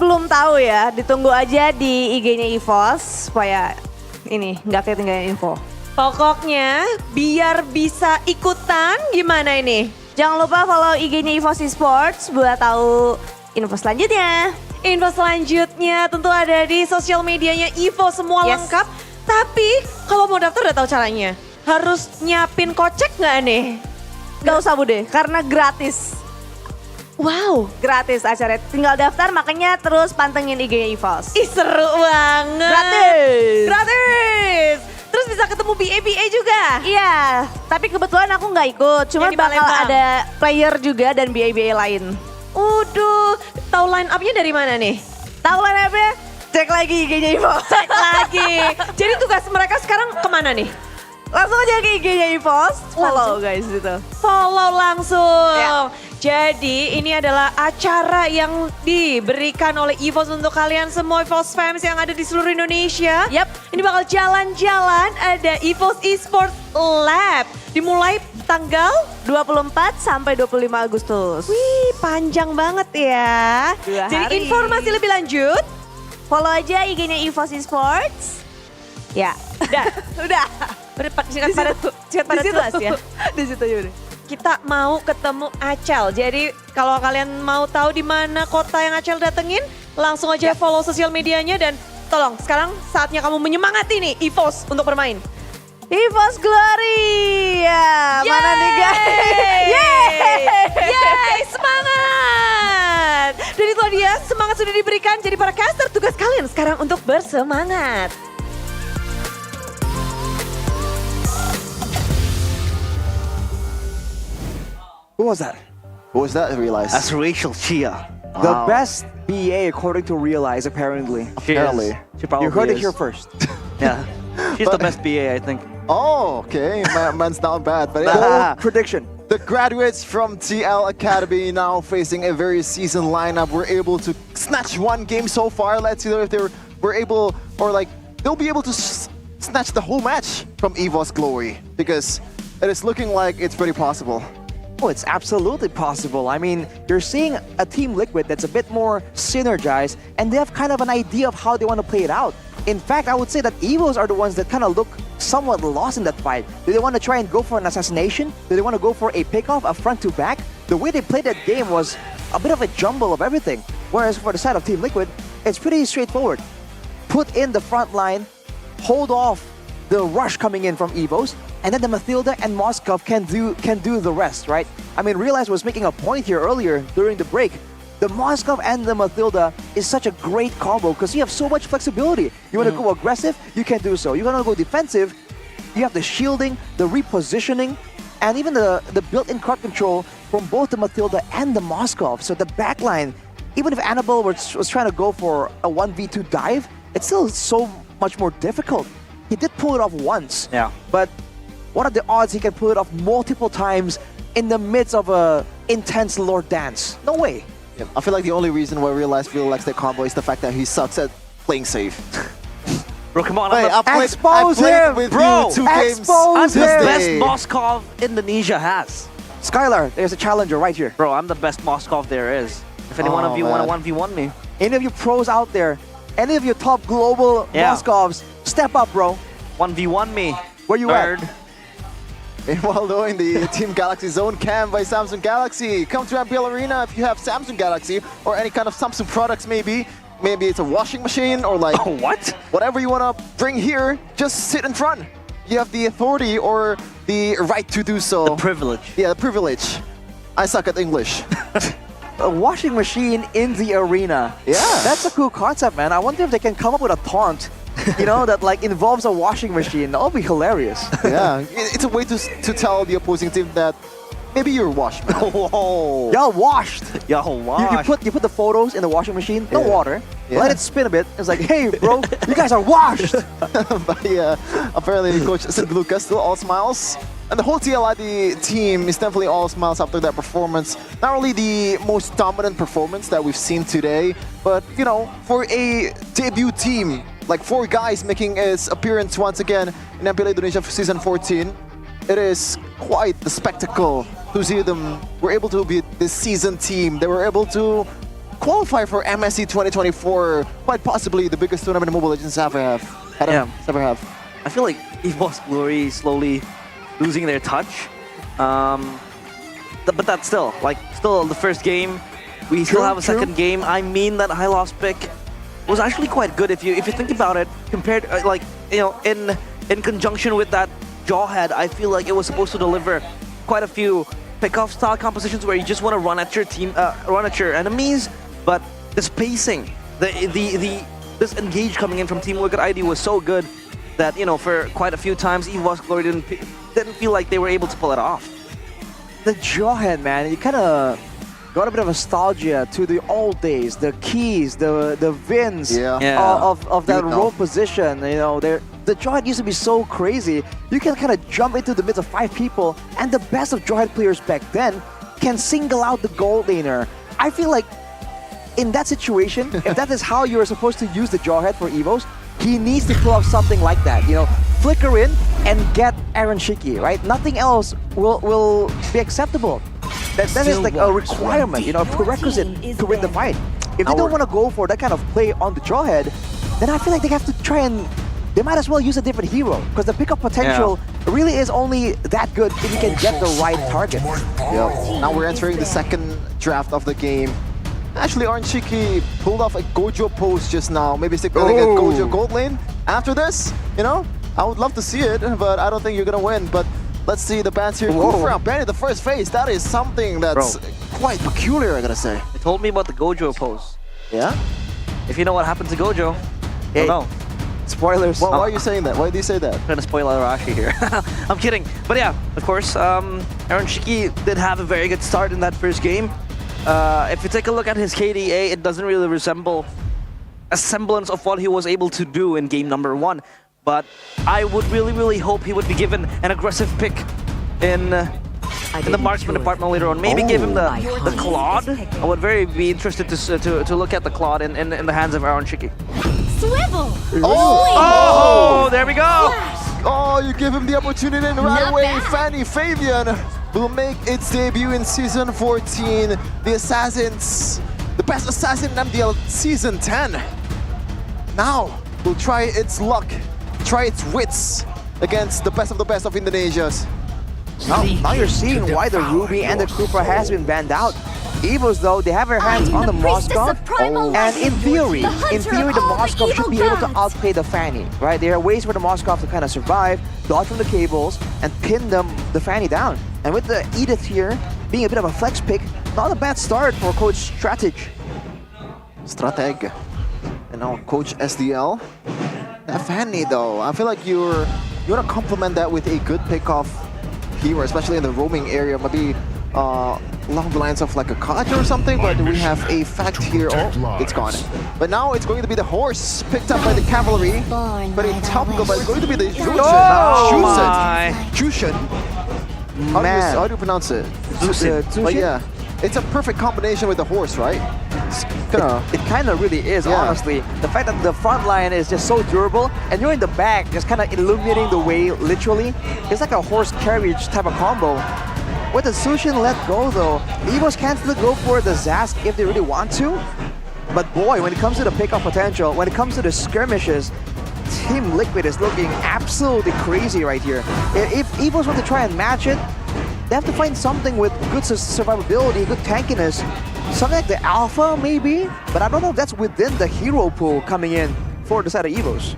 Belum tahu ya, ditunggu aja di IG-nya EVOS supaya ini nggak ketinggalan info. Pokoknya biar bisa ikutan gimana ini? Jangan lupa follow IG-nya EVOS Esports buat tahu info selanjutnya. Info selanjutnya tentu ada di sosial medianya EVO semua lengkap. Tapi kalau mau daftar udah tahu caranya. Harus nyiapin kocek nggak nih? Gak usah Bude, karena gratis. Wow, gratis acaranya. Tinggal daftar, makanya terus pantengin IG EVOS. Ih seru banget. Gratis. Gratis. Terus bisa ketemu BA juga? Iya, tapi kebetulan aku nggak ikut. Cuma bakal ada player juga dan BA lain. Uduh, tahu line up-nya dari mana nih? Tahu line up-nya? Cek lagi IG-nya EVOS. Cek lagi. Jadi tugas mereka sekarang kemana nih? Langsung aja ke IG-nya EVOS, follow guys itu. Follow langsung. Ya. Jadi ini adalah acara yang diberikan oleh EVOS untuk kalian semua EVOS fans yang ada di seluruh Indonesia. Yap. Ini bakal jalan-jalan, ada EVOS Esports Lab. Dimulai tanggal 24 sampai 25 Agustus. Wih, panjang banget ya. 2 Jadi hari. informasi lebih lanjut, Follow aja IG-nya EVOS Esports. Ya, udah. Singkat pada jelas ya. Di situ ya udah. Kita mau ketemu Acel. Jadi kalau kalian mau tahu di mana kota yang Acel datengin, langsung aja follow sosial medianya dan tolong sekarang saatnya kamu menyemangati nih EVOS untuk bermain. EVOS Glory. Ya, mana nih guys? Yeay, semangat. Dan itu dia, semangat sudah diberikan. Jadi para caster, tugas kalian sekarang untuk bersemangat. Who was that? Who was that, Realize? That's Rachel Chia. The Wow. best BA according to Realize, apparently. Apparently. She probably You heard it is. here first. Yeah. She's the best BA, I think. Oh, okay. Man's not bad. But Bold prediction. the graduates from TL Academy now facing a very seasoned lineup were able to snatch one game so far. Let's see if they were able, or like, they'll be able to snatch the whole match from EVOS Glory, because it is looking like it's pretty possible. Oh, it's absolutely possible. I mean, you're seeing a Team Liquid that's a bit more synergized, and they have kind of an idea of how they want to play it out. In fact, I would say that EVOs are the ones that kind of look somewhat lost in that fight. Do they want to try and go for an assassination? Do they want to go for a pickoff, a front to back? The way they played that game was a bit of a jumble of everything. Whereas for the side of Team Liquid, it's pretty straightforward. Put in the front line, hold off the rush coming in from EVOs, and then the Mathilda and Moskov can do the rest, right? I mean, Realize was making a point here earlier during the break. The Moskov and the Mathilda is such a great combo because you have so much flexibility. You want to go aggressive, you can do so. You want to go defensive, you have the shielding, the repositioning, and even the built-in card control from both the Mathilda and the Moskov. So the backline, even if Annabelle was trying to go for a 1v2 dive, it's still so much more difficult. He did pull it off once, but what are the odds he can pull it off multiple times in the midst of a intense Lord dance? No way. Yeah, I feel like the only reason why Realize really likes that combo is the fact that he sucks at playing safe. Bro, come on. Hey, I played with bro, you 2 games. I'm the this best day. Moskov Indonesia has. Skylar, there's a challenger right here. Bro, I'm the best Moskov there is. If any one of you want to 1v1 me. Any of you pros out there, any of your top global Moskovs, step up, bro. 1v1 me. Where you Nerd. at? Meanwhile, doing the Team Galaxy Zone Cam by Samsung Galaxy. Come to MPL Arena if you have Samsung Galaxy or any kind of Samsung products maybe. Maybe it's a washing machine or like what? Whatever you want to bring here, just sit in front. You have the authority or the right to do so. The privilege. Yeah, the privilege. I suck at English. A washing machine in the arena. Yeah. That's a cool concept, man. I wonder if they can come up with a taunt, you know, that like involves a washing machine. That'll be hilarious. Yeah, it's a way to tell the opposing team that maybe you're washed. Whoa. Y'all washed. Y'all washed. You put the photos in the washing machine, no water. Yeah. Let it spin a bit. It's like, hey, bro, you guys are washed. But yeah, apparently Coach Sid Lucas still all smiles. And the whole TLID team is definitely all smiles after that performance. Not only the most dominant performance that we've seen today, but, you know, for a debut team, like 4 guys making its appearance once again in MPL Indonesia for Season 14, it is quite the spectacle to see them were able to be this seasoned team. They were able to qualify for MSC 2024, quite possibly the biggest tournament in Mobile Legends ever have. I feel like EVOS Glory is slowly losing their touch. But that's still the first game. We still have a second game. I mean that high loss pick was actually quite good if you think about it. Compared, in conjunction with that Jawhead, I feel like it was supposed to deliver quite a few pick-off style compositions where you just want to run at your team, run at your enemies. But the spacing, this engage coming in from Team Liquid ID was so good that, you know, for quite a few times EVOS Glory didn't feel like they were able to pull it off. The Jawhead, man, you kind of got a bit of nostalgia to the old days, the keys, the Vins of that role position. You know, the Jawhead used to be so crazy. You can kind of jump into the midst of 5 people, and the best of Jawhead players back then can single out the gold laner. I feel like in that situation, if that is how you're supposed to use the Jawhead for EVOs, he needs to pull off something like that. You know, flicker in, and get Aaron Shiki, right? Nothing else will be acceptable. That is like a requirement, you know, a prerequisite to win the fight. If they don't want to go for that kind of play on the jawhead, then I feel like they have to try and they might as well use a different hero, because the pickup potential really is only that good if you can get the right target. Yep. Now we're entering the second draft of the game. Actually, Aaron Shiki pulled off a Gojo pose just now. Maybe signaling a Gojo gold lane. After this, you know, I would love to see it, but I don't think you're gonna win. But let's see the bans here. Kufra banning the first phase. That is something that's quite peculiar, I gotta say. They told me about the Gojo pose. Yeah? If you know what happened to Gojo, you'll know. Spoilers. Why are you saying that? Why do you say that? I'm gonna spoil Arashi here. I'm kidding. But yeah, of course, Aaron Shiki did have a very good start in that first game. If you take a look at his KDA, it doesn't really resemble a semblance of what he was able to do in game number 1. But I would really hope he would be given an aggressive pick in the marksman department later on. Maybe give him the Claude. I would be interested to look at the Claude in the hands of Aaron Shiki. Swivel! Oh, there we go! Oh, you give him the opportunity and right away Fanny Fabian will make its debut in Season 14. The Assassins, the best assassin in MPL Season 10. Now, will try its luck, try its wits against the best of Indonesia's. Now you're seeing why the Ruby and the Kufra has been banned out. Evos, though, they have their hands on the Moskov, and in theory, the Moskov should be able to outplay the Fanny, right? There are ways for the Moskov to kind of survive, dodge from the cables, and pin the Fanny down. And with the Edith here being a bit of a flex pick, not a bad start for Coach Strateg. And now Coach SDL. That Fanny, though, I feel like you want to complement that with a good pick-off hero, especially in the roaming area, maybe along the lines of like a Kaja or something, but we have a fact here. Oh, it's gone. But now it's going to be the horse picked up by the cavalry, but it's topical, but it's going to be the Jushin. How do you pronounce it? But yeah, it's a perfect combination with the horse, right? It kind of really is, honestly. The fact that the front line is just so durable, and you're in the back, just kind of illuminating the way, literally. It's like a horse carriage type of combo. With the Sushin let go, though, the Evos can still go for the Zask if they really want to. But boy, when it comes to the pickup potential, when it comes to the skirmishes, Team Liquid is looking absolutely crazy right here. If Evos want to try and match it, they have to find something with good survivability, good tankiness. Something like the Alpha, maybe? But I don't know if that's within the hero pool coming in for the side of Evos.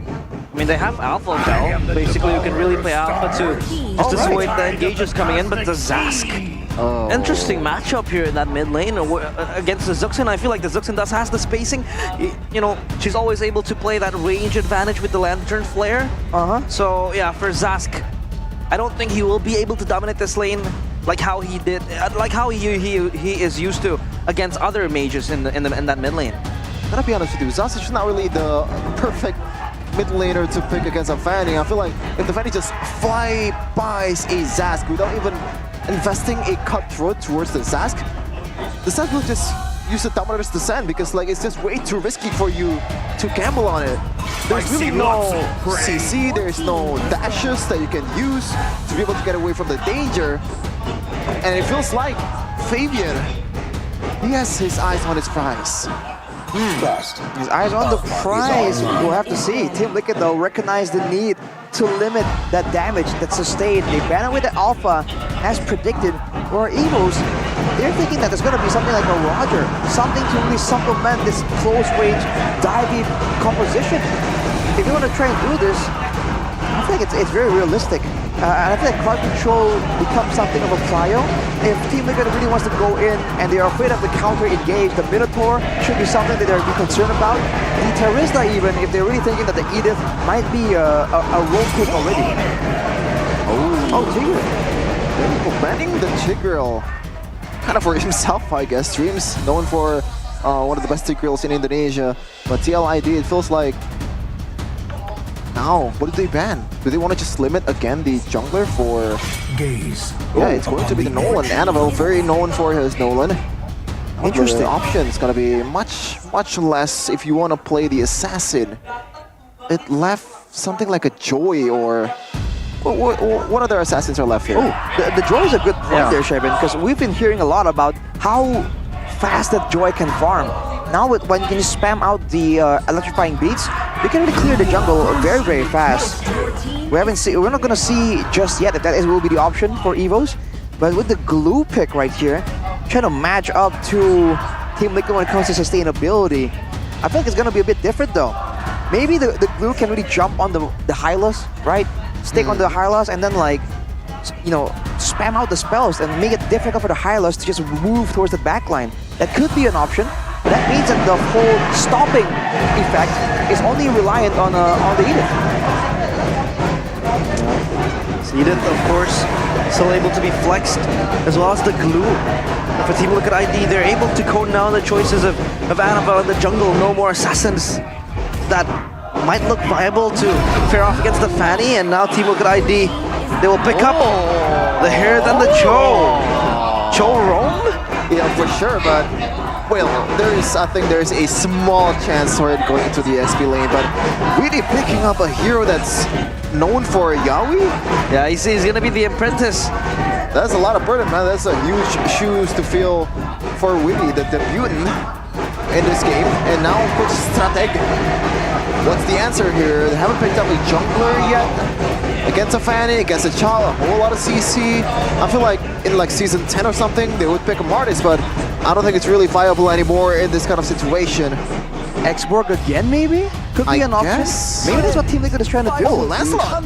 I mean, they have Alpha Bell. Basically, you can really play Alpha too. Just to avoid the engages coming in, but the Zask. Interesting matchup here in that mid lane against the Zuxin. I feel like the Zuxin has the spacing. You know, she's always able to play that range advantage with the Lantern Flare. So yeah, for Zask, I don't think he will be able to dominate this lane like how he did, like how he is used to against other mages in that mid lane. Gotta be honest with you, Zask is not really the perfect mid laner to pick against a Fanny. I feel like if the Fanny just fly-bys a Zask without even investing a cutthroat towards the Zask will just use the Dominator's Descent because like it's just way too risky for you to gamble on it. There's really no CC, there's no dashes that you can use to be able to get away from the danger. And it feels like Fabian, he has his eyes on his prize. His eyes on the prize. We'll have to see. Team Liquid, though, recognize the need to limit that damage that's sustained. They ban it with the Alpha, as predicted. For Evos, they're thinking that there's going to be something like a Roger, something to really supplement this close-range, divey composition. If you want to try and do this, I think it's very realistic. And I feel like crowd control becomes something of a prio. If Team Liquid really wants to go in and they are afraid of the counter engage, the Minotaur should be something that they're concerned about. The Terista even, if they're really thinking that the Edith might be a roll pick already. Tigreal. Banning the Tigreal. Kind of for himself, I guess. Dreams, known for one of the best Tigreals in Indonesia. But TLID, it feels like... Now, what did they ban? Do they want to just limit again the jungler for... Gaze. Yeah, it's going to be the Nolan. Annabelle, very known for his Nolan. Interesting. The option is going to be much less if you want to play the Assassin. It left something like a Joy or What other assassins are left here? The Joy is a good point there, Shevin, because we've been hearing a lot about how fast that Joy can farm. Now when you spam out the electrifying beats, you can really clear the jungle very, very fast. We're not gonna see just yet if that will be the option for Evos, but with the glue pick right here, trying to match up to Team Liquid when it comes to sustainability, I think it's gonna be a bit different though. Maybe the glue can really jump on the Hylas, right? Stick on the Hylas and then like, you know, spam out the spells and make it difficult for the Hylas to just move towards the backline. That could be an option. That means that the whole stopping effect is only reliant on the Edith. Edith, of course, still able to be flexed, as well as the glue. And for Team Liquid ID, they're able to cone down the choices of Annabelle in the jungle. No more assassins that might look viable to fare off against the Fanny, and now Team Liquid ID, they will pick up the Herald and the Cho. Cho roam? Yeah, for sure, but well, I think there's a small chance for it going into the SP lane, but really picking up a hero that's known for Yaoi? Yeah, he's gonna be the apprentice. That's a lot of burden, man. That's a huge shoes to fill for Willy, the mutant in this game. And now Coach Strateg. What's the answer here? They haven't picked up a jungler yet. Against a Fanny, against a Chal, a whole lot of CC. I feel like in like season 10 or something, they would pick a Martis, but I don't think it's really viable anymore in this kind of situation. X-Borg again, maybe? Could be an option. Maybe that's what Team Liquid is trying to do. Oh, Lancelot!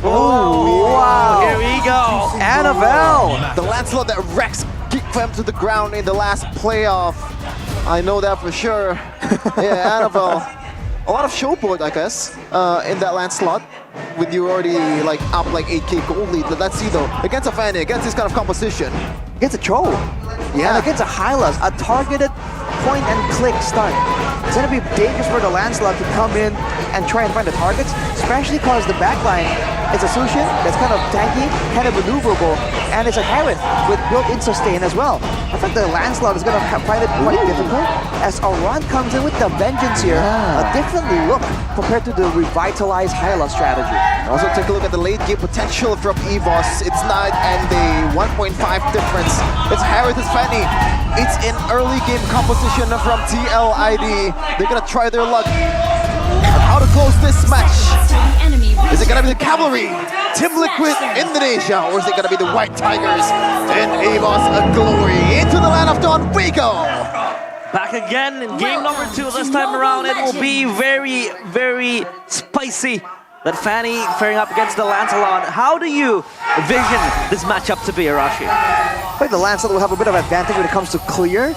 Oh, wow! Here we go! Annabelle! The Lancelot that Rex kicked them to the ground in the last playoff. I know that for sure. Yeah, Annabelle. A lot of show point, I guess, in that Lancelot. With you already like up like 8k gold lead. Let's see though, against a Fanny, against this kind of composition. Against a Cho. Yeah. And against a Hylas, a targeted point and click stun. It's gonna be dangerous for the Lancelot to come in and try and find the targets, especially because the backline is a Sushin that's kind of tanky, kind of maneuverable, and it's a Herald with built-in sustain as well. I think the Lancelot is gonna find it quite difficult as Aran comes in with the vengeance here, a different look compared to the revitalized Hyla strategy. Also take a look at the late game potential from EVOS. It's not and the 1.5 difference. It's Herald and Fanny. It's an early game composition from TLID. They're gonna try their luck on how to close this match. Is it gonna be the Cavalry, Team Liquid Indonesia, or is it gonna be the White Tigers and EVOS Glory? Into the land of Dawn we go! Back again in game number 2 this time around. It will be very, very spicy. That Fanny faring up against the Lancelot. How do you vision this matchup to be, Arashi? I think the Lancelot will have a bit of advantage when it comes to clear.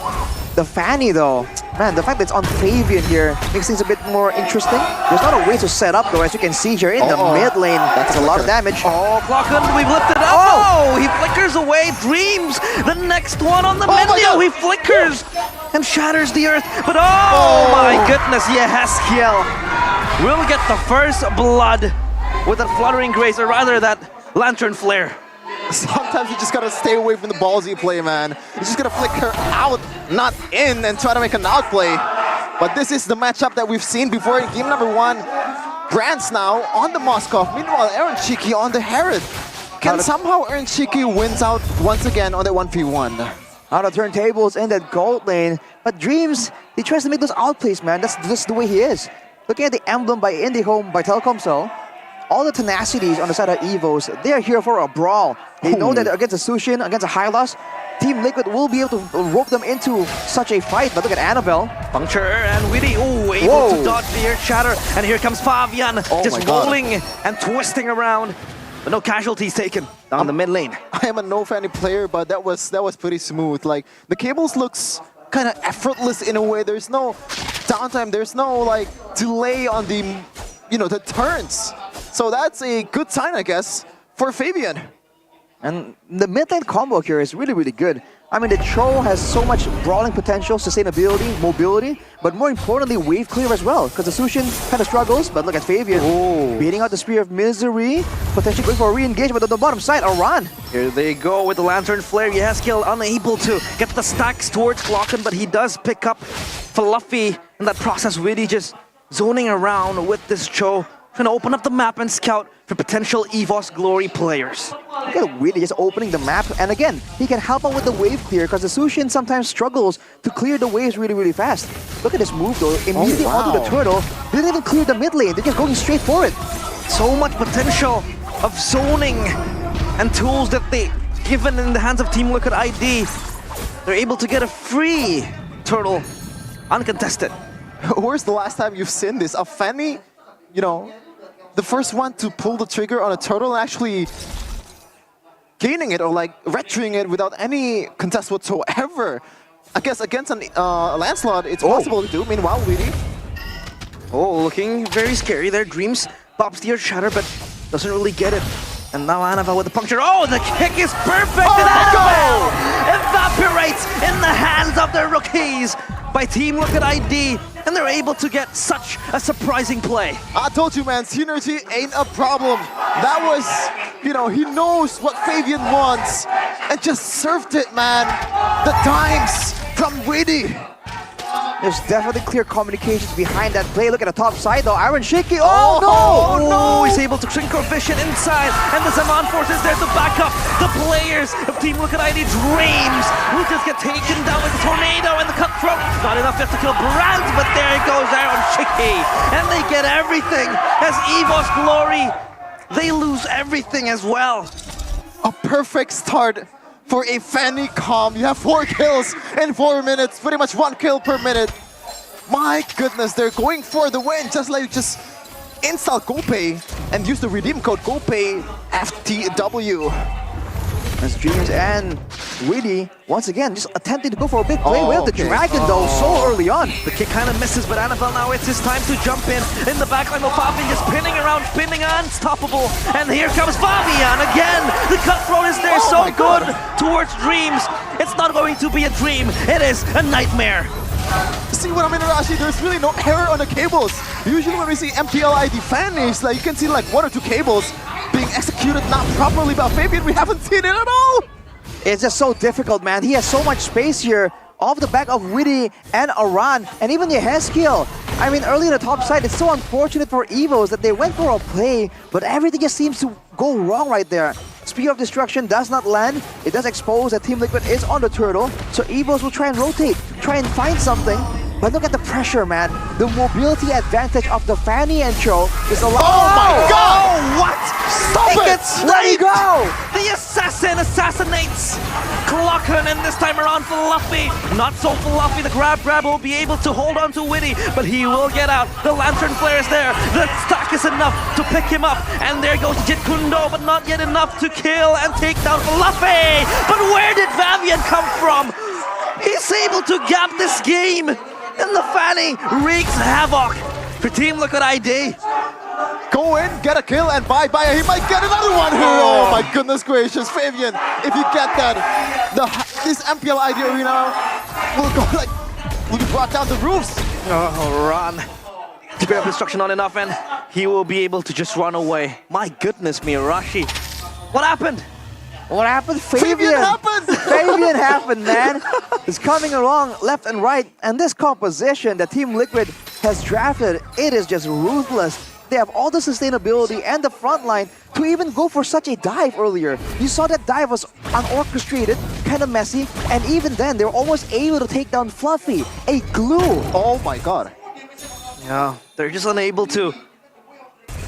The Fanny though, man, the fact that it's on Fabian here makes things a bit more interesting. There's not a way to set up though, as you can see here in the mid lane. That's a lot of damage. Oh, Clocken, we've lifted up. Oh, he flickers away. Dreams, the next one on the menu. He flickers and shatters the earth. But my goodness, Yehaskiel will get the first blood with that fluttering grace, or rather that lantern flare. Sometimes you just gotta stay away from the ballsy play, man. You just gotta flicker out, not in, and try to make an outplay. But this is the matchup that we've seen before in game number 1. Grants now on the Moskov. Meanwhile, Aaron Chiki on the Herald. Can somehow Aaron Chiki wins out once again on the 1v1? Out of turntables in that gold lane. But Dreams, he tries to make those outplays, man. That's just the way he is. Looking at the emblem by IndyHome, by Telkomsel, all the tenacities on the side of EVOS, they are here for a brawl. They know that against a Sushin, against a Hylas, Team Liquid will be able to rope them into such a fight. But look at Annabelle. Puncture and Witty, able to dodge the earth shatter. And here comes Fabian, just rolling and twisting around. But no casualties taken down the mid lane. I am a no Fanny player, but that was pretty smooth. Like, the cables looks kind of effortless in a way. There's no downtime, there's no like delay on the, the turns. So that's a good sign, I guess, for Fabian. And the mid lane combo here is really, really good. I mean, the Cho has so much brawling potential, sustainability, mobility, but more importantly, wave clear as well. Because the Sushin kind of struggles, but look at Fabian beating out the Spear of Misery, potentially going for a re-engagement on the bottom side. Aran. Here they go with the Lantern Flare. Yehaskiel unable to get the stacks towards Clocken, but he does pick up Fluffy in that process. Really just zoning around with this Cho. trying to open up the map and scout for potential EVOS Glory players. Look at Willy just opening the map, and again, he can help out with the wave clear because the Sushin sometimes struggles to clear the waves really fast. Look at this move though, immediately onto the turtle. They didn't even clear the mid lane, they're just going straight for it. So much potential of zoning and tools that they given in the hands of Team Liquid ID. They're able to get a free turtle, uncontested. Where's the last time you've seen this? A Fanny, you know, the first one to pull the trigger on a turtle and actually gaining it or like retreating it without any contest whatsoever. I guess against an Lancelot, it's possible to do. Meanwhile, Weedy. Oh, looking very scary there. Dreams pops the earth shatter, but doesn't really get it. And now Annabelle with the puncture. Oh, the kick is perfect! And Annabelle evaporates in the hands of the rookies by Team Liquid ID. And they're able to get such a surprising play. I told you, man, synergy ain't a problem. That was, you know, he knows what Fabian wants and just served it, man. The dimes from Weedy. There's definitely clear communications behind that play. Look at the top side though, Iron Shaky. Oh no! He's able to synchro vision inside, and the Zaman Force is there to back up the players of Team Liquid ID. Dreams will just get taken down with the tornado and the cutthroat. Not enough just to kill Brands, but there it goes, Iron Shaky. And they get everything as EVOS Glory. They lose everything as well. A perfect start for a Fanny Calm. You have 4 kills in 4 minutes, pretty much 1 kill per minute. My goodness, they're going for the win, just install GoPay and use the redeem code GoPay FTW. As Dreams and Weedy, once again, just attempting to go for a big play with the Dragon though, so early on. The kick kind of misses, but Annabelle now it's his time to jump in the backline of Fabian, just pinning around, spinning unstoppable. And here comes Fabian again. The cutthroat is there, so good towards Dreams. It's not going to be a dream, it is a nightmare. See what I mean, Rashi? There's really no error on the cables. Usually when we see MPL ID Fannies, like you can see like 1 or 2 cables being executed not properly by Fabian. We haven't seen it at all. It's just so difficult, man. He has so much space here off the back of Weedy and Aran, and even the Haskill. I mean, early in the top side, it's so unfortunate for EVOS that they went for a play, but everything just seems to go wrong right there. Spear of Destruction does not land. It does expose that Team Liquid is on the turtle, so EVOS will try and rotate, try and find something. But look at the pressure, man. The mobility advantage of the Fanny and Cho is a lot. Oh my god! Oh, what? Stop it! Gets Let me go! The assassin assassinates Clocken, and this time around Fluffy. Not so Fluffy. The grab will be able to hold on to Weedy, but he will get out. The Lantern Flare is there. The stack is enough to pick him up. And there goes Jit Kundo, but not yet enough to kill and take down Fluffy. But where did Fabian come from? He's able to gap this game. And the Fanny wreaks havoc for Team Liquid ID. Go in, get a kill, and bye-bye. He might get another one here. Oh my goodness gracious, Fabian. If you get that, this MPL ID arena will be brought down the roofs. Oh, run. Spear of Destruction not enough, and he will be able to just run away. My goodness me, Rashi. What happened? What happened? Fabian happened! Fabian happened, man. It's coming along left and right, and this composition that Team Liquid has drafted, it is just ruthless. They have all the sustainability and the front line to even go for such a dive earlier. You saw that dive was unorchestrated, kind of messy, and even then they were almost able to take down Fluffy, a glue. Oh my god. Yeah, they're just unable to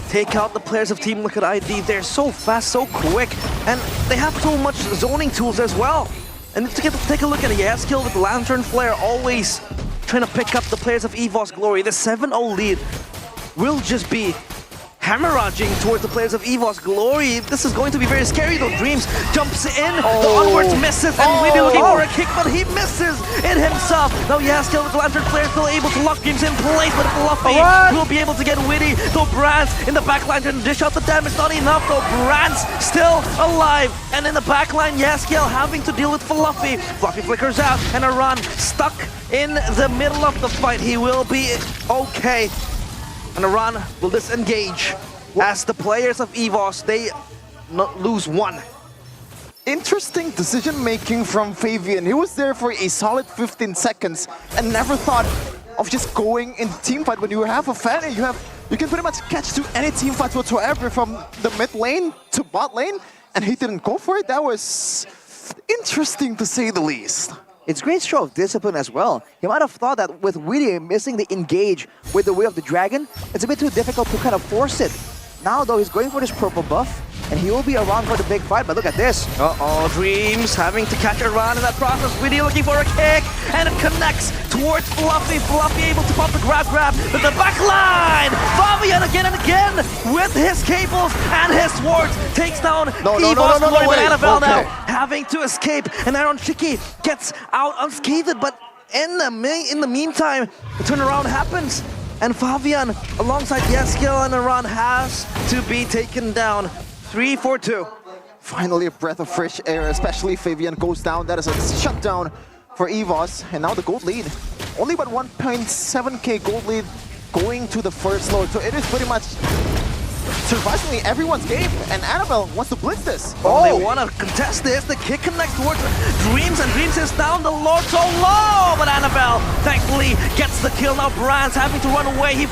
take out the players of Team Liquid ID. They're so fast, so quick, and they have so much zoning tools as well. And take a look at Yaskill with Lantern Flare, always trying to pick up the players of EVOS Glory. The 7-0 lead will just be hemorrhaging towards the players of EVOS Glory. This is going to be very scary though. Dreams jumps in, the onwards misses, and Weedy looking for a kick, but he misses it himself. Now Yaskill with the Lantern Flare still able to lock Dreams in place, but Fluffy will be able to get Weedy. Though Brands in the backline to dish out the damage, not enough though. Brands still alive, and in the backline Yaskill having to deal with Fluffy. Fluffy flickers out, and Aran stuck in the middle of the fight. He will be okay. And Aran will disengage as the players of EVOS, they lose 1. Interesting decision-making from Fabian. He was there for a solid 15 seconds and never thought of just going in team fight. When you have a Fanny, you have You can pretty much catch to any team fights whatsoever from the mid lane to bot lane, and he didn't go for it. That was interesting to say the least. It's a great show of discipline as well. He might have thought that with Weedy missing the engage with the Way of the Dragon, it's a bit too difficult to kind of force it. Now though, he's going for this purple buff, and he will be around for the big fight, but look at this. Uh-oh, Dreams having to catch a run in that process. Weedy looking for a kick, and it connects towards Fluffy. Fluffy able to pop the grab with the back line. Fabian again and again with his cables and his swords takes down Evo's Glory, but Annabelle now having to escape, and Aaron Shiki gets out unscathed, but in the meantime, the turnaround happens. And Fabian, alongside Yeskiel and Aran, has to be taken down. 3-4-2. Finally a breath of fresh air, especially Fabian goes down. That is a shutdown for EVOS. And now the gold lead. Only about 1.7k gold lead going to the first load. So it is pretty much surprisingly everyone's game. And Annabelle wants to blitz this. Oh, they want to contest this. The kick connects towards Dreams, and Dreams is down. The Lord so low, but Annabelle thankfully gets the kill. Now Brand's having to run away. He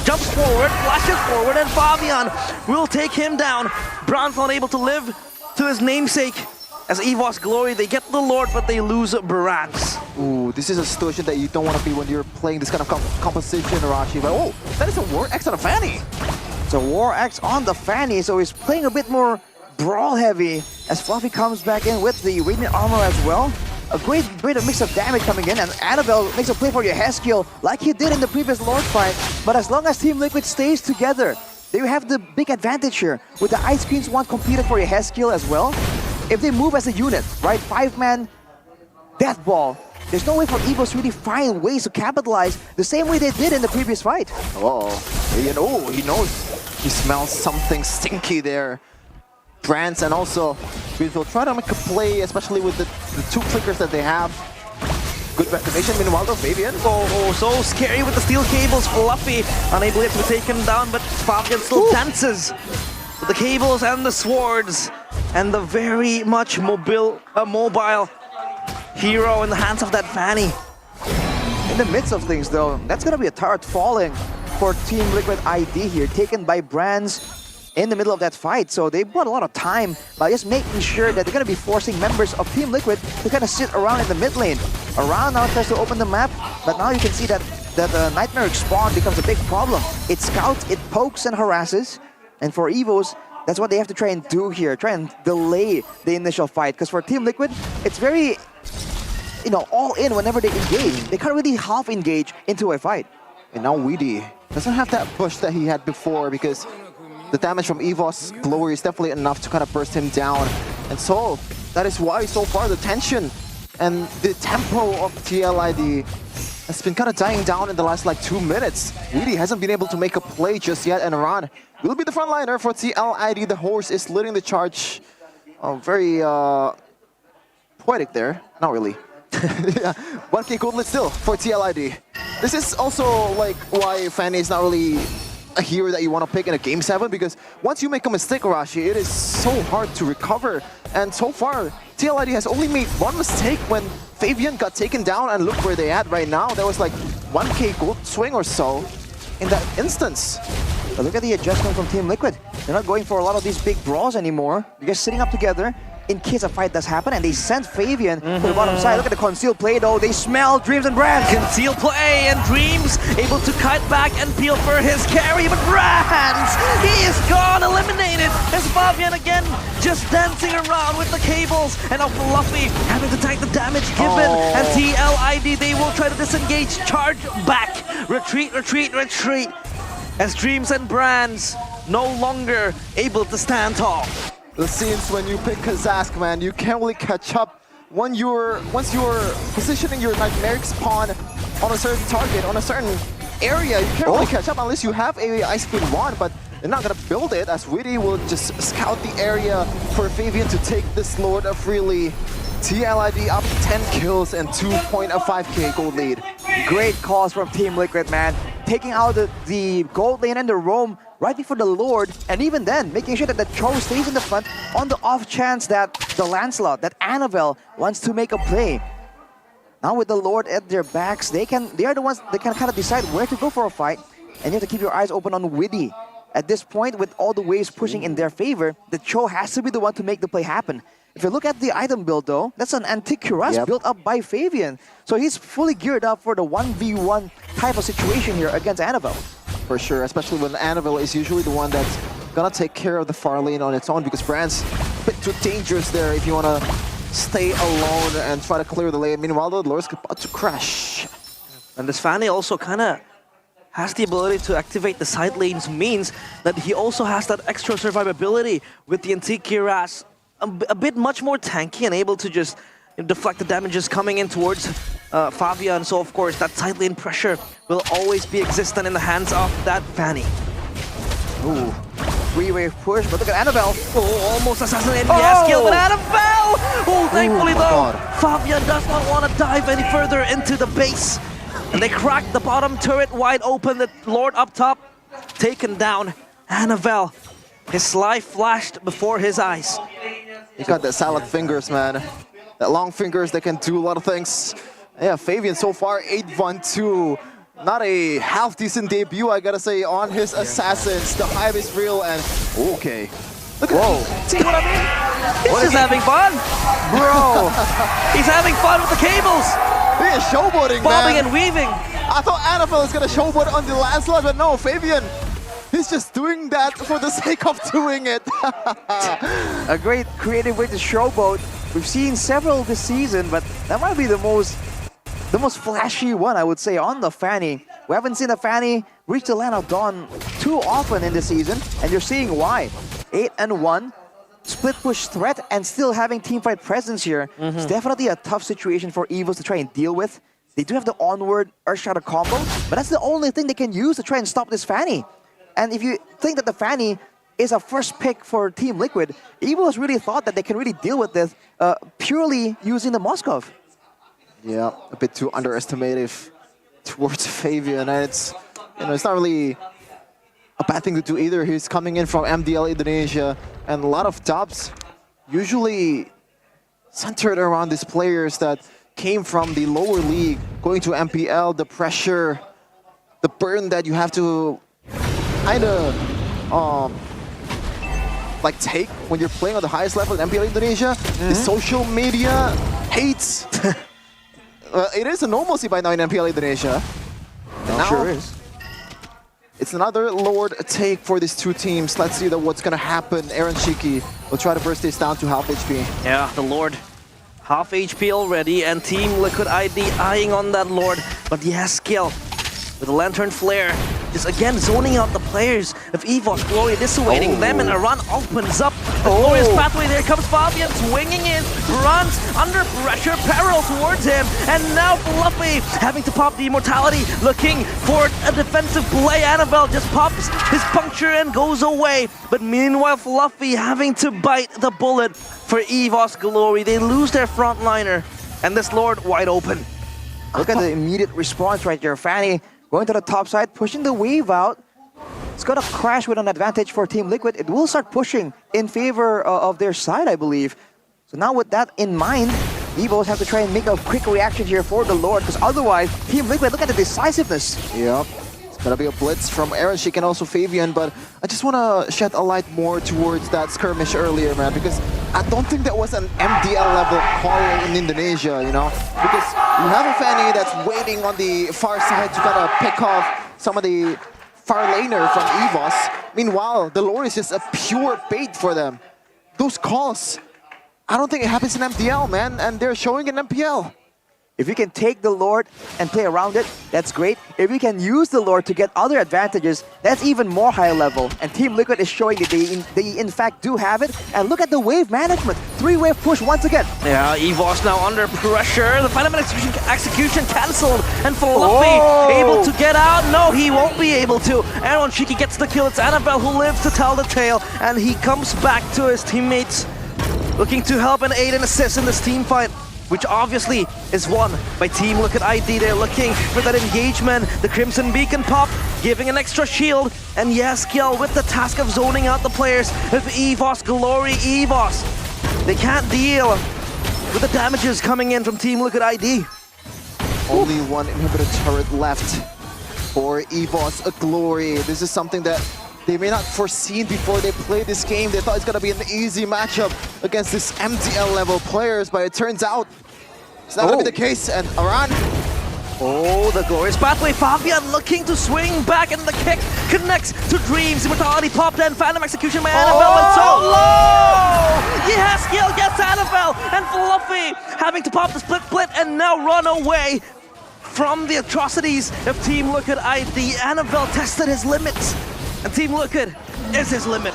jumps forward, flashes forward, and Fabian will take him down. Brand's not able to live to his namesake. As EVOS Glory, they get the Lord, but they lose Brands. Ooh, this is a situation that you don't want to be when you're playing this kind of composition, Arashi. But oh, that is a War X on a Fanny. It's a War X on the Fanny, so he's playing a bit more brawl heavy as Fluffy comes back in with the Radiant Armor as well. A great mix of damage coming in, and Annabelle makes a play for your Yeskiel like he did in the previous Lord fight. But as long as Team Liquid stays together, they have the big advantage here. With the Ice Queens one completed for your Yeskiel as well. If they move as a unit, right, 5-man death ball, there's no way for EVOS to really find ways to capitalize the same way they did in the previous fight. Oh, he knows. He smells something stinky there. Brands and also will try to make a play, especially with the two clickers that they have. Good recognition, meanwhile though, Fabian. Oh, so scary with the steel cables. Fluffy unable yet to be taken down, but Fabian still dances with the cables and the swords. And the very much mobile hero in the hands of that Fanny. In the midst of things though, that's gonna be a turret falling for Team Liquid ID here, taken by Brands in the middle of that fight. So they bought a lot of time by just making sure that they're gonna be forcing members of Team Liquid to kind of sit around in the mid lane. Around now tries to open the map, but now you can see that the Nightmare spawn becomes a big problem. It scouts, it pokes and harasses, and for EVOS, that's what they have to try and do here, try and delay the initial fight. Because for Team Liquid, it's very, all in whenever they engage. They can't really half engage into a fight. And now Weedy doesn't have that push that he had before because the damage from EVOS Glory is definitely enough to kind of burst him down. And so, that is why so far the tension and the tempo of TLID has been kind of dying down in the last 2 minutes. Weedy hasn't been able to make a play just yet, and Aran will be the frontliner for TLID. The horse is leading the charge. Very poetic there. Not really. Yeah, 1k gold lead still for TLID. This is also why Fanny is not really a hero that you want to pick in a Game 7, because once you make a mistake, Arashi, it is so hard to recover. And so far, TLID has only made one mistake when Fabian got taken down, and look where they at right now. There was 1k gold swing or so in that instance. But look at the adjustment from Team Liquid. They're not going for a lot of these big brawls anymore. They're just sitting up together in case a fight does happen, and they send Fabian to the bottom side. Look at the concealed play though. They smell Dreams and Brands. Concealed play, and Dreams able to kite back and peel for his carry, but Brands, he is gone, eliminated. As Fabian again just dancing around with the cables, and now Fluffy having to tank the damage given. And TLID, they will try to disengage, charge back, retreat, as Dreams and Brands no longer able to stand tall. The scenes when you pick Kazask, man, you can't really catch up. Once you're positioning your Nightmaric spawn on a certain target, on a certain area, you can't really catch up unless you have a Ice Queen wand, but they're not gonna build it, as Weedy will just scout the area for Fabian to take this Lord freely. TLID up 10 kills and 2.5k gold lead. Great calls from Team Liquid, man. Taking out the gold lane and the roam right before the Lord, and even then, making sure that the Cho stays in the front on the off chance that the Lancelot, that Annabelle wants to make a play. Now with the Lord at their backs, they are the ones that can kind of decide where to go for a fight. and you have to keep your eyes open on Widdy. At this point, with all the waves pushing in their favor, the Cho has to be the one to make the play happen. If you look at the item build though, that's an antique cuirass built up by Fabian. So he's fully geared up for the 1v1 type of situation here against Annabelle. For sure, especially when Annabelle is usually the one that's gonna take care of the far lane on its own, because Brand's a bit too dangerous there if you wanna stay alone and try to clear the lane. Meanwhile, the Lord's about to crash. And this Fanny also kind of has the ability to activate the side lanes, means that he also has that extra survivability with the antique cuirass, a bit much more tanky and able to just deflect the damages coming in towards Favia. And so of course that side lane pressure will always be existent in the hands of that Fanny. Ooh, three-wave push, but look at Annabelle. Oh, almost assassinated the S-kill, but Annabelle! Oh, thankfully though, Favia does not want to dive any further into the base. And they crack the bottom turret wide open, the Lord up top, taken down. Annabelle, his life flashed before his eyes. He got that salad fingers, man. That long fingers that can do a lot of things. Yeah, Fabian so far 8-1-2. Not a half-decent debut, I gotta say, on his assassins. The hype is real and... Okay. Look at see what I mean? He's just having fun. Bro. He's having fun with the cables. He is showboating, bobbing man. and weaving. I thought Annabelle was gonna showboat on the last lot, but no, Fabian. He's just doing that for the sake of doing it. A great creative way to showboat. We've seen several this season, but that might be the most flashy one, I would say, on the Fanny. We haven't seen the Fanny reach the land of Dawn too often in this season, and you're seeing why. 8-1, split push threat, and still having teamfight presence here. It's definitely a tough situation for EVOS to try and deal with. They do have the onward Earthshatter combo, but that's the only thing they can use to try and stop this Fanny. And if you think that the Fanny is a first pick for Team Liquid, EVOS really thought that they can really deal with this purely using the Moskov. Yeah, a bit too underestimative towards Fabian, and it's it's not really a bad thing to do either. He's coming in from MPL Indonesia, and a lot of dubs usually centered around these players that came from the lower league, going to MPL, the pressure, the burden that you have to kind of like take when you're playing on the highest level in MPL Indonesia. The social media hates. It is a normalcy by now in MPL Indonesia. Sure is. It's another Lord take for these two teams. Let's see what's going to happen. Aaron Shiki will try to burst this down to half HP. Yeah, the Lord half HP already, and Team Liquid ID eyeing on that Lord. But the skill with the Lantern Flare just again zoning out the players of EVOS. Glory dissuading them, and a run opens up the glorious pathway. There comes Fabian swinging in, runs under pressure, parallel towards him, and now Fluffy having to pop the immortality, looking for a defensive play. Annabelle just pops his puncture and goes away, but meanwhile Fluffy having to bite the bullet for EVOS Glory. They lose their frontliner, and this Lord wide open. Look at the immediate response right there. Fanny going to the top side, pushing the wave out. It's gonna crash with an advantage for Team Liquid. It will start pushing in favor of their side, I believe. So now with that in mind, EVOS have to try and make a quick reaction here for the Lord, because otherwise, Team Liquid, look at the decisiveness. Yep. It's gonna be a blitz from Aaron Shik and also Fabian, but I just wanna shed a light more towards that skirmish earlier, man, because I don't think that was an MDL level call in Indonesia, because you have a Fanny that's waiting on the far side to kind of pick off some of the far laner from EVOS. Meanwhile, the Lord is just a pure bait for them. Those calls, I don't think it happens in MDL, man, and they're showing in MPL. If you can take the Lord and play around it, that's great. If you can use the Lord to get other advantages, that's even more high level. And Team Liquid is showing that they in fact do have it. And look at the wave management. 3-wave push once again. Yeah, EVOS now under pressure. The final execution cancelled. And Fluffy able to get out. No, he won't be able to. Aaron Shiki gets the kill. It's Annabelle who lives to tell the tale. And he comes back to his teammates, looking to help and aid and assist in this team fight, which obviously is won by Team Liquid ID. They're looking for that engagement. The Crimson Beacon pop, giving an extra shield. And Yaskiel with the task of zoning out the players of EVOS Glory. EVOS, they can't deal with the damages coming in from Team Liquid ID. Only one inhibitor turret left. for EVOS Glory. This is something that they may not foreseen before they played this game. They thought it's gonna be an easy matchup against this MTL level players, but it turns out it's not gonna be the case. And Aran. Oh, the glorious pathway. Fabian looking to swing back, and the kick connects to Dreams. Immortality popped in. Phantom execution by Annabelle went so low. Yes, Gil gets Annabelle, and Fluffy having to pop the split and now run away from the atrocities of Team Liquid ID. Annabelle tested his limits, and Team Liquid is his limit.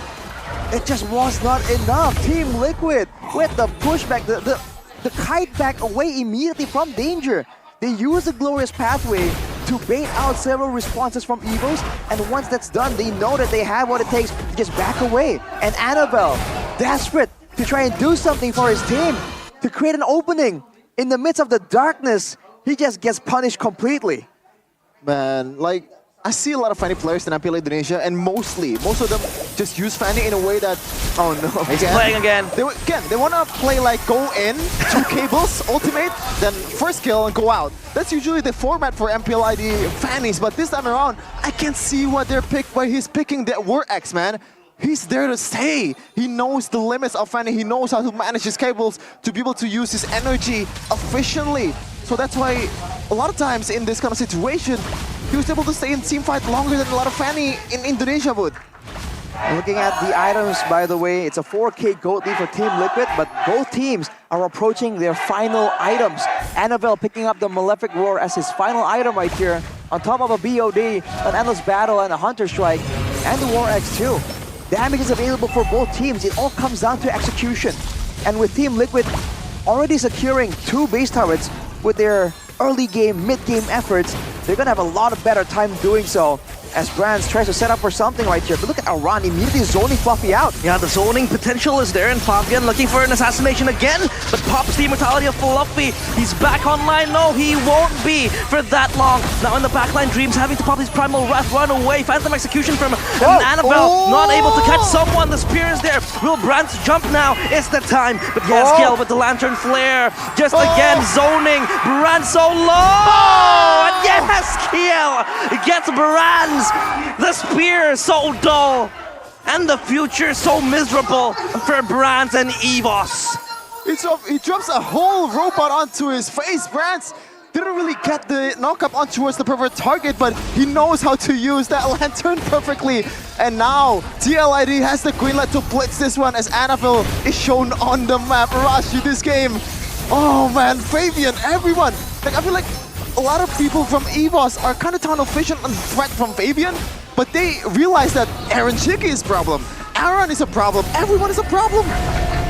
It just was not enough. Team Liquid with the pushback, the kite back away immediately from danger. They use the glorious pathway to bait out several responses from Evos, and once that's done, they know that they have what it takes to just back away. And Annabelle, desperate to try and do something for his team, to create an opening in the midst of the darkness, he just gets punished completely. Man, like, I see a lot of Fanny players in MPL Indonesia, and most of them just use Fanny in a way that, oh no, he's playing again. They want to play like go in, 2 cables, ultimate, then first kill and go out. That's usually the format for MPL ID Fannies, but this time around, I can see what they're picked by. He's picking the War X, man. He's there to stay. He knows the limits of Fanny. He knows how to manage his cables to be able to use his energy efficiently. So that's why a lot of times in this kind of situation, he was able to stay in team fight longer than a lot of Fanny in Indonesia would. Looking at the items, by the way, it's a 4K gold lead for Team Liquid, but both teams are approaching their final items. Annabelle picking up the Malefic Roar as his final item right here, on top of a BOD, an Endless Battle, and a Hunter Strike, and the War X too. Damage is available for both teams. It all comes down to execution. And with Team Liquid already securing 2 base turrets with their early game, mid game efforts, they're gonna have a lot of better time doing so as Brands tries to set up for something right here. But look at Aran immediately zoning Fluffy out. Yeah, the zoning potential is there, and Fabian looking for an assassination again, but pops the immortality of Fluffy. He's back online. No, he won't be for that long. Now in the backline, Dreams having to pop his Primal Wrath, run away. Phantom execution from Annabelle, not able to catch someone. The spear is there. Will Brands jump now? It's the time. But Gaskiel with the Lantern Flare, just again zoning. Brands so low, and Gaskiel gets Brands. The spear so dull, and the future so miserable for Brands and EVOS. He drops a whole robot onto his face. Brands didn't really get the knockup on towards the perfect target, but he knows how to use that lantern perfectly. And now TLID has the green light to blitz this one as Annabelle is shown on the map. Rashi, this game. Oh man, Fabian, everyone. Like, I feel like a lot of people from EVOS are kind of tunnel vision on threat from Fabian, but they realize that Aaron Chicky is a problem. Aaron is a problem. Everyone is a problem.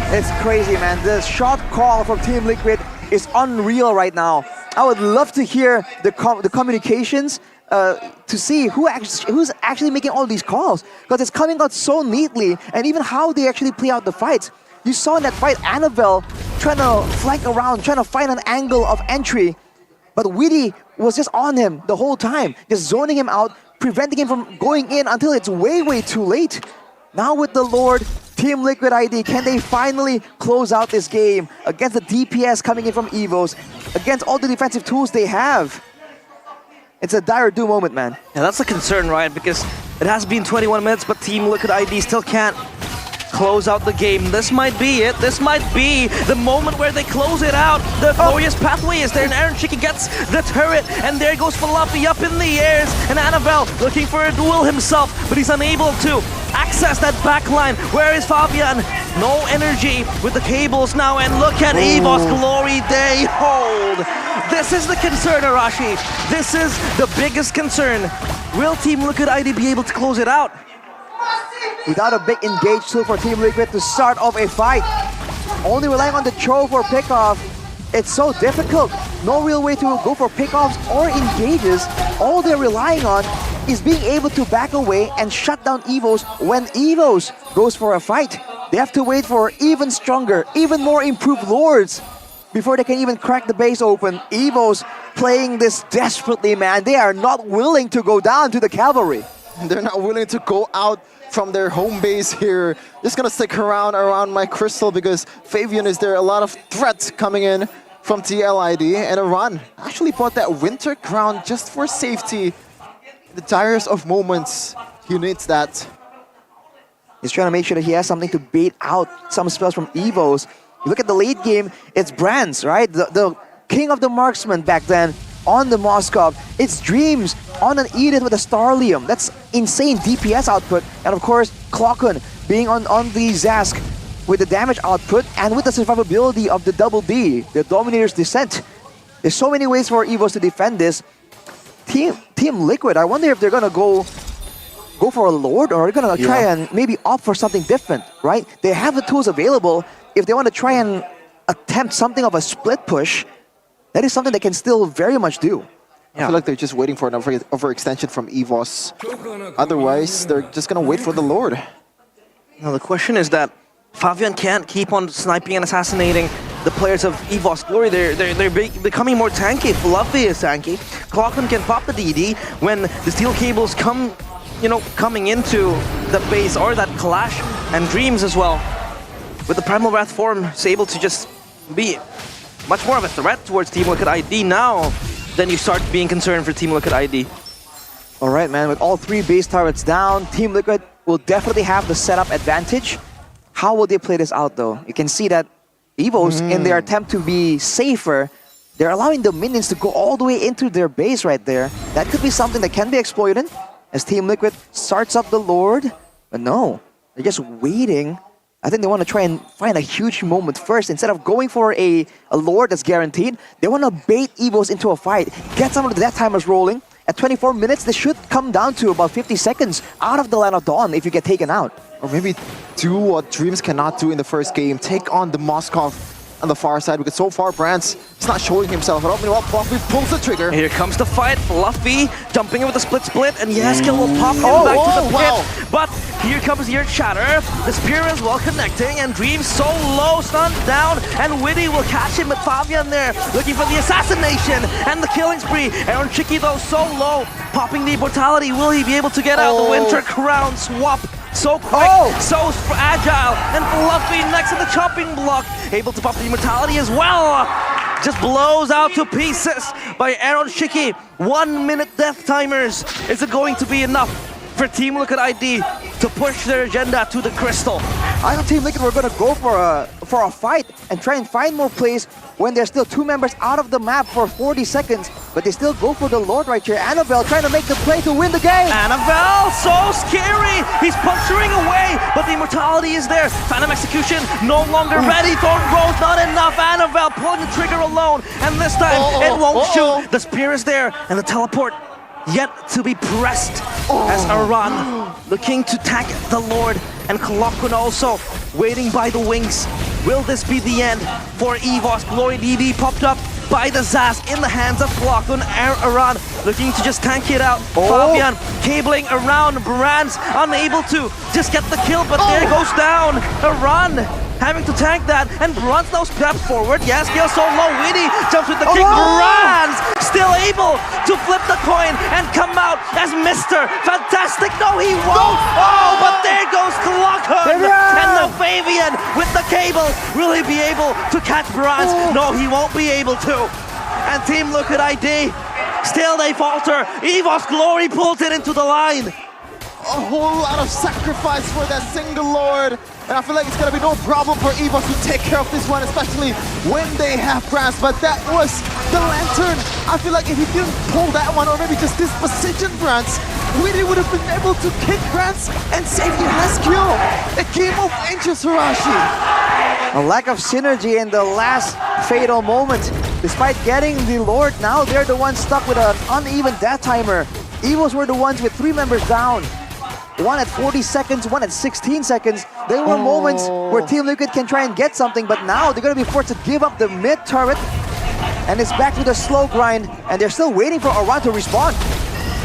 It's crazy, man. The shot call from Team Liquid is unreal right now. I would love to hear the communications to see who's actually making all these calls, because it's coming out so neatly, and even how they actually play out the fights. You saw in that fight Annabelle trying to flank around, trying to find an angle of entry, but Witty was just on him the whole time, just zoning him out, preventing him from going in until it's way, way too late. Now with the Lord, Team Liquid ID, can they finally close out this game against the DPS coming in from EVOS, against all the defensive tools they have? It's a dire do moment, man. Yeah, that's a concern, right? Because it has been 21 minutes, but Team Liquid ID still can't close out the game. This might be it. This might be the moment where they close it out. The glorious pathway is there, and Aaron Chicky gets the turret, and there goes Fluffy up in the airs, and Annabelle looking for a duel himself, but he's unable to access that backline. Where is Fabian? No energy with the cables now, and look at EVOS Glory they hold. This is the concern, Arashi. This is the biggest concern. Will Team Liquid ID be able to close it out? Without a big engage tool for Team Liquid to start off a fight, only relying on the Cho for pickoff, it's so difficult. No real way to go for pickoffs or engages. All they're relying on is being able to back away and shut down EVOS when EVOS goes for a fight. They have to wait for even stronger, even more improved Lords before they can even crack the base open. EVOS playing this desperately, man. They are not willing to go down to the cavalry. They're not willing to go out from their home base here. Just gonna stick around my crystal because Fabian is there. A lot of threats coming in from TLID, and Aran actually bought that winter crown just for safety. the direst of moments, he needs that. He's trying to make sure that he has something to bait out some spells from Evos. You look at the late game, it's Brands, right? The king of the marksman back then on the Moskov. It's Dreams on an Edith with a Starlium. That's insane DPS output. And of course, Clockun being on the Zask with the damage output and with the survivability of the Double D, the Dominator's Descent. There's so many ways for Evos to defend this. Team Liquid, I wonder if they're gonna go for a Lord, or are they gonna try and maybe opt for something different, right? They have the tools available. If they want to try and attempt something of a split push, that is something they can still very much do. I feel like they're just waiting for an overextension from Evos. Otherwise, they're just gonna wait for the Lord. Now the question is that Fabian can't keep on sniping and assassinating the players of EVOS Glory. They're becoming more tanky. Fluffy is tanky. Clockman can pop the DD when the steel cables coming into the base, or that clash, and Dreams as well. With the Primal Wrath form, is able to just be much more of a threat towards Team Liquid ID now. Then you start being concerned for Team Liquid ID. All right, man. With all three base turrets down, Team Liquid will definitely have the setup advantage. How will they play this out, though? You can see that Evos, in their attempt to be safer, they're allowing the minions to go all the way into their base right there. That could be something that can be exploited as Team Liquid starts up the Lord. But no, they're just waiting. I think they want to try and find a huge moment first. Instead of going for a Lord that's guaranteed, they want to bait Evos into a fight, get some of the death timers rolling. At 24 minutes, this should come down to about 50 seconds out of the Land of Dawn if you get taken out. Or maybe do what Dreams cannot do in the first game. Take on the Moskov on the far side, because so far Brands is not showing himself. But meanwhile, Fluffy pulls the trigger. Here comes the fight. Fluffy jumping in with a split, and Yaskill will pop him back to the pit. But here comes your Shatter. The Spear is well connecting, and Dreams so low, stunned down, and Witty will catch him with Fabian there, looking for the assassination and the killing spree. Aaron Chicky though so low, popping the immortality. Will he be able to get out the Winter Crown swap? So quick, so agile, and Fluffy next to the chopping block, able to pop the immortality as well. Just blows out to pieces by Aaron Shiki. 1 minute death timers. Is it going to be enough for Team Liquid ID to push their agenda to the crystal? I thought Team Liquid were going to go for a fight and try and find more plays when there's still 2 members out of the map for 40 seconds, but they still go for the Lord right here. Annabelle trying to make the play to win the game. Annabelle, so scary. He's puncturing away, but the immortality is there. Phantom Execution no longer ready. Thorn Rose not enough. Annabelle pulling the trigger alone, and this time it won't shoot. The spear is there, and the teleport yet to be pressed as Aran looking to tag the Lord, and Clockun also waiting by the wings. Will this be the end for EVOS Glory? DD popped up by the Zask in the hands of Clockun. Aran looking to just tank it out. Fabian cabling around. Brands unable to just get the kill, but there goes down. Aran having to tank that, and Brands now steps forward. Yes, Gil so low. Witty jumps with the kick. Brands still able to flip the coin and come out as Mr. Fantastic. No, he won't. But there goes Clockun. And the Fabian with the cable. Will he be able to catch Brands? No, he won't be able to. And Team Liquid ID, still they falter. EVOS Glory pulled it into the line. A whole lot of sacrifice for that single Lord. And I feel like it's going to be no problem for EVOS to take care of this one, especially when they have Brands. But that was the Lantern. I feel like if he didn't pull that one, or maybe just disposition Brands, Witty would have been able to kick Brands and save the last kill. A game of inches, Hirashi. A lack of synergy in the last fatal moment. Despite getting the Lord, now they're the ones stuck with an uneven death timer. Evos were the ones with 3 members down. One at 40 seconds, one at 16 seconds. There were moments where Team Liquid can try and get something, but now they're going to be forced to give up the mid turret. And it's back to the slow grind, and they're still waiting for Aran to respawn.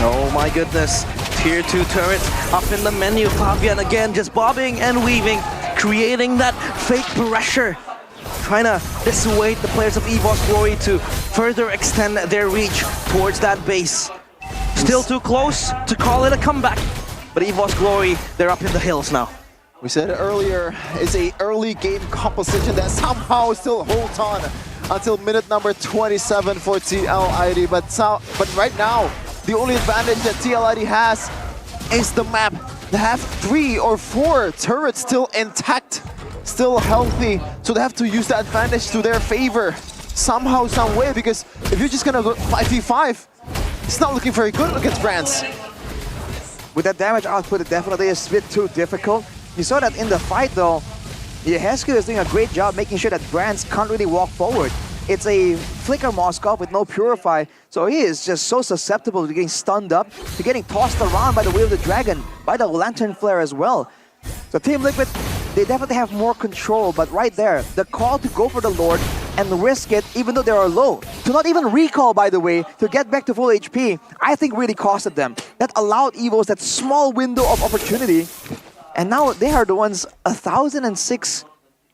Oh my goodness. Tier 2 turrets up in the menu. Fabian again just bobbing and weaving, creating that fake pressure, trying to dissuade the players of EVOS Glory to further extend their reach towards that base. Still too close to call it a comeback, but EVOS Glory, they're up in the hills now. We said it earlier, it's a early game composition that somehow still holds on until minute number 27 for TLID. But right now, The only advantage that TLID has is the map. They have 3 or 4 turrets still intact, still healthy, so they have to use that advantage to their favor somehow, some way, because if you're just gonna go 5v5, it's not looking very good against France. With that damage output, it definitely is a bit too difficult. You saw that in the fight though, Yehescu is doing a great job making sure that Brands can't really walk forward. It's a Flicker Moskov with no Purify, so he is just so susceptible to getting stunned up, to getting tossed around by the Wave of the Dragon, by the Lantern Flare as well. So Team Liquid, they definitely have more control, but right there, the call to go for the Lord and risk it even though they are low, to not even recall, by the way, to get back to full HP, I think really costed them. That allowed EVOs that small window of opportunity, and now they are the ones 1,006,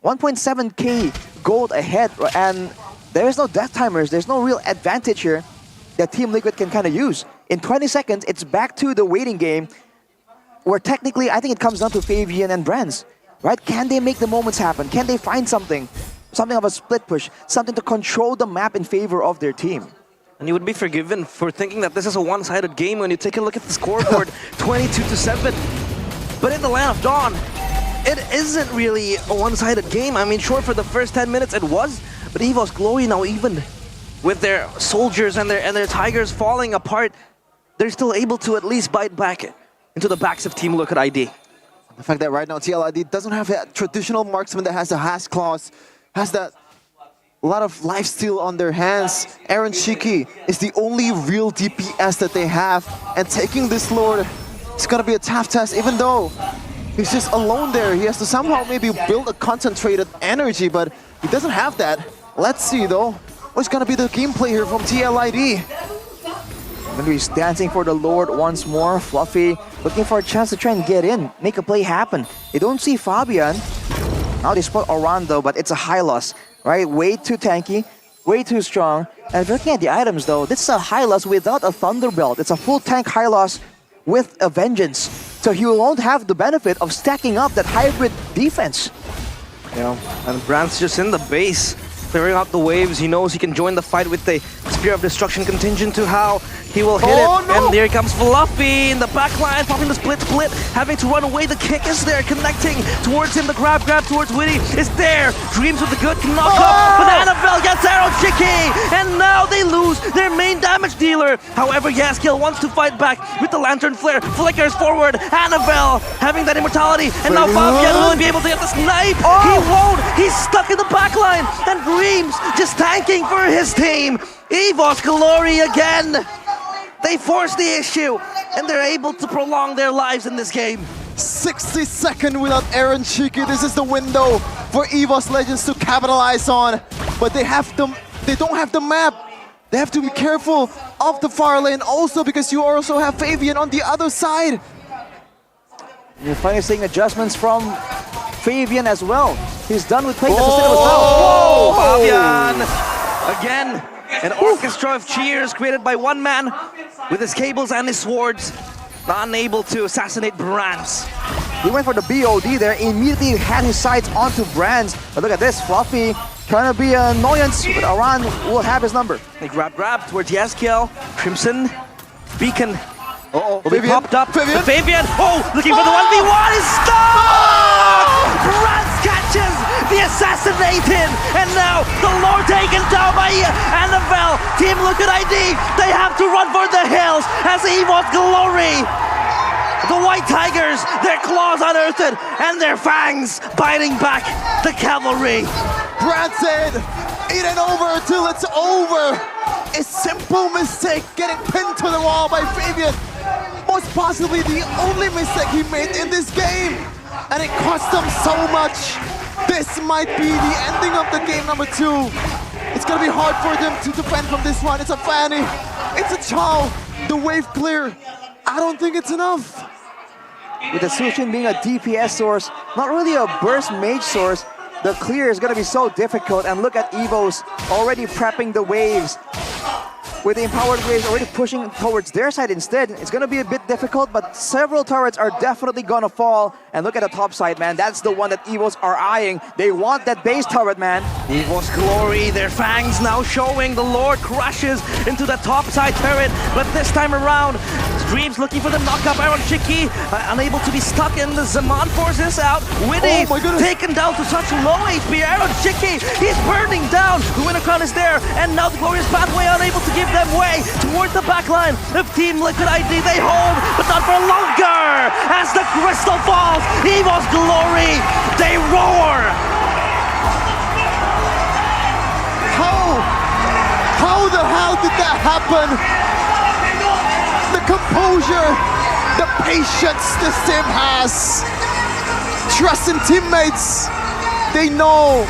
1.7k gold ahead, and there is no death timers, there's no real advantage here that Team Liquid can kind of use. In 20 seconds, it's back to the waiting game, where technically I think it comes down to Fabian and Brands, right? Can they make the moments happen? Can they find something? Something of a split push, something to control the map in favor of their team. And you would be forgiven for thinking that this is a one-sided game when you take a look at the scoreboard, 22-7. But in the Land of Dawn, it isn't really a one-sided game. I mean, sure, for the first 10 minutes it was, but EVO's Glory now, even with their soldiers and their tigers falling apart, they're still able to at least bite back into the backs of Team Liquid ID. The fact that right now TLID doesn't have that traditional marksman that has the Hash Claws, has that a lot of lifesteal on their hands. Aaron Shiki is the only real DPS that they have, and taking this Lord, it's gonna be a tough test, even though he's just alone there. He has to somehow maybe build a concentrated energy, but he doesn't have that. Let's see though, what's gonna be the gameplay here from TLID? He's dancing for the Lord once more. Fluffy looking for a chance to try and get in, make a play happen. They don't see Fabian. Now they spot Orlando, but it's a high loss, right? Way too tanky, way too strong. And if you're looking at the items though, this is a high loss without a Thunderbelt. It's a full tank high loss with a Vengeance. So he won't have the benefit of stacking up that hybrid defense. You know, and Brand's just in the base, clearing out the waves. He knows he can join the fight with the Spear of Destruction contingent to how he will hit it. No. And there comes Fluffy in the back line, popping the split, having to run away. The kick is there, connecting towards him. The grab towards Witty is there. Dreams with the good can knock up. Banana Bell gets Arrow Chicky, and now they lose their main damage dealer. However, Yaskill wants to fight back with the Lantern Flare, flickers forward. Annabelle having that immortality, and now Fabian will be able to get the snipe. He won't. He's stuck in the back line, and Dreams just tanking for his team. EVO's Glory again. They force the issue, and they're able to prolong their lives in this game. 60 seconds without Aaron Shiki. This is the window for EVO's Legends to capitalize on. But they don't have the map. They have to be careful of the far lane also, because you also have Fabian on the other side. You're finally seeing adjustments from Fabian as well. He's done with playing the system as well. Fabian again. An orchestra of cheers created by one man with his cables and his swords, unable to assassinate Brands. He went for the BOD there, immediately had his sights onto Brands. But look at this, Fluffy trying to be an annoyance, but Aran will have his number. They grab towards Yaskiel. Crimson Beacon will be Fabian. popped up. Fabian. Fabian, looking for the 1v1, is stuck! Brands catches the assassinated, and now the Lord taken down by Annabelle. Team Liquid ID, they have to run for the hills as EVO's Glory. The White Tigers, their claws unearthed, and their fangs biting back the cavalry. Brad said, it ain't over till it's over. A simple mistake getting pinned to the wall by Fabian. Most possibly the only mistake he made in this game. And it cost him so much. This might be the ending of the game number 2. It's gonna be hard for them to defend from this one. It's a Fanny, it's a Chow, the wave clear. I don't think it's enough. With the Sushin being a DPS source, not really a burst mage source, the clear is gonna be so difficult. And look at EVO's already prepping the waves. with the empowered waves already pushing towards their side instead. It's gonna be a bit difficult, but several turrets are definitely gonna fall. And look at the top side, man. That's the one that Evos are eyeing. They want that base turret, man. Evos glory, their fangs now showing. The Lord crashes into the top side turret, but this time around, Dreams looking for the knockup. Aaron Shiki unable to be stuck in. The Zaman forces out. Winnie taken down to such low HP. Aaron Shiki, he's burning down. The winner crown is there, and now the Glorious Pathway unable to give them way towards the backline of Team Liquid ID. They hold, but not for longer. As the crystal falls, Evos glory, they roar. How the hell did that happen? The composure, the patience this team has. Trust in teammates. They know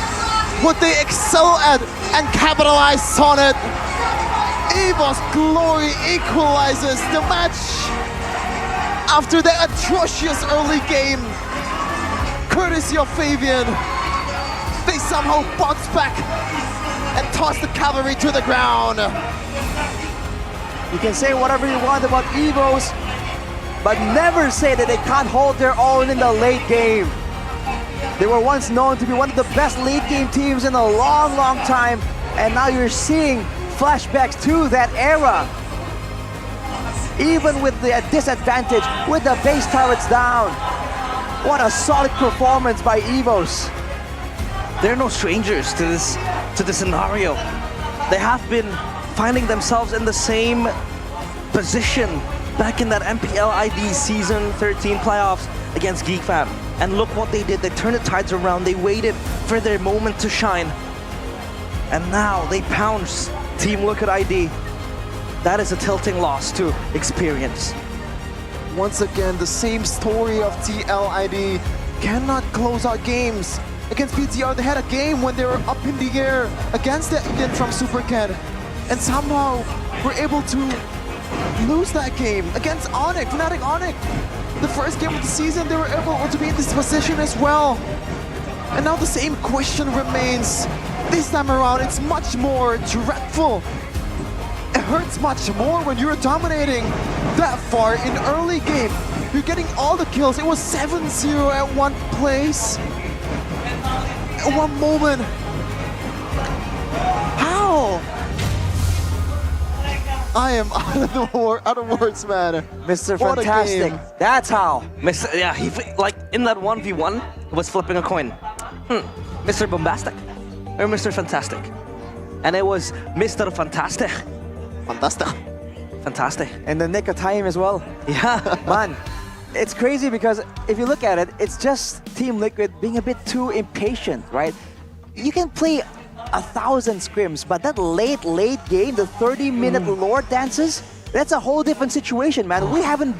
what they excel at and capitalize on it. Evos Glory equalizes the match after the atrocious early game. Courtesy of Fabian, they somehow bounce back and toss the cavalry to the ground. You can say whatever you want about Evos, but never say that they can't hold their own in the late game. They were once known to be one of the best late game teams in a long, long time, and now you're seeing flashbacks to that era. Even with the disadvantage, with the base turrets down. What a solid performance by Evos. They're no strangers to this scenario. They have been finding themselves in the same position back in that MPL ID Season 13 playoffs against GeekFam. And look what they did. They turned the tides around. They waited for their moment to shine. And now they pounce Team Liquid ID. That is a tilting loss to experience. Once again, the same story of TLID cannot close out games. Against PTR, they had a game when they were up in the air against the Indian from SuperCAD, and somehow were able to lose that game against Onyx, Fnatic Onyx. The first game of the season, they were able to be in this position as well. And now the same question remains. This time around, it's much more dreadful. It hurts much more when you're dominating that far in early game. You're getting all the kills. It was 7-0 at one place. At one moment. How? I am out of words, man. Mr. What Fantastic. That's how. Yeah, he like in that 1v1, he was flipping a coin. Mr. Bombastic or Mr. Fantastic? And it was Mr. Fantastic. Fantastic. In the nick of time as well. Yeah, man. It's crazy because if you look at it, it's just Team Liquid being a bit too impatient, right? You can play 1,000 scrims, but that late game, the 30-minute Lord dances, that's a whole different situation, man. We haven't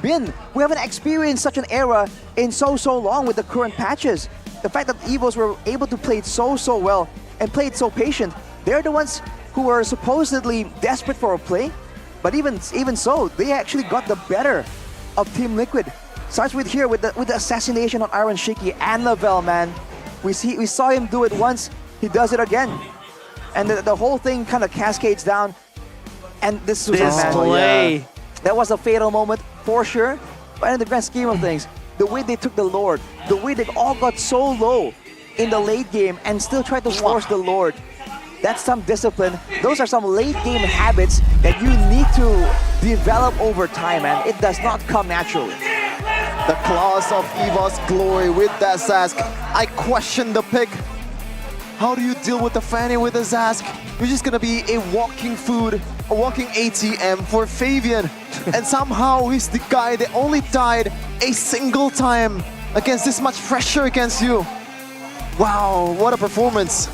experienced such an era in so long with the current patches. The fact that Evos were able to play it so well and play it so patient, they're the ones who were supposedly desperate for a play, but even so, they actually got the better of Team Liquid. Starts with here with the assassination on Aaron Shiki and Lavelle, man. We saw him do it once, he does it again. And the whole thing kind of cascades down. And this was that was a fatal moment for sure. But in the grand scheme of things, the way they took the Lord, the way they all got so low in the late game and still tried to force the Lord, that's some discipline. Those are some late game habits that you need to develop over time, man. It does not come naturally. The claws of Evos Glory with that Zask. I question the pick. How do you deal with the Fanny with the Zask? You're just gonna be a walking food, a walking ATM for Fabian. And somehow he's the guy that only died a single time against this much pressure against you. Wow, what a performance.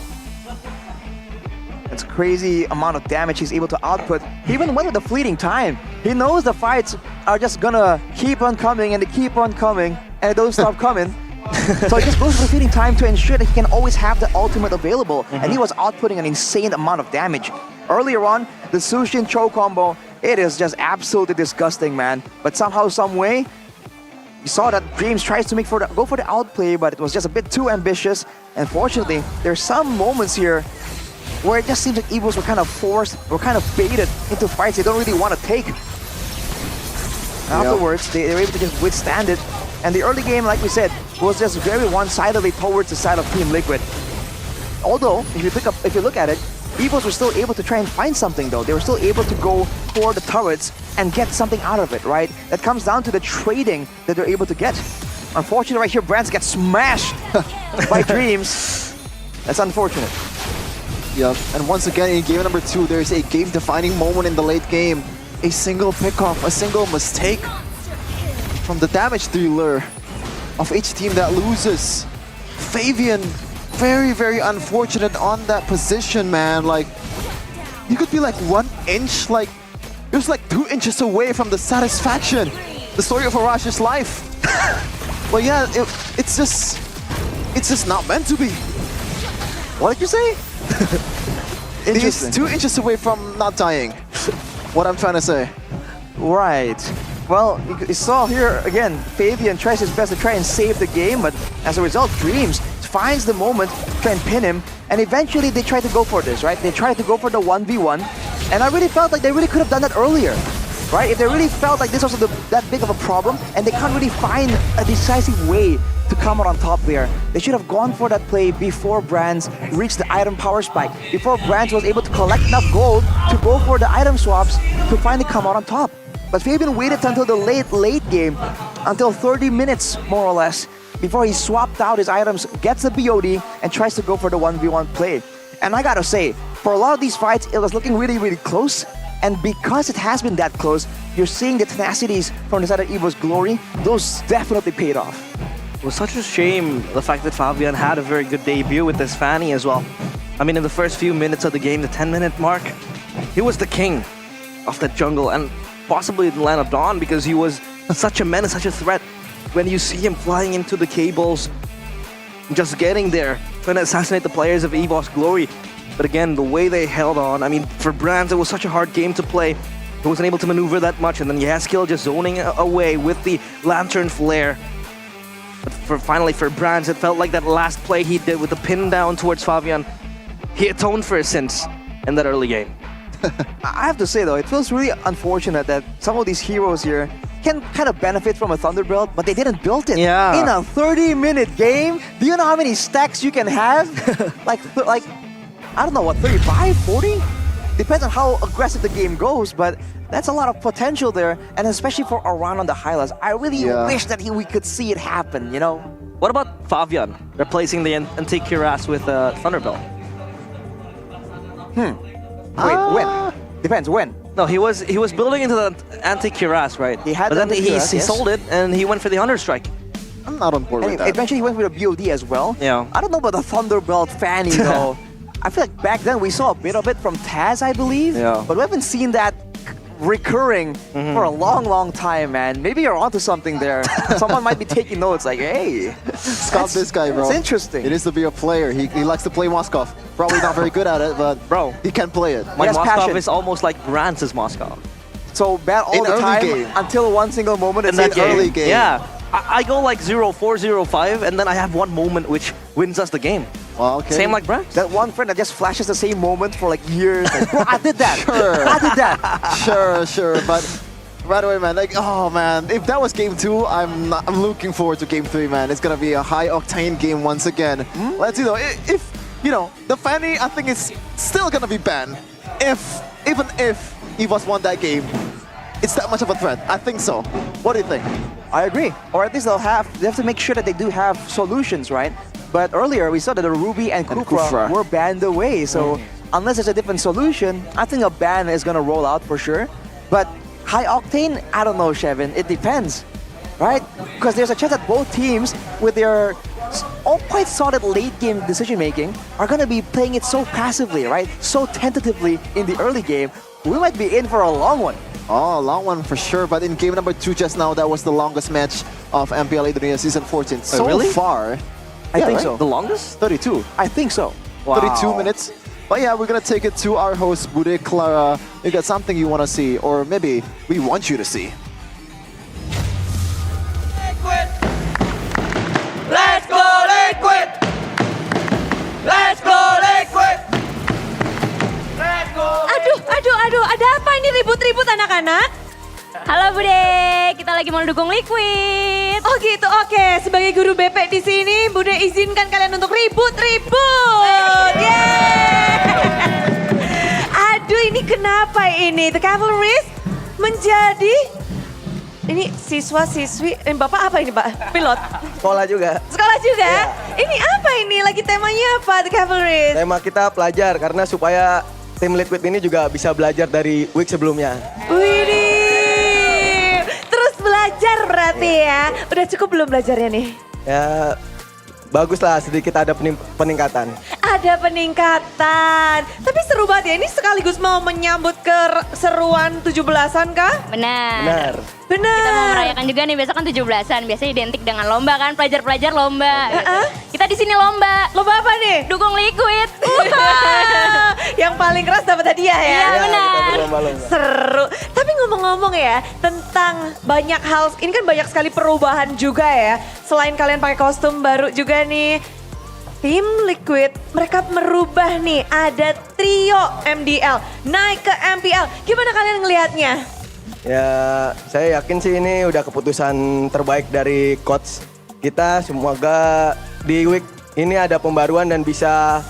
It's crazy amount of damage he's able to output. He even went with the fleeting time. He knows the fights are just gonna keep on coming and they keep on coming and they don't stop coming. So he just goes for the fleeting time to ensure that he can always have the ultimate available. And he was outputting an insane amount of damage. Earlier on, the Sushin Cho combo, it is just absolutely disgusting, man. But somehow, some way, you saw that Dreams tries to go for the outplay, but it was just a bit too ambitious. And fortunately, there's some moments here where it just seems like Evos were kind of forced, were kind of baited into fights they don't really want to take. Afterwards, they were able to just withstand it. And the early game, like we said, was just very one-sidedly towards the side of Team Liquid. Although, if you look at it, Evos were still able to try and find something though. They were still able to go for the turrets and get something out of it, right? That comes down to the trading that they're able to get. Unfortunately, right here, Brands gets smashed by Dreams. That's unfortunate. Yep, and once again in game number 2, there's a game-defining moment in the late game. A single pickoff, a single mistake from the damage dealer of each team that loses. Fabian, very, very unfortunate on that position, man. Like, you could be like 1 inch, like, it was like 2 inches away from the satisfaction. The story of Arash's life. But yeah, it's just not meant to be. What did you say? He's 2 inches away from not dying. What I'm trying to say. Right. Well, you saw here again, Fabian tries his best to try and save the game, but as a result, Dreams finds the moment to try and pin him, and eventually they try to go for this, right? They try to go for the 1v1, and I really felt like they really could have done that earlier, right? If they really felt like this was that big of a problem, and they can't really find a decisive way to come out on top there, they should have gone for that play before Brands reached the item power spike, before Brands was able to collect enough gold to go for the item swaps to finally come out on top. But Fabian waited until the late game, until 30 minutes more or less, before he swapped out his items, gets the BOD, and tries to go for the 1v1 play. And I gotta say, for a lot of these fights, it was looking really, really close. And because it has been that close, you're seeing the tenacities from the side of Evo's Glory. Those definitely paid off. It was such a shame the fact that Fabian had a very good debut with this Fanny as well. I mean, in the first few minutes of the game, the 10-minute mark, he was the king of that jungle, and possibly in Land of Dawn, because he was such a menace, such a threat. When you see him flying into the cables, just getting there, trying to assassinate the players of EVOS Glory. But again, the way they held on, I mean, for Brands, it was such a hard game to play. He wasn't able to maneuver that much, and then Yaskill just zoning away with the Lantern Flare. But finally, for Brands, it felt like that last play he did with the pin down towards Fabian, he atoned for his sins in that early game. I have to say though, it feels really unfortunate that some of these heroes here can kind of benefit from a Thunderbolt, but they didn't build it. Yeah. In a 30-minute game, do you know how many stacks you can have? like, I don't know, what, 35, 40? Depends on how aggressive the game goes, but that's a lot of potential there, and especially for Aran on the Hylas. I really wish that we could see it happen, you know? What about Fabian replacing the Antique Cuirass with Thunderbolt? Wait, when? Depends, when? No, he was building into the Antique Cuirass, right? He had but then he yes. sold it and he went for the Understrike. I'm not on board with that. Eventually he went with a BOD as well. Yeah. I don't know about the Thunderbelt Fanny though. I feel like back then we saw a bit of it from Taz, I believe. Yeah. But we haven't seen that recurring for a long, long time, man. Maybe you're onto something there. Someone might be taking notes like, hey, scout this guy, bro. It's interesting. It is to be a player. He likes to play Moskov. Probably not very good at it, but bro, he can play it. My Moskov passion. is almost like Brands' Moskov. So bad all in the time game. until one single moment in that early game. Yeah. I go like 0-4, 0-5, and then I have one moment which wins us the game. Well, okay. Same like Brands. That one friend that just flashes the same moment for like years. Like, bro, I did that. Sure. I did that. Sure. But right away, man, like, oh man, if that was game 2, I'm looking forward to game 3, man. It's gonna be a high octane game once again. Let's see though, if you know, the Fanny, I think is still gonna be banned. Even if EVOS won that game, it's that much of a threat. I think so. What do you think? I agree. Or at least they have to make sure that they do have solutions, right? But earlier we saw that the Ruby and Kufra were banned away. So unless there's a different solution, I think a ban is gonna roll out for sure. But high octane, I don't know, Shevin. It depends, right? Because there's a chance that both teams, with their quite solid late game decision making, are gonna be playing it so passively, right? So tentatively in the early game. We might be in for a long one. Oh, a long one for sure. But in game number 2 just now, that was the longest match of MPL Indonesia Season 14 so really? far. I think right? so. The longest? 32. I think so. Wow. 32 minutes. But yeah, we're gonna take it to our host, Bude Clara. You got something you wanna see, or maybe we want you to see. Let's go Liquid! Let's go Liquid! lagi mau dukung Liquid. Oh gitu, oke. Sebagai guru BP di sini, Bude izinkan kalian untuk ribut. Aduh, ini kenapa ini? The Cavalries menjadi ini siswa-siswi, Bapak apa ini Pak? Pilot? Sekolah juga. Sekolah juga? Iya. Ini apa ini? Lagi temanya apa The Cavalries? Tema kita pelajar karena supaya tim Liquid ini juga bisa belajar dari week sebelumnya. Widih, terus belajar berarti ya. Udah cukup belum belajarnya nih? Ya bagus lah, sedikit ada peningkatan. Ada peningkatan. Tapi seru banget ya, ini sekaligus mau menyambut keseruan 17-an kah? Benar. Kita mau merayakan juga nih, besok kan 17-an. Biasanya identik dengan lomba kan, pelajar-pelajar lomba. Kita di sini lomba. Lomba apa nih? Dukung Liquid. Yang paling keras dapat hadiah ya? Iya benar. Seru. Tapi ngomong-ngomong ya, tentang banyak hal, ini kan banyak sekali perubahan juga ya. Selain kalian pakai kostum baru juga nih, tim Liquid mereka merubah nih, ada trio MDL naik ke MPL. Gimana kalian ngelihatnya? Ya saya yakin sih ini udah keputusan terbaik dari coach kita. Semoga di week ini ada pembaruan dan bisa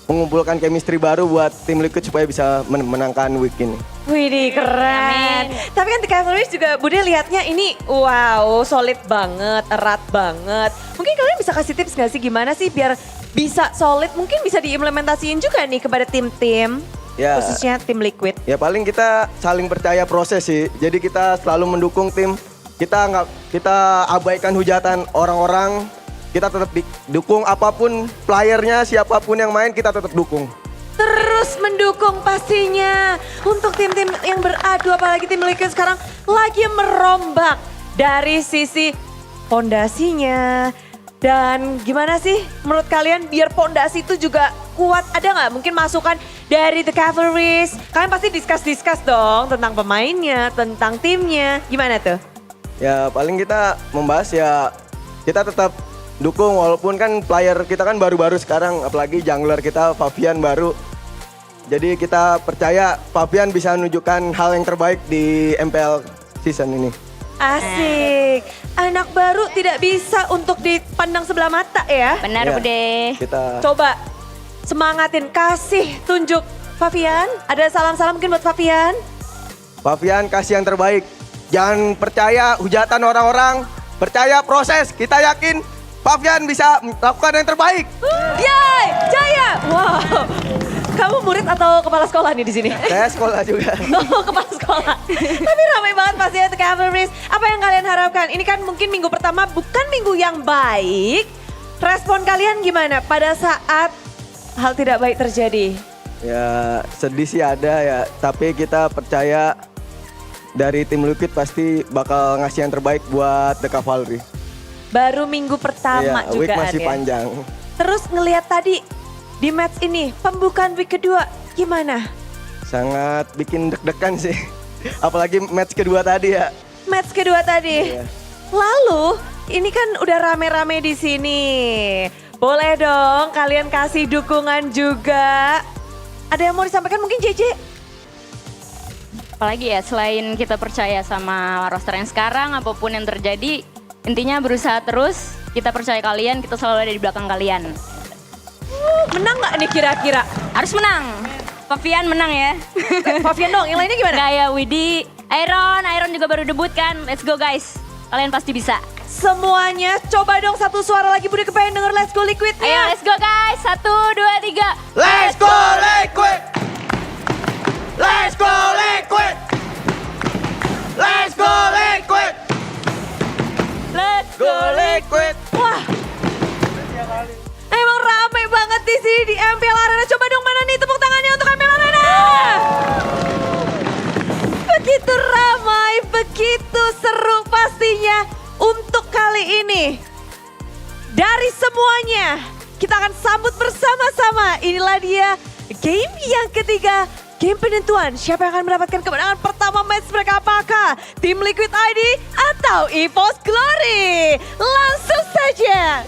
mengumpulkan chemistry baru buat tim Liquid supaya bisa menangkan week ini. Widih, keren. Tapi kan The Cavalries juga Bude lihatnya ini wow, solid banget, erat banget. Mungkin kalian bisa kasih tips gak sih gimana sih biar bisa solid, mungkin bisa diimplementasiin juga nih kepada tim-tim. Ya, khususnya tim Liquid. Ya paling kita saling percaya proses sih. Jadi kita selalu mendukung tim. Kita abaikan hujatan orang-orang. Kita tetap dukung apapun playernya, siapapun yang main kita tetap dukung. Terus mendukung pastinya untuk tim-tim yang beradu, apalagi tim Liquid sekarang lagi merombak dari sisi pondasinya. Dan gimana sih menurut kalian biar pondasi itu juga kuat? Ada nggak mungkin masukan dari The Cavalries? Kalian pasti discuss dong tentang pemainnya, tentang timnya. Gimana tuh? Ya paling kita membahas ya kita tetap dukung walaupun kan player kita kan baru-baru sekarang. Apalagi jungler kita Fabian baru. Jadi kita percaya Fabian bisa menunjukkan hal yang terbaik di MPL season ini. Asik, anak baru tidak bisa untuk dipandang sebelah mata ya. Benar Bude. Coba semangatin, kasih tunjuk Fabian. Ada salam-salam mungkin buat Fabian? Fabian kasih yang terbaik. Jangan percaya hujatan orang-orang, percaya proses. Kita yakin Fabian bisa melakukan yang terbaik. Yay, jaya. Wow. Kamu murid atau kepala sekolah nih di sini? Saya sekolah juga. Oh, kepala sekolah. Tapi ramai banget pasti ya The Cavalries. Apa yang kalian harapkan? Ini kan mungkin minggu pertama bukan minggu yang baik. Respon kalian gimana pada saat hal tidak baik terjadi? Ya sedih sih ada ya, tapi kita percaya dari tim Liquid pasti bakal ngasih yang terbaik buat The Cavalry. Baru minggu pertama ya, juga week masih ya. panjang. Terus ngelihat tadi di match ini, pembukaan week kedua gimana? Sangat bikin deg-degan sih. Apalagi match kedua tadi ya. Match kedua tadi. Iya. Lalu ini kan udah rame-rame di sini. Boleh dong kalian kasih dukungan juga. Ada yang mau disampaikan mungkin JJ? Apalagi ya selain kita percaya sama roster yang sekarang, apapun yang terjadi, intinya berusaha terus. Kita percaya kalian, kita selalu ada di belakang kalian. Menang nggak nih kira-kira? Harus menang. Fabian menang ya. Fabian dong, yang lainnya gimana? Nggak ya, Widi, Iron juga baru debut kan. Let's go guys, kalian pasti bisa. Semuanya coba dong satu suara lagi, Bude kepengen denger Let's Go Liquid. Ayo let's go guys, 1, 2, 3. Let's go Liquid! Let's go Liquid! Let's go Liquid! Let's go Liquid! Wah, emang rame banget di sini di MPL Arena. Coba dong mana nih tepuk tangannya untuk MPL Arena. Begitu ramai, begitu seru pastinya untuk kali ini. Dari semuanya, kita akan sambut bersama-sama. Inilah dia game yang ketiga. Game penentuan siapa yang akan mendapatkan kemenangan pertama match mereka. Apakah tim Liquid ID atau EVOS Glory? Langsung saja.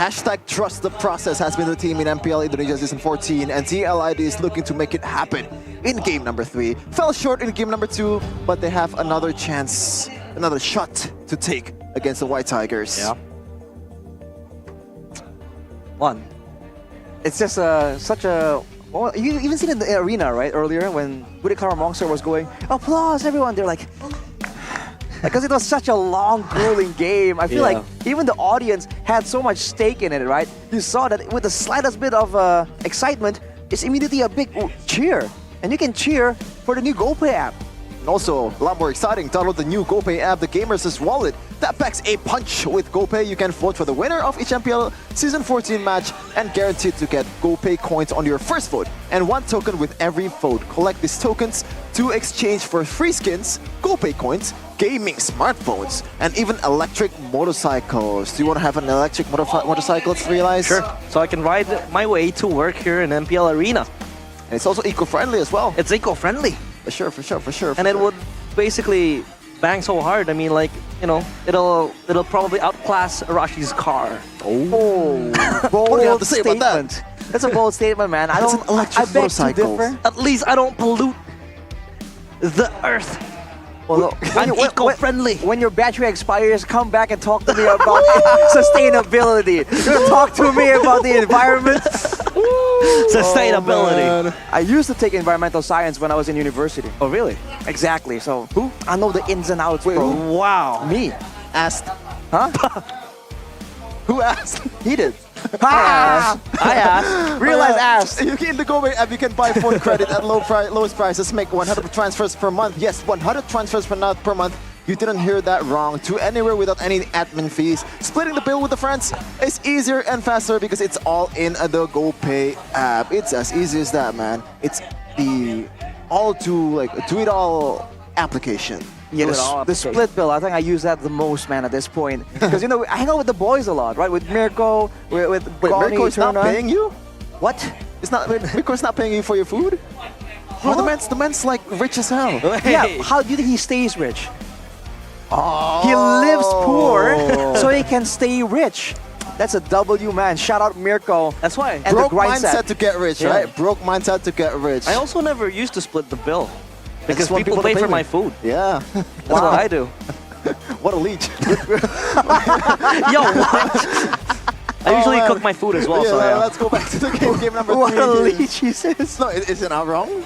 Hashtag trust the process has been the team in MPL Indonesia Season 14, and TLID is looking to make it happen in game number 3. Fell short in game number 2, but they have another chance, another shot to take against the White Tigers. Yeah. One. It's just such a... Well, you even seen it in the arena, right? Earlier when Budikara Monster was going, applause everyone, they're like... Because it was such a long, grueling game. I feel like even the audience had so much stake in it, right? You saw that with the slightest bit of excitement, it's immediately a big cheer. And you can cheer for the new GoPay app. And also, a lot more exciting, download the new GoPay app, the Gamers' Wallet. That packs a punch. With GoPay, you can vote for the winner of each MPL Season 14 match and guaranteed to get GoPay coins on your first vote. And 1 token with every vote. Collect these tokens to exchange for free skins, GoPay coins, gaming smartphones, and even electric motorcycles. Do you want to have an electric motorcycle, Realize? Sure. So I can ride my way to work here in MPL Arena. And it's also eco-friendly as well. It's eco-friendly. For sure. And it would basically bang so hard. I mean, like, you know, it'll probably outclass Arashi's car. Oh, what do you have to say about that? That's a bold statement, man. I beg to differ. At least I don't pollute the earth. Well, I'm eco-friendly. When your battery expires, come back and talk to me about sustainability. You're gonna talk to me about the environment. Sustainability. I used to take environmental science when I was in university. Oh, really? Exactly. So, I know the ins and outs, bro. Wow. Me. Asked. Huh? Who asked? He did. I asked. Realize asked. You can in the GoPay app, you can buy phone credit at lowest prices, make 100 transfers per month. Yes, 100 transfers per month. You didn't hear that wrong. To anywhere without any admin fees. Splitting the bill with the friends is easier and faster because it's all in the GoPay app. It's as easy as that, man. It's the do-it-all application. Yeah, the split bill, I think I use that the most, man, at this point. Because, you know, I hang out with the boys a lot, right? With Mirko, with Mirko is not paying you? What? It's not, Mirko's not paying you for your food? Huh? Oh, the man's like rich as hell. Yeah, how do you think he stays rich? Oh. He lives poor so he can stay rich. That's a W, man. Shout out Mirko. That's why. And broke mindset to get rich, right? Broke mindset to get rich. I also never used to split the bill. Because people pay for my food. Yeah. That's what I do. What a leech. Yo, what? I usually cook my food as well. Yeah, so let's go back to the game number 3. What a leech, he says. No, is it not wrong?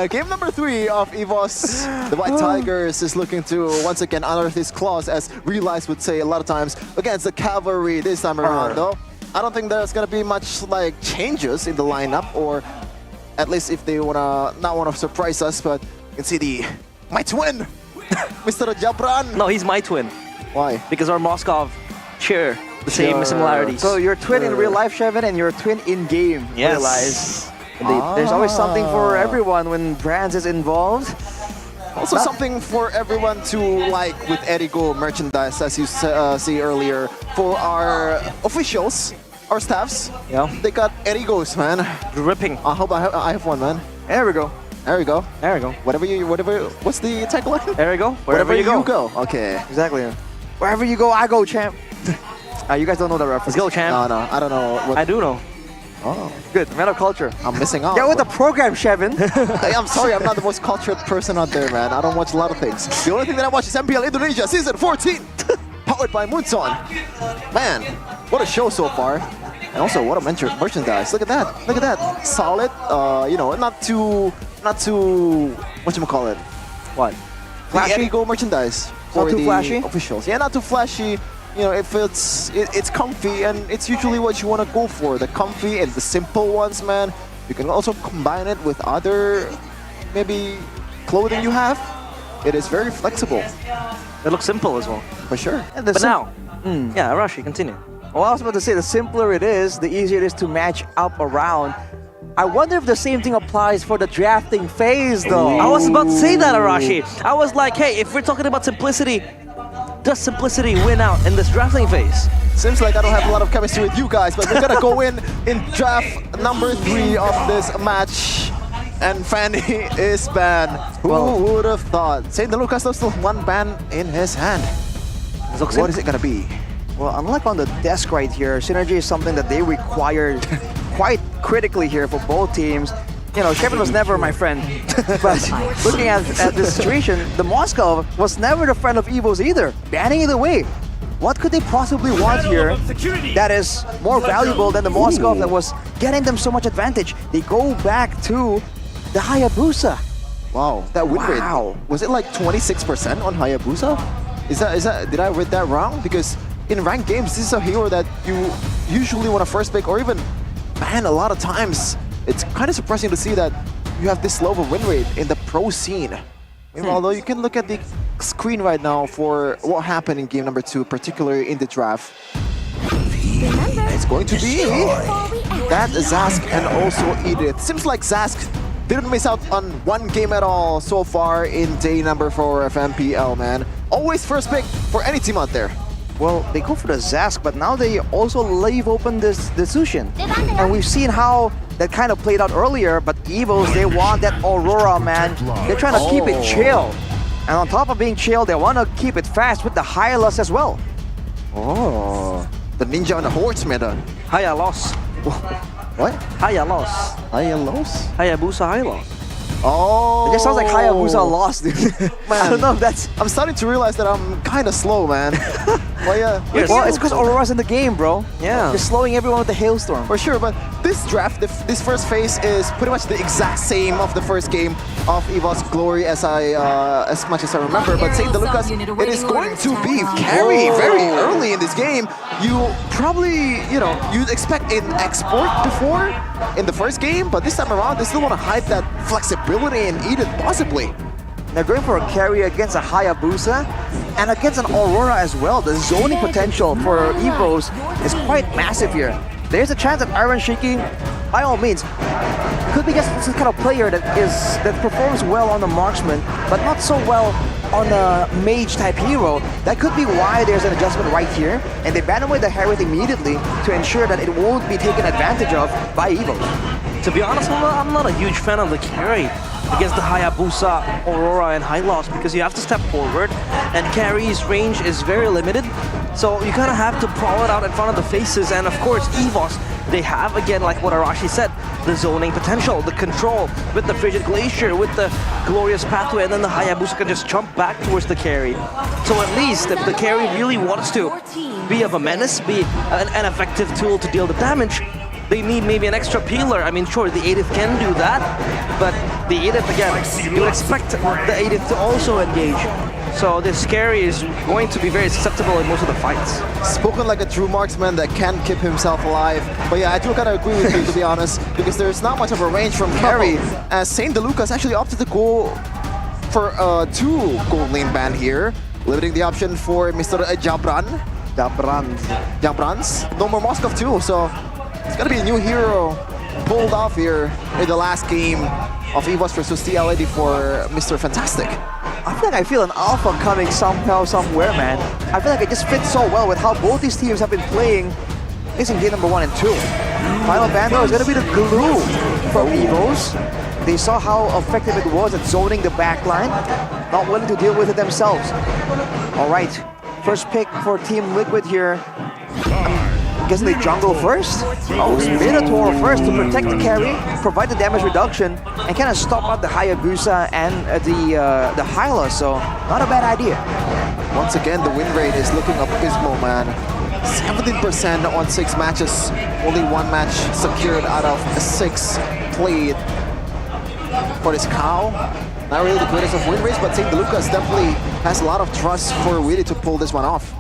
Game number 3 of EVOS, the White Tigers is looking to once again unearth his claws, as Realize would say a lot of times, against the Cavalry this time around, though. I don't think there's going to be much like changes in the lineup, or at least if they not want to surprise us, but you can see my twin, Mr. Jabran. No, he's my twin. Why? Because our Moskov share the same similarities. So you're twin in real life, Shevin, and you're twin in game. Yes. Realize. There's always something for everyone when brands is involved. Also something for everyone to like with Erigo merchandise, as you see earlier. For our officials, our staffs, they got Erigos, man. Dripping. I hope I have one, man. There we go. There we go. There we go. What's the tagline? There we go. Wherever you go. Okay. Exactly. Wherever you go, I go, champ. You guys don't know the reference. Let's go, champ. No, I don't know. I do know. Oh. Good. Meta culture. I'm missing out. Get with the program, Shevin. I'm sorry, I'm not the most cultured person out there, man. I don't watch a lot of things. The only thing that I watch is MPL Indonesia Season 14. Powered by Moonson. Man, what a show so far. And also, what a merchandise. Look at that. Look at that. Solid. You know, not too, whatchamacallit? What? Flashy? Go merchandise. Not too flashy? Officials. Yeah, not too flashy. You know, it's comfy, and it's usually what you want to go for. The comfy and the simple ones, man. You can also combine it with other, maybe, clothing you have. It is very flexible. It looks simple as well. For sure. But now, yeah, Arashi, continue. Well, I was about to say, the simpler it is, the easier it is to match up around. I wonder if the same thing applies for the drafting phase, though. I was about to say that, Arashi. I was like, hey, if we're talking about simplicity, does simplicity win out in this drafting phase? Seems like I don't have a lot of chemistry with you guys, but we're gonna go in draft number 3 of this match. And Fanny is banned. Who would have thought? St. Lucas still one ban in his hand. What is it gonna be? Well, unlike on the desk right here, synergy is something that they require quite critically here for both teams. You know, Shepard was never my friend, but looking at this situation, the Moskov was never the friend of Evo's either, banning either way. What could they possibly want here that is more valuable than the Moskov that was getting them so much advantage? They go back to the Hayabusa. Wow, that win rate, was it like 26% on Hayabusa? Is that, did I read that wrong? Because in ranked games, this is a hero that you usually want to first pick or even ban a lot of times. It's kind of surprising to see that you have this low of a win rate in the pro scene. Although you can look at the screen right now for what happened in game number 2, particularly in the draft. It's going to be that Zask and also Edith. Seems like Zask didn't miss out on one game at all so far in day number 4 of MPL, man. Always first pick for any team out there. Well, they go for the Zask, but now they also leave open the Zushin. And we've seen how that kind of played out earlier, but Evos, they want that Aurora, man. They're trying to keep it chill. And on top of being chill, they want to keep it fast with the Hylas as well. Oh, the ninja on the horse meta. Hayalos. What? Hayalos. Hayalos? Hayabusa Hylos. Oh, it just sounds like Hayabusa lost, dude. Man, I don't know if that's... I'm starting to realize that I'm kind of slow, man. Well, yeah. Yes. Well, it's because Aurora's in the game, bro. Yeah. You're slowing everyone with the hailstorm. For sure, but this draft, this first phase is pretty much the exact same of the first game of EVO's Glory as much as I remember. But St. Lucas, it is going to be carry very early in this game. You probably, you'd expect an export before in the first game, but this time around, they still want to hide that flexibility and eat it possibly. They're going for a carry against a Hayabusa and against an Aurora as well. The zoning potential for Evos is quite massive here. There's a chance that Iron Shiki, by all means, could be just some kind of player that performs well on the marksman, but not so well on a mage type hero. That could be why there's an adjustment right here, and they ban away the Herald immediately to ensure that it won't be taken advantage of by Evos. To be honest, I'm not a huge fan of the carry against the Hayabusa, Aurora, and Hylos because you have to step forward and carry's range is very limited. So you kind of have to brawl it out in front of the faces, and of course EVOS, they have, again, like what Arashi said, the zoning potential, the control with the Frigid Glacier, with the Glorious Pathway, and then the Hayabusa can just jump back towards the carry. So at least if the carry really wants to be of a menace, be an effective tool to deal the damage, they need maybe an extra peeler. I mean, sure, the Edith can do that, but the Edith, again, you expect the Edith to also engage. So this carry is going to be very susceptible in most of the fights. Spoken like a true marksman that can keep himself alive. But yeah, I do kind of agree with you, to be honest, because there's not much of a range from carry, as St. Lucas actually opted to go for 2 gold lane ban here, limiting the option for Mr. Jabrans. No more Moskov too, so it's gonna be a new hero pulled off here in the last game of EVOS versus TLAD for Mr. Fantastic. I feel like I feel an alpha coming somehow, somewhere, man. I feel like it just fits so well with how both these teams have been playing in game number 1 and 2. Final ban though is gonna be the glue from EVOS. They saw how effective it was at zoning the backline, not willing to deal with it themselves. All right, first pick for Team Liquid here. I'm guessing they jungle first? Oh, Minotaur first to protect the carry, provide the damage reduction, and kind of stop out the Hayabusa and the Hyla, so not a bad idea. Once again, the win rate is looking abysmal, man. 17% on 6 matches, only 1 match secured out of 6 played for this cow. Not really the greatest of win rates, but St. Lucas definitely has a lot of trust for Willie to pull this one off.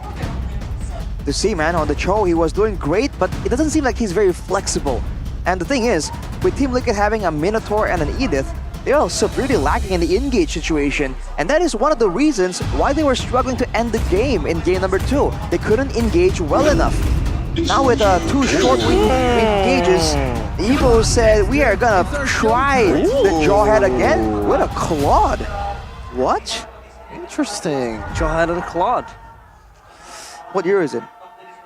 To see, man, on the show he was doing great, but it doesn't seem like he's very flexible. And the thing is, with Team Liquid having a Minotaur and an Edith, they are severely lacking in the engage situation, and that is one of the reasons why they were struggling to end the game in game number 2. They couldn't engage well enough. Now with 2 short engages, Evo said, we are gonna try the Jawhead again with a Claude. What? Interesting. Jawhead and a Claude. What year is it?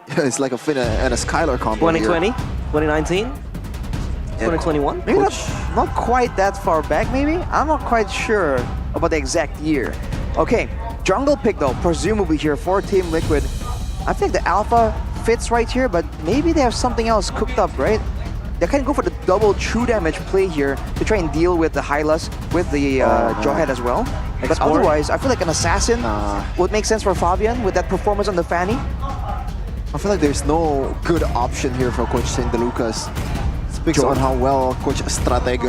It's like a Finn and a Skylar combo 2020? 2019? 2021? Maybe not quite that far back, maybe? I'm not quite sure about the exact year. Okay, jungle pick though, presumably here for Team Liquid. I think the Alpha fits right here, but maybe they have something else cooked up, right? They can go for the double true damage play here to try and deal with the Hylas, with the Jawhead as well. But otherwise, I feel like an Assassin would make sense for Fabian with that performance on the Fanny. I feel like there's no good option here for Coach St. Lucas. Speaks on how well Coach Strateg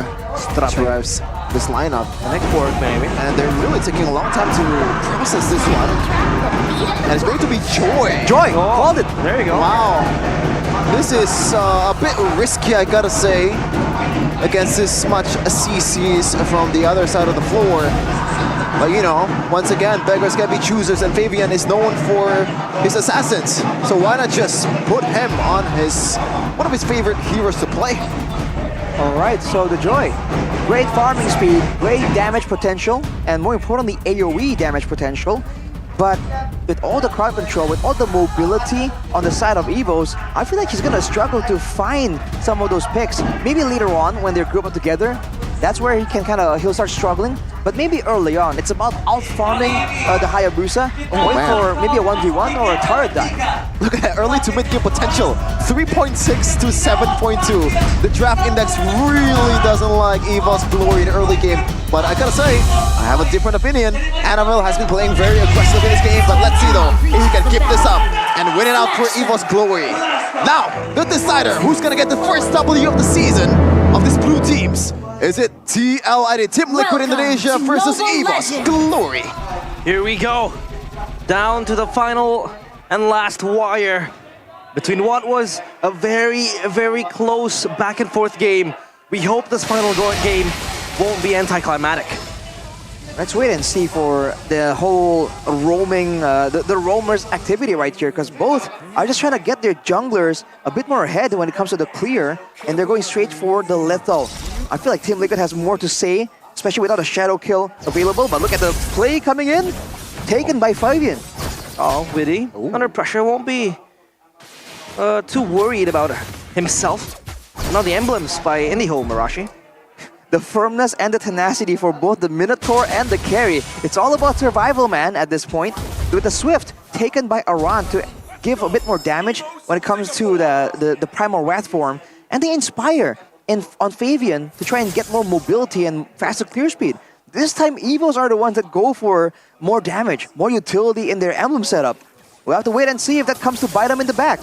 drives this lineup. The next board, maybe. And they're really taking a long time to process this one. And it's going to be Joy. Joy! Called it! There you go. Wow. This is a bit risky, I gotta say, against this much CCs from the other side of the floor. But you know, once again, beggars can be choosers, and Fabian is known for his assassins. So why not just put him on one of his favorite heroes to play? Alright, so the Joy. Great farming speed, great damage potential, and more importantly, AoE damage potential. But with all the crowd control, with all the mobility on the side of Evos, I feel like he's gonna struggle to find some of those picks. Maybe later on when they're grouped up together, that's where he'll start struggling. But maybe early on, it's about out-farming the Hayabusa, going for maybe a 1v1 or a turret dive. Look at that early to mid-game potential, 3.6 to 7.2. The draft index really doesn't like Evo's Glory in early game. But I gotta say, I have a different opinion. Annabelle has been playing very aggressive in this game, but let's see though, if he can keep this up and win it out for Evo's Glory. Now, the decider, who's gonna get the first W of the season of these blue teams? Is it TLID, Team Liquid Indonesia versus Evo's Glory? Here we go. Down to the final and last wire between what was a very, very close back and forth game. We hope this final game won't be anticlimactic. Let's wait and see for the whole roaming, the roamers activity right here, because both are just trying to get their junglers a bit more ahead when it comes to the clear, and they're going straight for the lethal. I feel like Team Liquid has more to say, especially without a shadow kill available, but look at the play coming in, taken by Fabian. Oh, Witty, under pressure, won't be too worried about himself. Now the emblems by IndyHome, Marashi. The firmness and the tenacity for both the Minotaur and the carry. It's all about survival, man, at this point. With the Swift taken by Aran to give a bit more damage when it comes to the Primal Wrath form. And they Inspire on Fabian to try and get more mobility and faster clear speed. This time, Evos are the ones that go for more damage, more utility in their emblem setup. We'll have to wait and see if that comes to bite them in the back.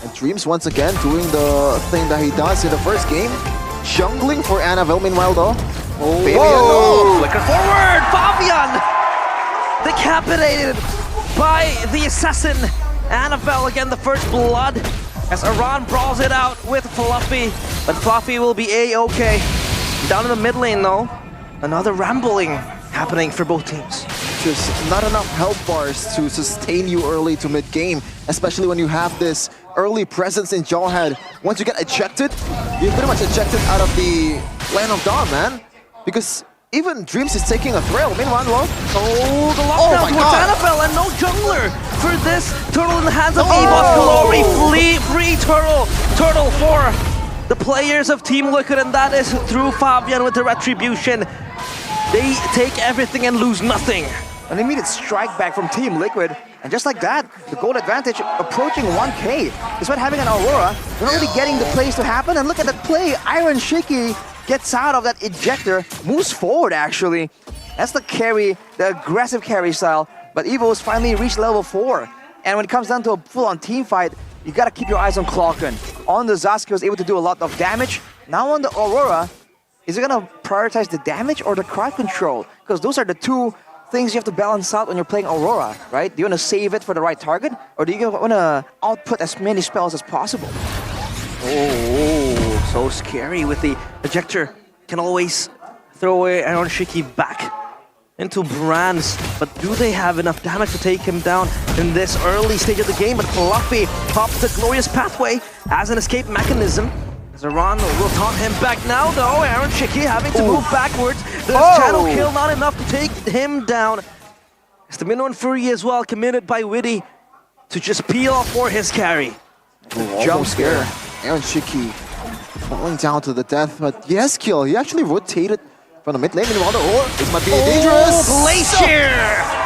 And Dreams once again doing the thing that he does in the first game. Jungling for Annabelle meanwhile though. Whoa! Flicker forward! Fabian! Decapitated by the assassin. Annabelle again, the first blood. As Aran brawls it out with Fluffy. But Fluffy will be A-okay. Down in the mid lane though. Another rambling happening for both teams. Just not enough health bars to sustain you early to mid-game, especially when you have this early presence in Jawhead. Once you get ejected, you're pretty much ejected out of the Land of Dawn, man. Because even Dreams is taking a thrill. Meanwhile, the lockdown towards Annabelle and no jungler for this. Turtle in the hands of Evo's Glory. Free Turtle for the players of Team Liquid, and that is through Fabian with the Retribution. They take everything and lose nothing. An immediate strike back from Team Liquid, and just like that, the gold advantage approaching 1K. Despite having an Aurora, they're not really getting the plays to happen, and look at that play. Iron Shiki gets out of that ejector, moves forward actually. That's the carry, the aggressive carry style, but Evo's finally reached level 4. And when it comes down to a full-on team fight, you gotta keep your eyes on Clocken. On the Zaskia was able to do a lot of damage. Now on the Aurora, is it gonna prioritize the damage or the crowd control? Because those are the two things you have to balance out when you're playing Aurora, right? Do you want to save it for the right target, or do you want to output as many spells as possible? Oh, so scary with the ejector. Can always throw away Iron Shiki back into Brands, but do they have enough damage to take him down in this early stage of the game? But Fluffy pops the glorious pathway as an escape mechanism. Aran will taunt him back now though. Iron Shiki having to move backwards. The shadow kill not enough to take him down. It's the Minnow and Fury as well, committed by Witty to just peel off for his carry. Jump scare. Iron Shiki falling down to the death, but yes, kill. He actually rotated from the mid lane. This might be dangerous. Glacier!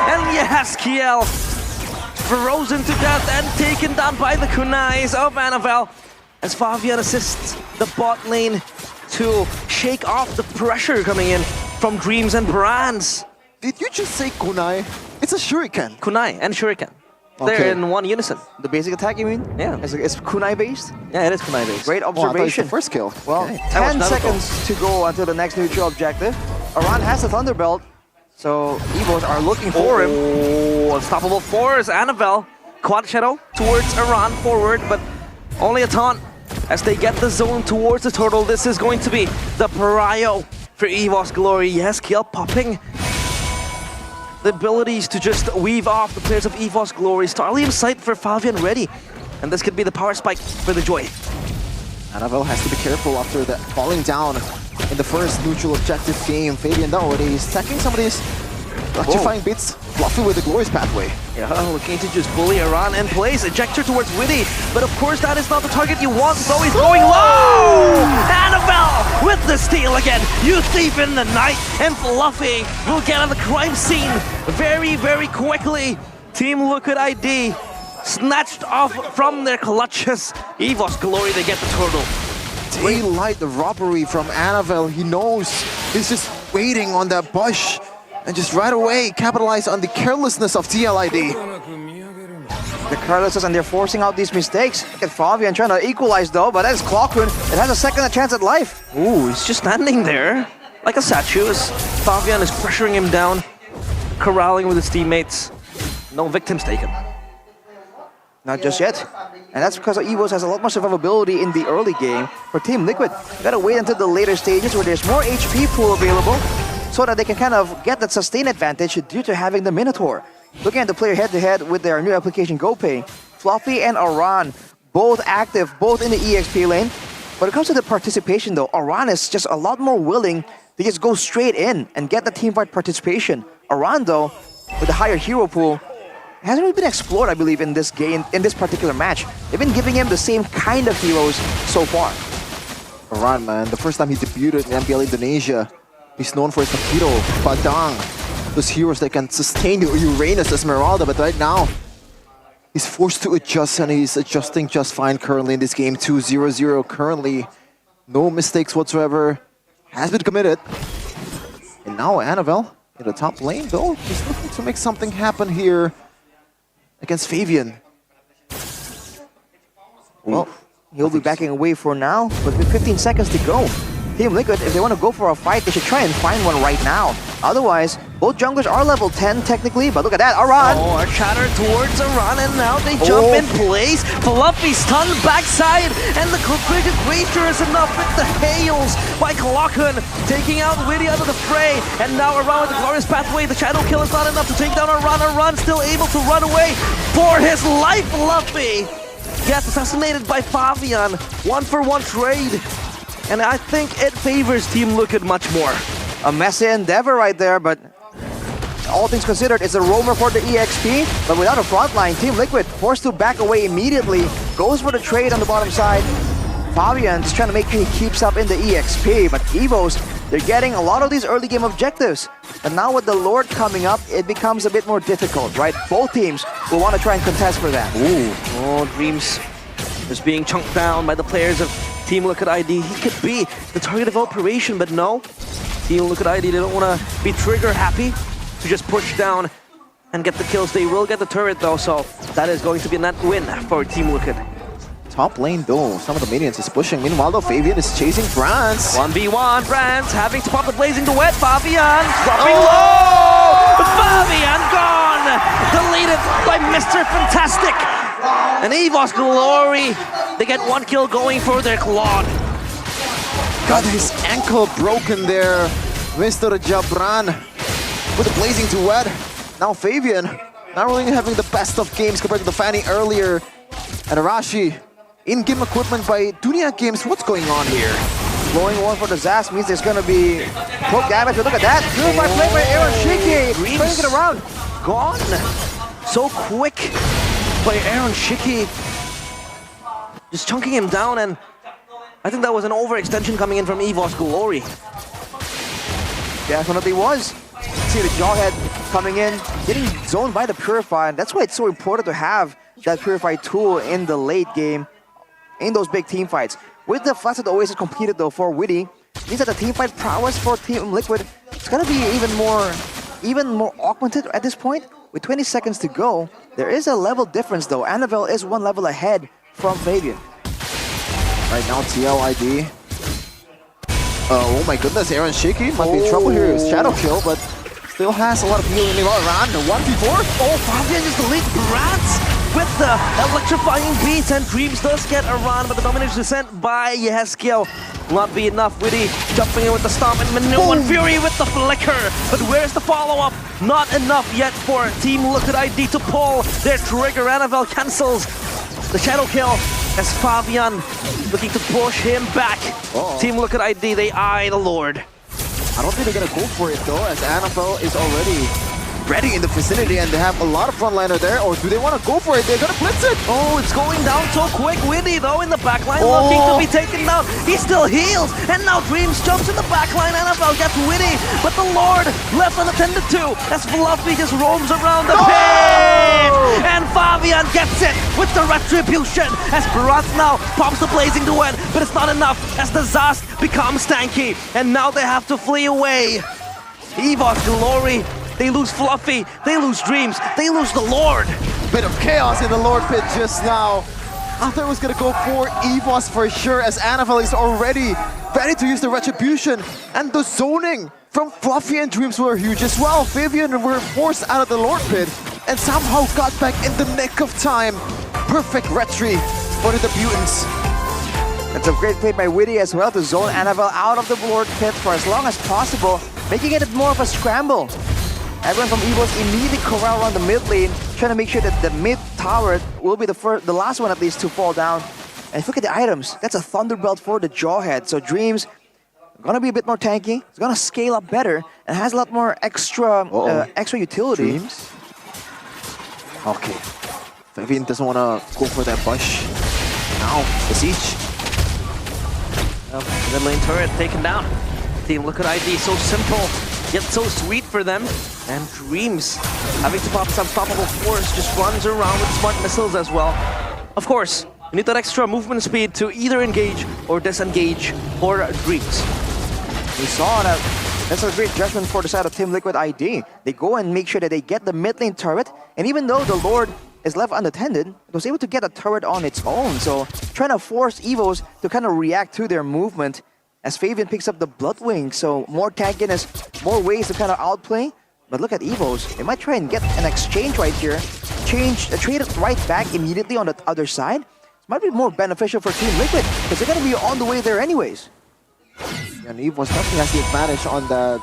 And yes, Kiel frozen to death and taken down by the kunais of Annabelle. As Fabian assists the bot lane to shake off the pressure coming in from Dreams and Brands. Did you just say kunai? It's a shuriken. Kunai and shuriken. Okay. They're in one unison. The basic attack, you mean? Yeah. It's kunai based? Yeah, it is kunai based. Great Oh, I thought it was observation. the first kill. Well, Okay. 10 seconds to go until the next neutral objective. Aran has the Thunderbelt, so Evos are looking for him. Oh, unstoppable force. Annabelle, quad shadow towards Aran forward, but only a taunt as they get the zone towards the turtle. This is going to be the pariah for EVOS Glory. Yes, kill popping. The abilities to just weave off the players of EVOS Glory. Starlium sight for Fabian ready. And this could be the power spike for the Joy. Annabelle has to be careful after that falling down in the first neutral objective game. Fabian though, he's stacking some of these electrifying bits. Fluffy with the Glorious Pathway. Yeah, looking to just bully Aran in place. Ejector towards Witty. But of course that is not the target you want, so he's going low! Annabelle with the steal again. You thief in the night. And Fluffy will get on the crime scene very, very quickly. Team Liquid ID snatched off from their clutches. EVOS Glory, they get the turtle. Daylight the robbery from Annabelle. He knows he's just waiting on that bush and just right away capitalize on the carelessness of TLID. The carelessness, and they're forcing out these mistakes. Look at Fabian trying to equalize though, but that's Clockwood. It has a second chance at life. Ooh, he's just standing there like a statue as Fabian is pressuring him down, corralling with his teammates. No victims taken. Not just yet. And that's because EVOS has a lot more survivability in the early game. For Team Liquid, you gotta wait until the later stages where there's more HP pool available so that they can kind of get that sustain advantage due to having the Minotaur. Looking at the player head-to-head with their new application GoPay, Fluffy and Aran, both active, both in the EXP lane. When it comes to the participation though, Aran is just a lot more willing to just go straight in and get the teamfight participation. Aran though, with the higher hero pool, hasn't really been explored, I believe, in this game, in this particular match. They've been giving him the same kind of heroes so far. Aran, man, the first time he debuted in MPL Indonesia, he's known for his Takedo, Padang, those heroes that can sustain Uranus, Esmeralda, but right now, he's forced to adjust and he's adjusting just fine currently in this game. 2-0-0 currently. No mistakes whatsoever. Has been committed. And now Annabelle in the top lane though. He's looking to make something happen here against Fabian. Well, he'll be backing away for now, but with 15 seconds to go. Team Liquid, if they want to go for a fight, they should try and find one right now. Otherwise, both junglers are level 10 technically, but look at that, Aran! Oh, a chatter towards Aran, and now they jump in place. Fluffy stunned backside, and the Creature is enough with the hails by Clockun, taking out Witty out of the fray. And now Aran with the Glorious Pathway. The Shadow Kill is not enough to take down Aran. Aran still able to run away for his life. Fluffy gets assassinated by Fabian. 1-for-1 trade. And I think it favors Team Liquid much more. A messy endeavor right there, but all things considered, it's a roamer for the EXP, but without a front line, Team Liquid forced to back away immediately, goes for the trade on the bottom side. Fabian just trying to make sure he keeps up in the EXP, but EVOS, they're getting a lot of these early game objectives. And now with the Lord coming up, it becomes a bit more difficult, right? Both teams will want to try and contest for that. Ooh, oh, Dreams is being chunked down by the players of Team Liquid ID. He could be the target of operation, but no. Team Liquid ID, they don't want to be trigger happy to just push down and get the kills. They will get the turret though, so that is going to be a net win for Team Liquid. Top lane though, some of the minions is pushing. Meanwhile though, Fabian is chasing Brands. 1v1, Brands having to pop the Blazing Duet. Fabian dropping low! Fabian gone! Deleted by Mr. Fantastic! And EVOS Glory, they get one kill going for their Claude. Got his ankle broken there, Mr. Jabran with a Blazing Duet. Now Fabian, not really having the best of games compared to the Fanny earlier. And Arashi, in-game equipment by Dunia Games. What's going on here? Blowing one for the Zaz means there's gonna be poke damage, but look at that! Good play by Aaron Shiki, turning it around. Gone so quick by Aaron Shiki. Just chunking him down, and I think that was an overextension coming in from EVOS Glory. Definitely was. See the Jawhead coming in, getting zoned by the Purify, and that's why it's so important to have that Purify tool in the late game, in those big team fights. With the Flaccid Oasis completed though for Witty, means that the team fight prowess for Team Liquid is gonna be even more augmented at this point. With 20 seconds to go, there is a level difference though. Annabelle is one level ahead from Fabian. Right now, TLID. Oh my goodness, Aaron Shaky might be in trouble here. It's Shadow Kill, but still has a lot of healing around. 1v4. Oh, Fabian just the lead Brats with the electrifying beats, and Dreams does get around, but the domination descent by Yeskel will not be enough. Witty jumping in with the stomp, and Manu and Fury with the flicker. But where's the follow-up? Not enough yet for Team Liquid ID to pull their trigger. Annabelle cancels the shadow kill as Fabian looking to push him back. Team Liquid ID, they eye the Lord. I don't think they're gonna go for it though, as Annabelle is already ready in the vicinity and they have a lot of frontliner there. Or do they want to go for it? They're gonna blitz it. Oh, it's going down so quick. Witty though in the backline looking to be taken down. He still heals, and now Dreams jumps in the backline. Annabelle gets Witty, but the Lord left unattended to as Fluffy just roams around the pit. And Fabian gets it with the retribution as Barath now pops the blazing duet, but it's not enough as the Zast becomes tanky, and now they have to flee away. EVOS Glory, they lose Fluffy, they lose Dreams, they lose the Lord. Bit of chaos in the Lord pit just now. I thought it was gonna go for EVOS for sure, as Annabelle is already ready to use the retribution. And the zoning from Fluffy and Dreams were huge as well. Vivian were forced out of the Lord pit and somehow got back in the nick of time. Perfect retry for the Debutants. That's a great play by Witty as well to zone Annabelle out of the Lord pit for as long as possible, making it more of a scramble. Everyone from EVOS immediately corral around the mid lane, trying to make sure that the mid tower will be the last one at least to fall down. And look at the items. That's a Thunderbelt for the Jawhead. So Dreams gonna be a bit more tanky. It's gonna scale up better and has a lot more extra utility. Dreams. Okay. Vivian doesn't want to go for that push. Now the siege. Mid lane turret taken down. Team Liquid ID, so simple, yet so sweet for them. And Dreams, having to pop this unstoppable force, just runs around with smart missiles as well. Of course, you need that extra movement speed to either engage or disengage for Dreams. We saw that. That's a great judgment for the side of Team Liquid ID. They go and make sure that they get the mid lane turret, and even though the Lord is left unattended, it was able to get a turret on its own. So trying to force EVOs to kind of react to their movement as Fabian picks up the Bloodwing. So more tankiness, more ways to kind of outplay. But look at EVOs. They might try and get an exchange right here. Trade it right back immediately on the other side. It might be more beneficial for Team Liquid because they're going to be on the way there anyways. And EVOS definitely has the advantage on the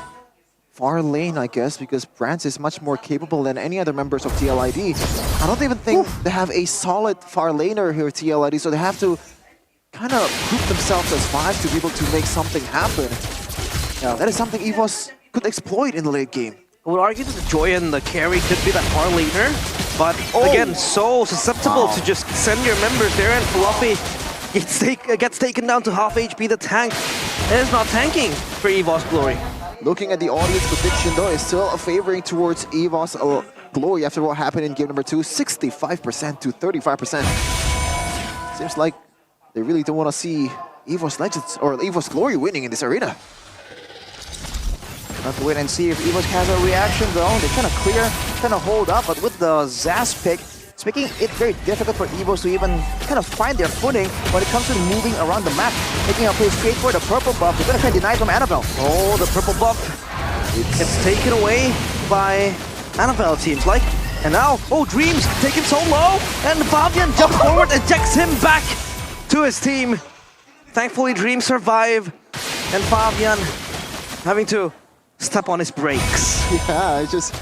far lane, I guess, because Brance is much more capable than any other members of TLID. I don't even think they have a solid far laner here, TLID, so they have to kind of prove themselves as five to be able to make something happen. Yeah, that is something EVOS could exploit in the late game. I would argue that the Joy and the carry could be that far laner, but again, so susceptible to just send your members there, and Fluffy gets taken down to half HP. The tank is not tanking for EVOS Glory. Looking at the audience prediction though, is still favoring towards EVOS Glory after what happened in game number 2, 65% to 35%. Seems like they really don't want to see EVOS Legends or EVOS Glory winning in this arena. Have to wait and see if EVOS has a reaction though. They kind of clear, kind of hold up, but with the Zast pick, it's making it very difficult for EVOS to even kind of find their footing when it comes to moving around the map. Making a play straight for the purple buff. They're going to try to deny from Annabelle. Oh, the purple buff. It's taken away by Annabelle, it seems like. And now, oh, Dreams taken so low. And Fabian jumps forward, ejects him back to his team. Thankfully, Dreams survive. And Fabian having to step on his brakes. Yeah, it's just,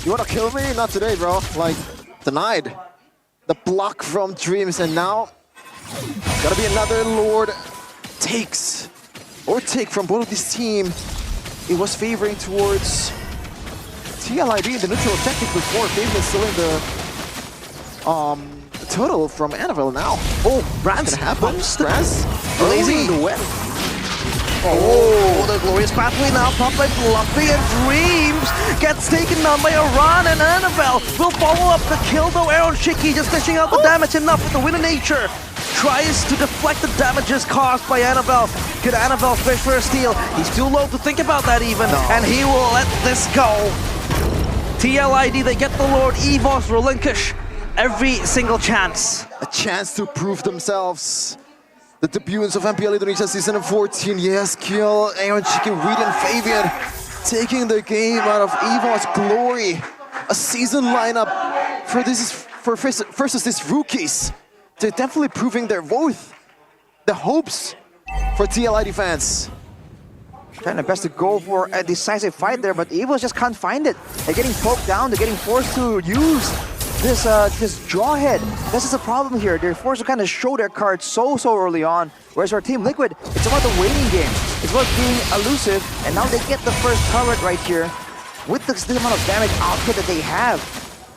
you want to kill me? Not today, bro. Like, denied. The block from Dreams, and now it's gotta be another Lord take from both of this team. It was favoring towards TLID in the neutral objective before. Fabian still in the total from Annabelle now. Oh, Brance gonna happen. blazing the web. Oh, the glorious pathway now, popped by Fluffy, and Dreams gets taken down by Aran, and Annabelle will follow up the kill though. Aaron Shiki just dishing out the damage enough with the Wind of Nature. Tries to deflect the damages caused by Annabelle. Could Annabelle fish for a steal? He's too low to think about that even, and he will let this go. TLID, they get the Lord. EVOS relinquish every single chance. A chance to prove themselves. The debuts of MPL Indonesia Season 14. Yes, kill Aaron Chicken, Reed and Fabian taking the game out of EVOS Glory. A season lineup versus these rookies. They're definitely proving their worth. The hopes for TLID fans. Trying their best to go for a decisive fight there, but EVOS just can't find it. They're getting poked down, they're getting forced to use this Jawhead. This is a problem here. They're forced to kind of show their cards so early on. Whereas our Team Liquid, it's about the waiting game. It's about being elusive, and now they get the first turret right here. With the amount of damage output that they have,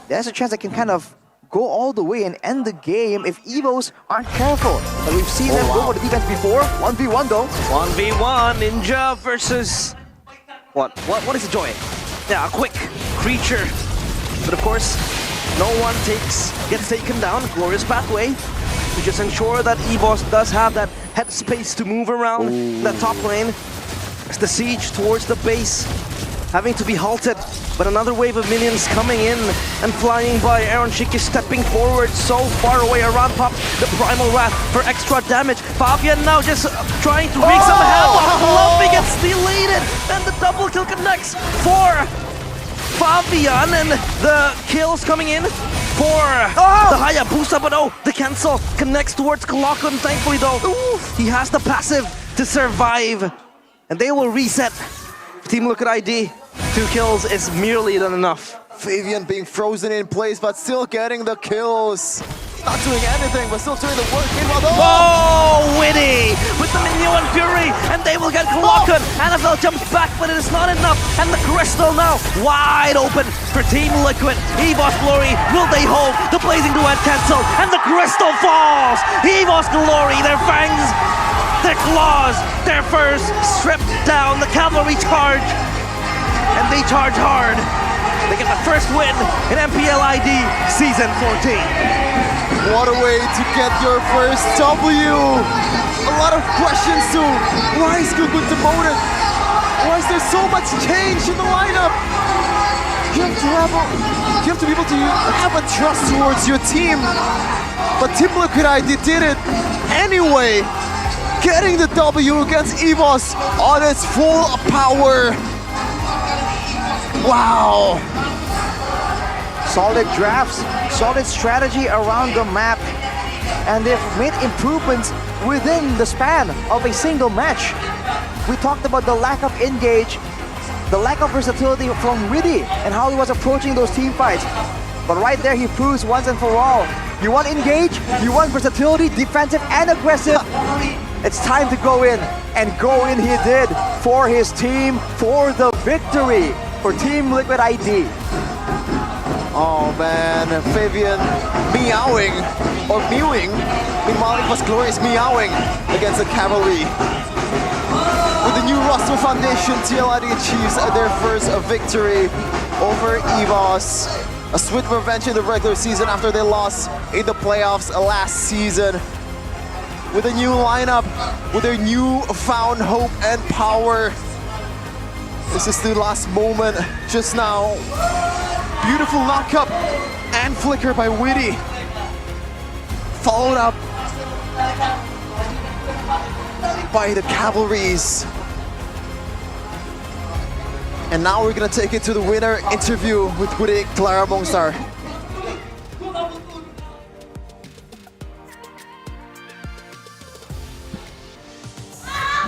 there's a chance they can kind of go all the way and end the game if EVOS aren't careful. But we've seen them go for the defense before. 1v1 though. 1v1, Ninja versus... What is the Joy? Yeah, a quick creature. But of course, no one gets taken down. Glorious pathway to just ensure that EVOS does have that headspace to move around that top lane. As the siege towards the base having to be halted, but another wave of minions coming in and flying by. Aaron Shiki stepping forward so far away. Around pop the Primal Wrath for extra damage. Fabian now just trying to wreak some havoc. Luffy gets deleted, and the double kill connects for Fabian, and the kills coming in for the Hayabusa, but the cancel connects towards Kalakun. Thankfully though, he has the passive to survive, and they will reset. Team Liquid ID, 2 kills is merely than enough. Fabian being frozen in place, but still getting the kills. Not doing anything, but still doing the work. Witty with the Minion Fury, and they will get Kalakun. Annabelle jumps back, but it is not enough. And the Crystal now wide open for Team Liquid. EVOS Glory, will they hold? The Blazing Duet cancelled, and the Crystal falls. EVOS Glory, their fangs, their claws, their furs stripped down. The cavalry charge, and they charge hard. They get the first win in MPL ID Season 14. What a way to get your first W! A lot of questions too. Why is Gukun demoted? Why is there so much change in the lineup? You have to be able to have a trust towards your team. But Team Liquid ID did it anyway, getting the W against EVOS on its full power. Wow! Solid drafts, solid strategy around the map, and they've made improvements within the span of a single match. We talked about the lack of engage, the lack of versatility from Witty and how he was approaching those team fights. But right there he proves once and for all, you want engage, you want versatility, defensive and aggressive. It's time to go in, and go in he did for his team, for the victory for Team Liquid ID. Oh man, Fabian meowing, or mewing. Meanwhile, it was Glorious meowing against the Cavalry. With the new roster foundation, TLID achieves their first victory over EVOS. A sweet revenge in the regular season after they lost in the playoffs last season. With a new lineup, with their newfound hope and power. This is the last moment just now. Beautiful knockup and flicker by Witty. Followed up by the Cavalries. And now we're gonna take it to the winner interview with Witty Clara Mongstar.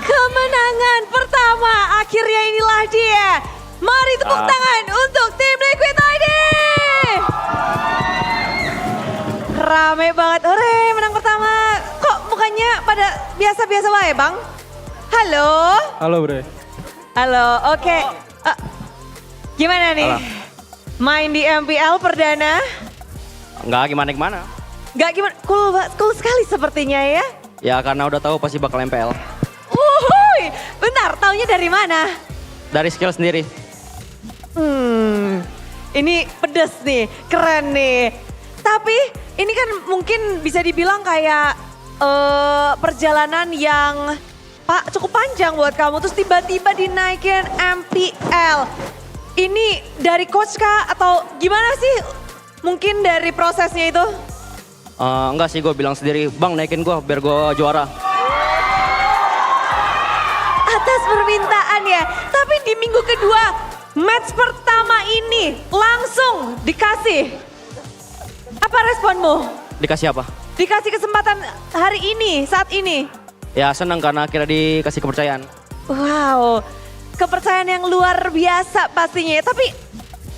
Kemenangan pertama, akhirnya inilah dia. Mari tepuk tangan untuk Tim Liquid ID. Rame banget, hore, menang pertama. Kok mukanya pada biasa-biasa wae, Bang? Halo? Halo, Bre. Halo, oke. Gimana nih? Halo. Main di MPL perdana? Enggak gimana-gimana. Nggak gimana, cool sekali sepertinya ya. Ya karena udah tahu pasti bakal MPL. Wuhui, Bentar, taunya dari mana? Dari skill sendiri. Ini pedes nih, keren nih. Tapi ini kan mungkin bisa dibilang kayak perjalanan yang cukup panjang buat kamu. Terus tiba-tiba dinaikin MPL. Ini dari coach kah atau gimana sih? Mungkin dari prosesnya itu? Enggak sih, gue bilang sendiri, Bang naikin gue biar gue juara. Atas permintaan ya. Tapi di minggu kedua, match pertama ini langsung dikasih. Apa responmu? Dikasih apa? Dikasih kesempatan hari ini, saat ini. Ya senang karena akhirnya dikasih kepercayaan. Wow, kepercayaan yang luar biasa pastinya. Tapi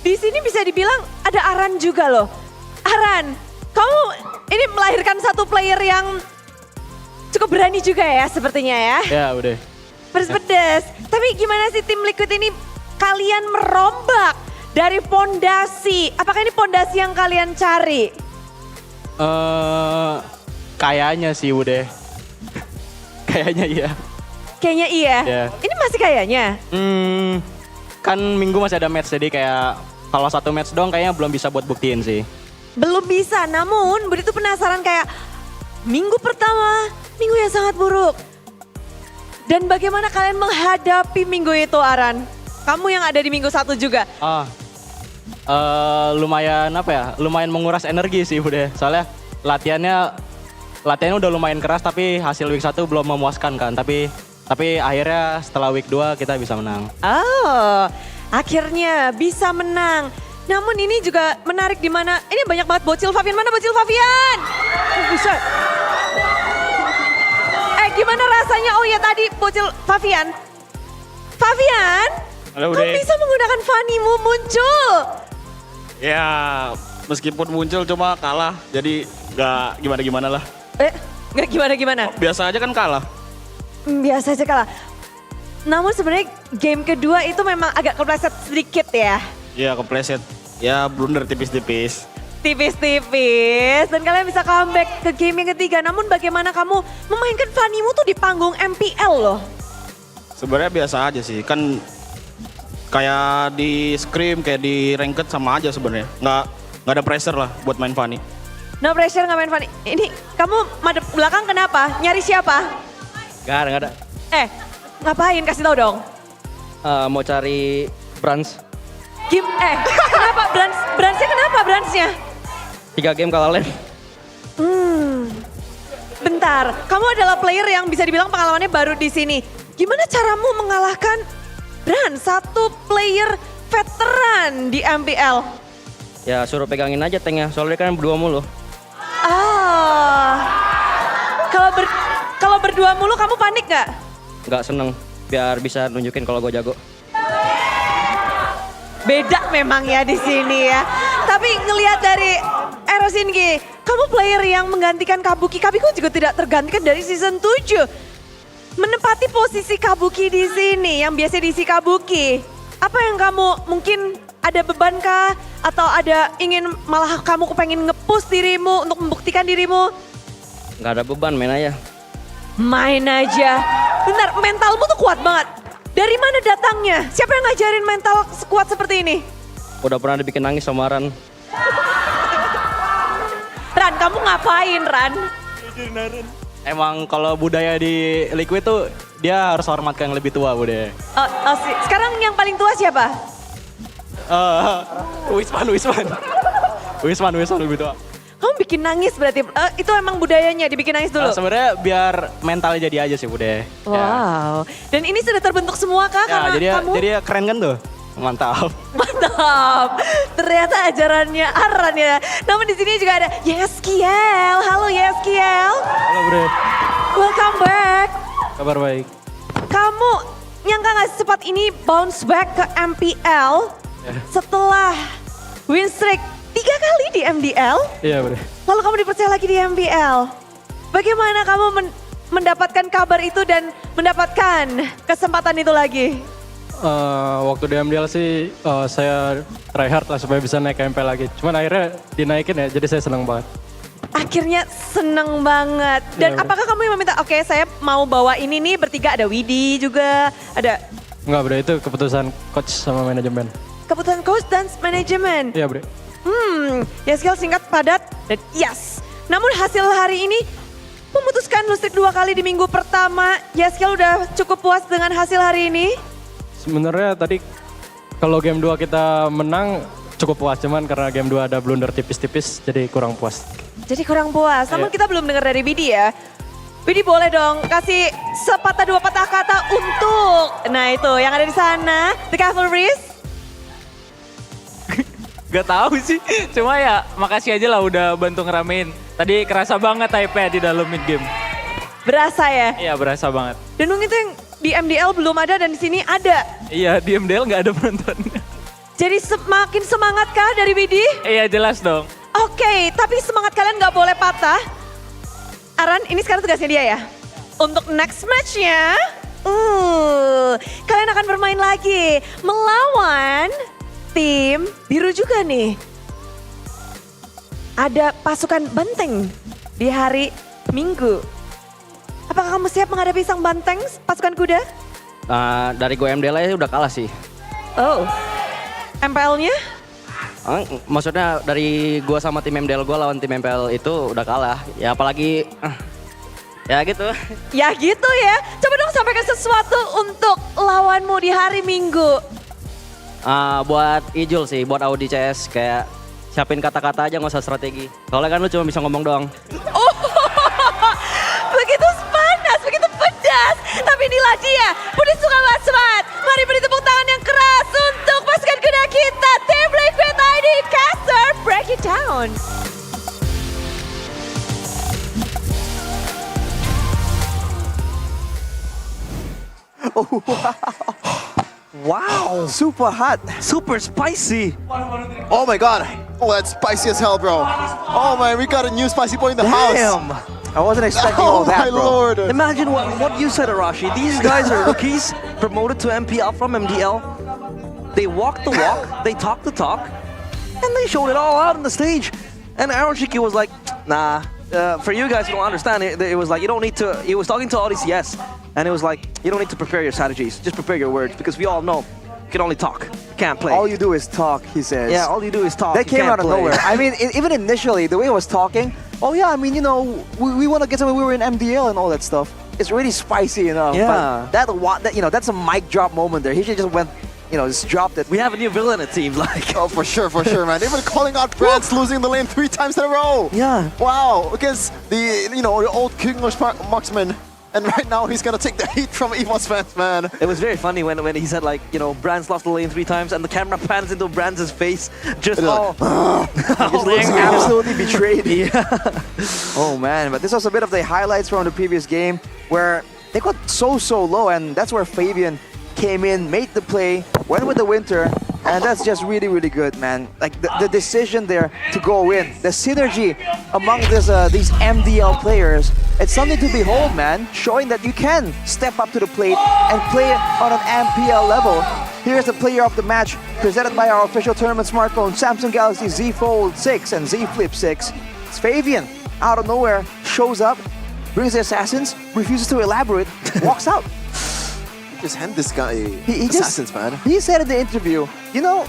di sini bisa dibilang ada Aran juga loh. Aran, kamu ini melahirkan satu player yang cukup berani juga ya sepertinya ya. Ya udah. Pedes-pedes. Tapi gimana sih tim Liquid ini kalian merombak dari pondasi? Apakah ini pondasi yang kalian cari? Kayaknya sih udah. Kayaknya iya. Kayaknya iya. Yeah. Ini masih kayaknya? Kan minggu masih ada match jadi kayak kalau satu match doang kayaknya belum bisa buat buktiin sih. Belum bisa, namun Budi tuh penasaran kayak minggu pertama, minggu yang sangat buruk. Dan bagaimana kalian menghadapi minggu itu Aran? Kamu yang ada di minggu 1 juga. Lumayan apa ya, lumayan menguras energi sih udah. Soalnya latihannya udah lumayan keras tapi hasil week 1 belum memuaskan kan. Tapi akhirnya setelah week 2 kita bisa menang. Oh, akhirnya bisa menang. Namun ini juga menarik di mana ini banyak banget bocil Fabian. Mana bocil Fabian? Buset. Gimana rasanya? Oh ya tadi bocil Fabian. Fabian, halo, kamu bisa menggunakan Fannymu muncul. Ya, meskipun muncul cuma kalah. Jadi gak gimana-gimana lah. Gak gimana-gimana? Biasa aja kan kalah. Biasa aja kalah. Namun sebenarnya game kedua itu memang agak kepleset sedikit ya. Ya kepleset, ya blunder tipis-tipis. Tipis-tipis dan kalian bisa comeback ke game yang ketiga. Namun bagaimana kamu memainkan Fannymu tuh di panggung MPL loh? Sebenarnya biasa aja sih, kan kayak di scrim, kayak di ranked sama aja sebenarnya. Nggak ada pressure lah buat main Fanny. No pressure nggak main Fanny. Ini kamu madep belakang kenapa? Nyari siapa? Nggak ada. Ngapain? Kasih tahu dong. Mau cari Brans. Kenapa Bransnya kenapa Bransnya? 3 game kalah lane. Bentar, kamu adalah player yang bisa dibilang pengalamannya baru di sini. Gimana caramu mengalahkan Brans, satu player veteran di MPL? Ya suruh pegangin aja tanknya, soalnya kan berdua mulu. Kalau berdua mulu kamu panik nggak? Nggak seneng, biar bisa nunjukin kalau gue jago. Beda memang ya di sini ya. Tapi ngelihat dari Erosingi, kamu player yang menggantikan Kabuki. Kabuki juga tidak tergantikan dari season 7. Menempati posisi Kabuki di sini yang biasa diisi Kabuki. Apa yang kamu mungkin ada beban kah? Atau ada ingin malah kamu pengen nge-push dirimu untuk membuktikan dirimu? Nggak ada beban, main aja. Main aja. Benar, mentalmu tuh kuat banget. Dari mana datangnya? Siapa yang ngajarin mental kuat seperti ini? Udah pernah dibikin nangis sama Ran. Ran, kamu ngapain Ran? Emang kalau budaya di Liquid tuh dia harus hormat ke yang lebih tua budaya. Sekarang yang paling tua siapa? Wisman lebih tua. Kamu bikin nangis berarti, itu emang budayanya dibikin nangis dulu? Sebenarnya biar mentalnya jadi aja sih budaya. Wow, dan ini sudah terbentuk semua kah? Ya, kamu? jadi keren kan tuh? Mantap. Ternyata ajarannya Aran ya. Namun di sini juga ada Yeskiel. Halo Yeskiel. Halo Bre. Welcome back. Kabar baik. Kamu nyangka gak secepat ini bounce back ke MPL setelah win streak 3 kali di MDL? Iya Bre. Lalu kamu dipercaya lagi di MPL. Bagaimana kamu mendapatkan kabar itu dan mendapatkan kesempatan itu lagi? Waktu di MDL sih saya try hard lah supaya bisa naik ke MPL lagi. Cuman akhirnya dinaikin ya, jadi saya senang banget. Akhirnya seneng banget. Dan apakah kamu yang meminta, oke saya mau bawa ini nih bertiga, ada Widi juga, ada... Enggak Bre, itu keputusan coach sama manajemen. Keputusan coach dan manajemen? Iya Bre. Yaskiel singkat, padat, dan yes. Namun hasil hari ini memutuskan lustrik 2 kali di minggu pertama. Yaskiel udah cukup puas dengan hasil hari ini? Sebenarnya tadi kalau game 2 kita menang cukup puas, cuman karena game 2 ada blunder tipis-tipis jadi kurang puas. Jadi kurang puas, namun kita belum dengar dari Bidi ya. Bidi boleh dong kasih sepatah dua patah kata untuk, nah itu yang ada di sana, The Cavalries. Gak tahu sih, cuma ya makasih aja lah udah bantu ngeramein. Tadi kerasa banget hype-nya di dalam mid game. Berasa ya? Iya berasa banget. Dan mungkin itu yang di MDL belum ada dan di sini ada. Iya di MDL gak ada penontonnya. Jadi semakin semangat kah dari Bidi? Iya jelas dong. Oke, tapi semangat kalian gak boleh patah. Aran, ini sekarang tugasnya dia ya. Untuk next match-nya, kalian akan bermain lagi melawan tim biru juga nih. Ada pasukan banteng di hari Minggu. Apakah kamu siap menghadapi sang banteng, pasukan kuda? Dari gue MDL udah kalah sih. Oh, MPL-nya? Maksudnya dari gue sama tim MDL gue lawan tim MPL itu udah kalah. Ya apalagi, ya gitu. Ya gitu ya. Coba dong sampaikan sesuatu untuk lawanmu di hari Minggu. Buat Ijul sih, buat Audi CS kayak siapin kata-kata aja nggak usah strategi. Soalnya kan lu cuma bisa ngomong doang. Oh, begitu panas, begitu pedas. Tapi inilah dia, Budi Sukamasmat. Mari beri tepuk tangan yang keras untuk pasukan kuda kita. Tim Liquid ID Caster, break it down. Oh, wow. Wow, super hot, super spicy. Oh my god. Oh, that's spicy as hell, bro. Oh man, we got a new spicy boy in the house. Damn. I wasn't expecting all that, my bro. lord. Imagine what you said, Arashi. These guys are rookies promoted to MPL from MDL. They walk the walk, they talk the talk, and they showed it all out on the stage. And Aroshiki was like, nah, for you guys who don't understand, it was like, you don't need to, he was talking to all these yes, and it was like, you don't need to prepare your strategies, just prepare your words, because we all know you can only talk, you can't play. All you do is talk, he says. Yeah, all you do is talk. That came out of nowhere. I mean, even initially, the way he was talking, oh yeah, I mean, you know, we want to get something, we were in MDL and all that stuff. It's really spicy enough. Yeah. But that, you know, that's a mic drop moment there. He should just went, you know, just dropped it. We have a new villain, it seems like. Oh, for sure, man. They've been calling out Brands losing the lane 3 times in a row. Yeah. Wow, against the, you know, the old King marksman. And right now he's gonna take the heat from EVOS fans, man. It was very funny when he said like, you know, Brands lost the lane 3 times and the camera pans into Brands' face. Just all... He just looks absolutely betrayed. Yeah. Oh man, but this was a bit of the highlights from the previous game where they got so low, and that's where Fabian came in, made the play, went with the Winter, and that's just really good, man. Like the decision there to go in, the synergy among these MDL players, it's something to behold, man. Showing that you can step up to the plate and play on an MPL level. Here's the player of the match, presented by our official tournament smartphone, Samsung Galaxy Z Fold 6 and Z Flip 6. It's Fabian, out of nowhere, shows up, brings the assassins, refuses to elaborate, walks out. Just hand this guy He assassins, man. He said in the interview, you know,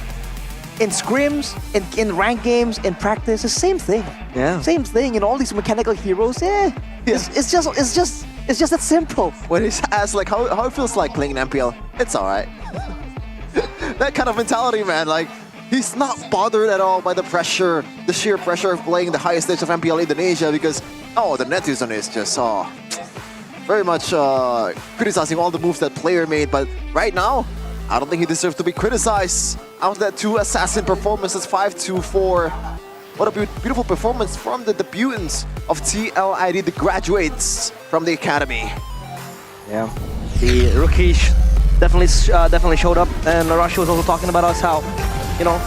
in scrims, in ranked games, in practice, the same thing. Yeah. Same thing. In all these mechanical heroes, it's just that simple. When he's asked like how it feels like playing in MPL, it's alright. That kind of mentality, man. Like he's not bothered at all by the pressure, the sheer pressure of playing the highest stage of MPL Indonesia because the netizen is just very much criticizing all the moves that player made, but right now, I don't think he deserves to be criticized. After that 2 assassin performances, 5-2-4. What a beautiful performance from the debutants of TLID, the graduates from the academy. Yeah, the rookies definitely showed up, and Arashi was also talking about us how, you know,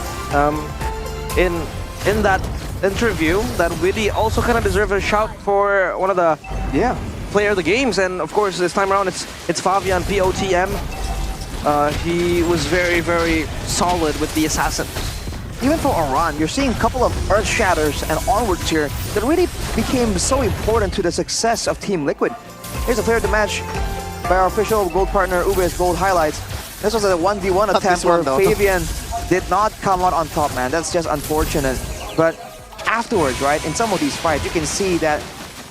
in that interview, that Widdy also kind of deserved a shout for one of the player of the games, and of course this time around it's Fabian POTM. He was very solid with the assassin. even for Iran, you're seeing a couple of Earth Shatters and onwards here that really became so important to the success of Team Liquid. Here's a player of the match by our official gold partner, UBS Gold Highlights. This was a 1v1 attempt where Fabian did not come out on top, man. That's just unfortunate. But afterwards, right, in some of these fights, you can see that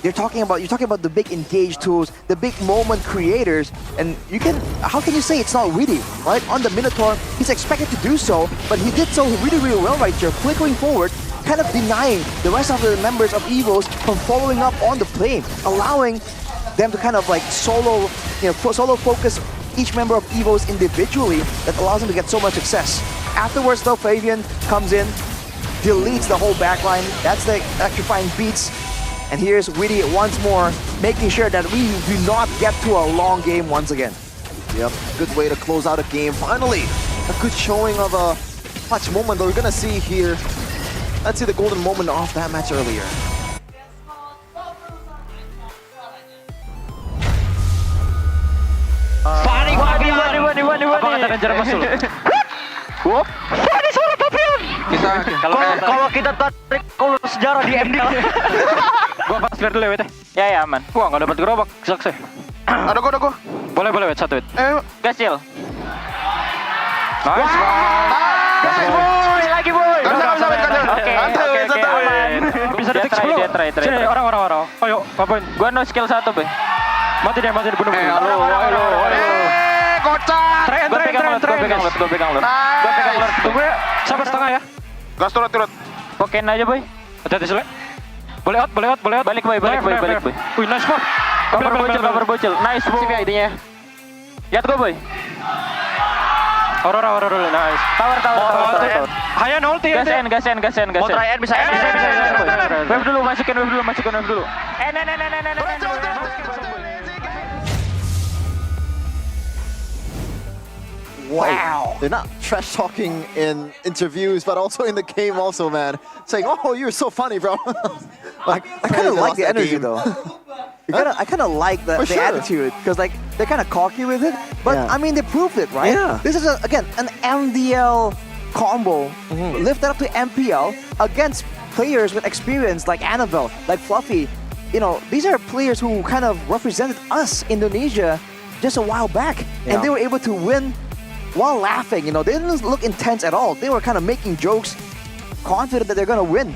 you're talking about the big engage tools, the big moment creators, and how can you say it's not witty, right? On the Minotaur, he's expected to do so, but he did so really, really well right here, flickering forward, kind of denying the rest of the members of EVOs from following up on the plane, allowing them to kind of like solo focus each member of EVOs individually. That allows them to get so much success. Afterwards though, Fabian comes in, deletes the whole backline. That's the electrifying beats. And here's Witty once more, making sure that we do not get to a long game once again. Yep, good way to close out a game. Finally, a good showing of a clutch moment that we're gonna see here. Let's see the golden moment of that match earlier. Apa kata Ranger Masul? Wop. Ini suara Papion. Kalau kita tarik kalau sejarah di MPL. Gua pas clear dulu ya, ya aman. Wah, enggak dapat gerobak, sukses. Ada gua. Boleh wet satu wet. Kecil. Nice. Nice boy, lagi boy. Oke. Aman. Bisa detik 10. Sini orang. Ayo, ngapain? Gua no skill 1, Be. Mati dia bunuh. Halo. Kocak. Gue pegang lot. Tunggu ya, sampai setengah ya. Gas turut. Pokein aja, boy. Hati-hati Sule. Boleh out. Balik, boy. Wih, nice pop. Cover bocil. Nice, boy. Sip ya idenya. Lihat gue, boy. Aurora, nice. Tower. Hayan ulti ya. Gasen. Mau try N bisa. Wave dulu, masukin wave dulu. Wow. They're not trash talking in interviews, but also in the game also, man. Saying, oh, you're so funny, bro. I kind of like the energy though. I kind of like the attitude, because like they're kind of cocky with it, but I mean they proved it, right? Yeah. This is again an MDL combo lifted up to MPL against players with experience like Annabelle, like Fluffy. You know, these are players who kind of represented us, Indonesia, just a while back, and they were able to win while laughing. You know, they didn't look intense at all. They were kind of making jokes, confident that they're gonna win.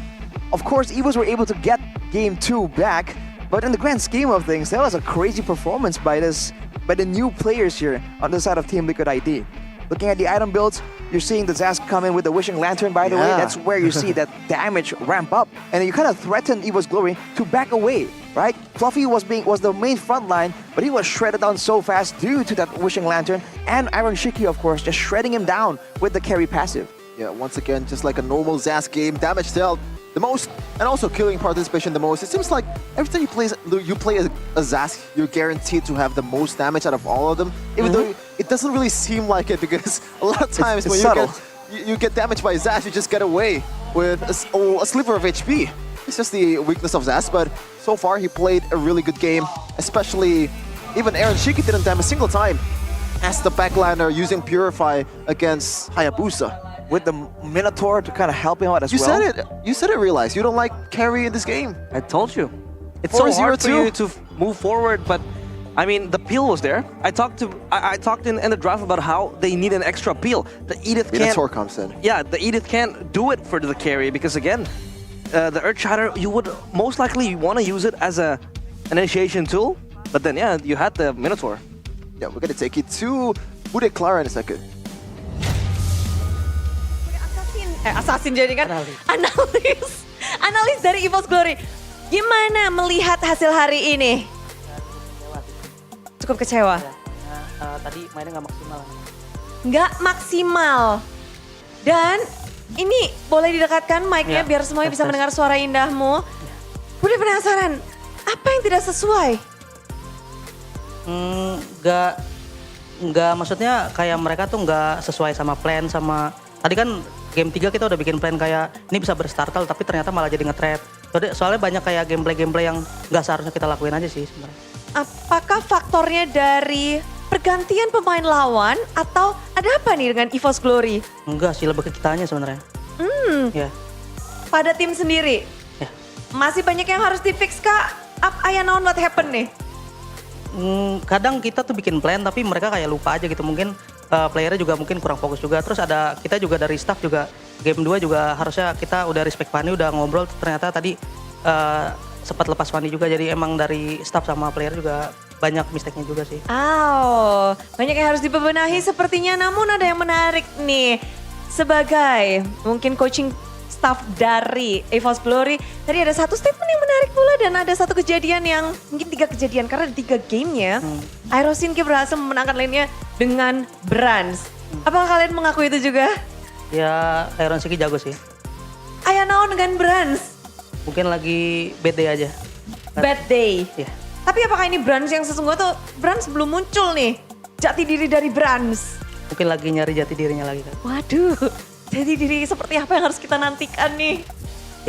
Of course, EVOs were able to get Game 2 back, but in the grand scheme of things, that was a crazy performance by the new players here on the side of Team Liquid ID. Looking at the item builds, you're seeing the Zask come in with the Wishing Lantern, by the way. That's where you see that damage ramp up. And you kind of threatened EVO's Glory to back away, right? Fluffy was the main front line, but he was shredded down so fast due to that Wishing Lantern. And Iron Shiki, of course, just shredding him down with the carry passive. Yeah, once again, just like a normal Zask game, damage dealt the most, and also killing participation the most. It seems like every time you play a Zask, you're guaranteed to have the most damage out of all of them, even though it doesn't really seem like it, because a lot of times when you get damaged by Zask, you just get away with a sliver of HP. It's just the weakness of Zask, but so far he played a really good game, especially even Aaron Shiki didn't damage a single time as the backliner using Purify against Hayabusa. With the Minotaur to kind of help him out as well. You said it, Realize. You don't like carry in this game. I told you. It's so hard for you to move forward, but I mean, the peel was there. I talked in the draft about how they need an extra peel. The Edith can't... Minotaur comes in. Yeah, the Edith can't do it for the carry, because again, the Earth Shatter, you would most likely want to use it as an initiation tool, but then yeah, you had the Minotaur. Yeah, we're going to take it to Bude Clara in a second. Assassin jadi kan analis dari EVO's Glory. Gimana melihat hasil hari ini? Cukup kecewa. Tadi mainnya nggak maksimal. Nggak maksimal. Dan ini boleh didekatkan mic-nya biar semuanya bisa mendengar suara indahmu. Udah penasaran, apa yang tidak sesuai? Nggak, maksudnya kayak mereka tuh nggak sesuai sama plan sama tadi kan. Game 3 kita udah bikin plan kayak ini bisa berstartle tapi ternyata malah jadi nge-trap. Soalnya banyak kayak gameplay yang nggak seharusnya kita lakuin aja sih sebenarnya. Apakah faktornya dari pergantian pemain lawan atau ada apa nih dengan EVO's Glory? Enggak sih, lebih ke kitanya sebenarnya. Ya. Pada tim sendiri, masih banyak yang harus di-fix kak? Aya naon what happen nih? Kadang kita tuh bikin plan tapi mereka kayak lupa aja gitu. Mungkin playernya juga mungkin kurang fokus juga. Terus ada kita juga dari staff juga game 2 juga harusnya kita udah respect Fanny, udah ngobrol. Ternyata tadi sempat lepas Fanny juga. Jadi emang dari staff sama player juga banyak mistake-nya juga sih. Banyak yang harus dibebenahi sepertinya. Namun ada yang menarik nih. Sebagai mungkin coaching staff dari EVOS Glory, tadi ada satu statement yang menarik pula dan ada satu kejadian yang mungkin 3 kejadian karena ada 3 gamenya. Aerosinki berhasil memenangkan lainnya dengan Brands. Apakah kalian mengakui itu juga? Ya Aerosinki jago sih. Aya naon dengan Brands? Mungkin lagi bad day aja. Bad day? Iya. Tapi apakah ini Brands yang sesungguhnya tuh Brands belum muncul nih? Jati diri dari Brands. Mungkin lagi nyari jati dirinya lagi kan. Waduh, jati diri seperti apa yang harus kita nantikan nih?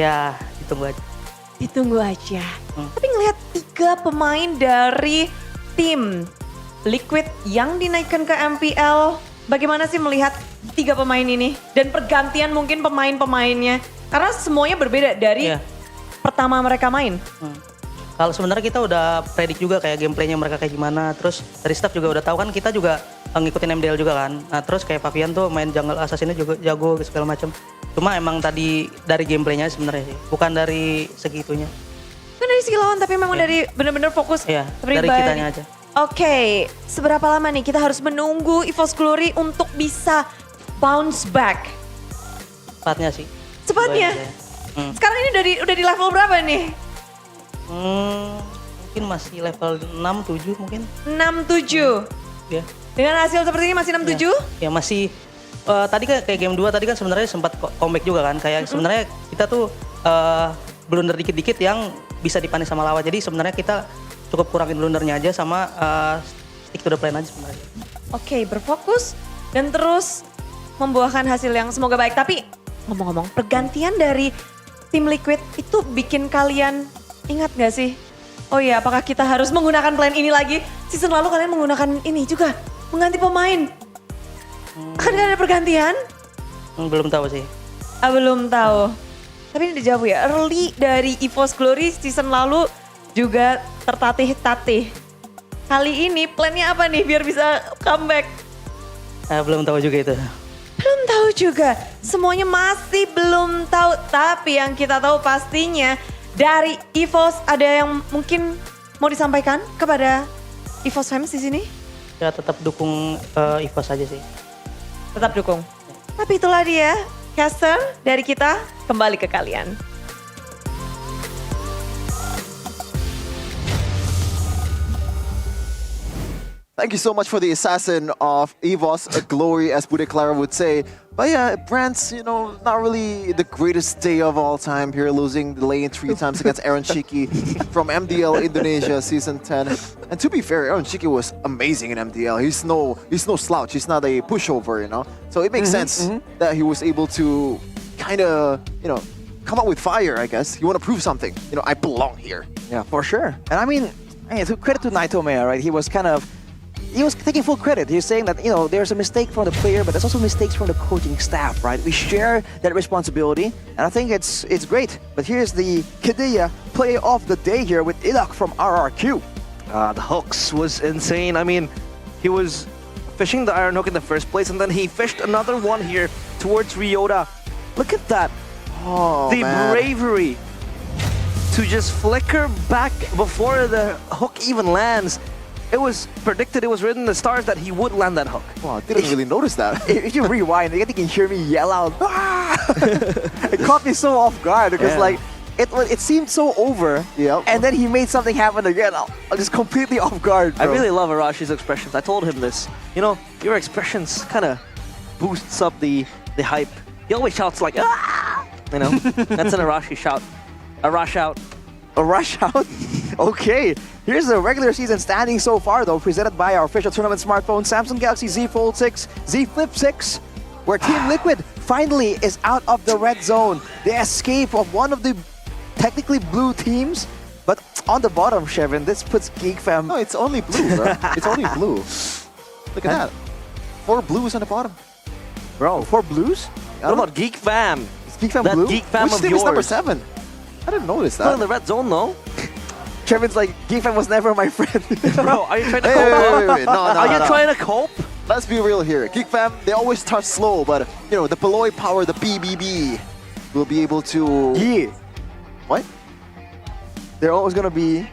Ya ditunggu aja. Ditunggu aja. Tapi ngelihat 3 pemain dari tim Liquid yang dinaikkan ke MPL, bagaimana sih melihat 3 pemain ini? Dan pergantian mungkin pemain-pemainnya. Karena semuanya berbeda dari pertama mereka main. Kalau sebenarnya kita udah predik juga kayak gameplaynya mereka kayak gimana. Terus dari staff juga udah tahu kan, kita juga ngikutin MDL juga kan. Nah terus kayak Fabian tuh main jungle assassinnya juga jago segala macam. Cuma emang tadi dari gameplaynya sebenarnya sih, bukan dari segitunya. Bukan dari segi lawan tapi memang dari benar-benar fokus. Iya, dari kitanya aja. Oke, seberapa lama nih kita harus menunggu EVOS Glory untuk bisa bounce back? Cepatnya sih. Cepatnya? Sekarang ini udah di level berapa nih? Mungkin masih level 6-7 mungkin. 6-7? Ya. Dengan hasil seperti ini masih 6-7? Ya masih, tadi kan kayak game 2 tadi kan sebenarnya sempat comeback juga kan. Kayak sebenarnya kita tuh blunder dikit-dikit yang bisa dipanis sama lawan. Jadi sebenarnya kita cukup kurangin blundernya aja sama stick to the plan aja sebenarnya. Oke, berfokus dan terus membuahkan hasil yang semoga baik. Tapi ngomong-ngomong, pergantian dari tim Liquid itu bikin kalian ingat gak sih? Oh iya, apakah kita harus menggunakan plan ini lagi? Season lalu kalian menggunakan ini juga, mengganti pemain. Akan ada pergantian? Belum tahu sih. Belum tahu. Tapi ini dijawab ya, early dari EVOS Glory season lalu juga tertatih-tatih. Kali ini plannya apa nih biar bisa comeback? Belum tahu juga itu. Belum tahu juga, semuanya masih belum tahu. Tapi yang kita tahu pastinya dari EVOS ada yang mungkin mau disampaikan kepada EVOS fans di sini? Ya tetap dukung EVOS aja sih. Tetap dukung. Tapi itulah dia, caster dari kita kembali ke kalian. Thank you so much for the assassin of EVOS, a glory, as Bude Clara would say. But yeah, Brands, you know, not really the greatest day of all time here, losing the lane 3 times against Aaron Shiki from MPL Indonesia Season 10. And to be fair, Aaron Shiki was amazing in MPL. He's no slouch. He's not a pushover, you know. So it makes sense that he was able to kind of, you know, come out with fire, I guess. You want to prove something. You know, I belong here. Yeah, for sure. And I mean, credit to Naito Mea, right? He was taking full credit. He was saying that, you know, there's a mistake from the player, but there's also mistakes from the coaching staff, right? We share that responsibility, and I think it's great. But here's the Kedea play of the day here with Ilak from RRQ. The hooks was insane. I mean, he was fishing the iron hook in the first place, and then he fished another one here towards Ryota. Look at that. Oh, the man. bravery to just flicker back before the hook even lands. It was predicted, it was written in the stars that he would land that hook. Well, I didn't really notice that. If you rewind, I think you can hear me yell out. Ah! It caught me so off guard because like it seemed so over. Yep. And then he made something happen again. I'm just completely off guard, bro. I really love Arashi's expressions. I told him this. You know, your expressions kind of boosts up the hype. He always shouts like, ah! You know, that's an Arashi shout. A rush out. A rush out? Okay. Here's the regular season standing so far, though, presented by our official tournament smartphone, Samsung Galaxy Z Fold 6, Z Flip 6, where Team Liquid finally is out of the red zone. The escape of one of the technically blue teams, but on the bottom, Shevin, this puts GeekFam... No, it's only blue, bro. It's only blue. Look at that. 4 blues on the bottom. Bro, 4 blues? What about GeekFam? Geek Fam That Blue? Geek Fam Which of team is number yours? 7? I didn't notice Still that. in the red zone, no? Kevin's like, Geek Fam was never my friend. Bro, are you trying to Hey, cope? wait. No, Are you trying to cope? Let's be real here. Geek Fam, they always start slow, but you know, the Paloy power, the BBB, will be able to... Yeah. What? They're always gonna be...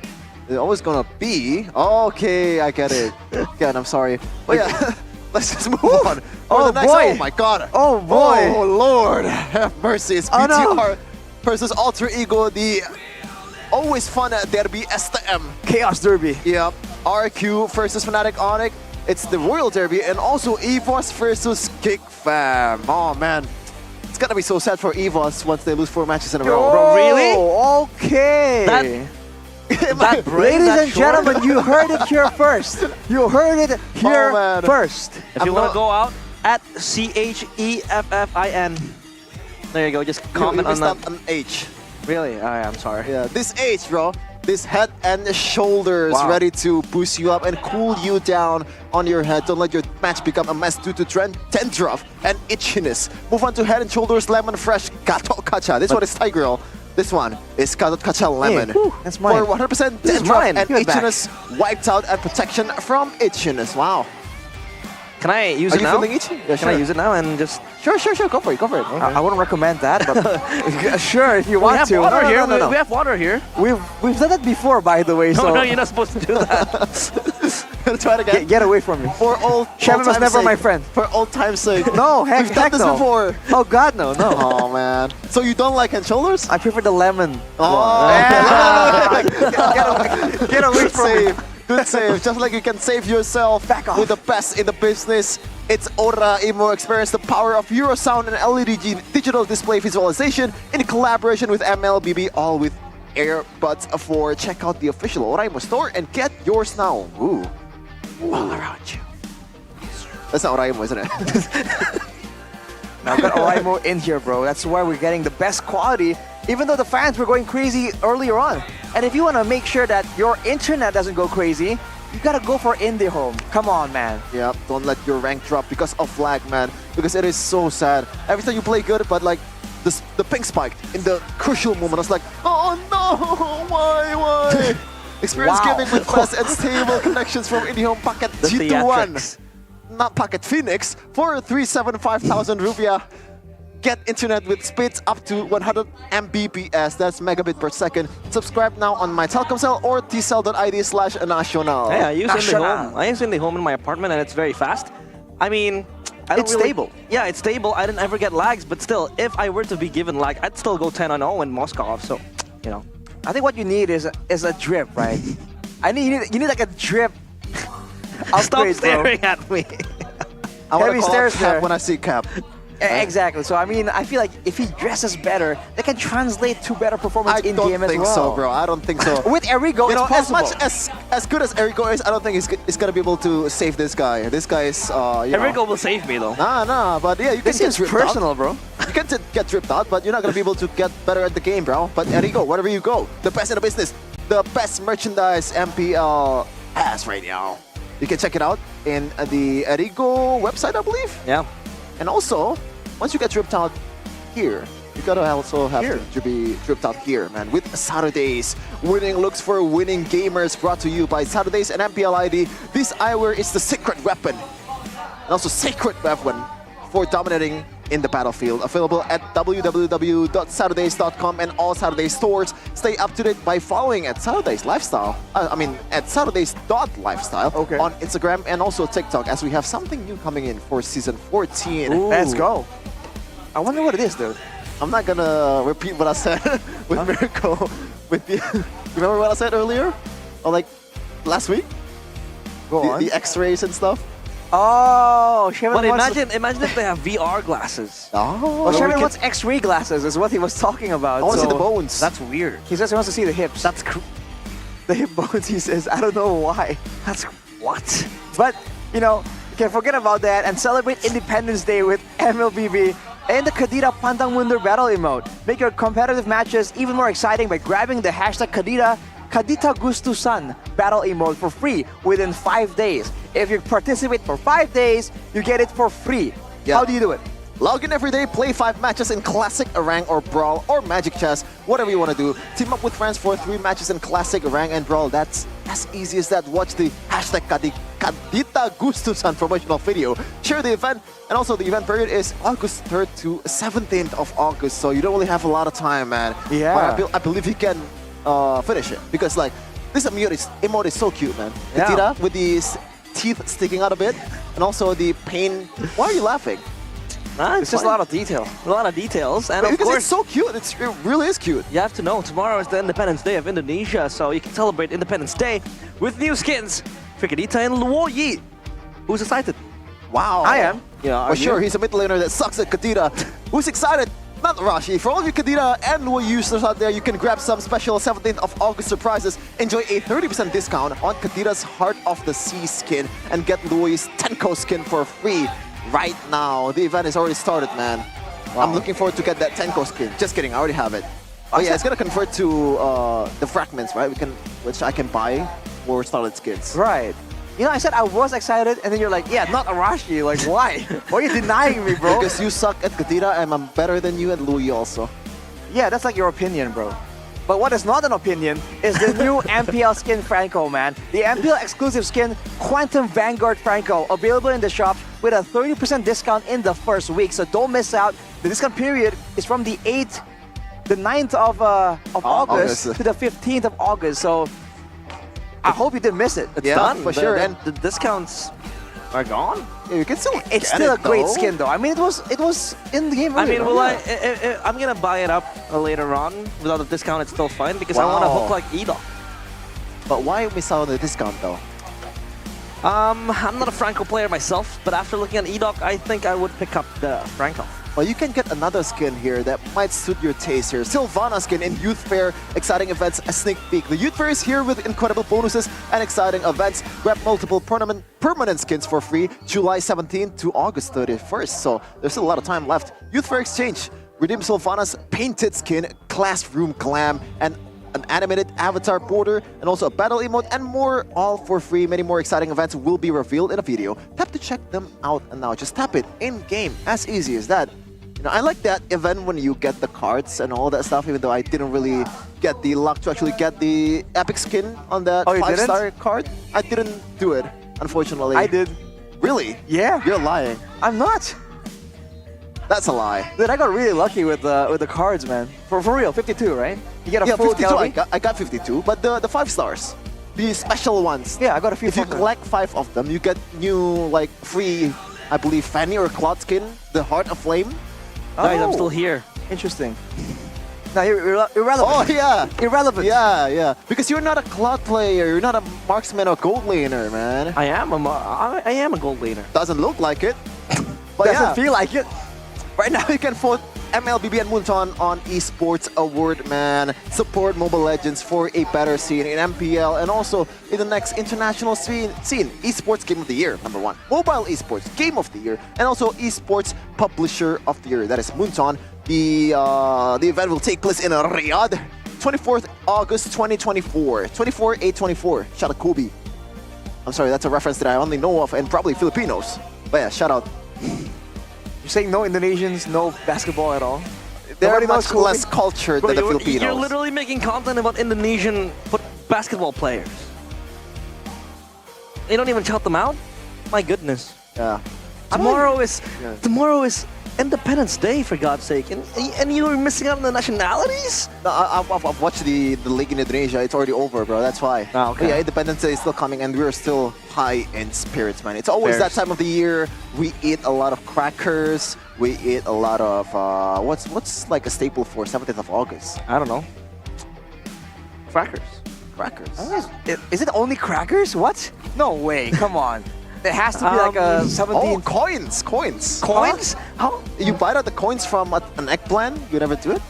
Okay, I get it. Again, I'm sorry. But yeah, let's just move on. Oh, The next, boy. oh my god. Oh, boy. Oh Lord. Have mercy. It's Oh, BTR no. versus Alter Ego, the always fun derby STM. Chaos Derby. Yep. RQ versus Fnatic Onyx. It's the Royal Derby, and also EVOS versus Geek Fam. Oh man. It's gonna be so sad for EVOS once they lose 4 matches in a row. Bro, really? Okay. That brain, Ladies that and short? gentlemen, you heard it here first. You heard it here man. first. If you want to go out, at CHEFFIN. There you go, just comment you on that. missed out an H. Really? I'm sorry. Yeah, this H, bro. This head and shoulders Wow. ready to boost you up and cool you down on your head. Don't let your match become a mess due to dandruff and itchiness. Move on to head and shoulders lemon fresh Gatot Kacha. This one is Tiger Girl. This one is Gatot Kacha lemon. Hey, that's mine. For 100% This is dandruff mine. and Give it back. itchiness wiped out and protection from itchiness. Wow. Can I use Are it you now? feeling itchy? Yeah, Can I sure. use it now and just... Sure. Go for it. I wouldn't recommend that, but sure if you want we have to. water No, here. no, no. We have water here. We've done that before, by the way. No, so no, you're not supposed to do that. Try it again. get away from me. For old Shannon was time's never sake. my friend. For old time's sake. No, heck, We've done heck this no. before. Oh God, no. Oh man. So you don't like head shoulders? I prefer the lemon. Oh, Get away from me. Good save. Just like you can save yourself with the best in the business. It's Aura Imo. Experience the power of Eurosound and LED digital display visualization in collaboration with MLBB, all with earbuds 4. Check out the official Aura Imo store and get yours now. Ooh. All around you. That's not Aura Imo, isn't it? Now I've got Oraimo in here, bro. That's why we're getting the best quality, even though the fans were going crazy earlier on. And if you want to make sure that your internet doesn't go crazy, you gotta go for indie home. Come on, man. Yep, don't let your rank drop because of lag, man. Because it is so sad. Every time you play good, but like the ping spiked in the crucial moment. I was like, oh no, why? Experience Wow. gaming with fast and stable connections from IndyHome Packet The G21. theatrics. Not Packet Phoenix for 375,000 rupiah. Get internet with speeds up to 100 Mbps, that's megabit per second. Subscribe now on my Telkomsel or tcell.id/national. Hey, I use National. IndyHome. I use IndyHome in my apartment and it's very fast. I mean, I don't It's really- stable. Yeah, it's stable. I didn't ever get lags, but still, if I were to be given lag, I'd still go 10-0 in Moscow. So, you know. I think what you need is a drip, right? You need like a drip. Stop Upgrade, bro. staring at me. I want Heavy to call stairs out Cap there. when I see Cap. Exactly. So I mean, I feel like if he dresses better, that can translate to better performance I in don't game as think well. so, bro. I don't think so. With Erigo, You know, it's as possible. much as good as Erigo is, I don't think he's gonna be able to save this guy. This guy is, you know. Erigo will save me though. Nah, but yeah, you can This get is dripped personal, out. bro. You can get dripped out, but you're not gonna be able to get better at the game, bro. But Erigo, wherever you go, the best in the business, the best merchandise MPL has right now. You can check it out in the Erigo website, I believe. Yeah. And also, once you get dripped out here, you gotta also have to be dripped out here, man. With Saturdays, winning looks for winning gamers, brought to you by Saturdays and MPL ID. This eyewear is the secret weapon, and also sacred weapon for dominating in the battlefield. Available at www.saturdays.com and all Saturdays stores. Stay up to date by following at Saturdays Lifestyle. At Saturdays.lifestyle on Instagram and also TikTok, as we have something new coming in for season 14. Ooh. Let's go. I wonder what it is, dude. I'm not gonna repeat what I said with Miracle. With the, remember what I said earlier? Or like last week? Go on. The X-rays and stuff. Oh, Sherman But wants imagine if they have VR glasses. Oh, Sherman wants X-ray glasses, is what he was talking about. I want to see the bones. That's weird. He says he wants to see the hips. That's the hip bones, he says. I don't know why. That's what? But, you know, you can forget about that and celebrate Independence Day with MLBB and the Kadira Pantang Mundur battle emote. Make your competitive matches even more exciting by grabbing the hashtag Kadita Gustusan battle emote for free within 5 days. If you participate for 5 days, you get it for free. Yeah. How do you do it? Log in every day, play 5 matches in Classic, Rank, or Brawl, or Magic Chess, whatever you want to do. Team up with friends for 3 matches in Classic, Rank, and Brawl. That's as easy as that. Watch the hashtag Kadita Gustusan promotional video. Share the event, and also the event period is August 3rd to 17th of August, so you don't really have a lot of time, man. Yeah. But I believe you can finish it, because like, this emote is so cute, man. Yeah. Kadita with these teeth sticking out a bit, and also the pain. Why are you laughing? It's just a lot of detail. A lot of details. And because of course, it's so cute. It really is cute. You have to know, tomorrow is the Independence Day of Indonesia, so you can celebrate Independence Day with new skins for Kadita and Luo Yi. Who's excited? Wow. I am. Yeah, For sure, he's a mid laner that sucks at Kadita. Who's excited? Not Rashi. For all of you Kadita and Luo users out there, you can grab some special 17th of August surprises. Enjoy a 30% discount on Kadita's Heart of the Sea skin and get Luo's Tenko skin for free right now. The event is already started, man. Wow. I'm looking forward to get that Tenko skin. Just kidding, I already have it. Oh yeah, it's gonna convert to the fragments, right? Which I can buy for started skins. Right. You know, I said I was excited, and then you're like, yeah, not Arashi. Like, why? Why are you denying me, bro? Because you suck at Kadita, and I'm better than you at Louis also. Yeah, that's like your opinion, bro. But what is not an opinion is the new MPL skin Franco, man. The MPL exclusive skin, Quantum Vanguard Franco, available in the shop with a 30% discount in the first week. So don't miss out. The discount period is from the 9th of August to the 15th of August. So I hope you didn't miss it. It's done for sure. And the discounts are gone. Yeah, you can still It's still a great skin, though. I mean, it was in the game earlier. I mean, I'm gonna buy it up later on. Without the discount, it's still fine because I want to hook like Edok. But why miss out on the discount, though? I'm not a Franco player myself, but after looking at Edok, I think I would pick up the Franco. Well, you can get another skin here that might suit your taste here. Sylvana skin in Youth Fair, exciting events, a sneak peek. The Youth Fair is here with incredible bonuses and exciting events. Grab multiple permanent skins for free, July 17th to August 31st. So there's still a lot of time left. Youth Fair Exchange, redeem Sylvana's painted skin, classroom glam, and an animated avatar border, and also a battle emote, and more, all for free. Many more exciting events will be revealed in a video. Tap to check them out, and now just tap it in-game. As easy as that. You know, I like that event when you get the cards and all that stuff, even though I didn't really get the luck to actually get the epic skin on that 5-star card. I didn't do it, unfortunately. I did. Really? Yeah. You're lying. I'm not. That's a lie. Dude, I got really lucky with the cards, man. For real, 52, right? You get a full 52. gallery? I got 52, but the 5 stars, the special ones. Yeah, I got a few. If you collect 5 of them, you get new like free, I believe, Fanny or Cloud skin, the Heart of Flame. Guys, I'm still here. Interesting. Now you're irrelevant. Oh yeah, irrelevant. Yeah. Because you're not a Cloud player. You're not a marksman or gold laner, man. I am a gold laner. Doesn't look like it. But doesn't feel like it. Right now you can vote MLBB and Moonton on Esports Award, man. Support Mobile Legends for a better scene in MPL and also in the next international scene. Esports Game of the Year, #1. Mobile Esports Game of the Year, and also Esports Publisher of the Year. That is Moonton. The event will take place in Riyadh, 24th August 2024. 24/8/24. Shout out Kobe. I'm sorry, that's a reference that I only know of and probably Filipinos. But yeah, shout out. You're saying no Indonesians, no basketball at all? They're much less cultured than the Filipinos. You're literally making content about Indonesian basketball players. You don't even shout them out? My goodness. Yeah. Tomorrow is Independence Day, for God's sake, and you're missing out on the nationalities? No, I've watched the league in Indonesia. It's already over, bro. That's why. Oh, okay. But yeah, Independence Day is still coming, and we're still high in spirits, man. It's always that time of the year. We eat a lot of crackers. We eat a lot of what's like a staple for 17th of August? I don't know. Crackers. Crackers. Is it only crackers? What? No way. Come on. It has to be like a 17. Oh, coins. Coins? How? You bite out the coins from an eggplant? You never do it?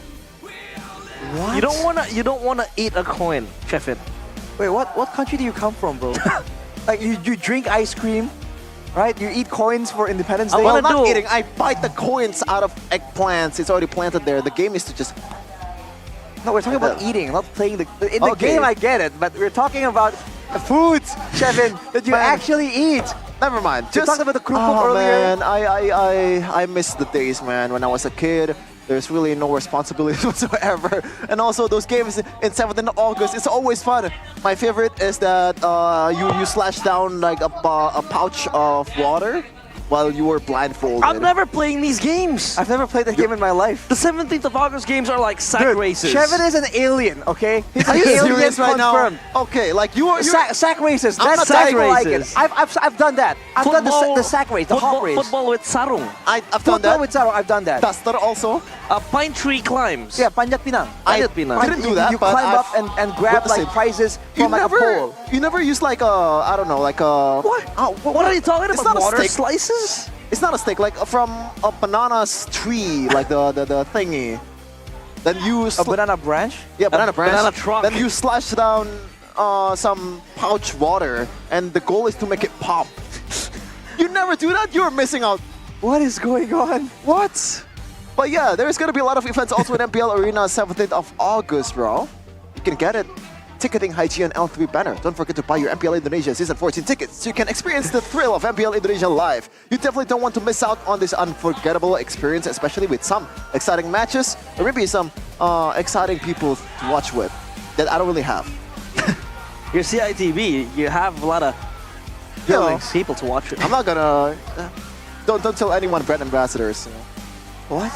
What? You don't wanna eat a coin, Chefin. Wait, what country do you come from, bro? Like you drink ice cream, right? You eat coins for Independence Day. Well, not eating. I bite the coins out of eggplants. It's already planted there. The game is to just. No, we're talking about eating, not playing the. In the game, I get it, but we're talking about foods, Chefin, that you actually eat. Never mind. You talked about the crew pop earlier. Man, I miss the days, man. When I was a kid, there's really no responsibility whatsoever. And also those games in 17th of August, it's always fun. My favorite is that you slash down like a pouch of water while you were blindfolded. I'm never playing these games. I've never played that game in my life. The 17th of August games are like sack races. Chevin is an alien, okay? He's Are an you alien serious right confirmed. now? Okay, like you're Sack races. I'm That's not sack saying like it. races. I've done that. I've done the sack race, the hop race. Football with sarung. I've done Football that. with Sarong, I've done that. Duster also. Pine tree climbs. Yeah, Panjat Pinang. I Pinang. didn't do that, You but climb I've up and grab witnessed like it. prizes You from like a pole. You never use like a, I don't know, like a... What? What are you talking It's about? not a Water steak. slices? It's not a stick, like from a banana's tree, like the thingy. Then you... A banana branch? Yeah, banana branch. banana trunk. Then you slash down some pouch water, and the goal is to make it pop. You never do that? You're missing out. What is going on? What? But yeah, there's gonna be a lot of events also in MPL Arena 17th of August, bro. You can get it. Ticketing Hygiene L3 banner. Don't forget to buy your MPL Indonesia Season 14 tickets so you can experience the thrill of MPL Indonesia live. You definitely don't want to miss out on this unforgettable experience, especially with some exciting matches or maybe some exciting people to watch with that I don't really have. Your CITV, you have a lot of people to watch it. I'm not gonna... don't tell anyone brand ambassadors. You know. What?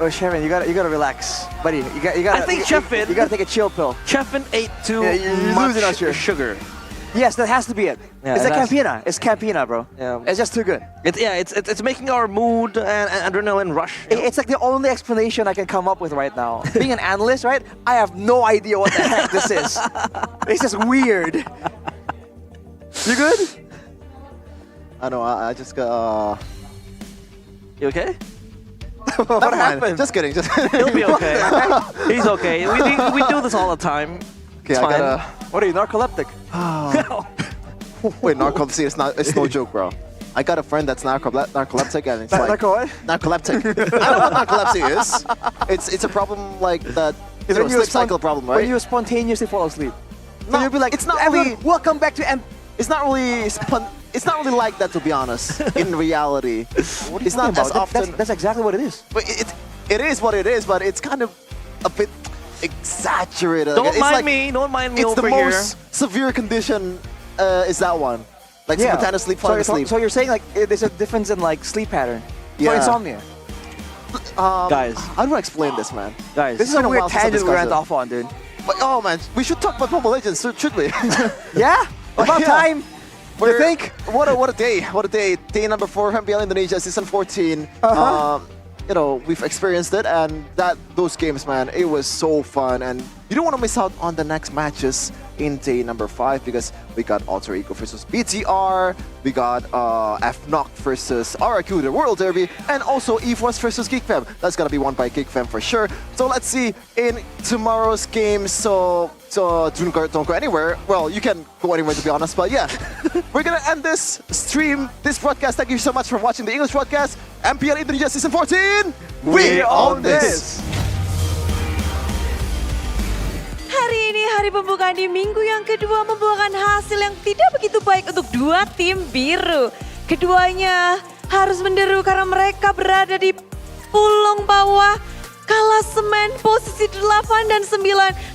Oh, Sharon, you gotta relax, buddy. You gotta. I think Chefin. You gotta take a chill pill. Chefin ate too you're much losing us here. sugar. Yes, that has to be it. Yeah, it's a that's- Campina. It's Campina, bro. Yeah. It's just too good. It's making our mood and adrenaline rush. It's like the only explanation I can come up with right now. Being an analyst, right? I have no idea what the heck this is. It's just weird. You good? I know. I just got. You okay? What happened? Just kidding. Just He'll be okay. He's okay. We do this all the time. Okay, It's I fine. gotta. What are you, narcoleptic? Wait, narcolepsy is not. It's no joke, bro. I got a friend that's narcoleptic, and it's like Narco what? narcoleptic. I don't know what narcolepsy is. It's a problem like that. It's You know, sleep cycle problem, right? When you spontaneously fall asleep. So No, you'll be like, it's not "Everyone, really- welcome back to It's not really. It's not really like that, to be honest. In reality, What are you it's not talking as about? often. That's exactly what it is. But it is what it is, but it's kind of a bit exaggerated. Don't It's mind like, me. Don't mind me It's the over here. most severe condition. Is that one? Like simultaneous sleep, falling asleep. So you're saying like there's a difference in like sleep pattern for Yeah. insomnia. Guys. How do I explain this, man? Guys, This is It's a been a weird while since I tangent we went discussed off on, dude. But, oh man, we should talk about Mobile Legends, should we? Yeah? About Yeah. time. You think? What a day! What a day! Day number 4, MPL Indonesia Season 14. You know, we've experienced it, and those games, man, it was so fun, and you don't want to miss out on the next matches in day number 5 because we got Alter Ego versus BTR, we got FNOC versus RQ, the World Derby, and also EFOS versus GeekFam. That's gonna be won by GeekFam for sure. So let's see in tomorrow's game. So don't go anywhere. Well, you can go anywhere to be honest, but yeah. We're gonna end this stream, this broadcast. Thank you so much for watching the English broadcast. MPL Indonesia Season 14. We own this! Hari ini hari pembukaan di minggu yang kedua membuahkan hasil yang tidak begitu baik untuk dua tim biru. Keduanya harus menderu karena mereka berada di pulung bawah. Klasemen posisi 8 dan 9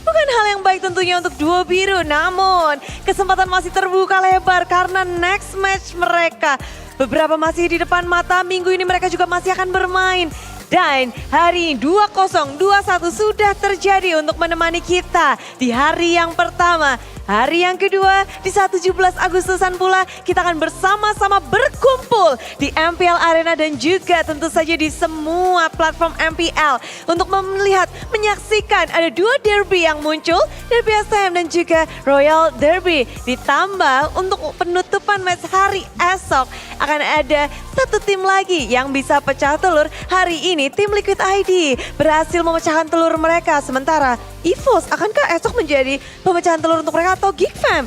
bukan hal yang baik tentunya untuk duo biru. Namun kesempatan masih terbuka lebar karena next match mereka. Beberapa masih di depan mata, minggu ini mereka juga masih akan bermain. Dan hari ini 2-0, 2-1 sudah terjadi untuk menemani kita di hari yang pertama. Hari yang kedua di 17 Agustusan pula kita akan bersama-sama berkumpul di MPL Arena dan juga tentu saja di semua platform MPL untuk melihat, menyaksikan ada dua derby yang muncul, Derby STM dan juga Royal Derby. Ditambah untuk penutupan match hari esok akan ada satu tim lagi yang bisa pecah telur. Hari ini tim Liquid ID berhasil memecahkan telur mereka, sementara EVOS akankah esok menjadi pemecahan telur untuk mereka atau GeekFam?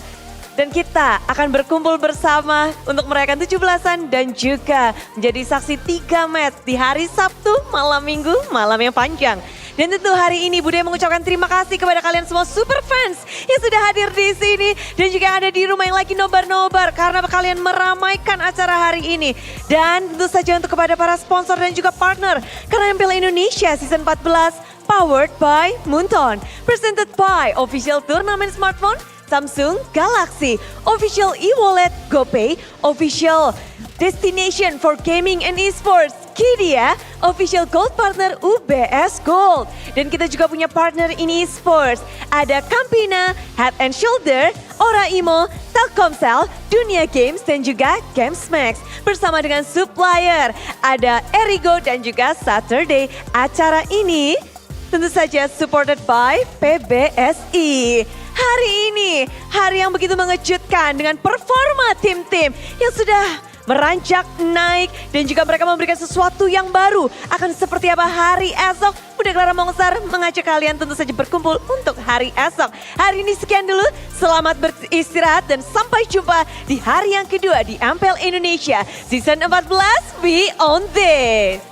Dan kita akan berkumpul bersama untuk merayakan 17-an dan juga menjadi saksi 3 match di hari Sabtu, malam Minggu, malam yang panjang. Dan tentu hari ini Bude mengucapkan terima kasih kepada kalian semua super fans yang sudah hadir di sini. Dan juga yang ada di rumah yang lagi nobar-nobar karena kalian meramaikan acara hari ini. Dan tentu saja untuk kepada para sponsor dan juga partner. Karena MPL Indonesia Season 14 powered by Moonton. Presented by Official Turnamen Smartphone Samsung Galaxy, Official e-wallet GoPay, Official Destination for Gaming and Esports Kidia, Official Gold Partner UBS Gold. Dan kita juga punya partner ini esports. Ada Campina, Head and Shoulder, Ora Imo, Telkomsel, Dunia Games dan juga Gamesmax. Bersama dengan supplier ada Erigo dan juga Saturday. Acara ini tentu saja supported by PBSI. Hari ini, hari yang begitu mengejutkan dengan performa tim-tim yang sudah meranjak naik dan juga mereka memberikan sesuatu yang baru. Akan seperti apa hari esok? Bude Clara Mongstar mengajak kalian tentu saja berkumpul untuk hari esok. Hari ini sekian dulu, selamat beristirahat dan sampai jumpa di hari yang kedua di MPL Indonesia Season 14 Beyond This.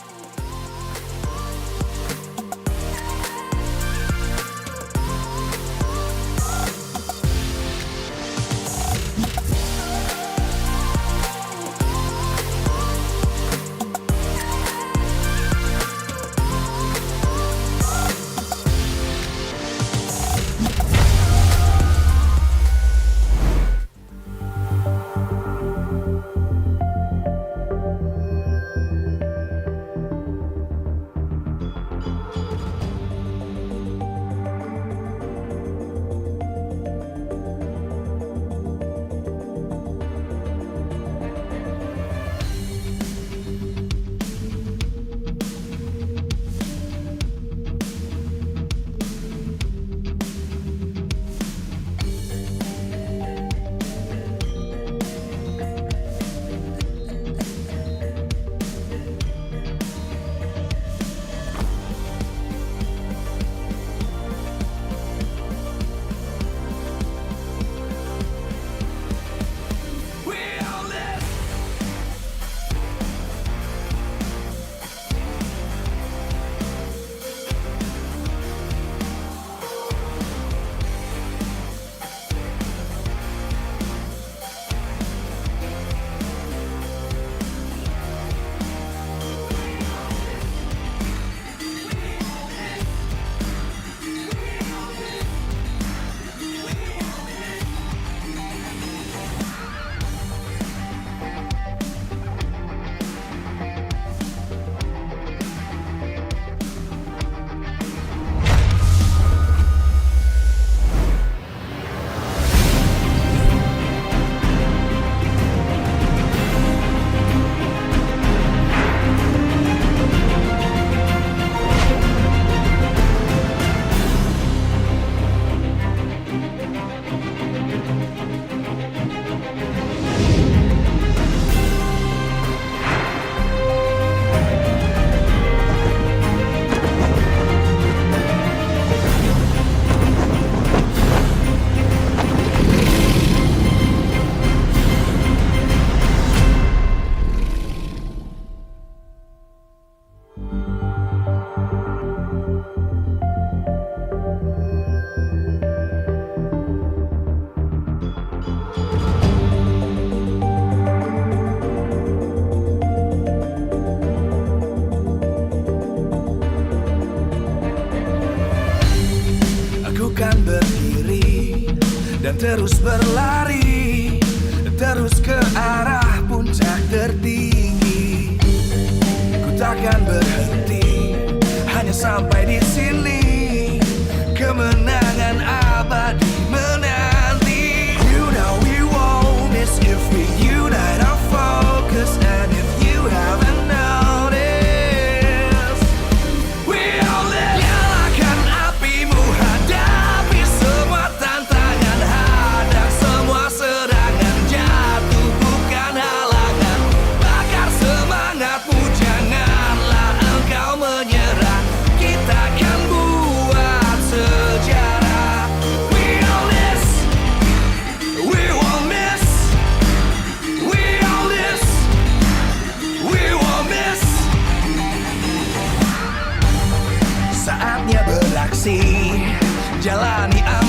dan terus berlari, terus ke arah puncak tertinggi. Ku takkan berhenti, hanya sampai di sini. Kemenangan abadi menanti. You know we won't miss if we unite our focus. And if you haven't noticed, we all in. Nyalakan apimu, hadapi semua tantangan, hadang semua serangan, jatuh bukan halangan. Bakar semangatmu, janganlah engkau menyerah. Kita akan buat sejarah. aksi, jalani amal